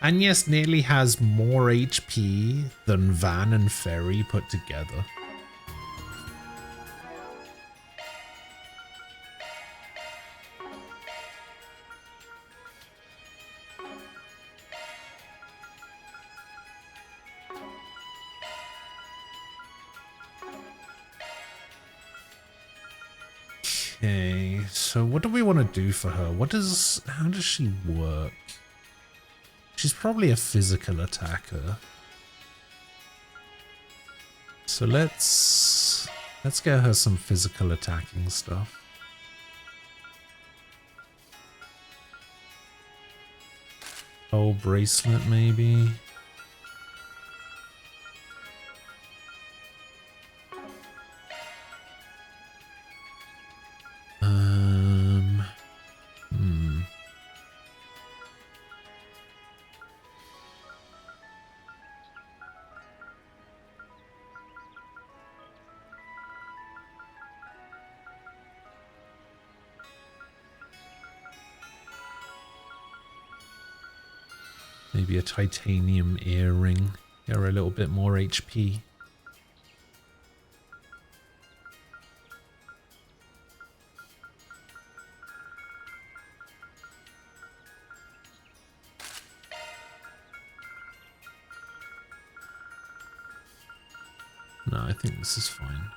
And yes, Nearly has more HP than Van and Ferry put together. Okay, so what do we want to do for her? How does she work? She's probably a physical attacker. So let's get her some physical attacking stuff. Oh, bracelet maybe. Maybe a titanium earring. Get her a little bit more HP. No, I think this is fine.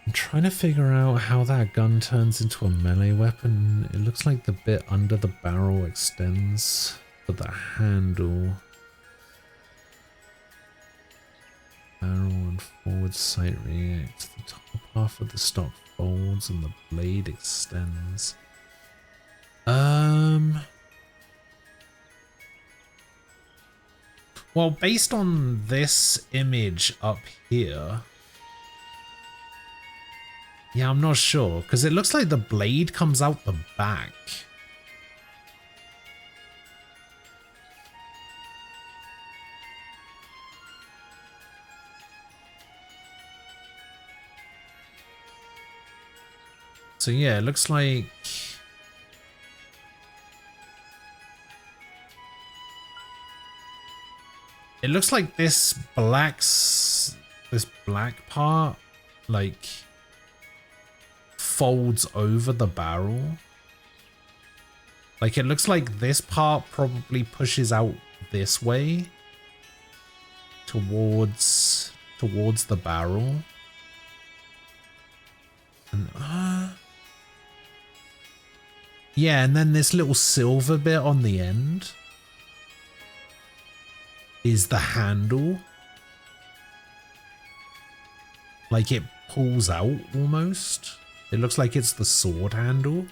I'm trying to figure out how that gun turns into a melee weapon. It looks like the bit under the barrel extends, but the handle... Barrel and forward sight reacts. The top half of the stock folds and the blade extends. Well, based on this image up here... Yeah, I'm not sure, because it looks like the blade comes out the back. So yeah, it looks like... It looks like this black part, like... folds over the barrel. Like it looks like this part probably pushes out this way towards the barrel. And yeah, and then this little silver bit on the end is the handle. Like it pulls out almost. It looks like it's the sword handle.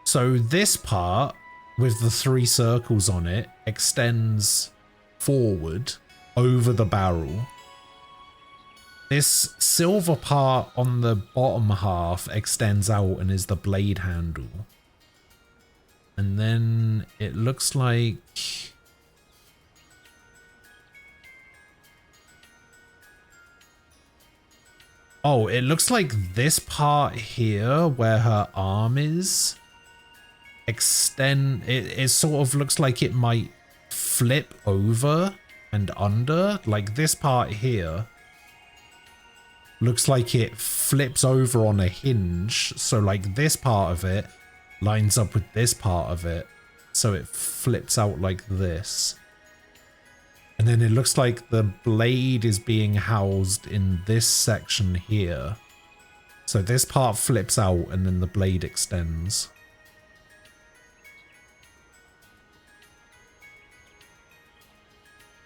So this part with the 3 circles on it extends forward over the barrel. This silver part on the bottom half extends out and is the blade handle. And then it looks like... Oh, it looks like this part here where her arm is it sort of looks like it might flip over and under. Like this part here looks like it flips over on a hinge. So like this part of it lines up with this part of it. So it flips out like this. And then it looks like the blade is being housed in this section here. So this part flips out and then the blade extends.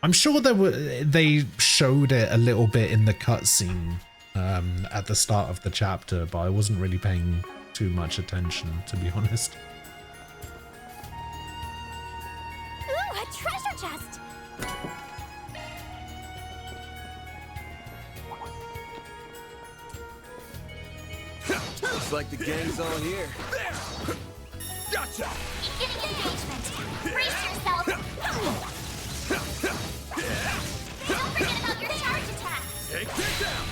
I'm sure they showed it a little bit in the cutscene at the start of the chapter, but I wasn't really paying too much attention, to be honest. Ooh, a treasure chest! Looks like the gang's all here. There! Gotcha! Beginning engagement. Brace yourself. Don't forget about your charge attack. Take this down!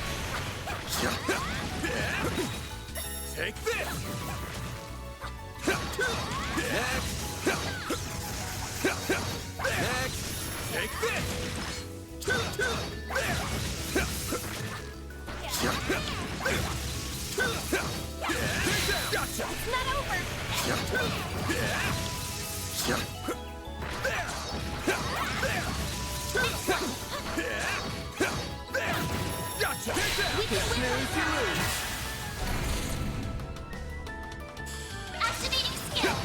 Take this! Next! Next! Take this! Gotcha! It's not over! Gotcha! Snooze, you lose! Activating skill.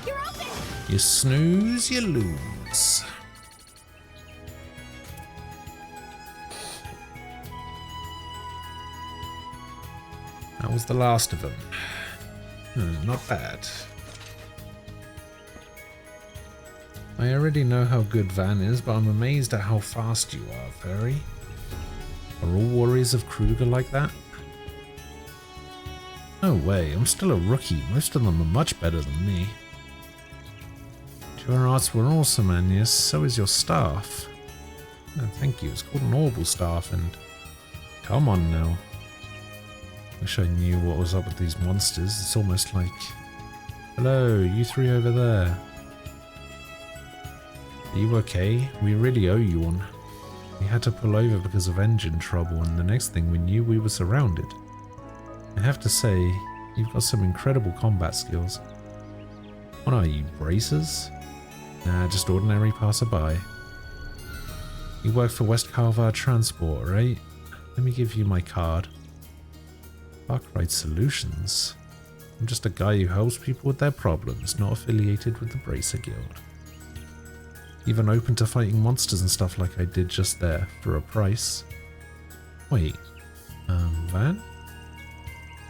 You're open! You snooze, you lose. That was the last of them. Not bad. I already know how good Van is, but I'm amazed at how fast you are, Fairy. Are all warriors of Kruger like that? No way, I'm still a rookie. Most of them are much better than me. Your arts were awesome, Agnes. So is your staff. Oh, thank you. It's called an orbital staff, and... Come on now. Wish I knew what was up with these monsters. It's almost like... Hello, you three over there. Are you okay? We really owe you one. We had to pull over because of engine trouble, and the next thing we knew, we were surrounded. I have to say, you've got some incredible combat skills. What are you, bracers? Nah, just ordinary passerby. You work for West Carvar Transport, right? Let me give you my card. Parkride Solutions? I'm just a guy who helps people with their problems, not affiliated with the Bracer Guild. Even open to fighting monsters and stuff like I did just there, for a price. Wait, Van?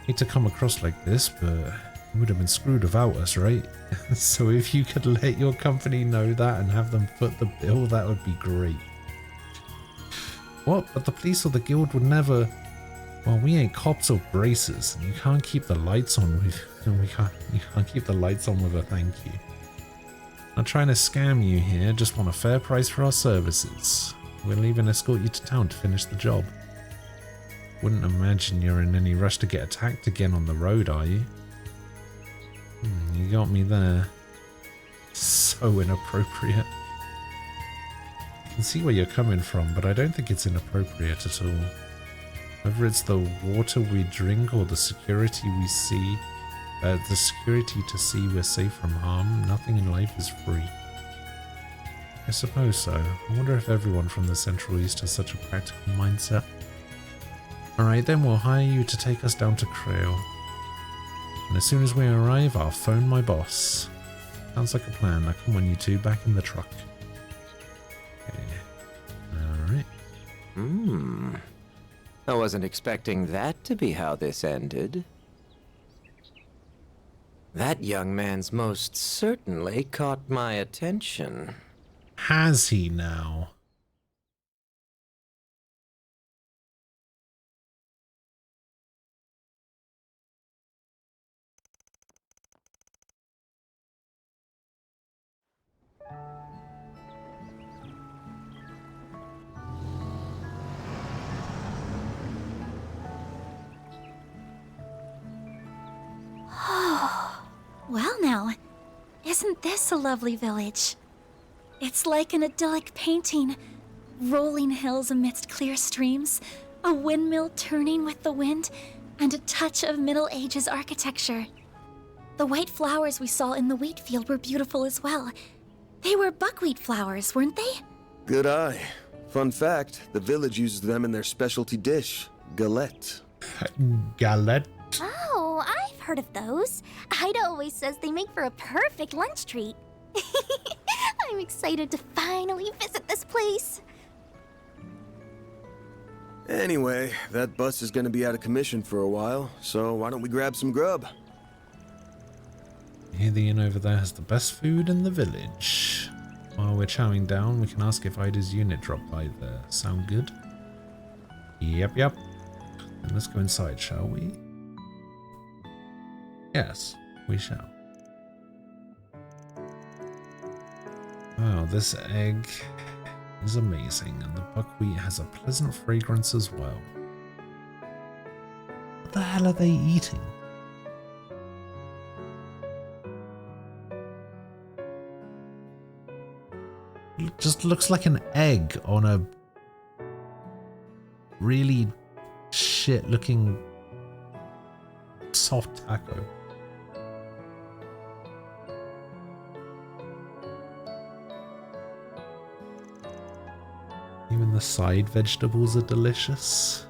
Hate to come across like this, but you would have been screwed without us, right? So if you could let your company know that and have them foot the bill, that would be great. What? But the police or the guild would never... Well, we ain't cops or bracers, and you can't keep the lights on with... You can't keep the lights on with a thank you. Not trying to scam you here, just want a fair price for our services. We'll even escort you to town to finish the job. Wouldn't imagine you're in any rush to get attacked again on the road, are you? You got me there. So inappropriate. I can see where you're coming from, but I don't think it's inappropriate at all. Whether it's the water we drink or the security we see, the security to see we're safe from harm, nothing in life is free. I suppose so. I wonder if everyone from the Central East has such a practical mindset. Alright, then we'll hire you to take us down to Creole. And as soon as we arrive, I'll phone my boss. Sounds like a plan. Now come on, you two, back in the truck. Okay. Alright. I wasn't expecting that to be how this ended. That young man's most certainly caught my attention. Has he now? Well now, isn't this a lovely village? It's like an idyllic painting. Rolling hills amidst clear streams, a windmill turning with the wind, and a touch of Middle Ages architecture. The white flowers we saw in the wheat field were beautiful as well. They were buckwheat flowers, weren't they? Good eye. Fun fact, the village uses them in their specialty dish, galette. Galette? Oh, I've heard of those. Ida always says they make for a perfect lunch treat. I'm excited to finally visit this place. Anyway, that bus is gonna be out of commission for a while, so why don't we grab some grub? Here the inn over there has the best food in the village. While we're chowing down, we can ask if Ida's unit dropped by there. Sound good? Yep. Then let's go inside, shall we? Yes, we shall. Wow, this egg is amazing, and the buckwheat has a pleasant fragrance as well. What the hell are they eating? It just looks like an egg on a really shit looking soft taco. Even the side vegetables are delicious.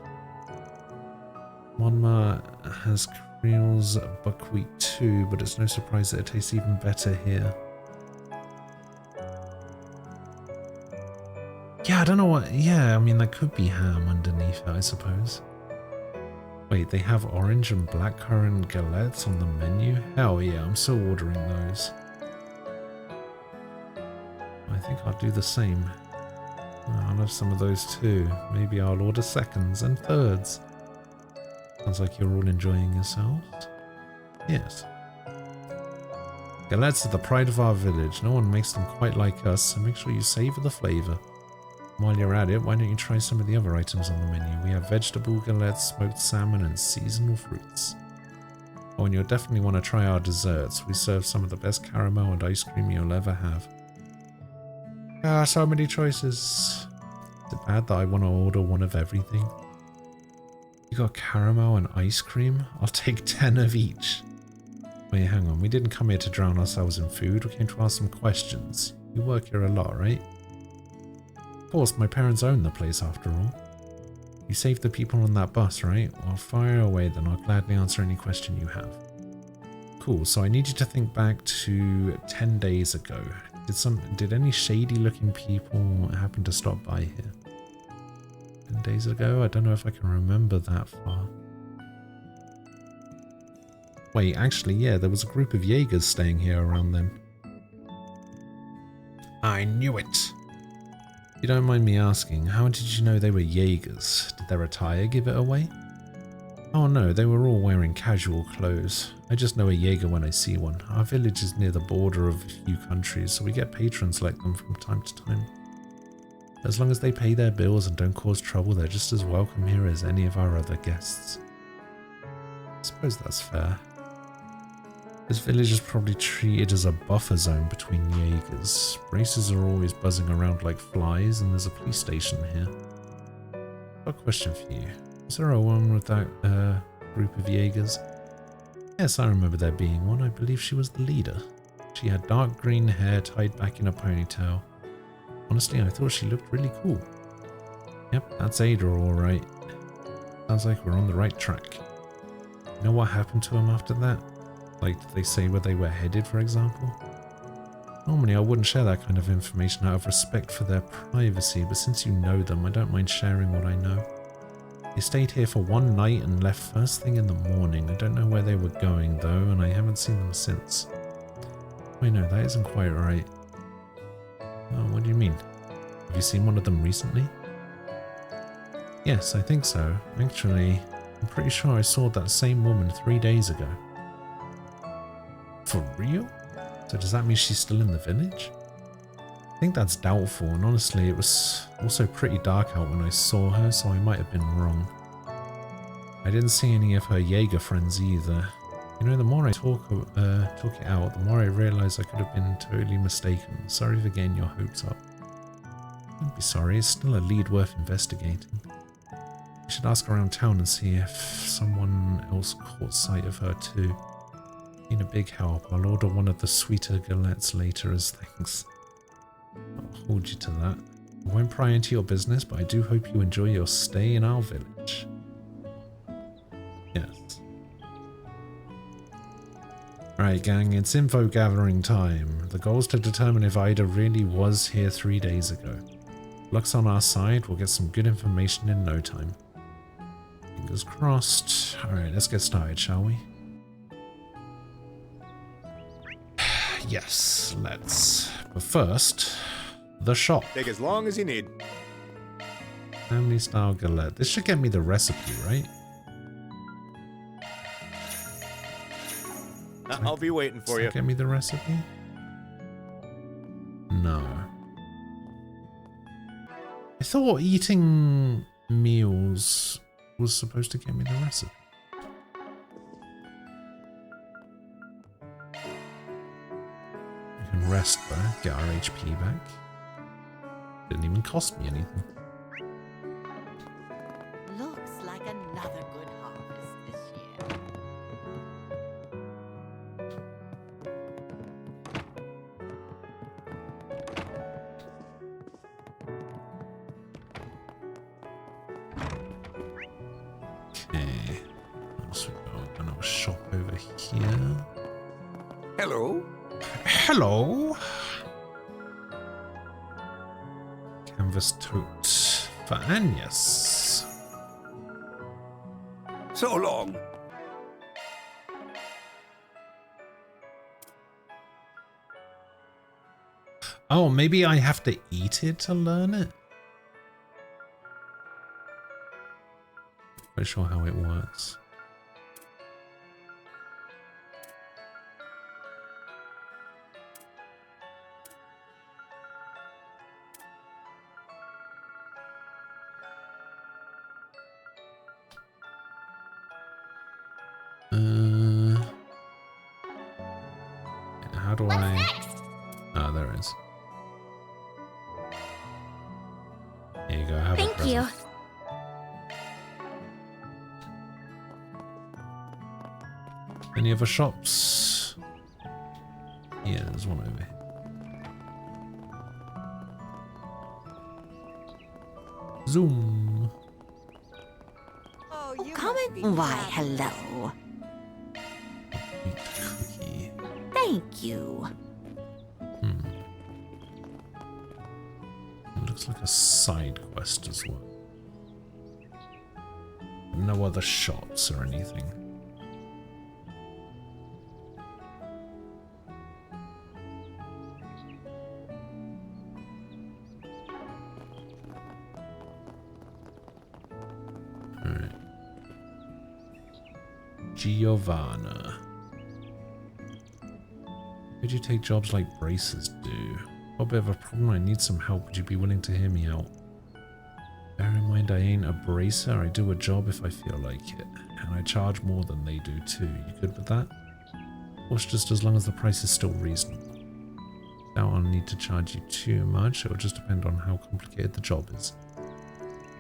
Monma has Creel's buckwheat too, but it's no surprise that it tastes even better here. Yeah, I don't know what... Yeah, I mean, there could be ham underneath it, I suppose. Wait, they have orange and blackcurrant galettes on the menu? Hell yeah, I'm still ordering those. I think I'll do the same. I'll have some of those too. Maybe I'll order seconds and thirds. Sounds like you're all enjoying yourselves. Yes. Galettes are the pride of our village. No one makes them quite like us, so make sure you savor the flavor. While you're at it, why don't you try some of the other items on the menu? We have vegetable galettes, smoked salmon, and seasonal fruits. Oh, and you'll definitely want to try our desserts. We serve some of the best caramel and ice cream you'll ever have. Ah, so many choices. Is it bad that I want to order one of everything? You got caramel and ice cream? I'll take 10 of each. Wait, hang on. We didn't come here to drown ourselves in food. We came to ask some questions. You work here a lot, right? Of course, my parents own the place after all. You saved the people on that bus, right? Well, fire away then. I'll gladly answer any question you have. Cool, so I need you to think back to 10 days ago. Did any shady looking people happen to stop by here? 10 days ago? I don't know if I can remember that far. Wait, actually, yeah, there was a group of Jaegers staying here around then. I knew it! If you don't mind me asking, how did you know they were Jaegers? Did their attire give it away? Oh no, they were all wearing casual clothes. I just know a Jaeger when I see one. Our village is near the border of a few countries, so we get patrons like them from time to time. As long as they pay their bills and don't cause trouble, they're just as welcome here as any of our other guests. I suppose that's fair. This village is probably treated as a buffer zone between Jaegers. Races are always buzzing around like flies, and there's a police station here. Got a question for you. Was there a one with that group of Jaegers? Yes, I remember there being one. I believe she was the leader. She had dark green hair tied back in a ponytail. Honestly, I thought she looked really cool. Yep, that's Ada alright. Sounds like we're on the right track. You know what happened to them after that? Like, did they say where they were headed, for example? Normally I wouldn't share that kind of information out of respect for their privacy, but since you know them, I don't mind sharing what I know. They stayed here for one night and left first thing in the morning. I don't know where they were going though, and I haven't seen them since. Wait, no, that isn't quite right. Oh, what do you mean? Have you seen one of them recently? Yes, I think so. Actually, I'm pretty sure I saw that same woman 3 days ago. For real? So does that mean she's still in the village? I think that's doubtful, and honestly it was also pretty dark out when I saw her, so I might have been wrong. I didn't see any of her Jaeger friends either. You know, the more I took it out, the more I realised I could have been totally mistaken. Sorry for getting your hopes up. Don't be sorry, it's still a lead worth investigating. I should ask around town and see if someone else caught sight of her too. Been a big help. I'll order one of the sweeter galettes later as thanks. I'll hold you to that. I won't pry into your business, but I do hope you enjoy your stay in our village. Yes. Right, gang, it's info gathering time. The goal is to determine if Ida really was here 3 days ago. Luck's on our side, we'll get some good information in no time. Fingers crossed. Alright, let's get started, shall we? yes, let's. But first, the shop. Take as long as you need. Family style galette. This should get me the recipe, right? I'll be waiting for you. Get me the recipe? No. I thought eating meals was supposed to get me the recipe. We can rest though, get our HP back. Didn't even cost me anything. Looks like another good harvest this year. Okay. What else we got? Another shop over here. Hello. Hello. Canvas tote for Agnes. So long. Oh, maybe I have to eat it to learn it? Not sure how it works. How do I... Oh, there it is. Here you go. Have a Thank present. you. Any other shops? Yeah, there's one over here. Zoom. Oh, you Come must be in. Why, proud. hello. Cookie. Thank you. It looks like a side quest as well. No other shops or anything. Alright. Giovanna. Could you take jobs like braces do? Got a bit of a problem, I need some help. Would you be willing to hear me out? Bear in mind I ain't a bracer, I do a job if I feel like it. And I charge more than they do too. You good with that? Of course, just as long as the price is still reasonable. Doubt I'll need to charge you too much, it'll just depend on how complicated the job is.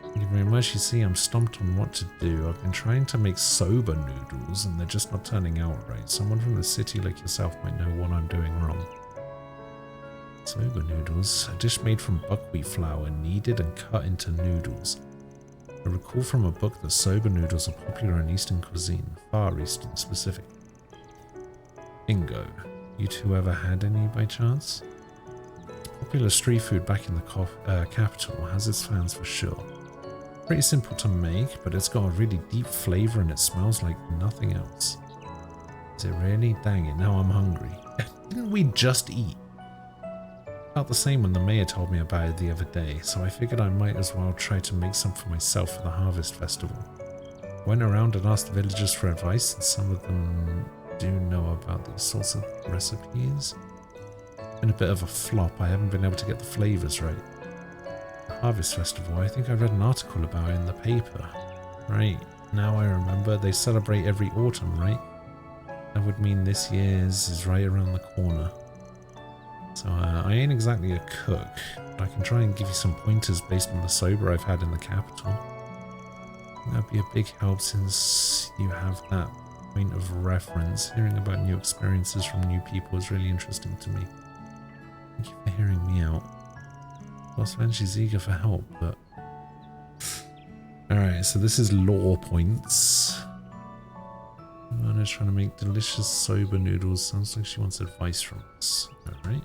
Thank you very much. You see, I'm stumped on what to do. I've been trying to make soba noodles and they're just not turning out right. Someone from the city like yourself might know what I'm doing wrong. Soba noodles, a dish made from buckwheat flour, kneaded and cut into noodles. I recall from a book that soba noodles are popular in Eastern cuisine, Far Eastern specifically. Bingo. You two ever had any by chance? Popular street food back in the capital, has its fans for sure. Pretty simple to make, but it's got a really deep flavor and it smells like nothing else. Is it really? Dang it, now I'm hungry. Didn't we just eat? Felt the same when the mayor told me about it the other day, so I figured I might as well try to make some for myself for the Harvest Festival. Went around and asked the villagers for advice, and some of them do know about these sorts of recipes. Been a bit of a flop, I haven't been able to get the flavors right. The Harvest Festival, I think I read an article about it in the paper. Right, now I remember, they celebrate every autumn, right? That would mean this year's is right around the corner. So I ain't exactly a cook, but I can try and give you some pointers based on the soba I've had in the capital. That'd be a big help since you have that point of reference. Hearing about new experiences from new people is really interesting to me. Thank you for hearing me out. Boss man, she's eager for help, but... Alright, so this is lore points. Mana's trying to make delicious soba noodles. Sounds like she wants advice from us. Alright.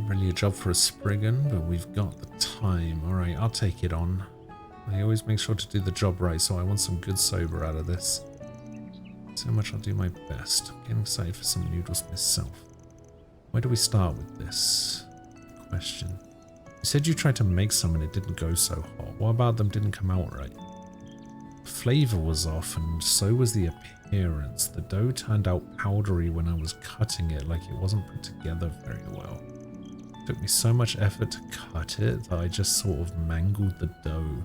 Not really a job for a Spriggan, but we've got the time. Alright, I'll take it on. I always make sure to do the job right, so I want some good sober out of this. So much I'll do my best. I'm getting excited for some noodles myself. Where do we start with this? Question. You said you tried to make some and it didn't go so hot. What about them didn't come out right? The flavor was off and so was the appearance. The dough turned out powdery when I was cutting it, like it wasn't put together very well. It took me so much effort to cut it that I just sort of mangled the dough.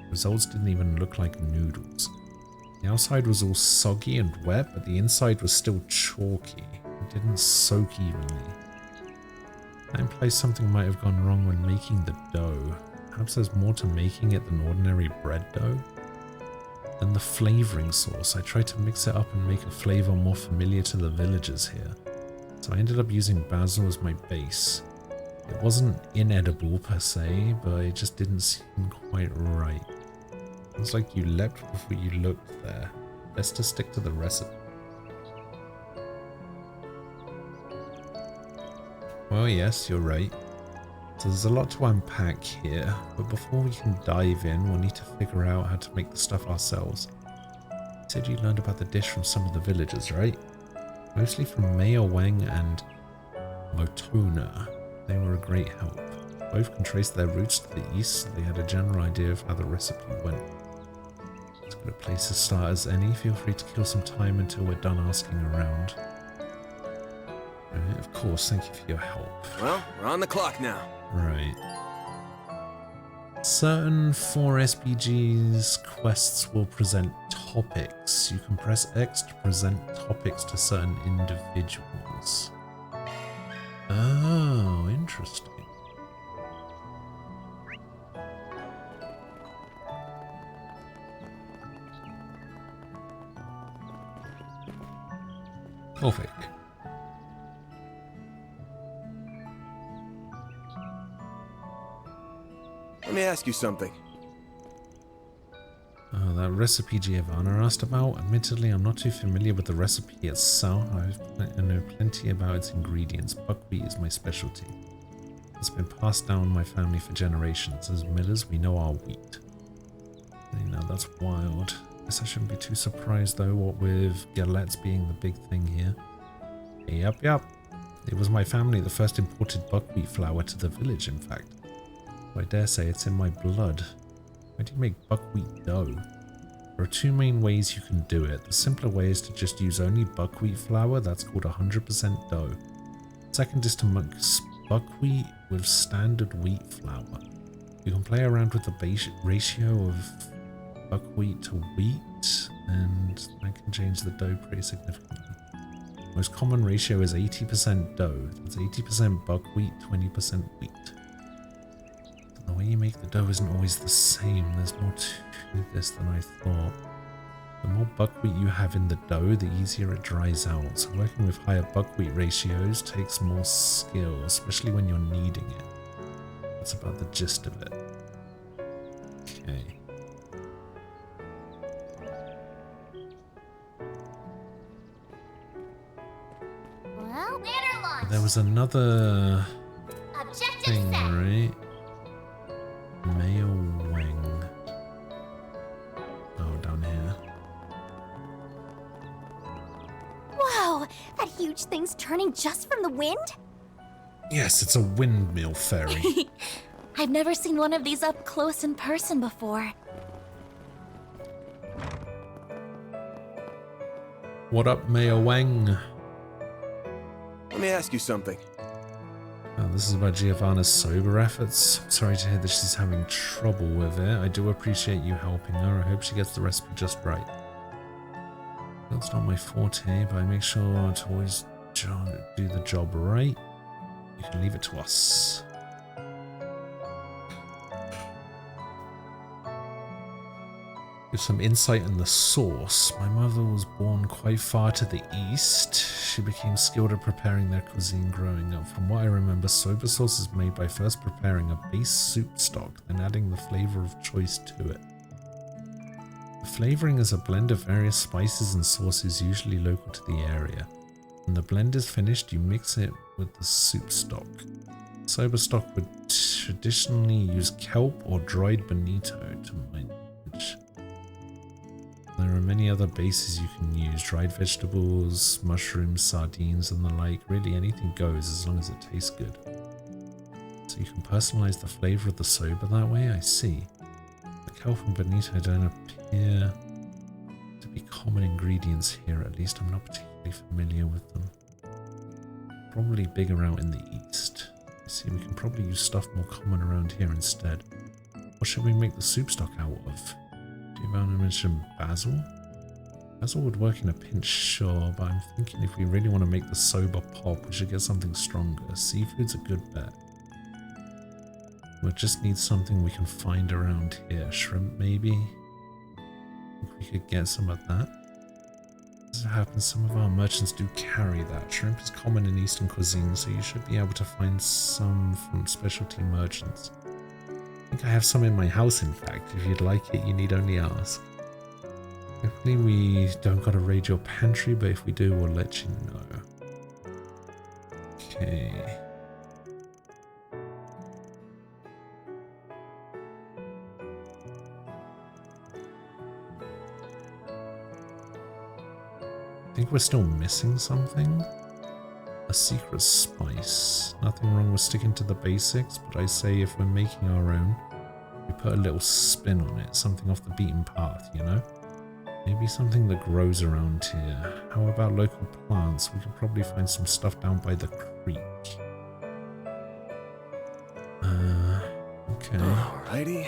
Results didn't even look like noodles. The outside was all soggy and wet, but the inside was still chalky. It didn't soak evenly. That implies something might have gone wrong when making the dough. Perhaps there's more to making it than ordinary bread dough. Then the flavoring sauce. I tried to mix it up and make a flavor more familiar to the villagers here. So I ended up using basil as my base. It wasn't inedible per se, but it just didn't seem quite right. It's like you leapt before you looked there. Best to stick to the recipe. Well, yes, you're right. So there's a lot to unpack here, but before we can dive in, we'll need to figure out how to make the stuff ourselves. You said you learned about the dish from some of the villagers, right? Mostly from Mayor Wang and Motona. They were a great help. Both can trace their roots to the east, so they had a general idea of how the recipe went. As good a place to start as any. Feel free to kill some time until we're done asking around. Right, of course, thank you for your help. Well, we're on the clock now. Right. Certain 4 SPG's quests will present topics. You can press X to present topics to certain individuals. Oh, interesting. Topic. Let me ask you something. Oh, that recipe Giovanna asked about. Admittedly, I'm not too familiar with the recipe itself. I know plenty about its ingredients. Buckwheat is my specialty. It's been passed down in my family for generations. As millers, we know our wheat. Now that's wild. Guess I shouldn't be too surprised though, what with galettes being the big thing here. Yep. It was my family that first imported buckwheat flour to the village, in fact. I dare say it's in my blood. Why do you make buckwheat dough? There are 2 main ways you can do it. The simpler way is to just use only buckwheat flour, that's called 100% dough. Second is to mix buckwheat with standard wheat flour. You can play around with the base ratio of buckwheat to wheat, and that can change the dough pretty significantly. The most common ratio is 80% dough. That's 80% buckwheat, 20% wheat. The way you make the dough isn't always the same. There's more to this than I thought. The more buckwheat you have in the dough, the easier it dries out. So working with higher buckwheat ratios takes more skill, especially when you're kneading it. That's about the gist of it. Okay. Well, banner launch. There was another Objective thing, set. right? Mayor Wang. Oh, down here. Whoa! That huge thing's turning just from the wind? Yes, it's a windmill ferry. I've never seen one of these up close in person before. What up, Mayor Wang? Let me ask you something. Oh, this is about Giovanna's sober efforts. I'm sorry to hear that she's having trouble with it. I do appreciate you helping her. I hope she gets the recipe just right. That's not my forte, but I make sure to always do the job right. You can leave it to us. With some insight in the source, my mother was born quite far to the east. She became skilled at preparing their cuisine growing up. From what I remember, soba sauce is made by first preparing a base soup stock, then adding the flavor of choice to it. The flavoring is a blend of various spices and sauces usually local to the area. When the blend is finished, you mix it with the soup stock. Sober stock would traditionally use kelp or dried bonito to my knowledge. There are many other bases you can use. Dried vegetables, mushrooms, sardines and the like. Really anything goes as long as it tastes good. So you can personalize the flavor of the soba that way, I see. The kelp and bonito don't appear to be common ingredients here, at least I'm not particularly familiar with them. Probably bigger out in the east. I see, we can probably use stuff more common around here instead. What should we make the soup stock out of? Do you want to mention basil? Basil would work in a pinch, sure, but I'm thinking if we really want to make the soba pop, we should get something stronger. Seafood's a good bet. We'll just need something we can find around here. Shrimp, maybe? Think we could get some of that? As it happens, some of our merchants do carry that. Shrimp is common in Eastern cuisine, so you should be able to find some from specialty merchants. I think I have some in my house, in fact. If you'd like it, you need only ask. Hopefully we don't gotta raid your pantry, but if we do, we'll let you know. Okay. I think we're still missing something. A secret spice. Nothing wrong with sticking to the basics, but I say if we're making our own, we put a little spin on it. Something off the beaten path, you know? Maybe something that grows around here. How about local plants? We could probably find some stuff down by the creek. Okay. Alrighty.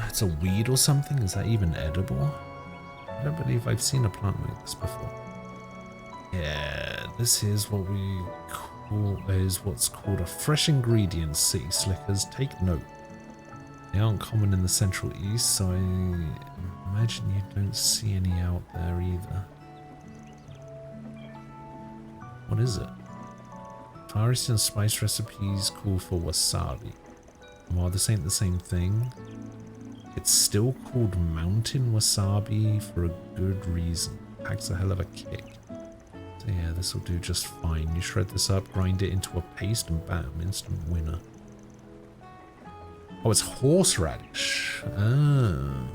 It's a weed or something? Is that even edible? I don't believe I've seen a plant like this before. Yeah, this is what we call what's called a fresh ingredient, city slickers. Take note. They aren't common in the Central East, so I imagine you don't see any out there either. What is it? Far Eastern spice recipes call for wasabi. While this ain't the same thing, it's still called mountain wasabi for a good reason. Packs a hell of a kick. So yeah, this will do just fine. You shred this up, grind it into a paste, and bam, instant winner. Oh, it's horseradish. Ah.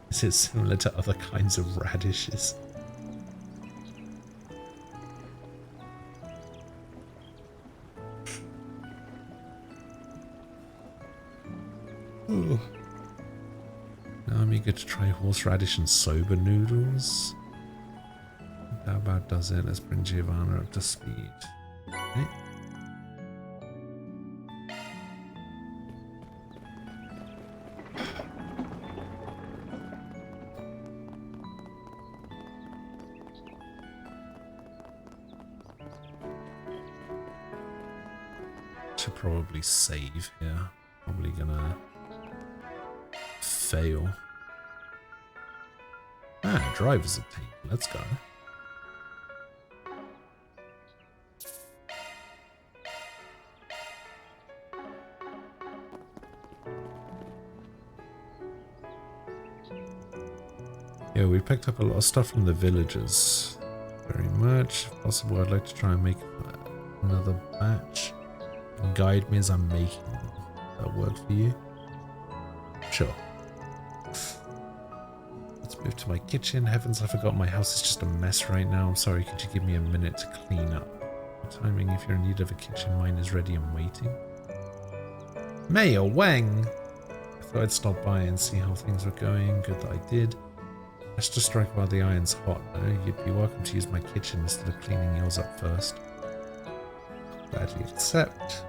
Is it similar to other kinds of radishes? Ooh. Now I'm eager to try horseradish and soba noodles. That about does it. Let's bring Giovanna up to speed. Okay. Should probably save here. Probably gonna fail. Ah, driver's obtained. Let's go. Yeah, we picked up a lot of stuff from the villagers. Very much. If possible, I'd like to try and make another batch. And guide me as I'm making them. That work for you? Sure. Let's move to my kitchen. Heavens, I forgot my house is just a mess right now. I'm sorry, could you give me a minute to clean up? Timing, if you're in need of a kitchen, mine is ready and waiting. Mayor Wang! I thought I'd stop by and see how things were going. Good that I did. Best to strike while the iron's hot, though. You'd be welcome to use my kitchen instead of cleaning yours up first. Gladly accept.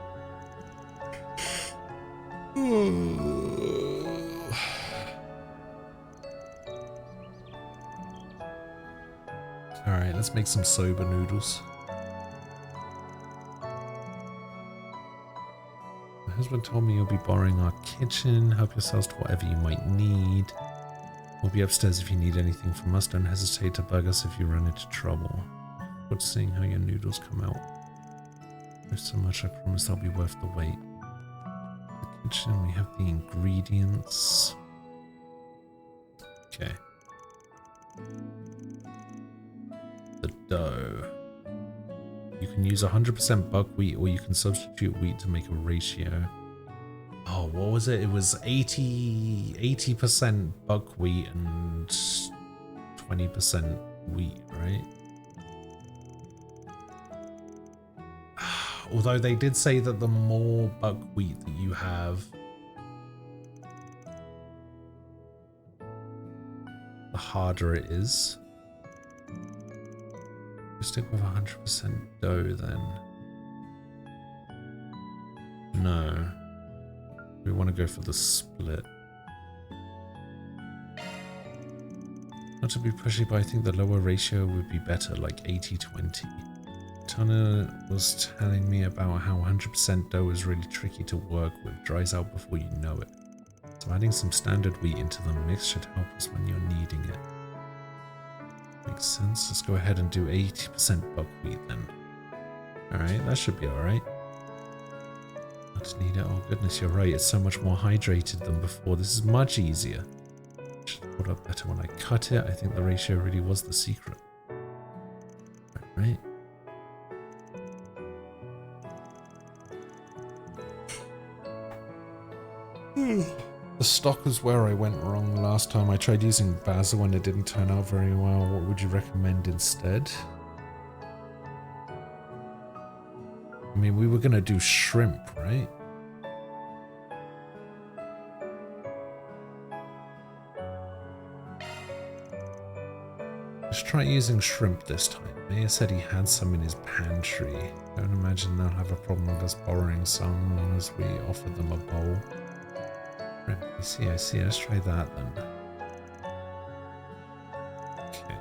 Alright, let's make some soba noodles. My husband told me you'll be borrowing our kitchen. Help yourselves to whatever you might need. We'll be upstairs if you need anything from us. Don't hesitate to bug us if you run into trouble. Of forward to seeing how your noodles come out. There's so much, I promise they'll be worth the wait. The kitchen, we have the ingredients. Okay. The dough. You can use 100% buckwheat or you can substitute wheat to make a ratio. Oh, what was it? It was 80% buckwheat and 20% wheat, right? Although they did say that the more buckwheat that you have, the harder it is. We stick with 100% dough then. No. We want to go for the split. Not to be pushy, but I think the lower ratio would be better, like 80-20. Tana was telling me about how 100% dough is really tricky to work with, dries out before you know it. So adding some standard wheat into the mix should help us when you're kneading it. Makes sense. Let's go ahead and do 80% buckwheat then. Alright, that should be alright. Let's knead it. Oh goodness, you're right. It's so much more hydrated than before. This is much easier. Should hold up better when I cut it. I think the ratio really was the secret. Alright. The stock was where I went wrong last time. I tried using basil and it didn't turn out very well. What would you recommend instead? I mean, we were gonna do shrimp, right? Let's try using shrimp this time. Maya said he had some in his pantry. Don't imagine they'll have a problem with us borrowing some as we offer them a bowl. Right, I see. Let's try that then. Okay.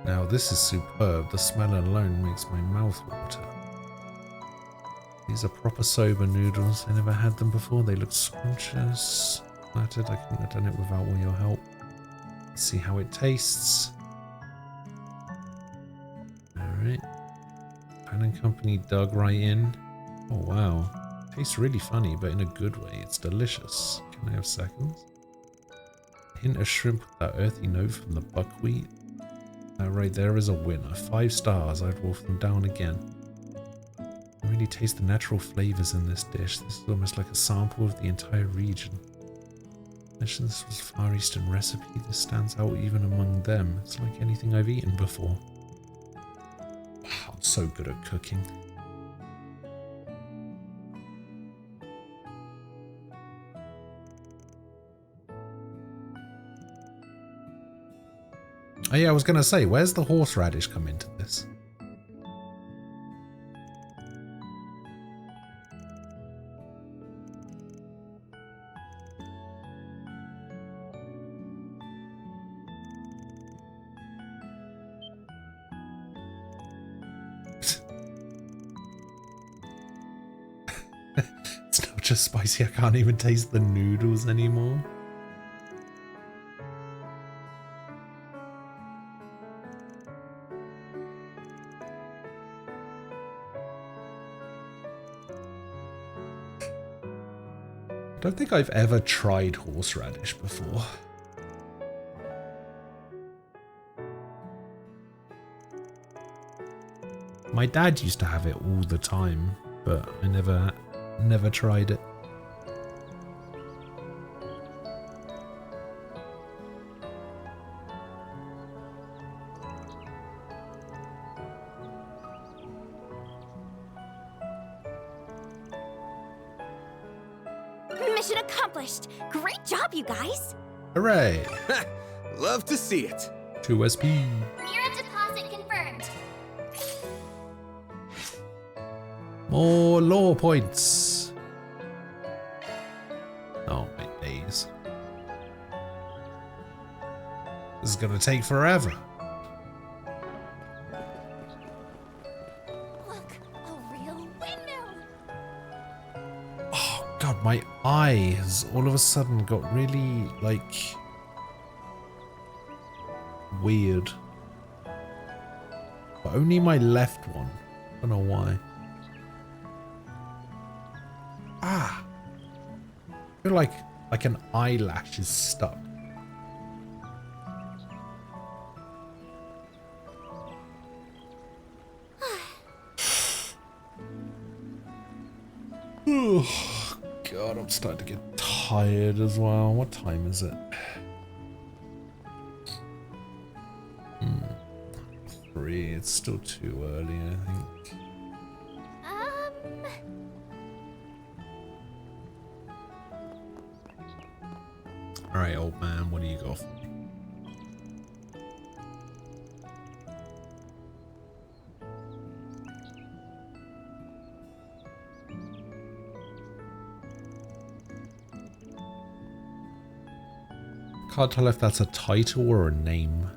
Now this is superb. The smell alone makes my mouth water. These are proper soba noodles. I never had them before. They look scrumptious. Flattered I couldn't have done it without all your help. Let's see how it tastes. Alright. Pan and Company dug right in. Oh wow. Tastes really funny, but in a good way. It's delicious. Can I have seconds? Hint of shrimp with that earthy note from the buckwheat. That right there is a winner. 5 stars. I'd wolf them down again. I really taste the natural flavors in this dish. This is almost like a sample of the entire region. I mentioned this was a Far Eastern recipe. This stands out even among them. It's like anything I've eaten before. Wow, I'm so good at cooking. Oh yeah, I was gonna say, where's the horseradish come into this? It's not just spicy, I can't even taste the noodles anymore. I don't think I've ever tried horseradish before. My dad used to have it all the time, but I never tried it. Mission accomplished! Great job, you guys! Hooray! Love to see it. 2 SP. Mira deposit confirmed. More lore points. Oh my days. This is gonna take forever. Look, a real windmill! Oh god. God, my eye has all of a sudden got really, like, weird. But only my left one. I don't know why. Ah! I feel like an eyelash is stuck. Oh, God, I'm starting to get tired as well. What time is it? 3. It's still too early, I think. Alright, old man, what do you got for me? Can't tell if that's a title or a name.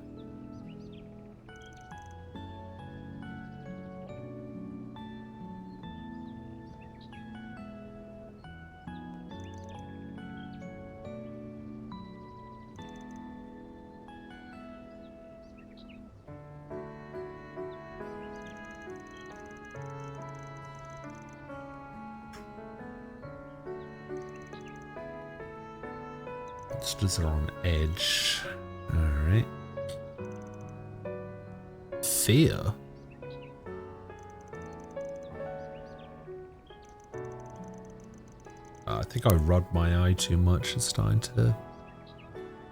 Monsters are on edge. Alright. Fear? I think I rubbed my eye too much. It's starting to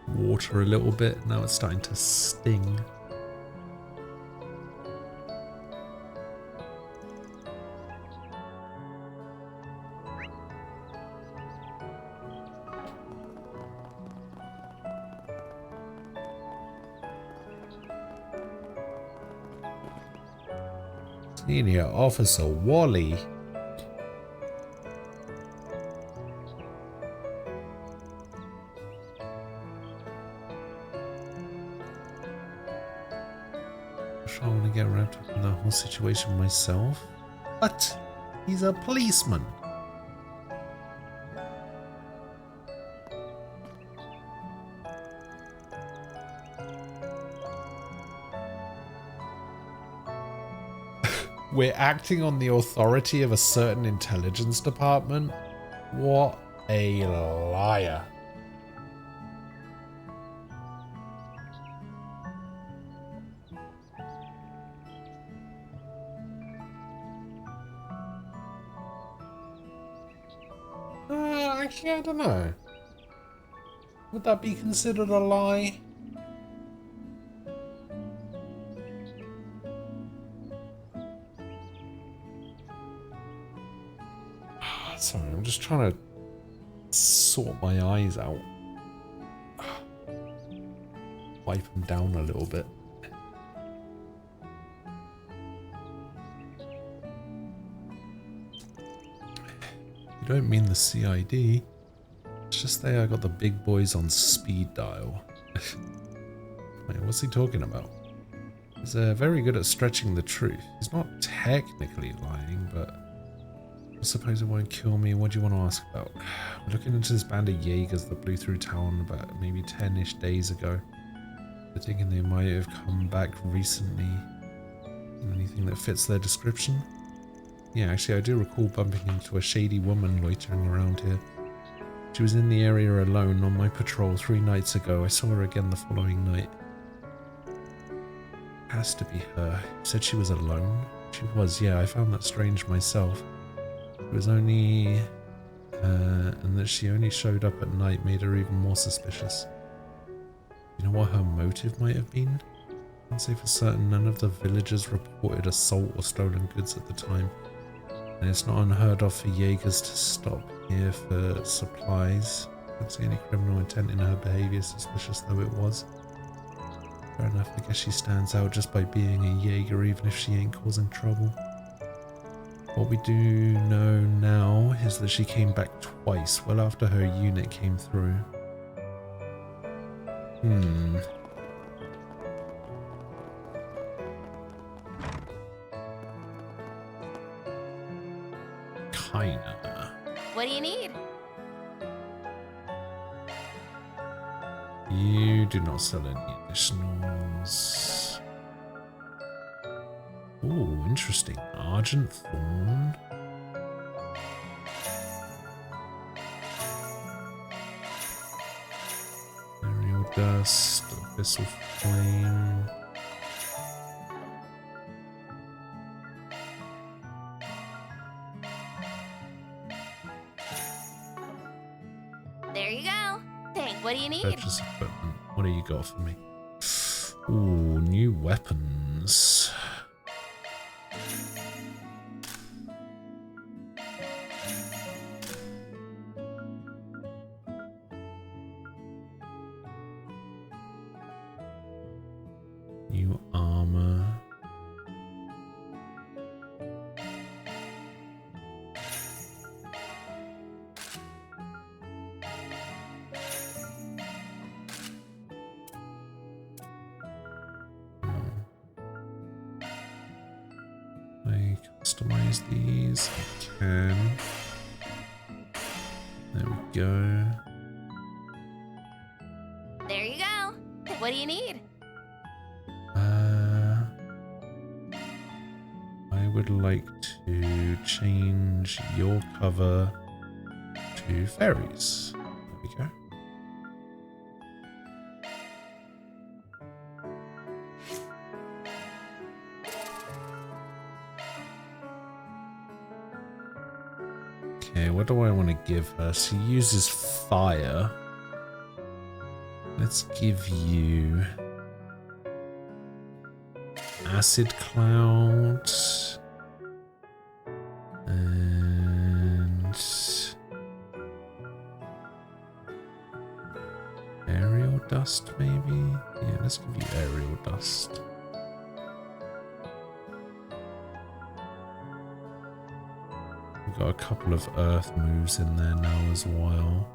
water a little bit. Now it's starting to sting. Senior Officer Wally. I want to get wrapped up in the whole situation myself. But he's a policeman. We're acting on the authority of a certain intelligence department? What a liar. Actually, I don't know. Would that be considered a lie? Sorry, I'm just trying to sort my eyes out. Wipe them down a little bit. You don't mean the CID. It's just there I got the big boys on speed dial. Wait, what's he talking about? He's very good at stretching the truth. He's not technically lying, but I suppose it won't kill me. What do you want to ask about? We're looking into this band of Jaegers that blew through town about maybe 10-ish days ago. They're thinking they might have come back recently. Anything that fits their description? Yeah, actually I do recall bumping into a shady woman loitering around here. She was in the area alone on my patrol 3 nights ago. I saw her again the following night. Has to be her. You said she was alone? She was, yeah, I found that strange myself. It was only... and that she only showed up at night made her even more suspicious. You know what her motive might have been? I can't say for certain. None of the villagers reported assault or stolen goods at the time. And it's not unheard of for Jaegers to stop here for supplies. I don't see any criminal intent in her behaviour, suspicious though it was. Fair enough, I guess she stands out just by being a Jaeger, even if she ain't causing trouble. What we do know now is that she came back twice, well after her unit came through. Kinda. What do you need? You do not sell any additionals. Ooh, interesting. Argent Thorn. Aerial Dust. Abyssal Flame. There you go. Hey, what do you need? Purchase equipment. What do you got for me? Ooh, new weapons. New armor. I customize these. I can. There we go. There you go. What do you need? I would like to change your cover to fairies. There we go. Okay, what do I want to give her? She uses fire. Let's give you Acid Cloud and Aerial Dust, maybe? Yeah, let's give you Aerial Dust. We've got a couple of Earth moves in there now as well.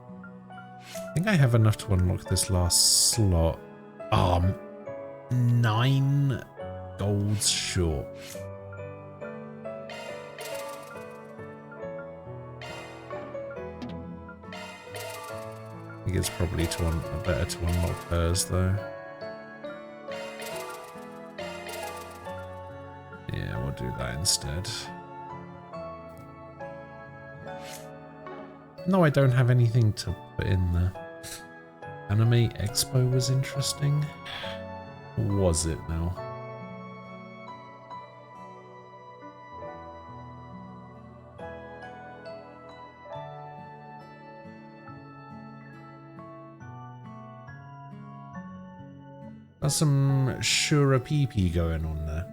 I think I have enough to unlock this last slot. 9 golds short. I think it's probably better to unlock hers though. Yeah, we'll do that instead. No, I don't have anything to put in there. Anime Expo was interesting. Or was it now? There's some Shura PP going on there.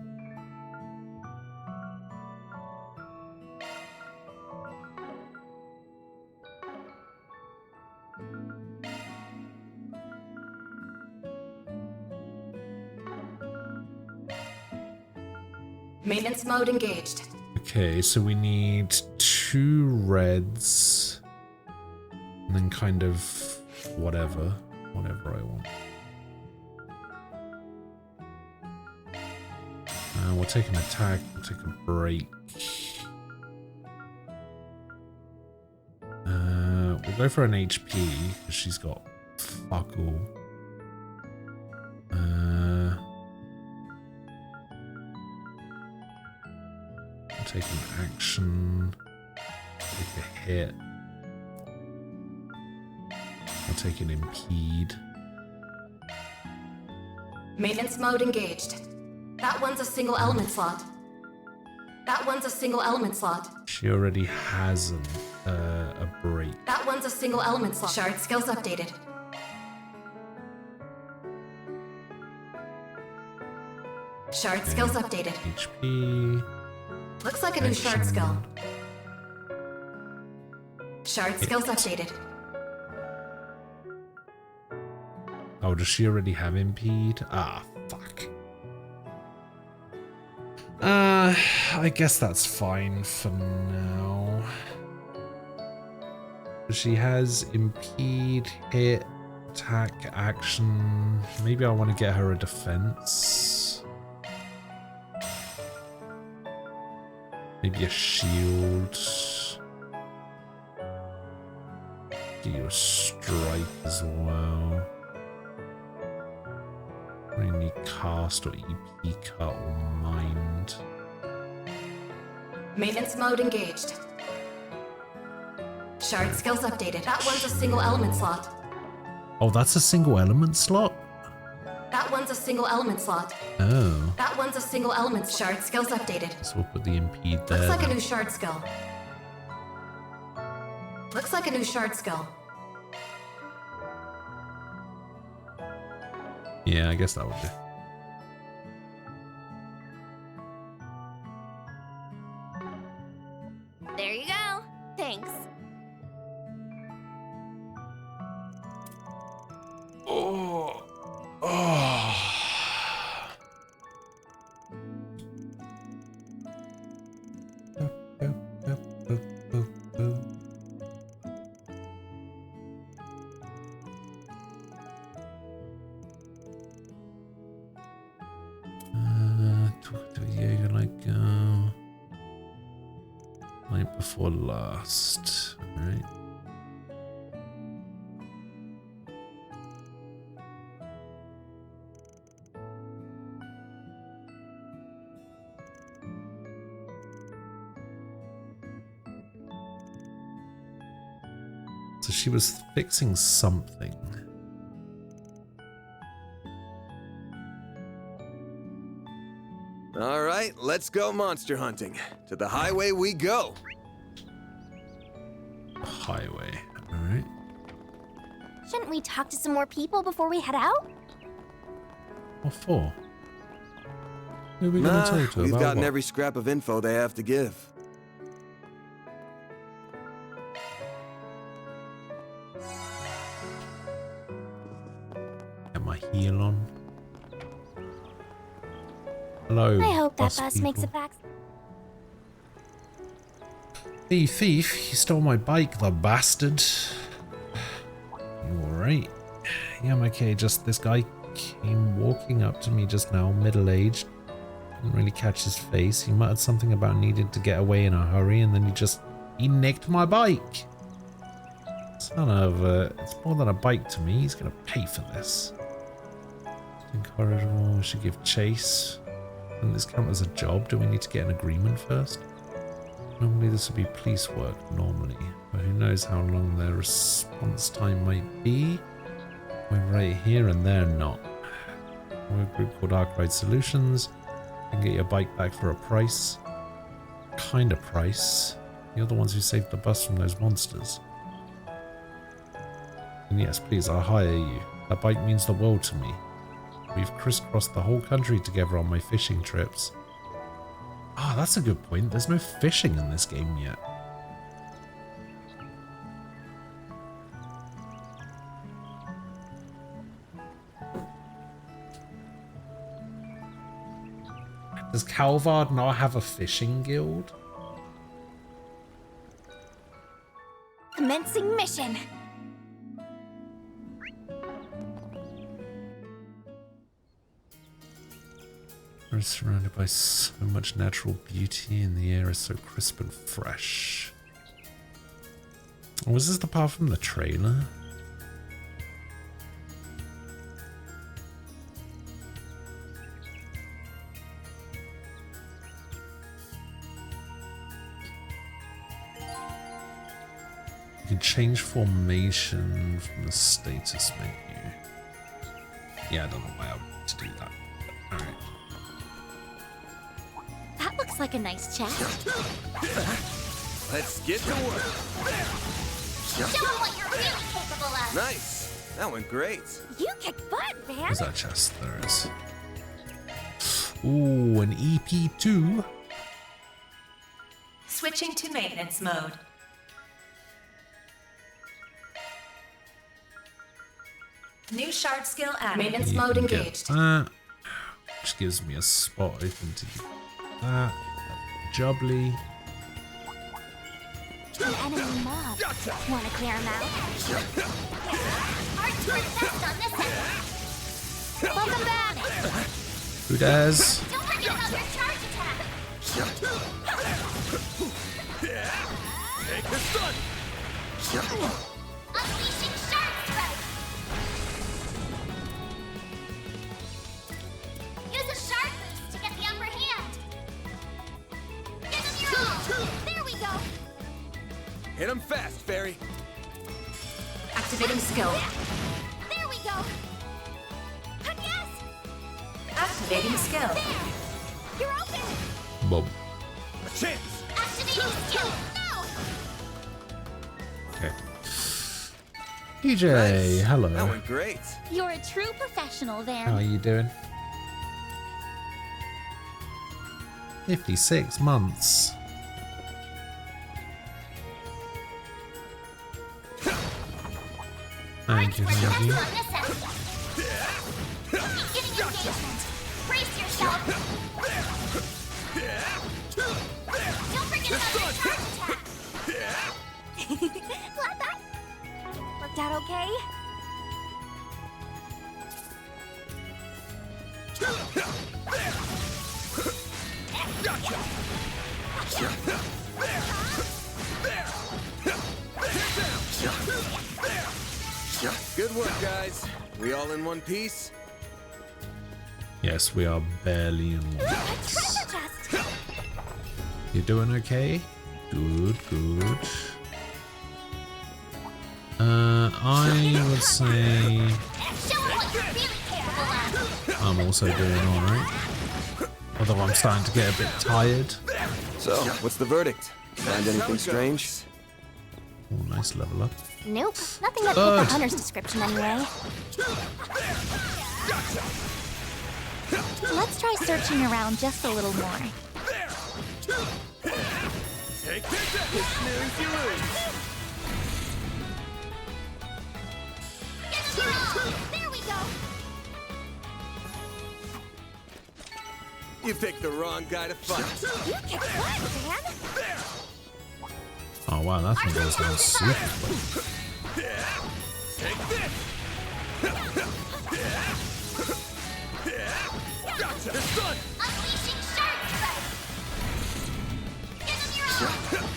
Maintenance mode engaged. Okay, so we need 2 reds. And then kind of whatever I want. We'll take an attack, we'll take a break. We'll go for an HP, because she's got fuck all. We'll take an action, take a hit. We'll take an impede. Maintenance mode engaged. That one's a single element slot. That one's a single element slot. She already has a break. That one's a single element slot. Shard skills updated. Shard skills updated. HP. Looks like a new shard skill. Shard skills updated. Oh, does she already have impede? Ah, fuck. I guess that's fine for now. She has impede, hit, attack, action. Maybe I want to get her a defense. Maybe a shield. Get you a strike as well. We need cast or EP cut or mind. Maintenance mode engaged. Shard skills updated. That one's a single element slot. Oh, that's a single element slot? That one's a single element slot. Oh. That one's a single element. Shard skills updated. So we'll put the impede there. Looks like then. a new shard skill. Looks like a new shard skill. Yeah, I guess that would do. There you go. Thanks. Oh. Oh. Talk to Jaeger like night before last, right? So she was fixing something. All right, let's go monster hunting. To the highway we go. Highway, all right. Shouldn't we talk to some more people before we head out? What for? Who are we going to talk to we've about gotten what? every scrap of info they have to give. Get my heel on. Hello. I hope that bus bus makes people. it back. Hey thief, you stole my bike, the bastard. You alright? Yeah, I'm okay. Just this guy came walking up to me just now, middle-aged. Couldn't really catch his face. He muttered something about needing to get away in a hurry, and then he nicked my bike. Son of a, it's more than a bike to me. He's gonna pay for this. In corridor, we should give chase. Doesn't this count as a job? Do we need to get an agreement first? Normally this would be police work, normally. But who knows how long their response time might be? We're right here and they're not. We're a group called Arkwright Solutions. You can get your bike back for a price. Kind of price. You're the ones who saved the bus from those monsters. And yes, please, I'll hire you. That bike means the world to me. We've crisscrossed the whole country together on my fishing trips. Ah, that's a good point. There's no fishing in this game yet. Does Calvard not have a fishing guild? Commencing mission. We're surrounded by so much natural beauty and the air is so crisp and fresh. Was this the part from the trailer? You can change formation from the status menu. Yeah, I don't know why I would need to do that. Alright. That looks like a nice chest. Let's get to work. Show them what you're really capable of. Nice. That went great. You kick butt, Van. Where's that chest? There it is. Ooh, an EP2. Switching to maintenance mode. New shard skill added. Maintenance mode engaged. That, which gives me a spot open to do that. Jubbly. An enemy mob. Want to clear him out? Arts work best on this end. Welcome back. Who does? Don't forget about your charge attack. Take the stun! Unleashing Shark Strike! Use a Shark Boost to get the upper hand! Give him your all! There we go! Hit him fast, Fairy. Activating skill. There we go! Yes! Activating skill. There! You're open! Bob. A chance. Activating skill! No! Okay. DJ, hello. That went great. You're a true professional, Van. How are you doing? 56 months. Thank you, thank you. Beginning engagement. Brace yourself. Don't forget about your charge attack. Glad that worked out okay. Good work, guys. We all in one piece? Yes, we are barely in Treasure chest. You doing okay? Good, good. I would say Show 'em what you're really capable of. I'm also doing alright. Although I'm starting to get a bit tired. So, what's the verdict? Find anything strange? Oh, nice level up. Nope, nothing that fit the hunter's description anyway. Let's try searching around just a little more. Take this out. You snooze, you lose. There we go. You picked the wrong guy to fight. You kicked butt, man. Oh wow, that thing goes down super quick. Take this. Gotcha. It's done. Unleashing Shark Strike. Give him your all.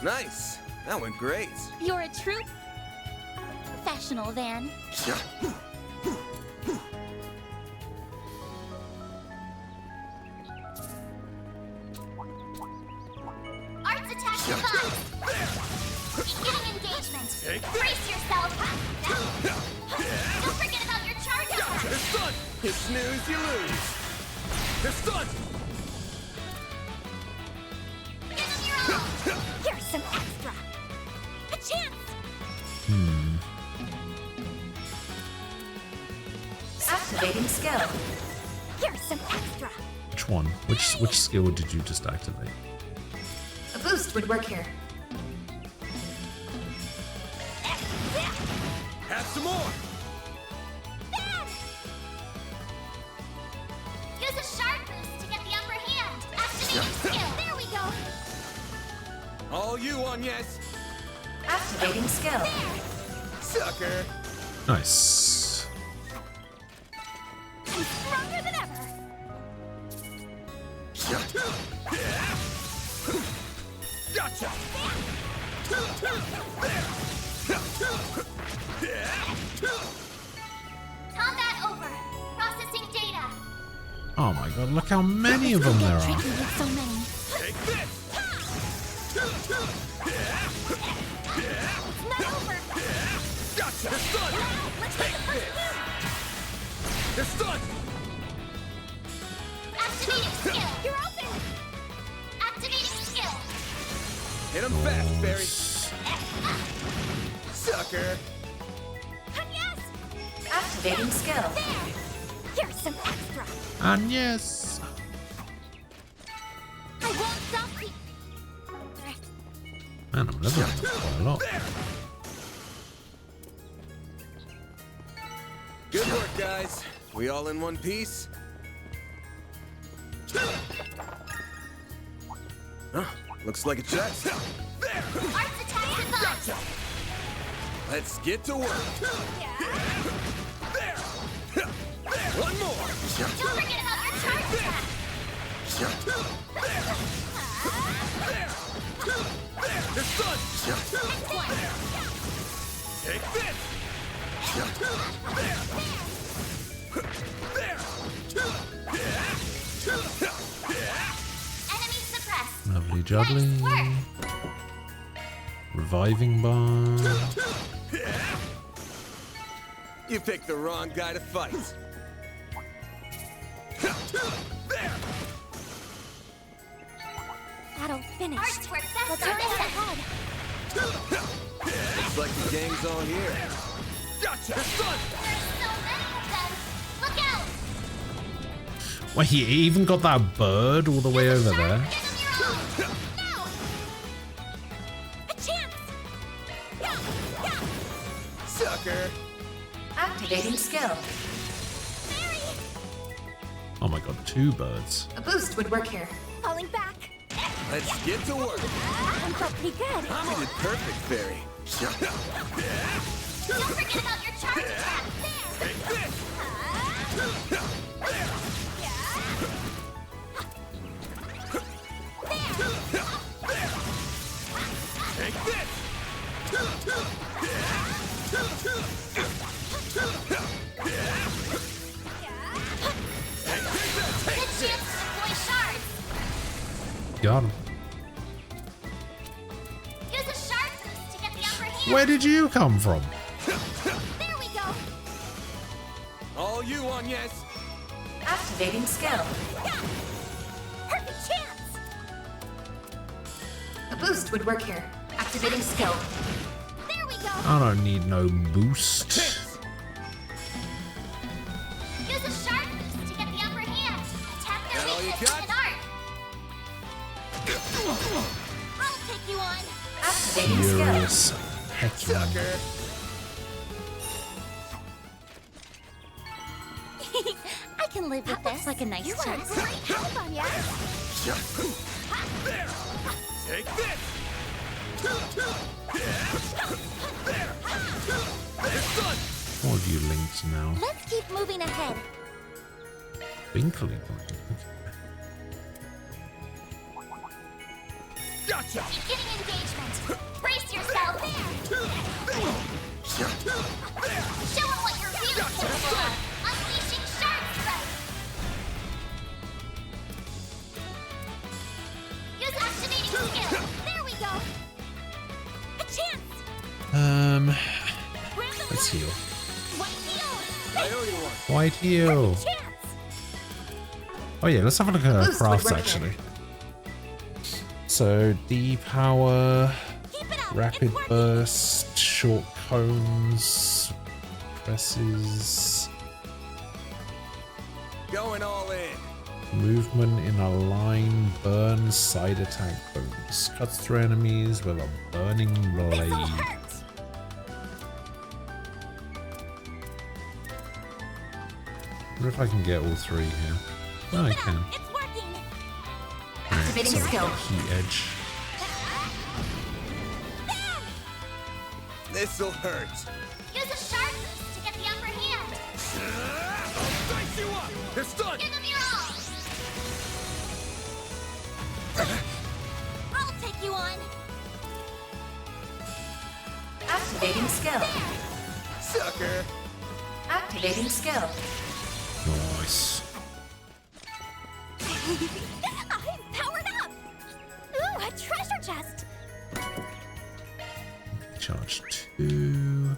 Nice. That went great. You're a true professional, Van. Arts attack device. Beginning engagement. Brace yourself. Don't forget about your charge attack. It's done. You snooze, you lose. It's done. Give him your all. Here's some extra. A chance. Activating skill. Here's some extra. Which one? Which skill did you just activate? A boost would work here. Have some more. Use a shark boost to get the upper hand. Activating skill. There we go. All you on yes. Activating skill. Sucker. Nice. I'm stronger than ever. Gotcha. Combat over. Processing data. Oh my god, look how many of them there are. Tricky with so many. Take this. It's not over. Gotcha. It's done. Let's take this. It's done. Activating skill. You're open. Activating skill. Hit him fast, Barry. Sucker. Yes. Activating skill. There. Here's some extra. And yes. I won't stop you. Man, I'm leveling up quite a lot. Good work, guys. We all in one piece? Huh, looks like a chest. Arts attack device. Let's get to work. One more. Don't forget about your charge attack. It's done! Take this! Enemy suppressed. Lovely jubbly. Nice work. Reviving bar. You picked the wrong guy to fight. Battle finished. Arts work best. Let's hurry ahead. Looks like the gang's all here. Gotcha! It's done! There's so many of them. Look out! Well, he even got that bird all the way over there. A chance. Sucker! Activating skill. Oh my god, 2 birds. A boost would work here. Falling back. Let's get to work. I'm felt pretty good. You did perfect, Fairy. Don't forget about your charge attack. Take this! Take this! Good chance to deploy shards. Got him. Use a shard boost to get the upper hand. Where did you come from? There we go. All you on, yes. Activating skill. Perfect chance. A boost would work here. Activating skill. There we go. I don't need no boost. Use a shard boost to get the upper hand. Attack their That all you weakness got? with an art. I'll take you on. Activating skill. Furious. Heck yeah. Sucker! I can live with this. Looks like a nice chance. You are a great help on ya. There! Take this! There! It's done! What have you linked now? Let's keep moving ahead. Winkly. Gotcha! Beginning engagement. Brace yourself. Show them what you're really capable of. Unleashing shard strike. Use activating skill. There we go. A chance. Let's heal. White heel. I owe you one. White heal. Chance. Oh yeah, let's have a look at her Boost would crafts work actually. So D power, Keep it up. rapid It's working. burst, short cones, presses, Going all in. movement in a line, burn, side attack bonus, cuts through enemies with a burning blade. This'll hurt. I wonder if I can get all 3 here. Oh, I can. It's working. Activating Sorry, skill. key edge. This'll hurt. Use a shard boost to get the upper hand. I'll dice you up! It's done! Give them your all. I'll take you on. Activating skill. Sucker! Activating skill. Nice. I'm powered up. Ooh, a treasure chest. Charge 2.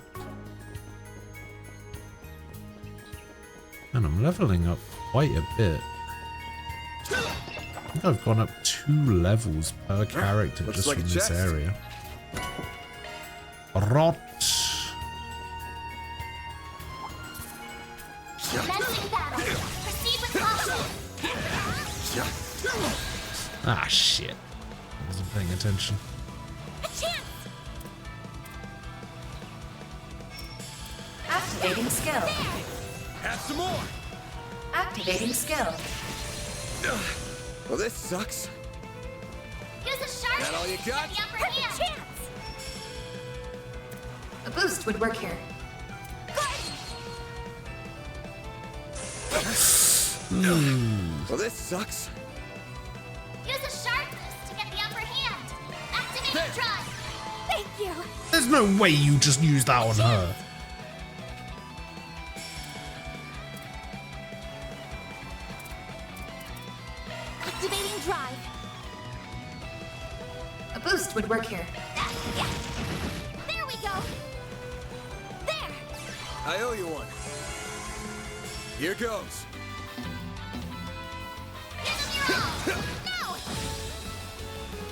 And I'm leveling up quite a bit. I think I've gone up 2 levels per character Looks just like from a this chest. area. Rot. Commencing battle. Proceed with caution. Ah, shit. I wasn't paying attention. A chance. Activating skill. Have some more! Activating skill. Well, this sucks. Use a shard That all you boost to got? get the upper Perfect hand. chance. A boost would work here. Well, this sucks. Use a shard boost to get the upper hand. There's no way you just used that on her. Activating drive. A boost would work here. Yeah. There we go. There. I owe you one. Here goes.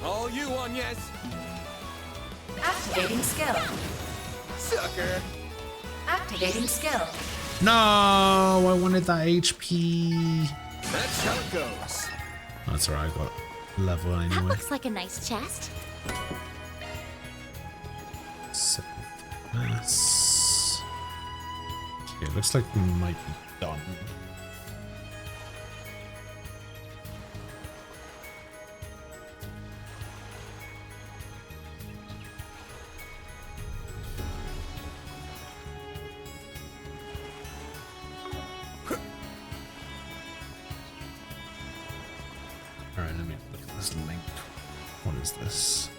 All you on, yes. Activating skill. Sucker. Activating skill. No, I wanted that HP. That's how it goes. That's alright, I got level That anyway. looks like a nice chest. Mass. Okay, it looks like we might be done. Alright, let me look at this link. What is this?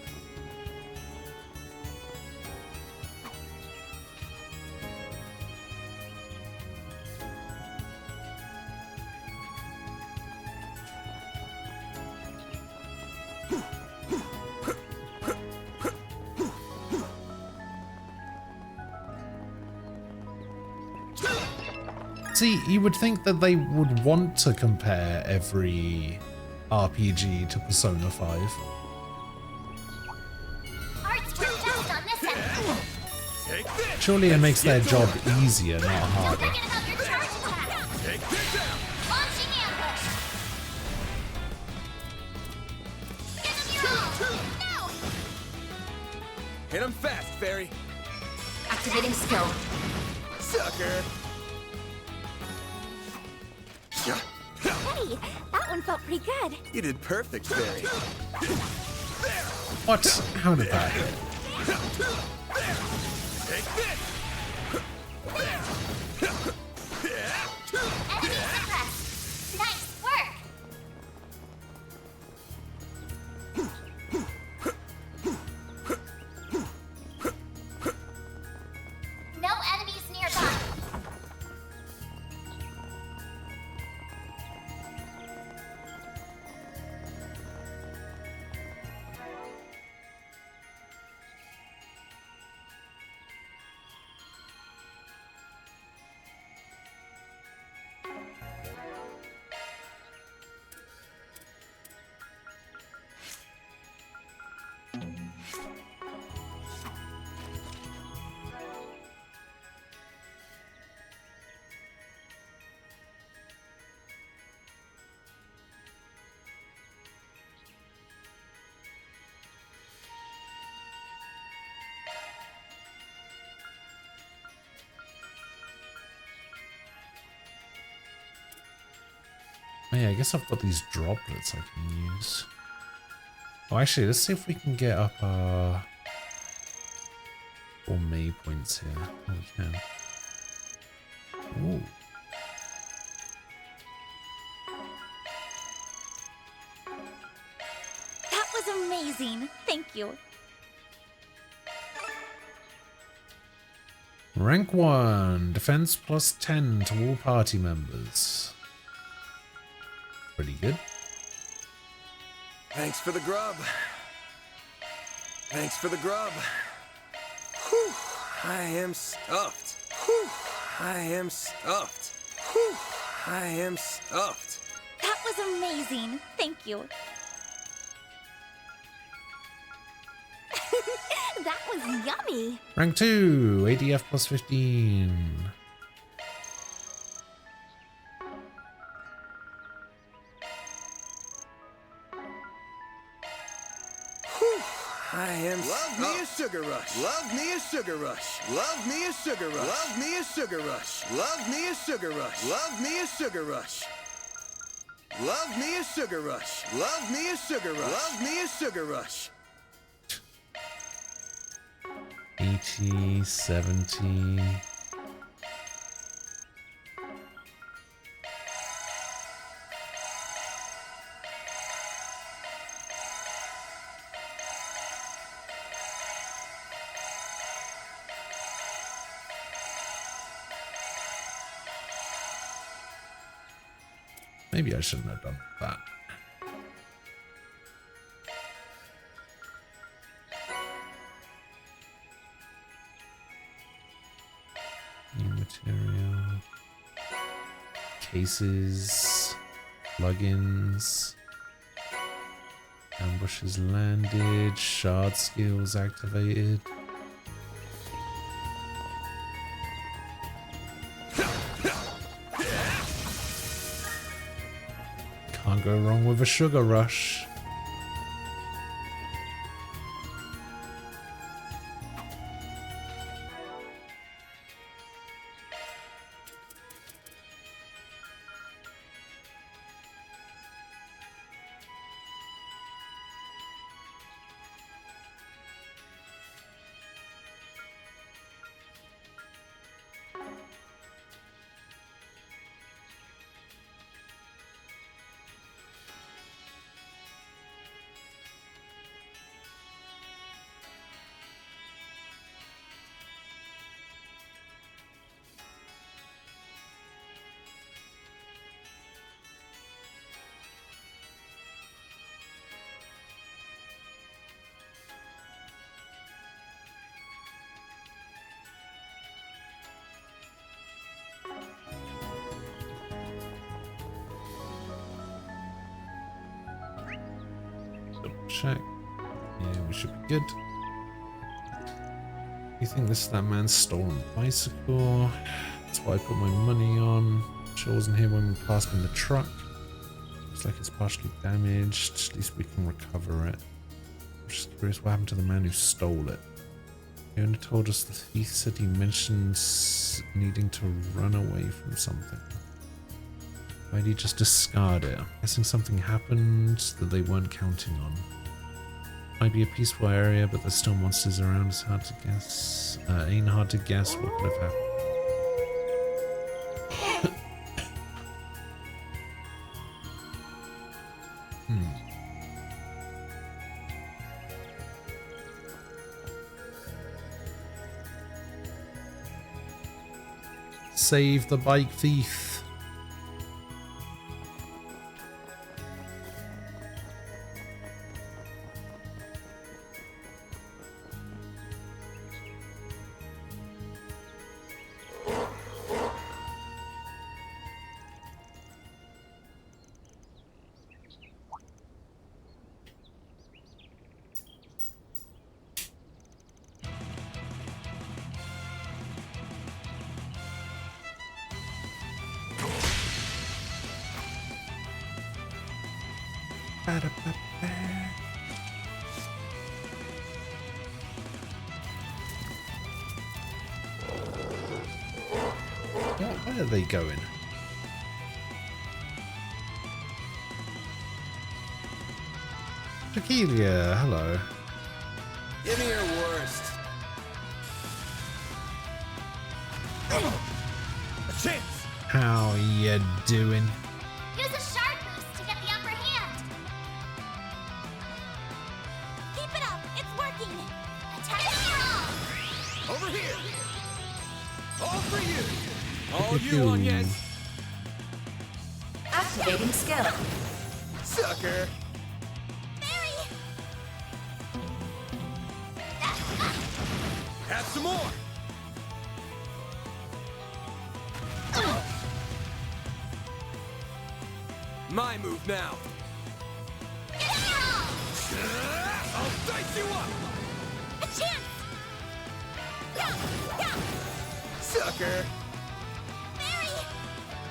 See, you would think that they would want to compare every RPG to Persona 5. Art's worked best on this end. Take this. Surely it makes their job easier, not Don't harder. forget about your charge attack. Take this down. Launching ambush. Give them your all. No. Hit him fast, Fairy. Activating skill. Sucker. Yeah. Hey, that one felt pretty good. You did perfect, Fairy. What? How did that hit? Take this. Enemy suppressed. Nice work. No enemies nearby. Oh yeah, I guess I've got these droplets I can use. Oh, actually, let's see if we can get up our 4 May points here. Oh, we can. Ooh. That was amazing. Thank you. Rank 1, defense plus 10 to all party members. Pretty good. Thanks for the grub. Thanks for the grub. Whew, I am stuffed. Whew, I am stuffed. Whew, I am stuffed. That was amazing. Thank you. That was yummy. Rank 2, ADF plus 15. I am love me a sugar rush. Love me a sugar rush. Love me a sugar rush. Love me a sugar rush. Love me a sugar rush. Love me a sugar rush. Love me a sugar rush. Love me a sugar rush. Love me a sugar rush. 80, 70. Maybe I shouldn't have done that. New material. Cases. Plugins. Ambushes landed. Shard skills activated. Can't go wrong with a sugar rush. Check. Yeah, we should be good. You think this is that man's stolen bicycle? That's what I put my money on. Sure wasn't here when we passed in the truck. Looks like it's partially damaged. At least we can recover it. I'm just curious what happened to the man who stole it. He only told us the thief said he mentioned needing to run away from something. Why'd he just discard it? I'm guessing something happened that they weren't counting on. Might be a peaceful area, but there's still monsters around. It's hard to guess. Ain't hard to guess what could have happened. Save the bike thief. Where are they going? Tequila, hello. Give me your worst. A chance. How you doing? Use a shard boost to get the upper hand. Keep it up. It's working. Attack me all. Over here. All for you. All you on, yes. Activating skill. Sucker. Have some more. My move now. I'll dice you up. A chance. Sucker.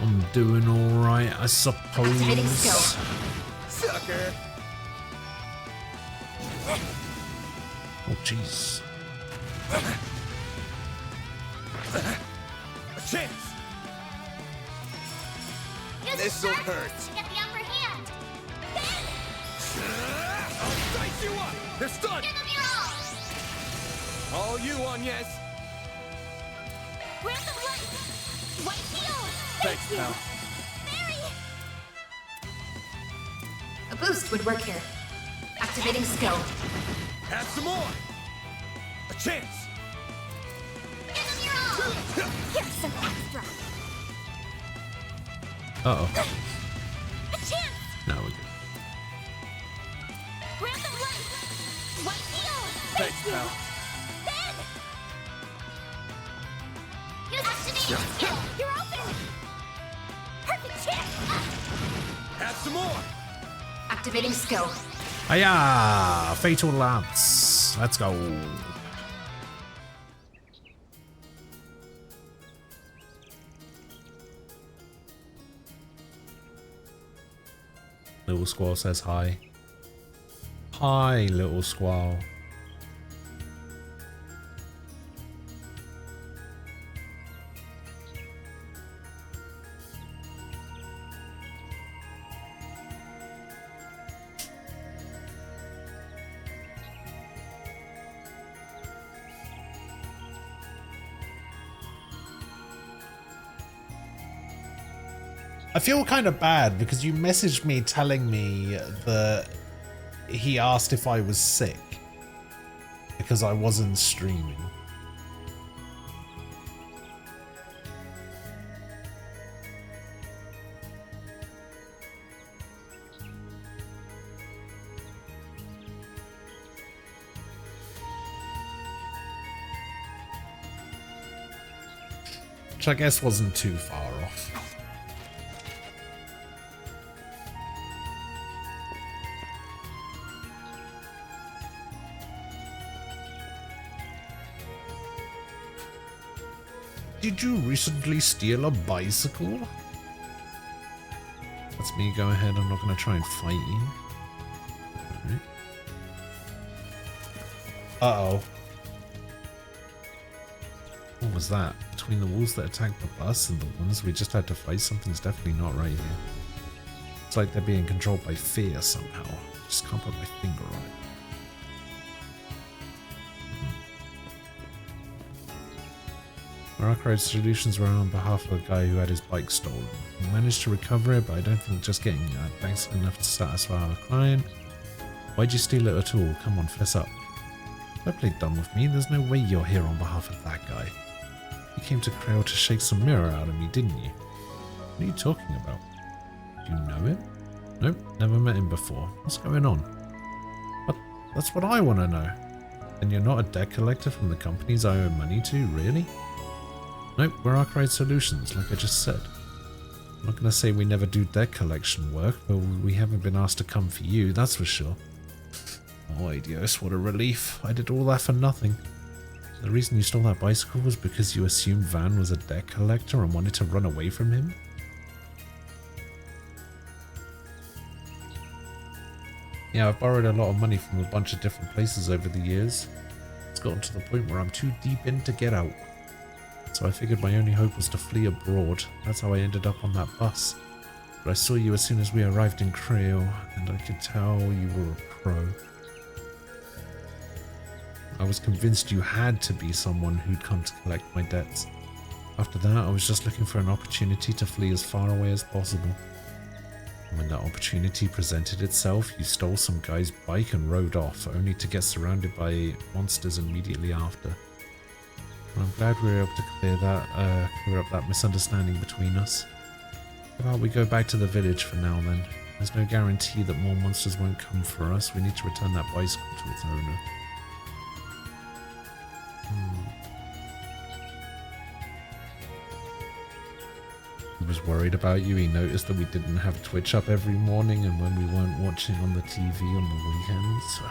I'm doing alright, I suppose. Sucker. Oh, jeez. A chance. This'll hurt. To get the upper hand. I'll dice you up. They're stunned. Give them your all. All you on, yes. Grant them light. White shield. Thanks, pal. A boost would work here. Activating skill. Have some more. A chance. Give them your all. Here's some extra. Uh-oh. Now we're good. Grab the light! White heel! Thanks, pal. Ben! Use activating skill! You're open! Perfect chip! Have some more! Activating skill. Hiya! Fatal Lance. Let's go. Little Squall says hi. Hi, Little Squall. I feel kind of bad because you messaged me telling me that he asked if I was sick because I wasn't streaming. Which I guess wasn't too far off. Did you recently steal a bicycle? That's me. Go ahead. I'm not going to try and fight you. Right. Uh-oh. What was that? Between the wolves that attacked the bus and the ones we just had to fight, something's definitely not right here. It's like they're being controlled by fear somehow. Just can't put my finger on it. Arcade Solutions were on behalf of a guy who had his bike stolen. We managed to recover it, but I don't think just getting that bank's enough to satisfy our client. Why'd you steal it at all? Come on, fess up. Don't play dumb with me. There's no way you're here on behalf of that guy. You came to Krail to shake some mirror out of me, didn't you? What are you talking about? Do you know him? Nope, never met him before. What's going on? But that's what I want to know. And you're not a debt collector from the companies I owe money to, really? Nope, we're Arcade Solutions, like I just said. I'm not going to say we never do debt collection work, but we haven't been asked to come for you, that's for sure. Oh, Adios, what a relief. I did all that for nothing. The reason you stole that bicycle was because you assumed Van was a debt collector and wanted to run away from him? Yeah, I've borrowed a lot of money from a bunch of different places over the years. It's gotten to the point where I'm too deep in to get out. So I figured my only hope was to flee abroad. That's how I ended up on that bus. But I saw you as soon as we arrived in Krail, and I could tell you were a pro. I was convinced you had to be someone who'd come to collect my debts. After that, I was just looking for an opportunity to flee as far away as possible. And when that opportunity presented itself, you stole some guy's bike and rode off, only to get surrounded by monsters immediately after. I'm glad we were able to clear up that misunderstanding between us. How about we go back to the village for now then? There's no guarantee that more monsters won't come for us. We need to return that bicycle to its owner. He was worried about you. He noticed that we didn't have Twitch up every morning and when we weren't watching on the TV on the weekends.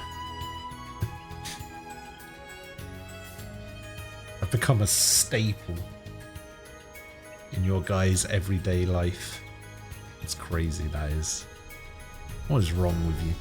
I've become a staple in your guys' everyday life. It's crazy, that is. What is wrong with you?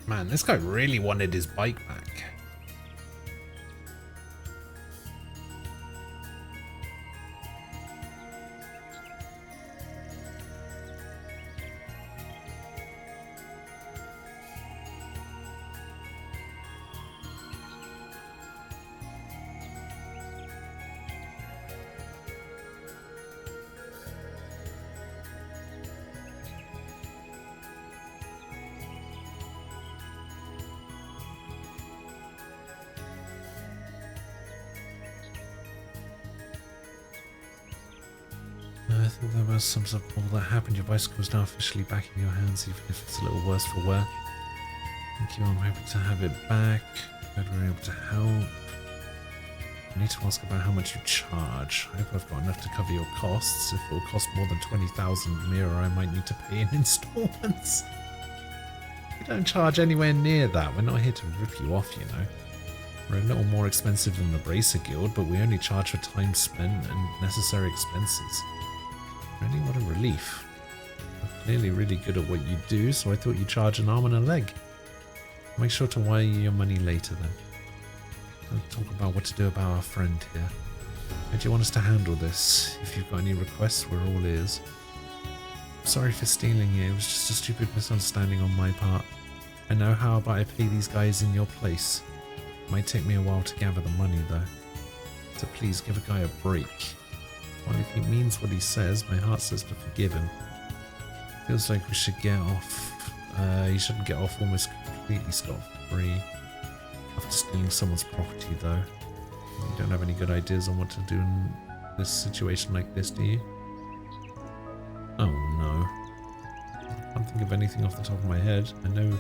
Man, this guy really wanted his bike back. I think that was sums up all that happened. Your bicycle is now officially back in your hands, even if it's a little worse for wear. Thank you, I'm happy to have it back. Glad we were able to help. I need to ask about how much you charge. I hope I've got enough to cover your costs. If it will cost more than 20,000 Mira, I might need to pay in installments. We don't charge anywhere near that. We're not here to rip you off, you know. We're a little more expensive than the Bracer Guild, but we only charge for time spent and necessary expenses. Really, what a relief. You're clearly really good at what you do, so I thought you'd charge an arm and a leg. Make sure to wire you your money later then. Let's talk about what to do about our friend here. How do you want us to handle this? If you've got any requests, we're all ears. Sorry for stealing you, it was just a stupid misunderstanding on my part. I know, how about I pay these guys in your place? It might take me a while to gather the money though. So please give a guy a break. Well, if he means what he says, my heart says to forgive him. Feels like we should get off. He shouldn't get off almost completely scot-free after stealing someone's property though. You don't have any good ideas on what to do in this situation like this, do you? Oh no. I can't think of anything off the top of my head. I know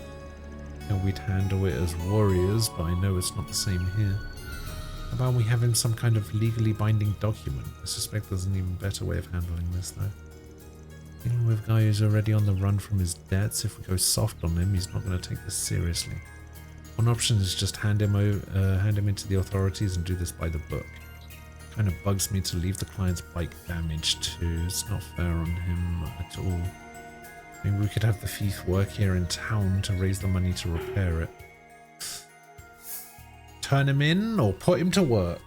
how we'd handle it as warriors, but I know it's not the same here. How about we have him some kind of legally binding document? I suspect there's an even better way of handling this though. Dealing with a guy who's already on the run from his debts, if we go soft on him, he's not going to take this seriously. One option is just hand him into the authorities and do this by the book. Kind of bugs me to leave the client's bike damaged too. It's not fair on him at all. Maybe we could have the thief work here in town to raise the money to repair it. Turn him in or put him to work?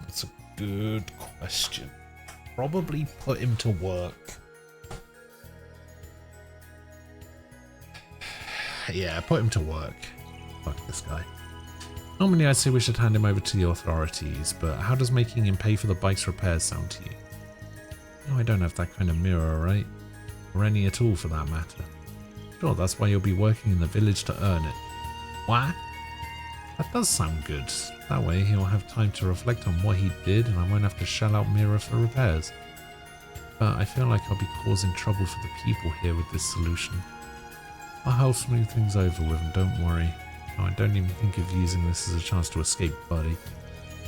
That's a good question. Probably put him to work. Yeah, put him to work. Fuck this guy. Normally I'd say we should hand him over to the authorities, but how does making him pay for the bike's repairs sound to you? No, I don't have that kind of mirror, right? Or any at all for that matter. Sure, that's why you'll be working in the village to earn it. What? That does sound good. That way he'll have time to reflect on what he did and I won't have to shell out Mira for repairs. But I feel like I'll be causing trouble for the people here with this solution. I'll help smooth things over with him, don't worry. No, I don't even think of using this as a chance to escape, buddy.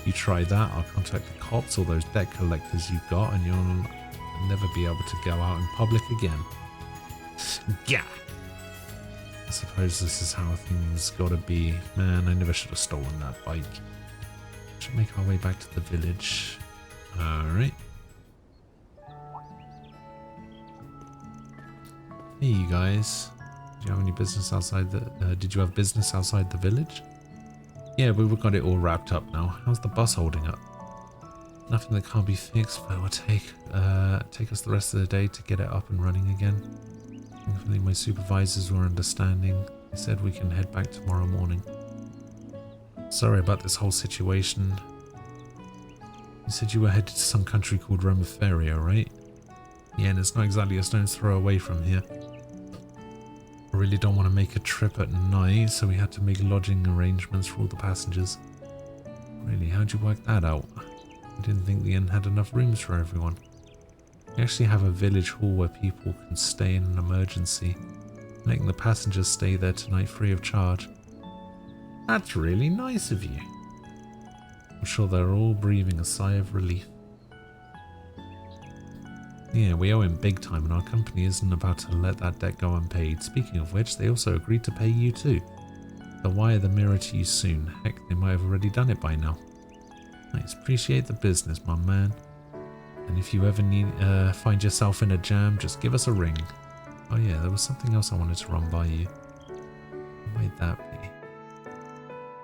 You try that, I'll contact the cops or those debt collectors you've got and you'll never be able to go out in public again. Yeah. I suppose this is how things gotta be. Man, I never should have stolen that bike. Should make our way back to the village. Alright. Hey you guys. Do you have any business outside the... did you have business outside the village? Yeah, we've got it all wrapped up now. How's the bus holding up? Nothing that can't be fixed, but it will take us the rest of the day to get it up and running again. Thankfully, my supervisors were understanding. They said we can head back tomorrow morning. Sorry about this whole situation. You said you were headed to some country called Romaferia, right? Yeah, and it's not exactly a stone's throw away from here. I really don't want to make a trip at night, so we had to make lodging arrangements for all the passengers. Really, how'd you work that out? I didn't think the inn had enough rooms for everyone. We actually have a village hall where people can stay in an emergency, letting the passengers stay there tonight free of charge. That's really nice of you. I'm sure they're all breathing a sigh of relief. Yeah, we owe him big time and our company isn't about to let that debt go unpaid. Speaking of which, they also agreed to pay you too. They'll wire the mirror to you soon. Heck, they might have already done it by now. Nice, appreciate the business, my man. And if you ever find yourself in a jam, just give us a ring. Oh yeah, there was something else I wanted to run by you. might that be?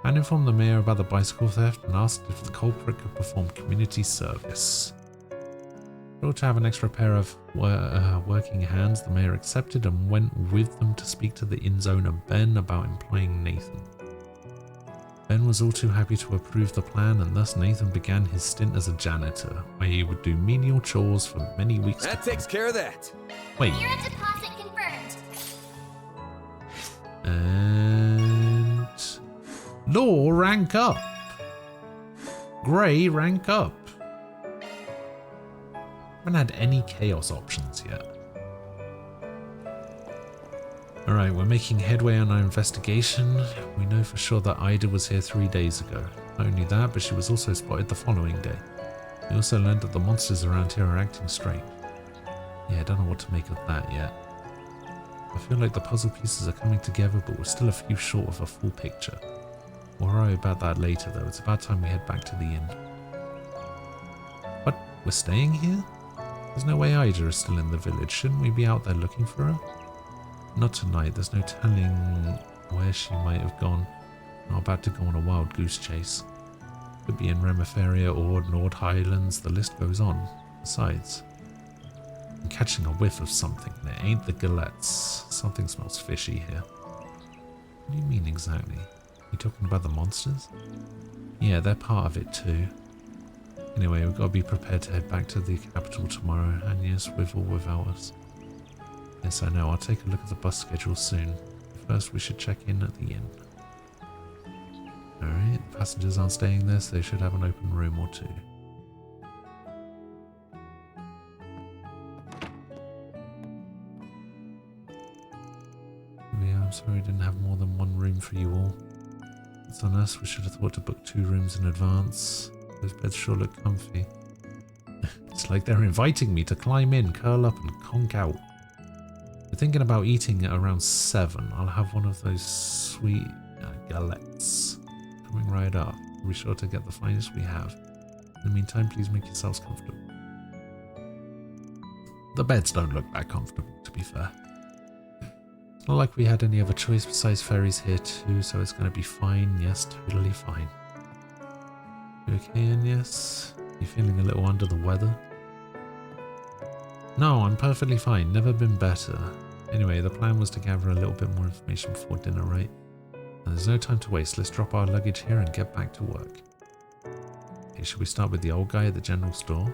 Ban informed the mayor about the bicycle theft and asked if the culprit could perform community service. In order to have an extra pair of working hands, the mayor accepted and went with them to speak to the inn owner Ben about employing Nathan. Ben was all too happy to approve the plan, and thus Nathan began his stint as a janitor, where he would do menial chores for many weeks. That takes care of that. Wait. Mirror deposit confirmed. And Law rank up. Grey rank up. Haven't had any chaos options yet. Alright, we're making headway on our investigation. We know for sure that Ida was here 3 days ago. Not only that, but she was also spotted the following day. We also learned that the monsters around here are acting strange. Yeah, I don't know what to make of that yet. I feel like the puzzle pieces are coming together, but we're still a few short of a full picture. We'll worry about that later though. It's about time we head back to the inn. What? We're staying here? There's no way Ida is still in the village. Shouldn't we be out there looking for her? Not tonight. There's no telling where she might have gone. Not about to go on a wild goose chase. Could be in Remiferia or Nord Highlands. The list goes on. Besides, I'm catching a whiff of something, and it ain't the galettes. Something smells fishy here. What do you mean exactly? You talking about the monsters? Yeah, they're part of it too. Anyway, we've got to be prepared to head back to the capital tomorrow, and yes, with or without us. Yes, I know. I'll take a look at the bus schedule soon. First, we should check in at the inn. Alright, passengers aren't staying there, so they should have an open room or two. Yeah, I'm sorry I didn't have more than one room for you all. It's on us. We should have thought to book 2 rooms in advance. Those beds sure look comfy. It's like they're inviting me to climb in, curl up and conk out. We're thinking about eating at around 7. I'll have one of those sweet galettes. Coming right up. We'll be sure to get the finest we have. In the meantime, please make yourselves comfortable. The beds don't look that comfortable, to be fair. It's not like we had any other choice besides ferries here too, so it's going to be fine. Yes, totally fine. You okay, Agnes? You feeling a little under the weather? No, I'm perfectly fine. Never been better. Anyway, the plan was to gather a little bit more information before dinner, right? And there's no time to waste. Let's drop our luggage here and get back to work. Okay, should we start with the old guy at the general store?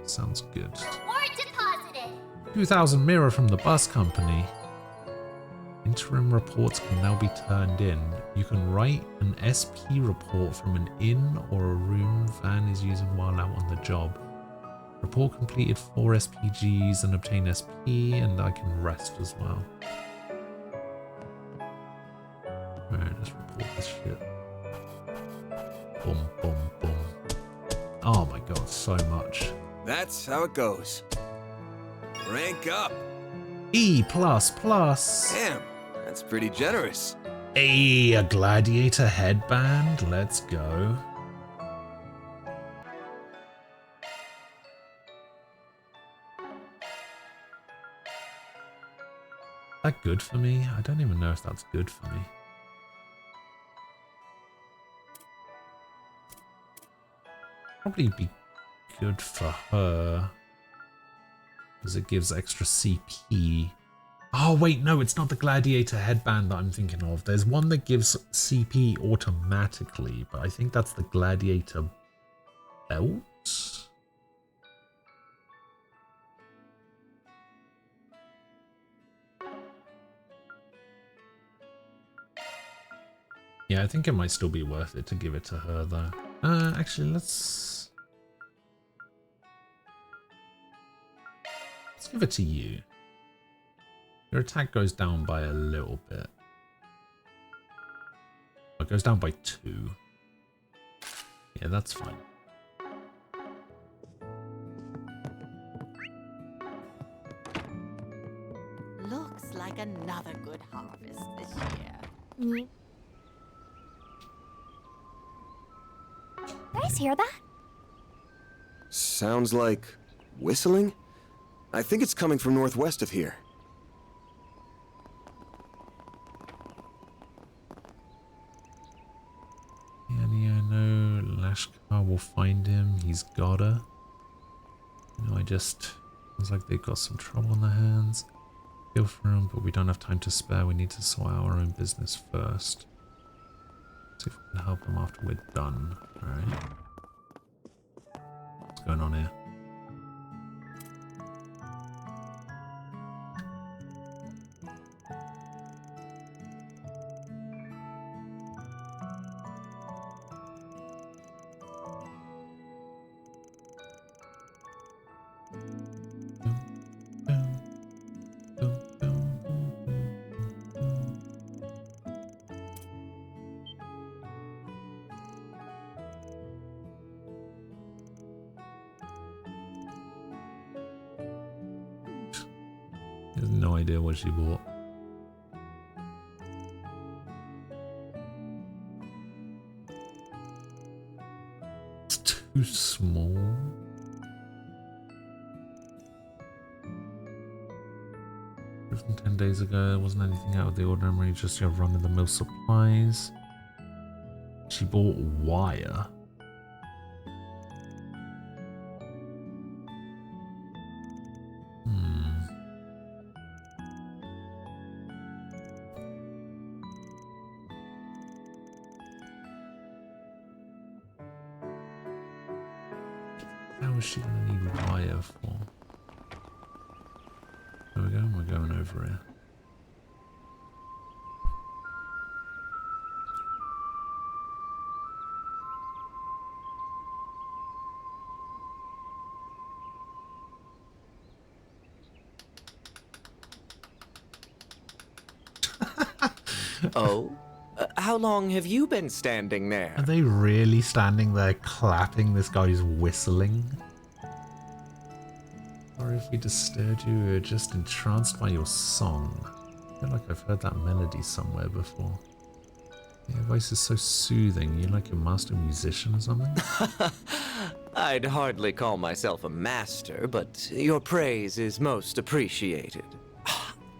Sounds good. Reward deposited. 2,000 mirror from the bus company. Interim reports can now be turned in. You can write an SP report from an inn or a room Van is using while out on the job. Report completed 4 SPGs and obtain SP, and I can rest as well. Alright, let's report this shit. Boom, boom, boom. Oh my god, so much. That's how it goes. Rank up. E++. Damn, that's pretty generous. Hey, a gladiator headband. Let's go. That good for me? I don't even know if that's good for me. Probably be good for her, because it gives extra CP. Oh wait, no, it's not the gladiator headband that I'm thinking of. There's one that gives CP automatically, but I think that's the gladiator belt. Yeah, I think it might still be worth it to give it to her, though. Actually, let's give it to you. Your attack goes down by a little bit. It goes down by 2. Yeah, that's fine. Looks like another good harvest this year. You guys hear that? Sounds like whistling? I think it's coming from northwest of here. Ashkar will find him. He's gotta. You know, Sounds like they've got some trouble on their hands. Feel for him, but we don't have time to spare. We need to sort out our own business first. See if we can help them after we're done. Alright. What's going on here? He has no idea what she bought. It's too small. From 10 days ago, there wasn't anything out of the ordinary, just your run-of-the-mill supplies. She bought wire. How is she going to need wire for? There we go, we're going over here. Oh? How long have you been standing there? Are they really standing there clapping? This guy's whistling. Sorry if we disturbed you. We were just entranced by your song. I feel like I've heard that melody somewhere before. Your voice is so soothing. You're like a master musician or something? I'd hardly call myself a master, but your praise is most appreciated.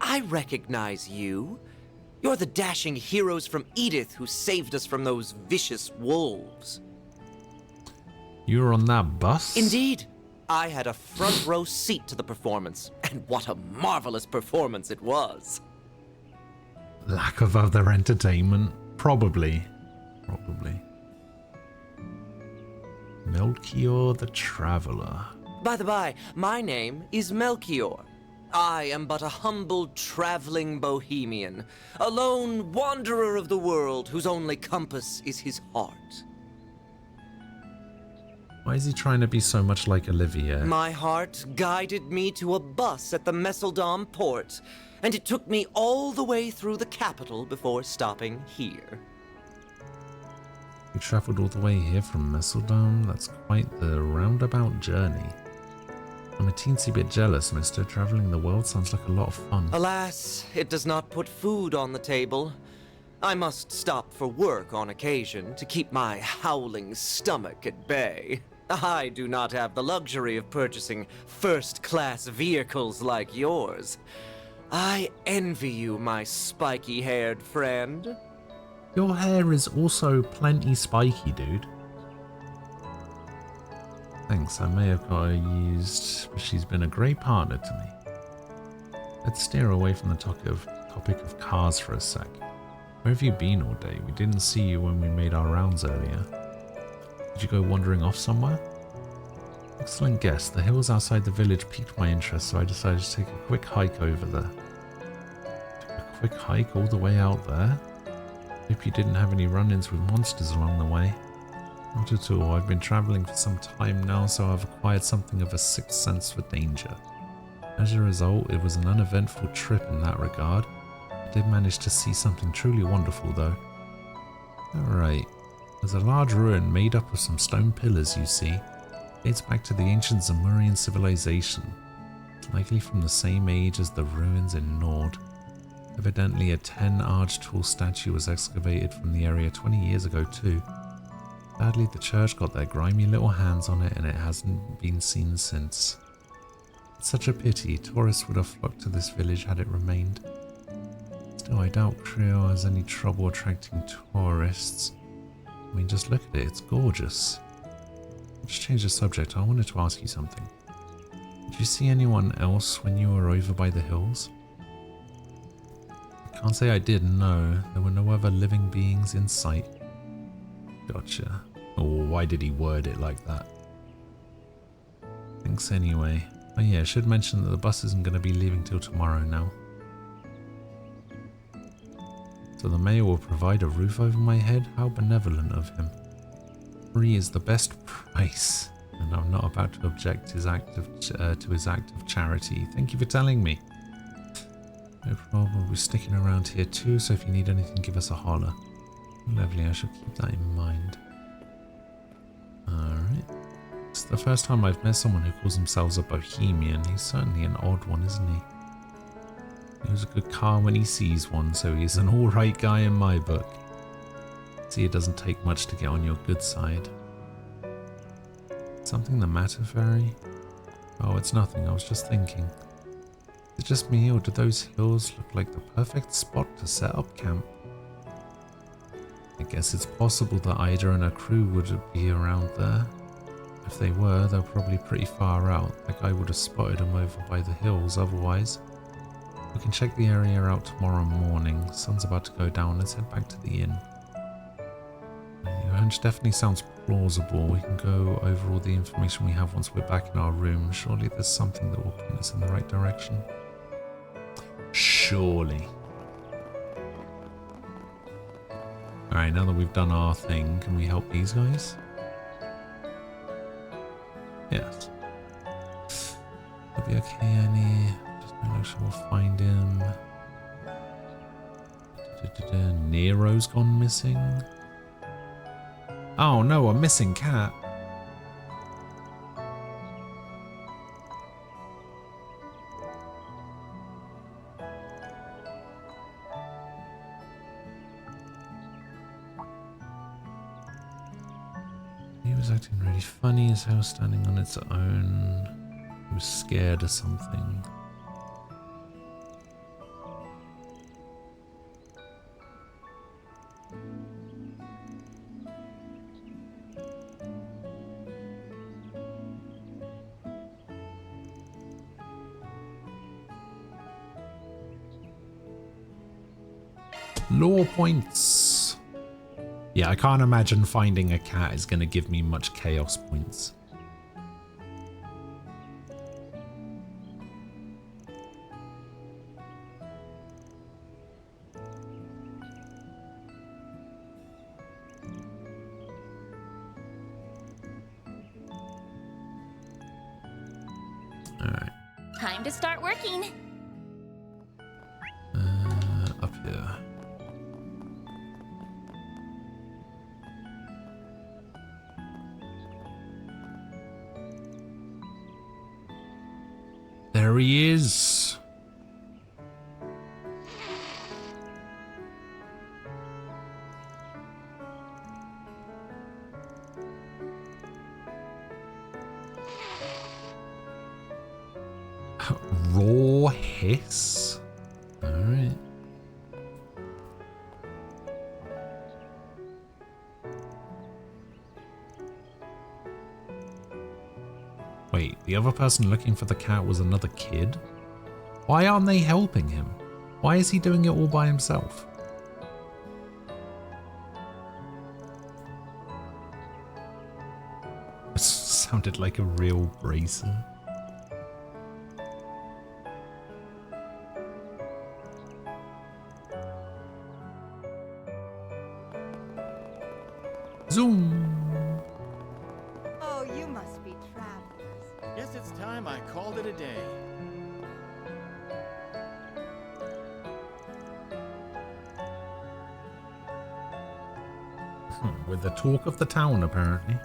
I recognize you. You're the dashing heroes from Edith who saved us from those vicious wolves. You were on that bus? Indeed. I had a front row seat to the performance, and what a marvelous performance it was. Lack of other entertainment? Probably. Melchior the Traveler. By the by, my name is Melchior. I am but a humble traveling bohemian, a lone wanderer of the world whose only compass is his heart. Why is he trying to be so much like Olivia? My heart guided me to a bus at the Messeldom port, and it took me all the way through the capital before stopping here. You travelled all the way here from Messeldom? That's quite the roundabout journey. I'm a teensy bit jealous, mister. Travelling the world sounds like a lot of fun. Alas, it does not put food on the table. I must stop for work on occasion to keep my howling stomach at bay. I do not have the luxury of purchasing first-class vehicles like yours. I envy you, my spiky-haired friend. Your hair is also plenty spiky, dude. Thanks, I may have got her used, but she's been a great partner to me. Let's steer away from the topic of cars for a sec. Where have you been all day? We didn't see you when we made our rounds earlier. Did you go wandering off somewhere? Excellent guess. The hills outside the village piqued my interest, so I decided to take a quick hike over there. Took a quick hike all the way out there? Hope you didn't have any run-ins with monsters along the way. Not at all. I've been travelling for some time now, so I've acquired something of a sixth sense for danger. As a result, it was an uneventful trip in that regard. I did manage to see something truly wonderful, though. Alright. There's a large ruin made up of some stone pillars, you see. It dates back to the ancient Zamurian civilization, likely from the same age as the ruins in Nord. Evidently a 10-arch tall statue was excavated from the area 20 years ago too. Sadly, the church got their grimy little hands on it and it hasn't been seen since. It's such a pity. Tourists would have flocked to this village had it remained. Still, I doubt Creo has any trouble attracting tourists. I mean, just look at it. It's gorgeous. Just change the subject. I wanted to ask you something. Did you see anyone else when you were over by the hills? I can't say I did, no. There were no other living beings in sight. Gotcha. Or why did he word it like that? Thanks anyway. Oh yeah, I should mention that the bus isn't going to be leaving till tomorrow now. So the mayor will provide a roof over my head? How benevolent of him. Free is the best price, and I'm not about to object to his act of charity. Thank you for telling me. No problem, we'll be sticking around here too, so if you need anything, give us a holler. Lovely, I shall keep that in mind. Alright. It's the first time I've met someone who calls themselves a bohemian. He's certainly an odd one, isn't he? He was a good car when he sees one, so he's an alright guy in my book. See, it doesn't take much to get on your good side. Something the matter, Fairy? Oh, it's nothing, I was just thinking. Is it just me, or do those hills look like the perfect spot to set up camp? I guess it's possible that Ida and her crew would be around there. If they were, they're probably pretty far out, like I would have spotted them over by the hills otherwise. We can check the area out tomorrow morning. Sun's about to go down. Let's head back to the inn. Your hunch definitely sounds plausible. We can go over all the information we have once we're back in our room. Surely there's something that will point us in the right direction. Surely. Alright, now that we've done our thing, can we help these guys? Yes. That'll be okay, Annie. Make sure we'll find him. Nero's gone missing. Oh no, a missing cat. He was acting really funny as hell, standing on its own. He was scared of something. Lore points. Yeah, I can't imagine finding a cat is going to give me much chaos points. Alright. Time to start working. Up here. There he is. Raw hiss. All right. Wait, the other person looking for the cat was another kid? Why aren't they helping him? Why is he doing it all by himself? Sounded like a real bracer. Zoom! Oh, you must be travelers. Guess it's time I called it a day. With the talk of the town, apparently.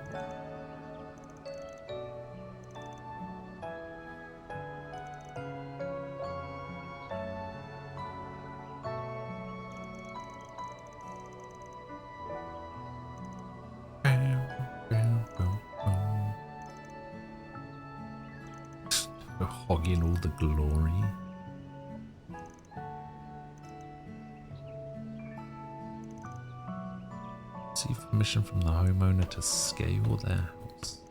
Hogging all the glory. See if permission from the homeowner to scale their house.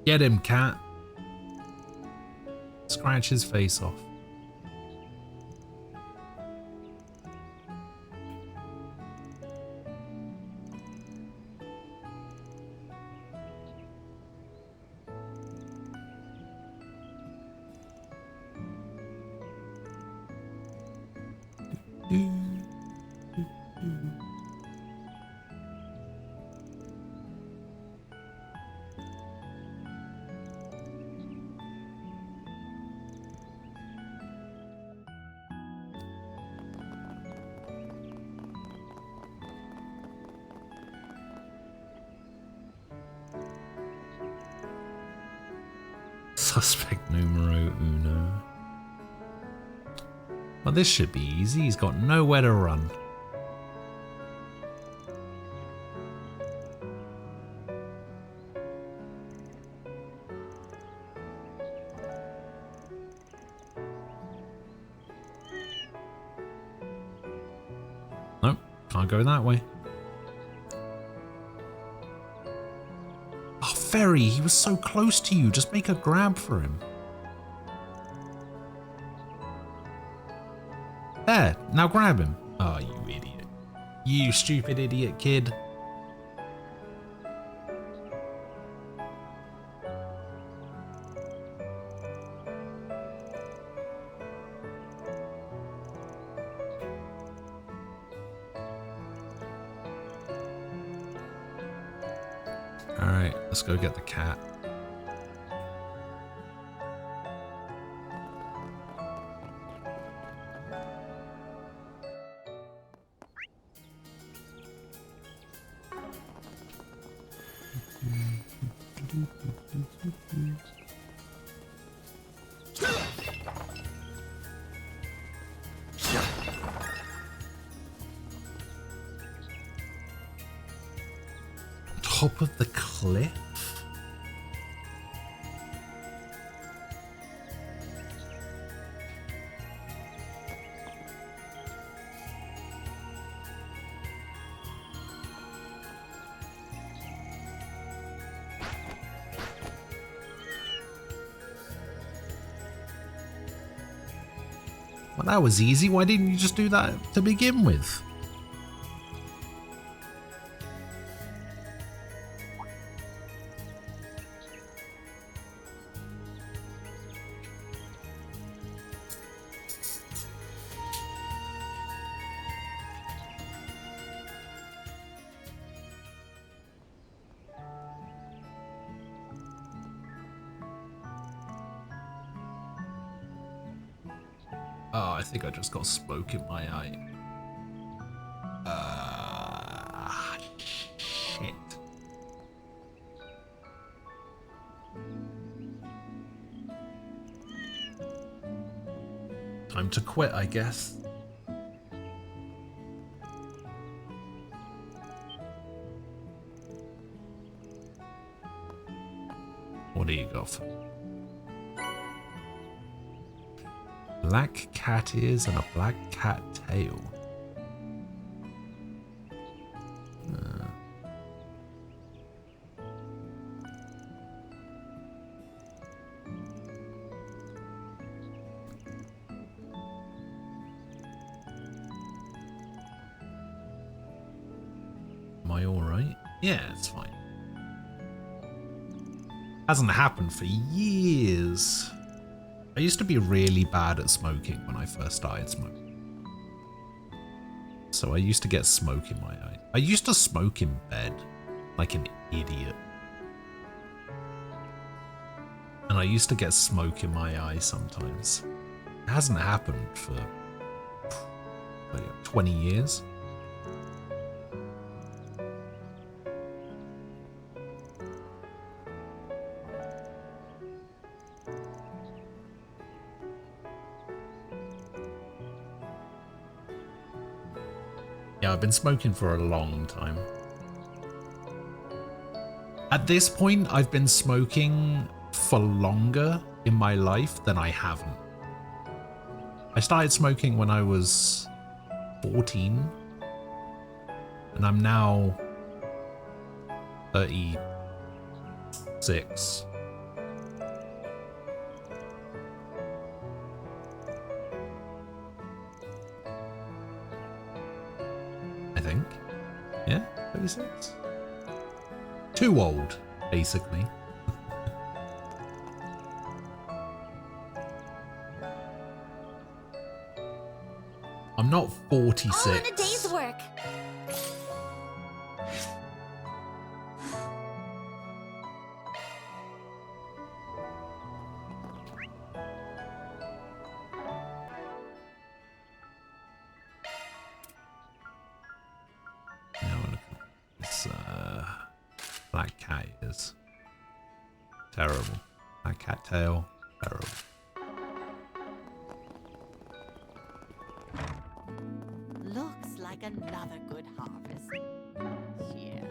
Get him, cat. Scratch his face off. Suspect numero uno. Well, this should be easy. He's got nowhere to run. Nope, can't go that way. Oh, Ferry, he was so close to you. Just make a grab for him. There, now grab him. Oh, you idiot. You stupid idiot kid. Alright, let's go get the cat. Top of the cliff? Well, that was easy. Why didn't you just do that to begin with? Oh, I think I just got smoke in my eye. Shit. Time to quit, I guess. What do you got for me? Black cat ears and a black cat tail. Am I alright? Yeah, it's fine. Hasn't happened for years. I used to be really bad at smoking when I first started smoking. So I used to get smoke in my eye. I used to smoke in bed like an idiot. And I used to get smoke in my eye sometimes. It hasn't happened for 20 years. Yeah, I've been smoking for a long time. At this point, I've been smoking for longer in my life than I haven't. I started smoking when I was 14, and I'm now 36. I think. Yeah, 36. Too old, basically. I'm not 46. All in a day's work. Now look at this black cat is terrible. Black cat tail, terrible. Looks like another good harvest. Yeah.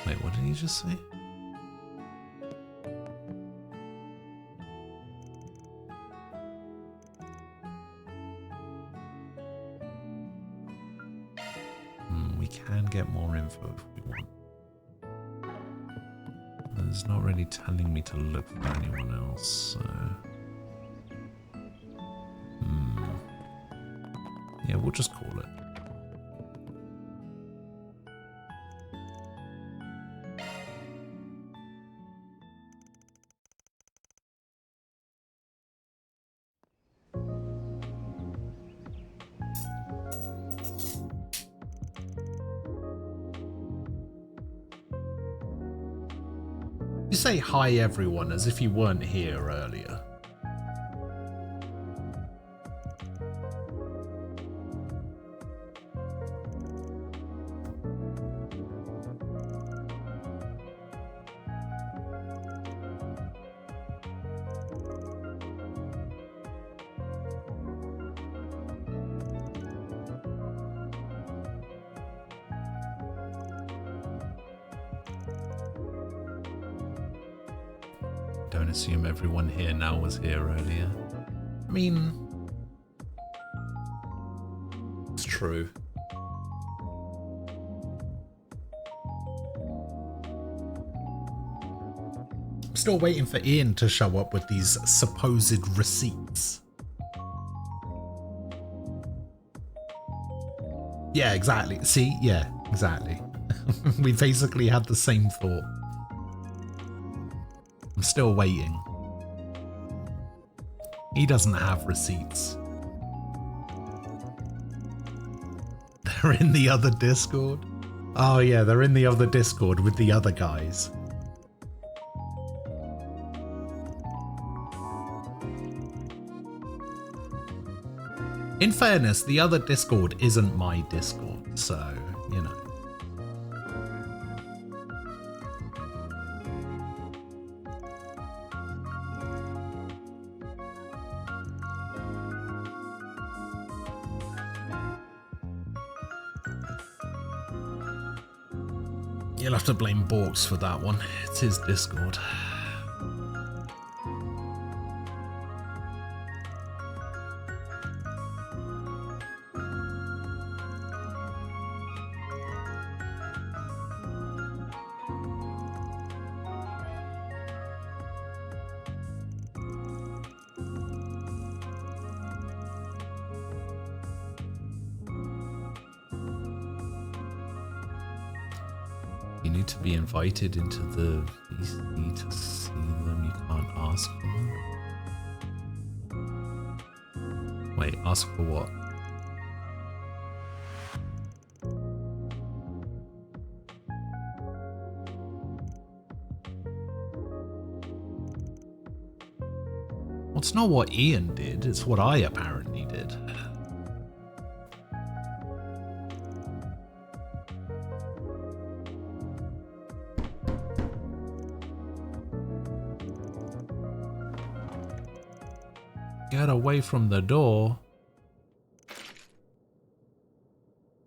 Wait, what did he just say? We can get more info if we want. It's not really telling me to look for anyone else, so... Yeah, we'll just call it. You say hi everyone as if you weren't here earlier. Don't assume everyone here now was here earlier. I mean, it's true. I'm still waiting for Ian to show up with these supposed receipts. Yeah, exactly. See? Yeah, exactly. We basically had the same thought. I'm still waiting. He doesn't have receipts. They're in the other Discord. Oh yeah, they're in the other Discord with the other guys. In fairness, the other Discord isn't my Discord, so, you know. You'll have to blame Borks for that one. It's his Discord. You need to be invited into the VC to see them. You can't ask for them. Wait, ask for what? Well, it's not what Ian did, it's what I apparently did. Get away from the door.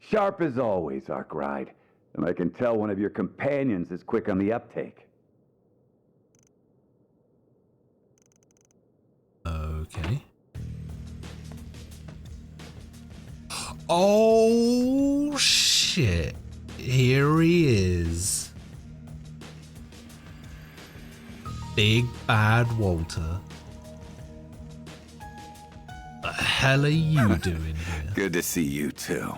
Sharp as always, Arkwright. And I can tell one of your companions is quick on the uptake. Okay. Oh, shit. Here he is. Big bad Walter. The hell are you doing here? Good to see you too.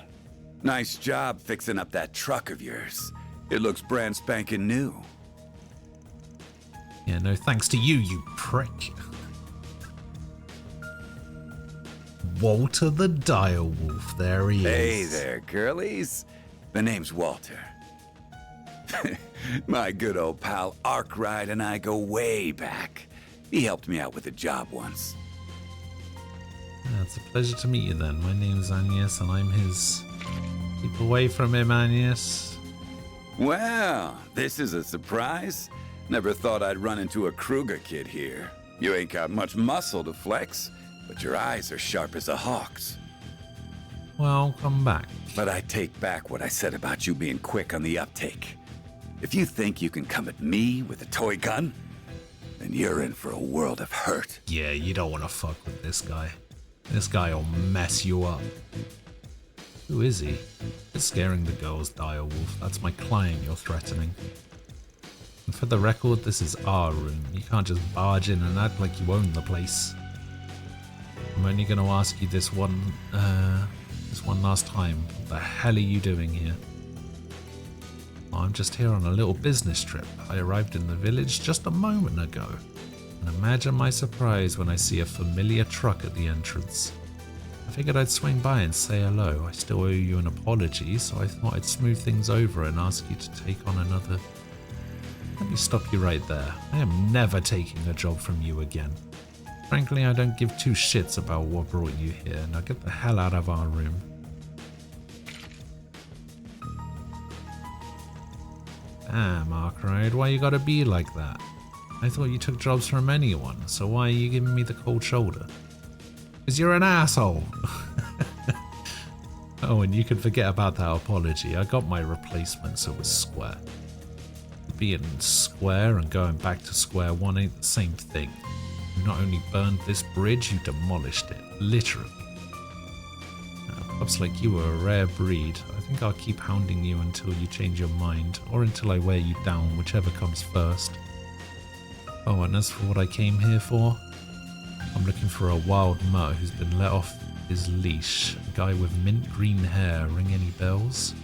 Nice job fixing up that truck of yours. It looks brand spanking new. Yeah, no thanks to you, you prick. Walter the Direwolf, there he is. Hey there, girlies. The name's Walter. My good old pal Arkwright and I go way back. He helped me out with a job once. Yeah, it's a pleasure to meet you then. My name's Agnes and I'm his... Keep away from him, Agnes. Well, this is a surprise. Never thought I'd run into a Kruger kid here. You ain't got much muscle to flex, but your eyes are sharp as a hawk's. Well, come back. But I take back what I said about you being quick on the uptake. If you think you can come at me with a toy gun, then you're in for a world of hurt. Yeah, you don't want to fuck with this guy. This guy will mess you up. Who is he? It's scaring the girls, Direwolf. That's my client you're threatening. And for the record, this is our room. You can't just barge in and act like you own the place. I'm only going to ask you this one last time. What the hell are you doing here? Well, I'm just here on a little business trip. I arrived in the village just a moment ago. And imagine my surprise when I see a familiar truck at the entrance. I figured I'd swing by and say hello. I still owe you an apology, so I thought I'd smooth things over and ask you to take on another... Let me stop you right there. I am never taking a job from you again. Frankly, I don't give two shits about what brought you here. Now get the hell out of our room. Damn, Arkwright, why you gotta be like that? I thought you took jobs from anyone, so why are you giving me the cold shoulder? Because you're an asshole! Oh, and you can forget about that apology. I got my replacement, so it was square. Being square and going back to square one ain't the same thing. You not only burned this bridge, you demolished it. Literally. Pups like you are a rare breed. I think I'll keep hounding you until you change your mind, or until I wear you down, whichever comes first. Oh, and as for what I came here for, I'm looking for a wild mutt who's been let off his leash. A guy with mint green hair. Ring any bells?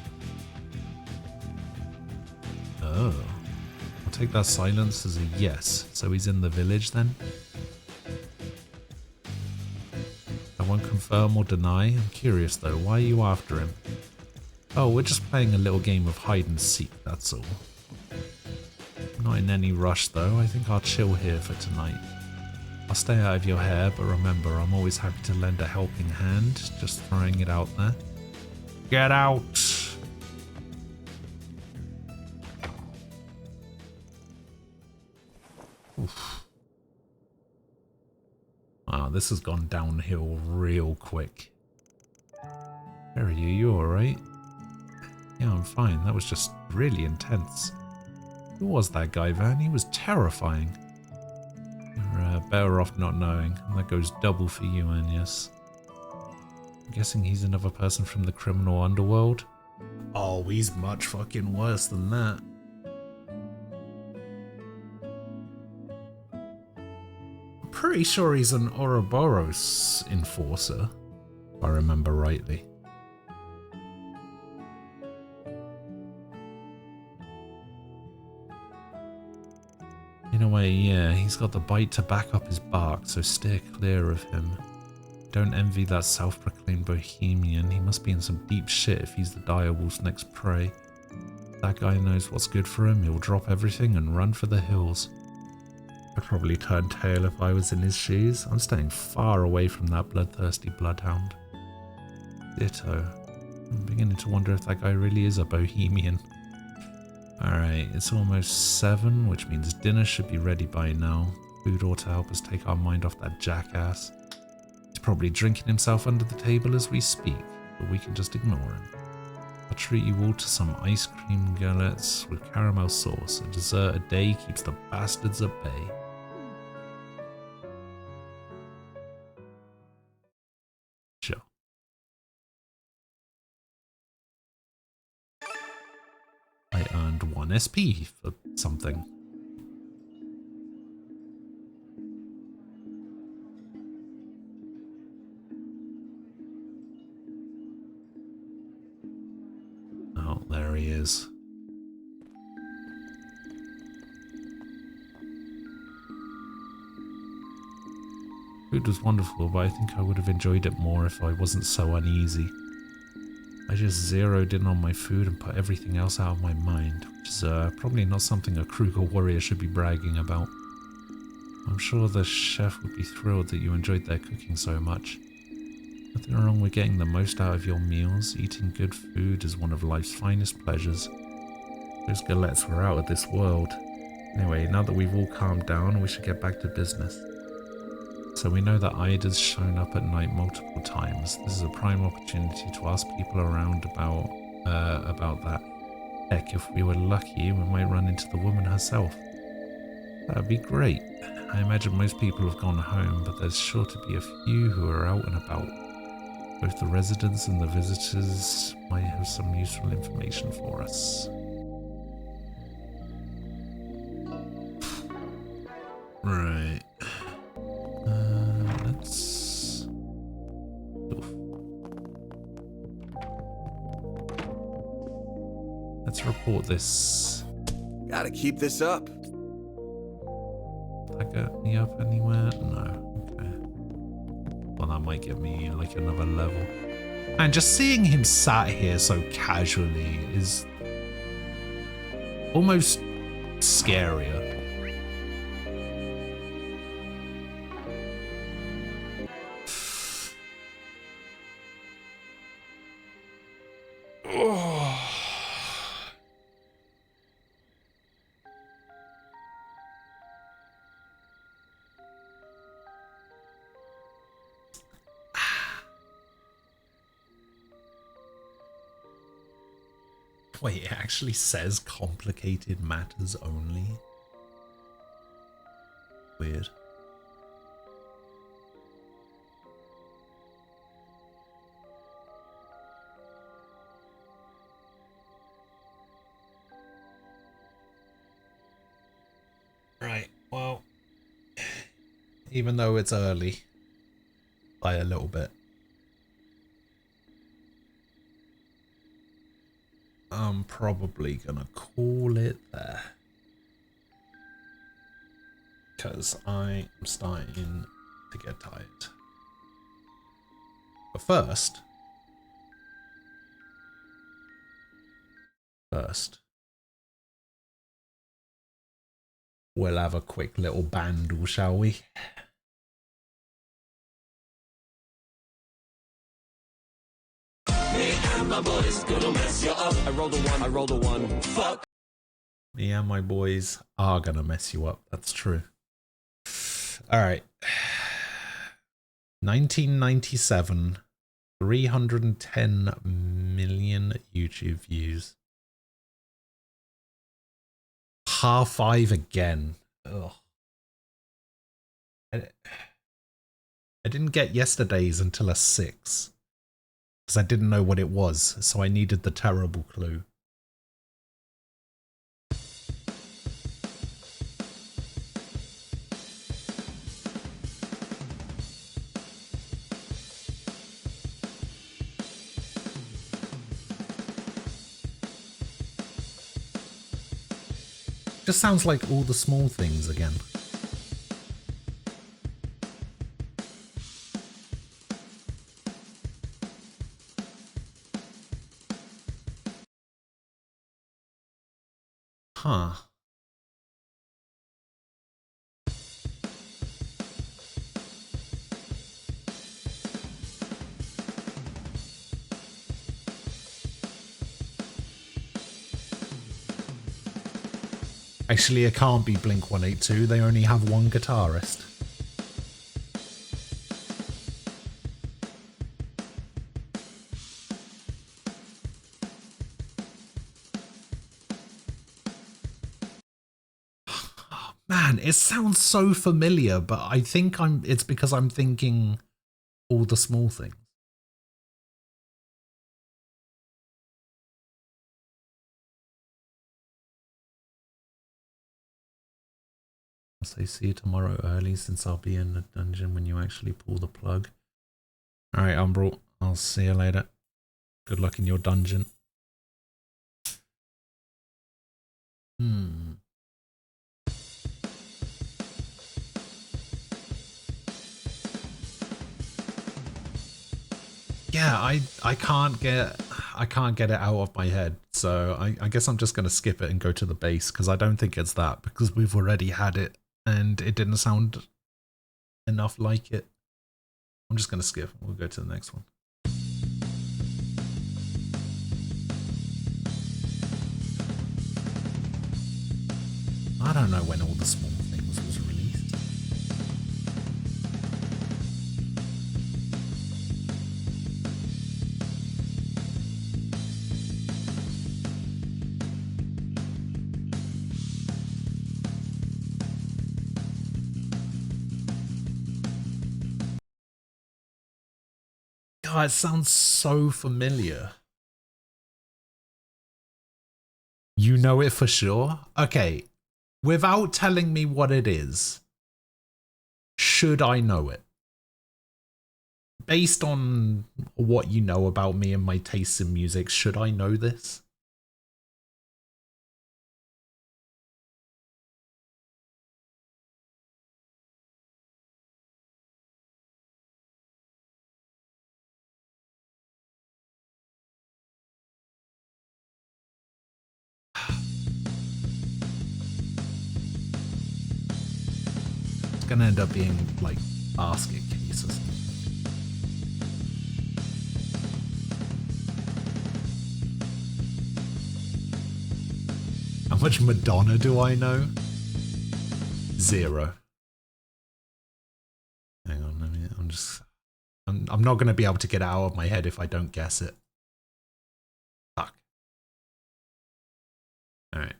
Oh. I'll take that silence as a yes. So he's in the village then? I won't confirm or deny. I'm curious though, why are you after him? Oh, we're just playing a little game of hide and seek, that's all. Not in any rush though, I think I'll chill here for tonight. I'll stay out of your hair, but remember, I'm always happy to lend a helping hand, just throwing it out there. Get out! Oof. Wow, this has gone downhill real quick. Where are you? You alright? Yeah, I'm fine. That was just really intense. Who was that guy, Van? He was terrifying. You're better off not knowing. And that goes double for you, Agnes. I'm guessing he's another person from the criminal underworld? Oh, he's much fucking worse than that. I'm pretty sure he's an Ouroboros enforcer, if I remember rightly. In a way, yeah, he's got the bite to back up his bark, so steer clear of him. Don't envy that self-proclaimed bohemian. He must be in some deep shit if he's the direwolf's next prey. That guy knows what's good for him. He'll drop everything and run for the hills. I'd probably turn tail if I was in his shoes. I'm staying far away from that bloodthirsty bloodhound. Ditto. I'm beginning to wonder if that guy really is a bohemian. Alright, it's almost 7, which means dinner should be ready by now. Food ought to help us take our mind off that jackass. He's probably drinking himself under the table as we speak, but we can just ignore him. I'll treat you all to some ice cream galettes with caramel sauce. A dessert a day keeps the bastards at bay. Sure. I earned 1 SP for something. Oh, there he is. Food was wonderful, but I think I would have enjoyed it more if I wasn't so uneasy. I just zeroed in on my food and put everything else out of my mind, which is probably not something a Kruger warrior should be bragging about. I'm sure the chef would be thrilled that you enjoyed their cooking so much. Nothing wrong with getting the most out of your meals. Eating good food is one of life's finest pleasures. Those galettes were out of this world. Anyway, now that we've all calmed down, we should get back to business. So we know that Ida's shown up at night multiple times. This is a prime opportunity to ask people around about that. Heck, if we were lucky, we might run into the woman herself. That'd be great. I imagine most people have gone home, but there's sure to be a few who are out and about. Both the residents and the visitors might have some useful information for us. Right. Let's... Oof. Let's report this. Gotta keep this up. Did that get me up anywhere? No. Okay. Well, that might get me like another level. And just seeing him sat here so casually is almost scarier. Wait, it actually says complicated matters only? Weird. Right, well, even though it's early by a little bit, I'm probably gonna call it there, because I am starting to get tired. But first, we'll have a quick little bandle, shall we? Me and my boys gonna mess you up. I rolled a one. Fuck. Me and my boys are gonna mess you up. That's true. Alright. 1997. 310 million YouTube views. R5 again. Ugh. I didn't get yesterday's until a 6. Because I didn't know what it was, so I needed the terrible clue. Just sounds like all the small things again. Huh. Actually, it can't be Blink-182. They only have one guitarist. Man, it sounds so familiar, but I think it's because I'm thinking all the small things. I'll say see you tomorrow early since I'll be in the dungeon when you actually pull the plug. Alright, Umbral, I'll see you later. Good luck in your dungeon. Yeah, I can't get it out of my head, so I guess I'm just gonna skip it and go to the base because I don't think it's that, because we've already had it and it didn't sound enough like it. I'm just gonna skip. We'll go to the next one. I don't know when all the small things was released. God, it sounds so familiar. You know it for sure? Okay. Without telling me what it is, should I know it? Based on what you know about me and my tastes in music, should I know this? It's gonna end up being like basket case or something. How much Madonna do I know? 0. Hang on, I'm not gonna be able to get it out of my head if I don't guess it. Fuck. Alright.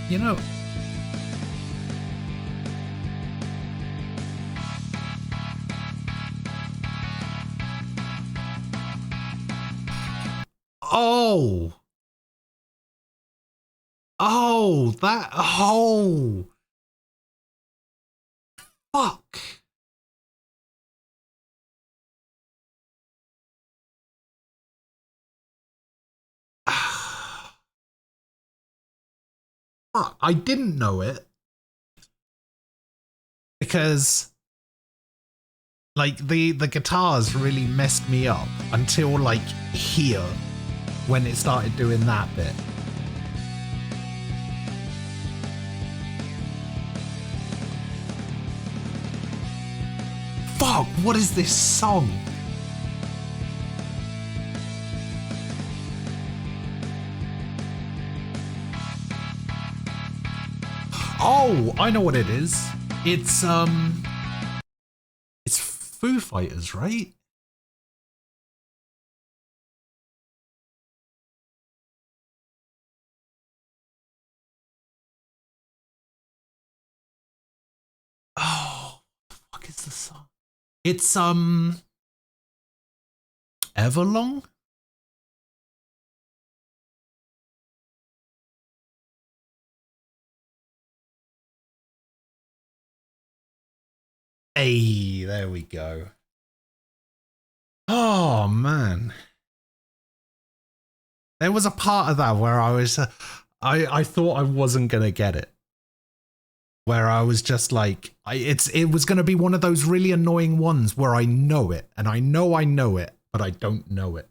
You know, fuck. I didn't know it because like the guitars really messed me up until like here when it started doing that bit. Fuck, what is this song? Oh, I know what it is. It's Foo Fighters, right? Oh, what the fuck is the song? It's Everlong? Hey, there we go. Oh man. There was a part of that where I was I thought I wasn't going to get it. Where I was just like it was going to be one of those really annoying ones where I know it and I know it, but I don't know it.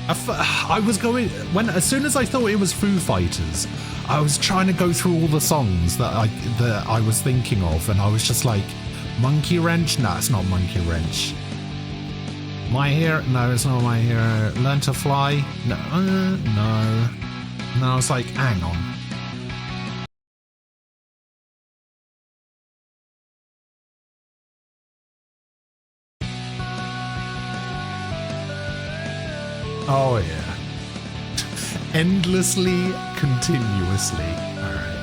I was going as soon as I thought it was Foo Fighters, I was trying to go through all the songs that I was thinking of, and I was just like, Monkey Wrench? No, it's not Monkey Wrench. My Hero? No, it's not My Hero. Learn to Fly? No, no. And I was like, hang on. Oh yeah. Endlessly, continuously. All right.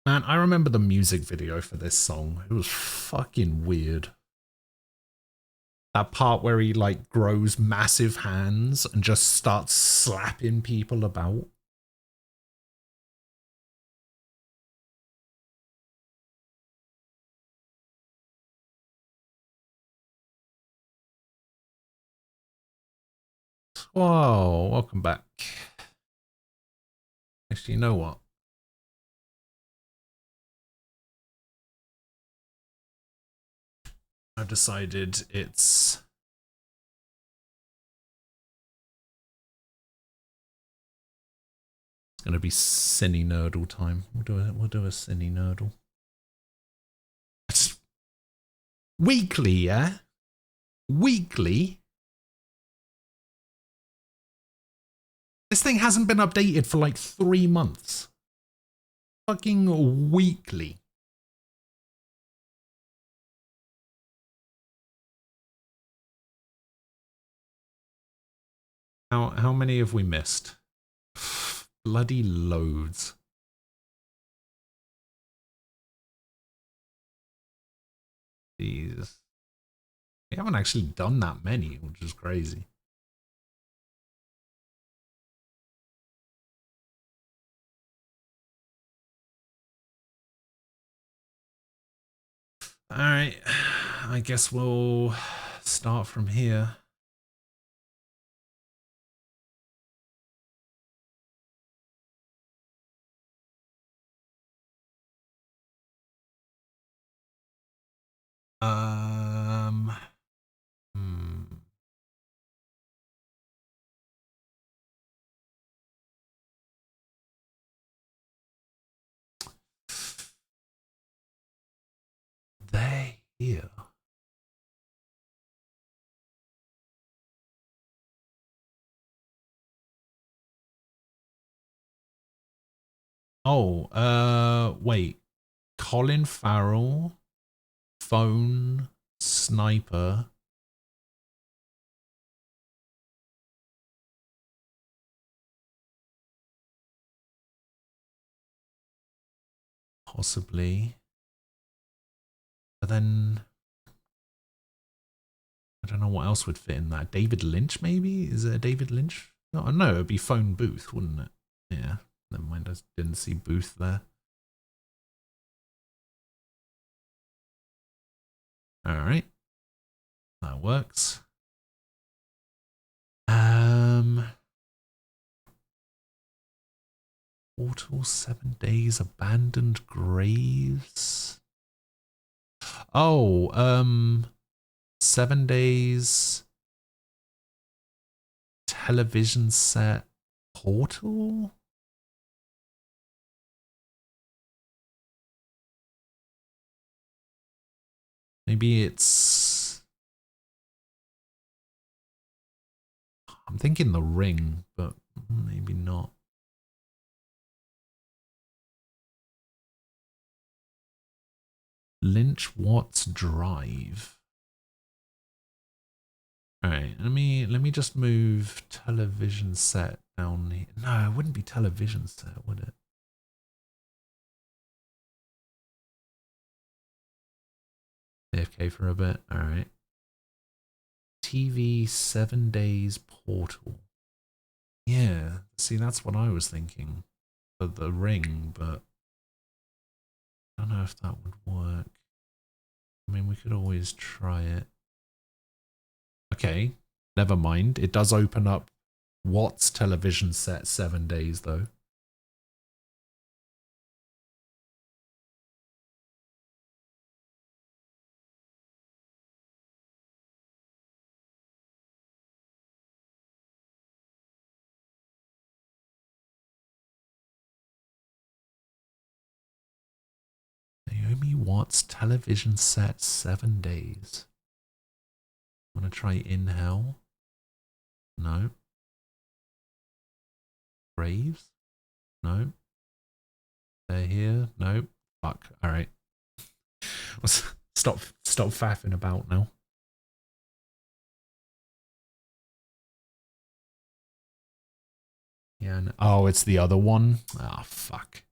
Man, I remember the music video for this song. It was fucking weird. That part where he like grows massive hands and just starts slapping people about. Whoa, welcome back. Actually, you know what? I've decided it's gonna be Cine Nerdle time. We'll do a Cine Nerdle. It's weekly, yeah? Weekly? This thing hasn't been updated for like 3 months. Fucking weekly. How many have we missed? Bloody loads. Jesus. We haven't actually done that many, which is crazy. All right, I guess we'll start from here. They here. Oh, wait. Colin Farrell, phone, sniper. Possibly. But then I don't know what else would fit in that. David Lynch, maybe? Is it a David Lynch? No, it'd be phone booth, wouldn't it? Yeah. Never mind, I didn't see booth there. Alright. That works. Portal 7 days, abandoned graves. Oh, 7 days, television set, Portal? Maybe it's... I'm thinking The Ring, but maybe not. Lynch Watts Drive. Alright, let me just move television set down here. No, it wouldn't be television set, would it? AFK for a bit. Alright. TV 7 days Portal. Yeah, see, that's what I was thinking for The Ring, but I don't know if that would work. I mean, we could always try it. Okay, never mind. It does open up Watts television set 7 days, though. watts television set, 7 days. Want to try In Hell? No. Graves? No. They're here? No. Fuck. Alright. Stop faffing about now. Yeah. No. Oh, it's the other one? Ah, fuck.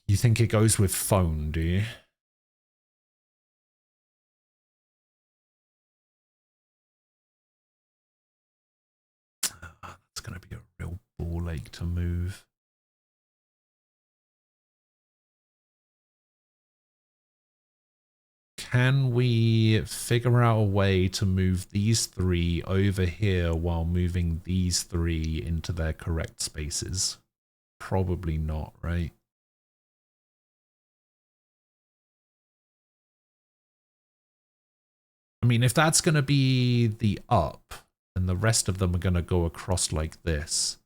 You think it goes with phone, do you? That's going to be a real ball ache to move. Can we figure out a way to move these 3 over here while moving these 3 into their correct spaces? Probably not, right? I mean, if that's going to be the up, then the rest of them are going to go across like this.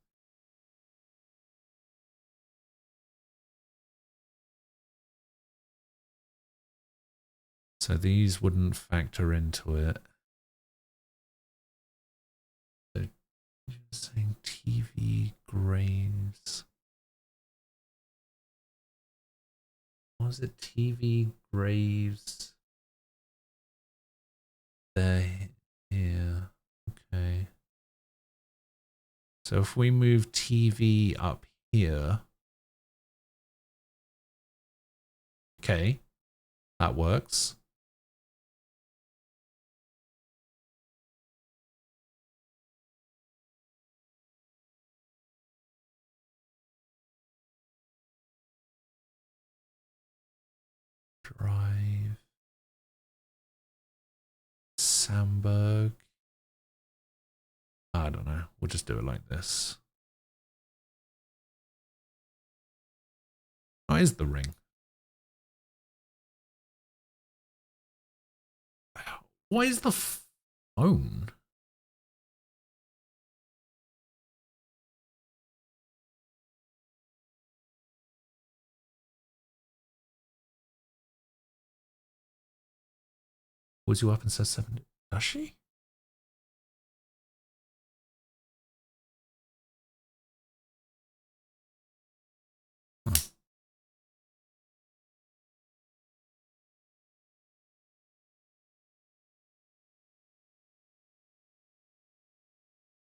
So these wouldn't factor into it. So you're saying TV Graves. What was it? TV Graves. They're here. Okay. So if we move TV up here. Okay. That works. Drive. Sandberg. I don't know. We'll just do it like this. Oh, is the ring. What is the phone? Was you up and says 7? Does she? Huh.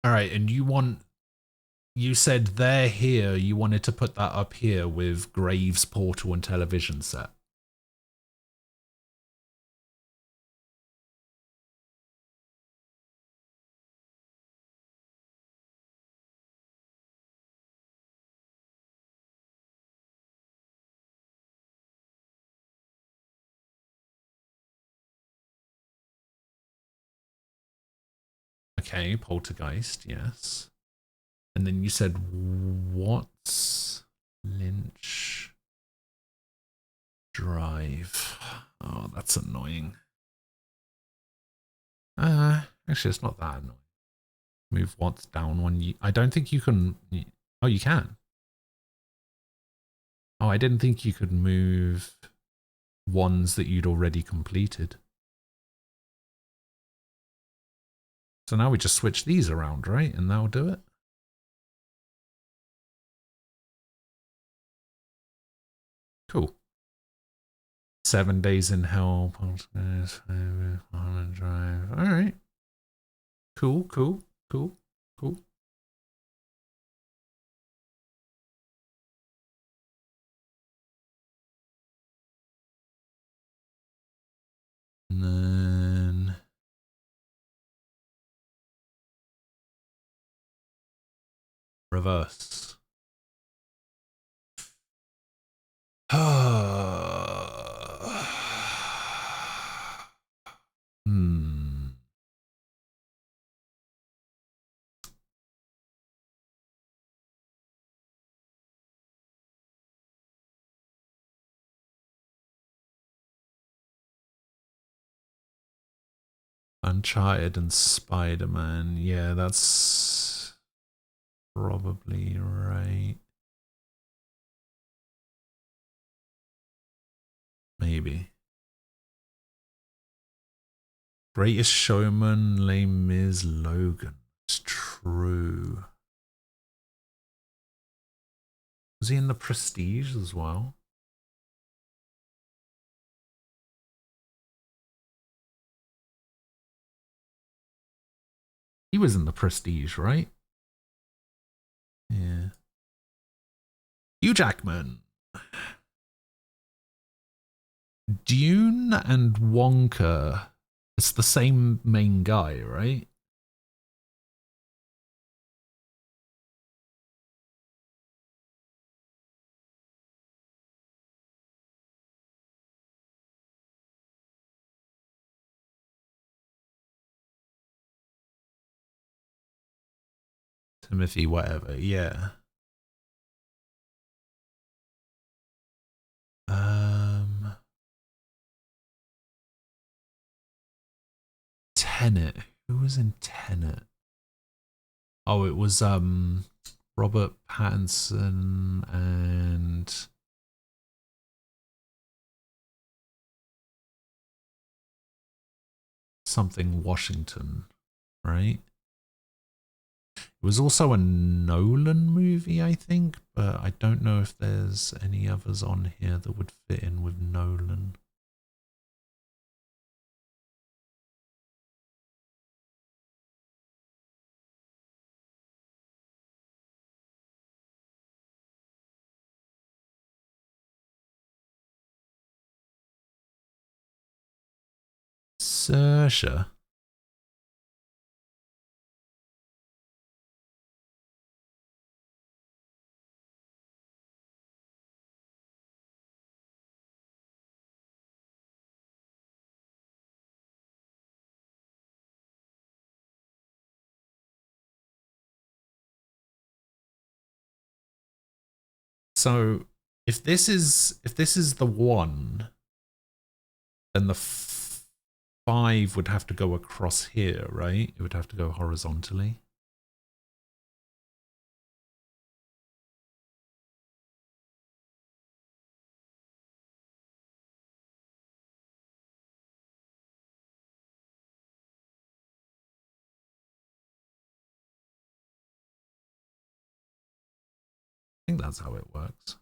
All right, and you said they're here. You wanted to put that up here with Graves, Portal, and television set. Okay, Poltergeist, yes. And then you said Watts, Lynch, Drive. Oh, that's annoying. Actually, it's not that annoying. Move Watts down one. I don't think you can. Oh, you can. Oh, I didn't think you could move ones that you'd already completed. So now we just switch these around, right? And that'll do it. Cool. 7 days in hell. Drive. All right. Cool, cool, cool, cool. And then reverse. Hmm. Uncharted and Spider-Man. Yeah, that's probably right. Maybe. Greatest Showman, Les Mis, Logan. It's true. Was he in The Prestige as well? He was in The Prestige, right? Yeah. Hugh Jackman. Dune and Wonka. It's the same main guy, right? Timothy, whatever, yeah. Tenet. Who was in Tenet? Oh, it was Robert Pattinson and something Washington, right? It was also a Nolan movie, I think, but I don't know if there's any others on here that would fit in with Nolan. Saoirse. So if this is the one, then the 5 would have to go across here, right? It would have to go horizontally. I think that's how it works.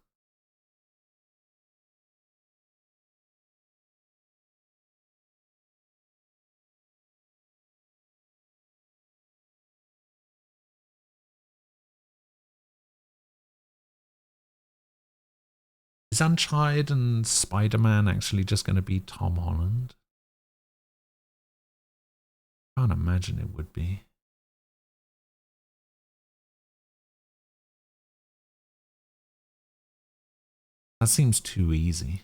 Is Uncharted and Spider-Man actually just going to be Tom Holland? I can't imagine it would be. That seems too easy.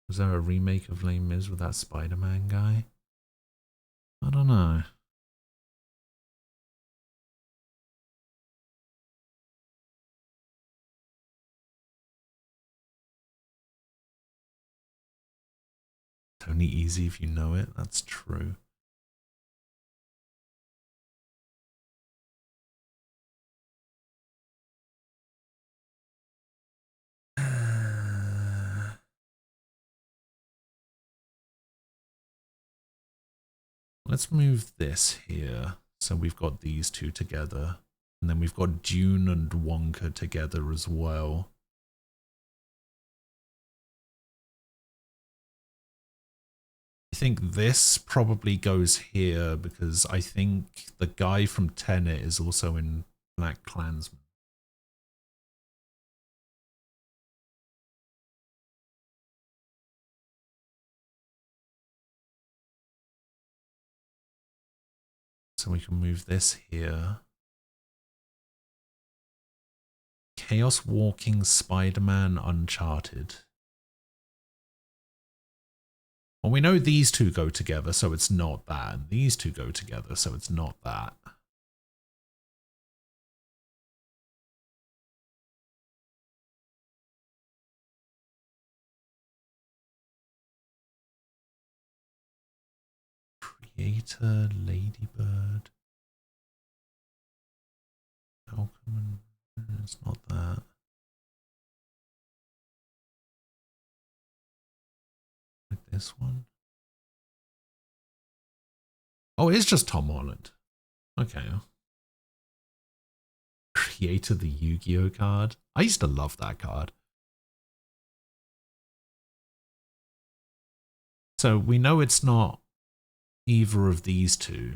Was there a remake of Les Mis with that Spider-Man guy? I don't know. It's only easy if you know it. That's true. Let's move this here. So we've got these two together. And then we've got Dune and Wonka together as well. I think this probably goes here because I think the guy from Tenet is also in Black Klansman. So we can move this here. Chaos Walking, Spider-Man, Uncharted. Well, we know these two go together, so it's not that. And these two go together, so it's not that. Creator, Ladybird. Alchemy. It's not that. Like this one. Oh, it's just Tom Holland. Okay. Creator the Yu-Gi-Oh card. I used to love that card. So we know it's not either of these two.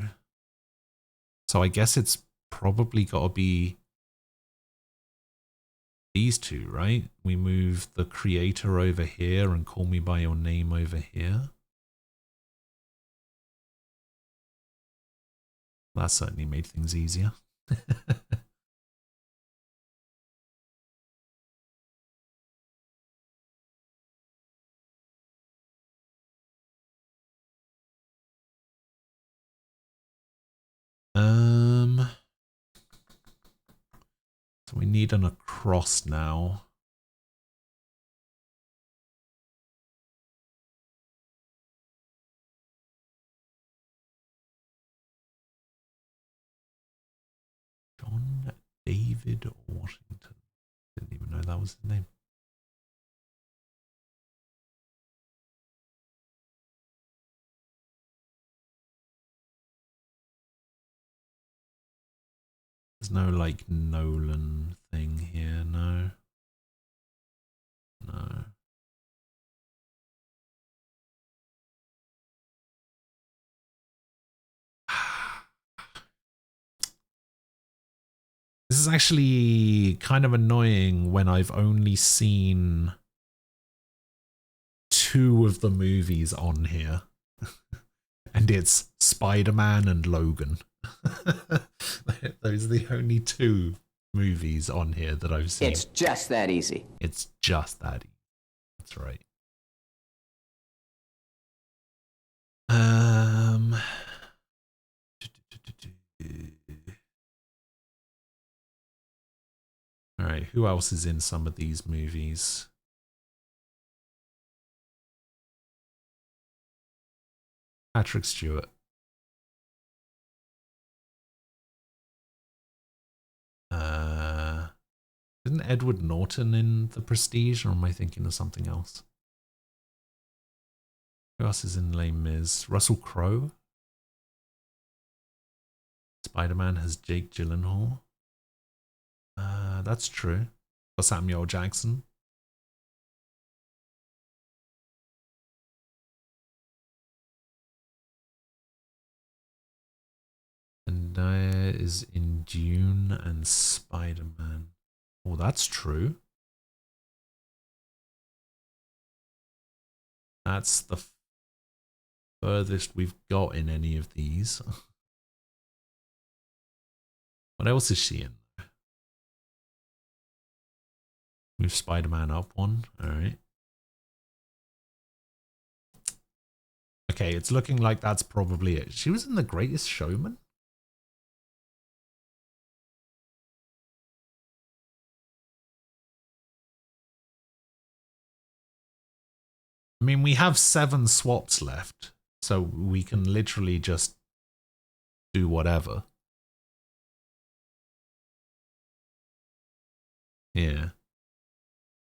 So I guess it's probably got to be these two, right? We move the creator over here and call me by your name over here. That certainly made things easier. So we need an across now. John David Washington. Didn't even know that was his name. There's no like Nolan thing here, no. No. This is actually kind of annoying when I've only seen 2 of the movies on here. And it's Spider-Man and Logan. Those are the only 2 movies on here that I've seen. It's just that easy. It's just that easy. That's right. All right, who else is in some of these movies? Patrick Stewart. Isn't Edward Norton in The Prestige, or am I thinking of something else? Who else is in Les Mis? Russell Crowe. Spider-Man has Jake Gyllenhaal. That's true. For Samuel Jackson. Zendaya is in Dune and Spider-Man. Oh, that's true. That's the furthest we've got in any of these. What else is she in? Move Spider-Man up one. Alright. Okay, it's looking like that's probably it. She was in The Greatest Showman? I mean, we have 7 swaps left, so we can literally just do whatever. Yeah.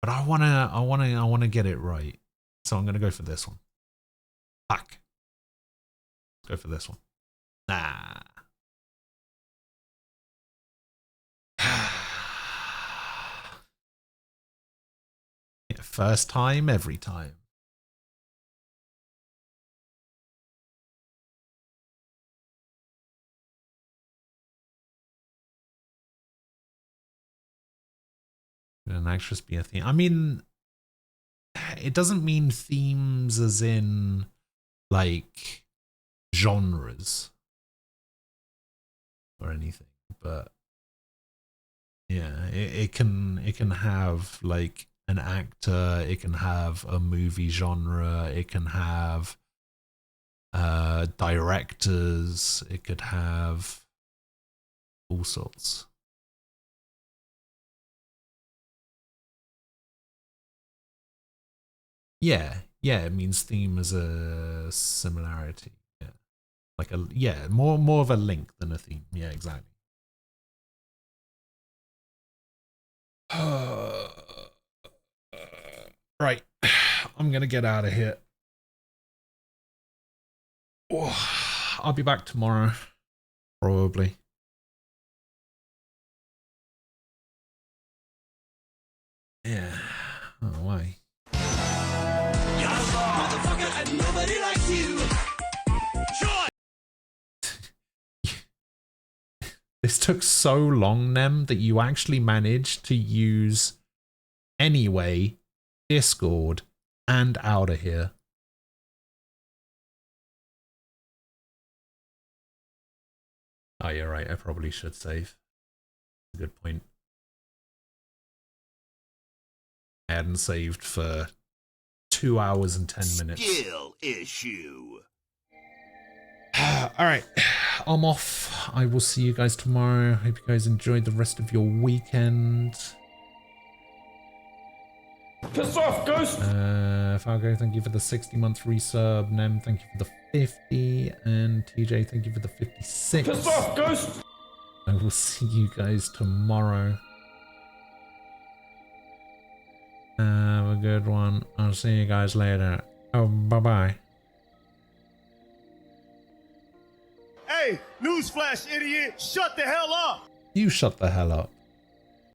But I wanna get it right. So I'm gonna go for this one. Fuck. Let's go for this one. Nah. Yeah, first time, every time. Would an actress be a theme? I mean, it doesn't mean themes as in like genres or anything, but yeah, it can have like an actor, it can have a movie genre, it can have directors, it could have all sorts. Yeah, it means theme as a similarity. Yeah. Like a, yeah, more of a link than a theme. Yeah, exactly. Right. I'm gonna get out of here. Oh, I'll be back tomorrow. Probably. Yeah. Oh, why? Motherfucker, and nobody likes you. Sure. This took so long, Nem, that you actually managed to use Anyway, Discord, and Out of Here. Oh, you're right. I probably should save. Good point. I hadn't saved for 2 hours and 10 minutes. Skill issue. Alright, I'm off. I will see you guys tomorrow. Hope you guys enjoyed the rest of your weekend. Piss off, Ghost! Falco, thank you for the 60-month resub. Nem, thank you for the 50. And TJ, thank you for the 56. Piss off, Ghost! I will see you guys tomorrow. Have a good one. I'll see you guys later. Oh, bye-bye. Hey, newsflash, idiot! Shut the hell up! You shut the hell up.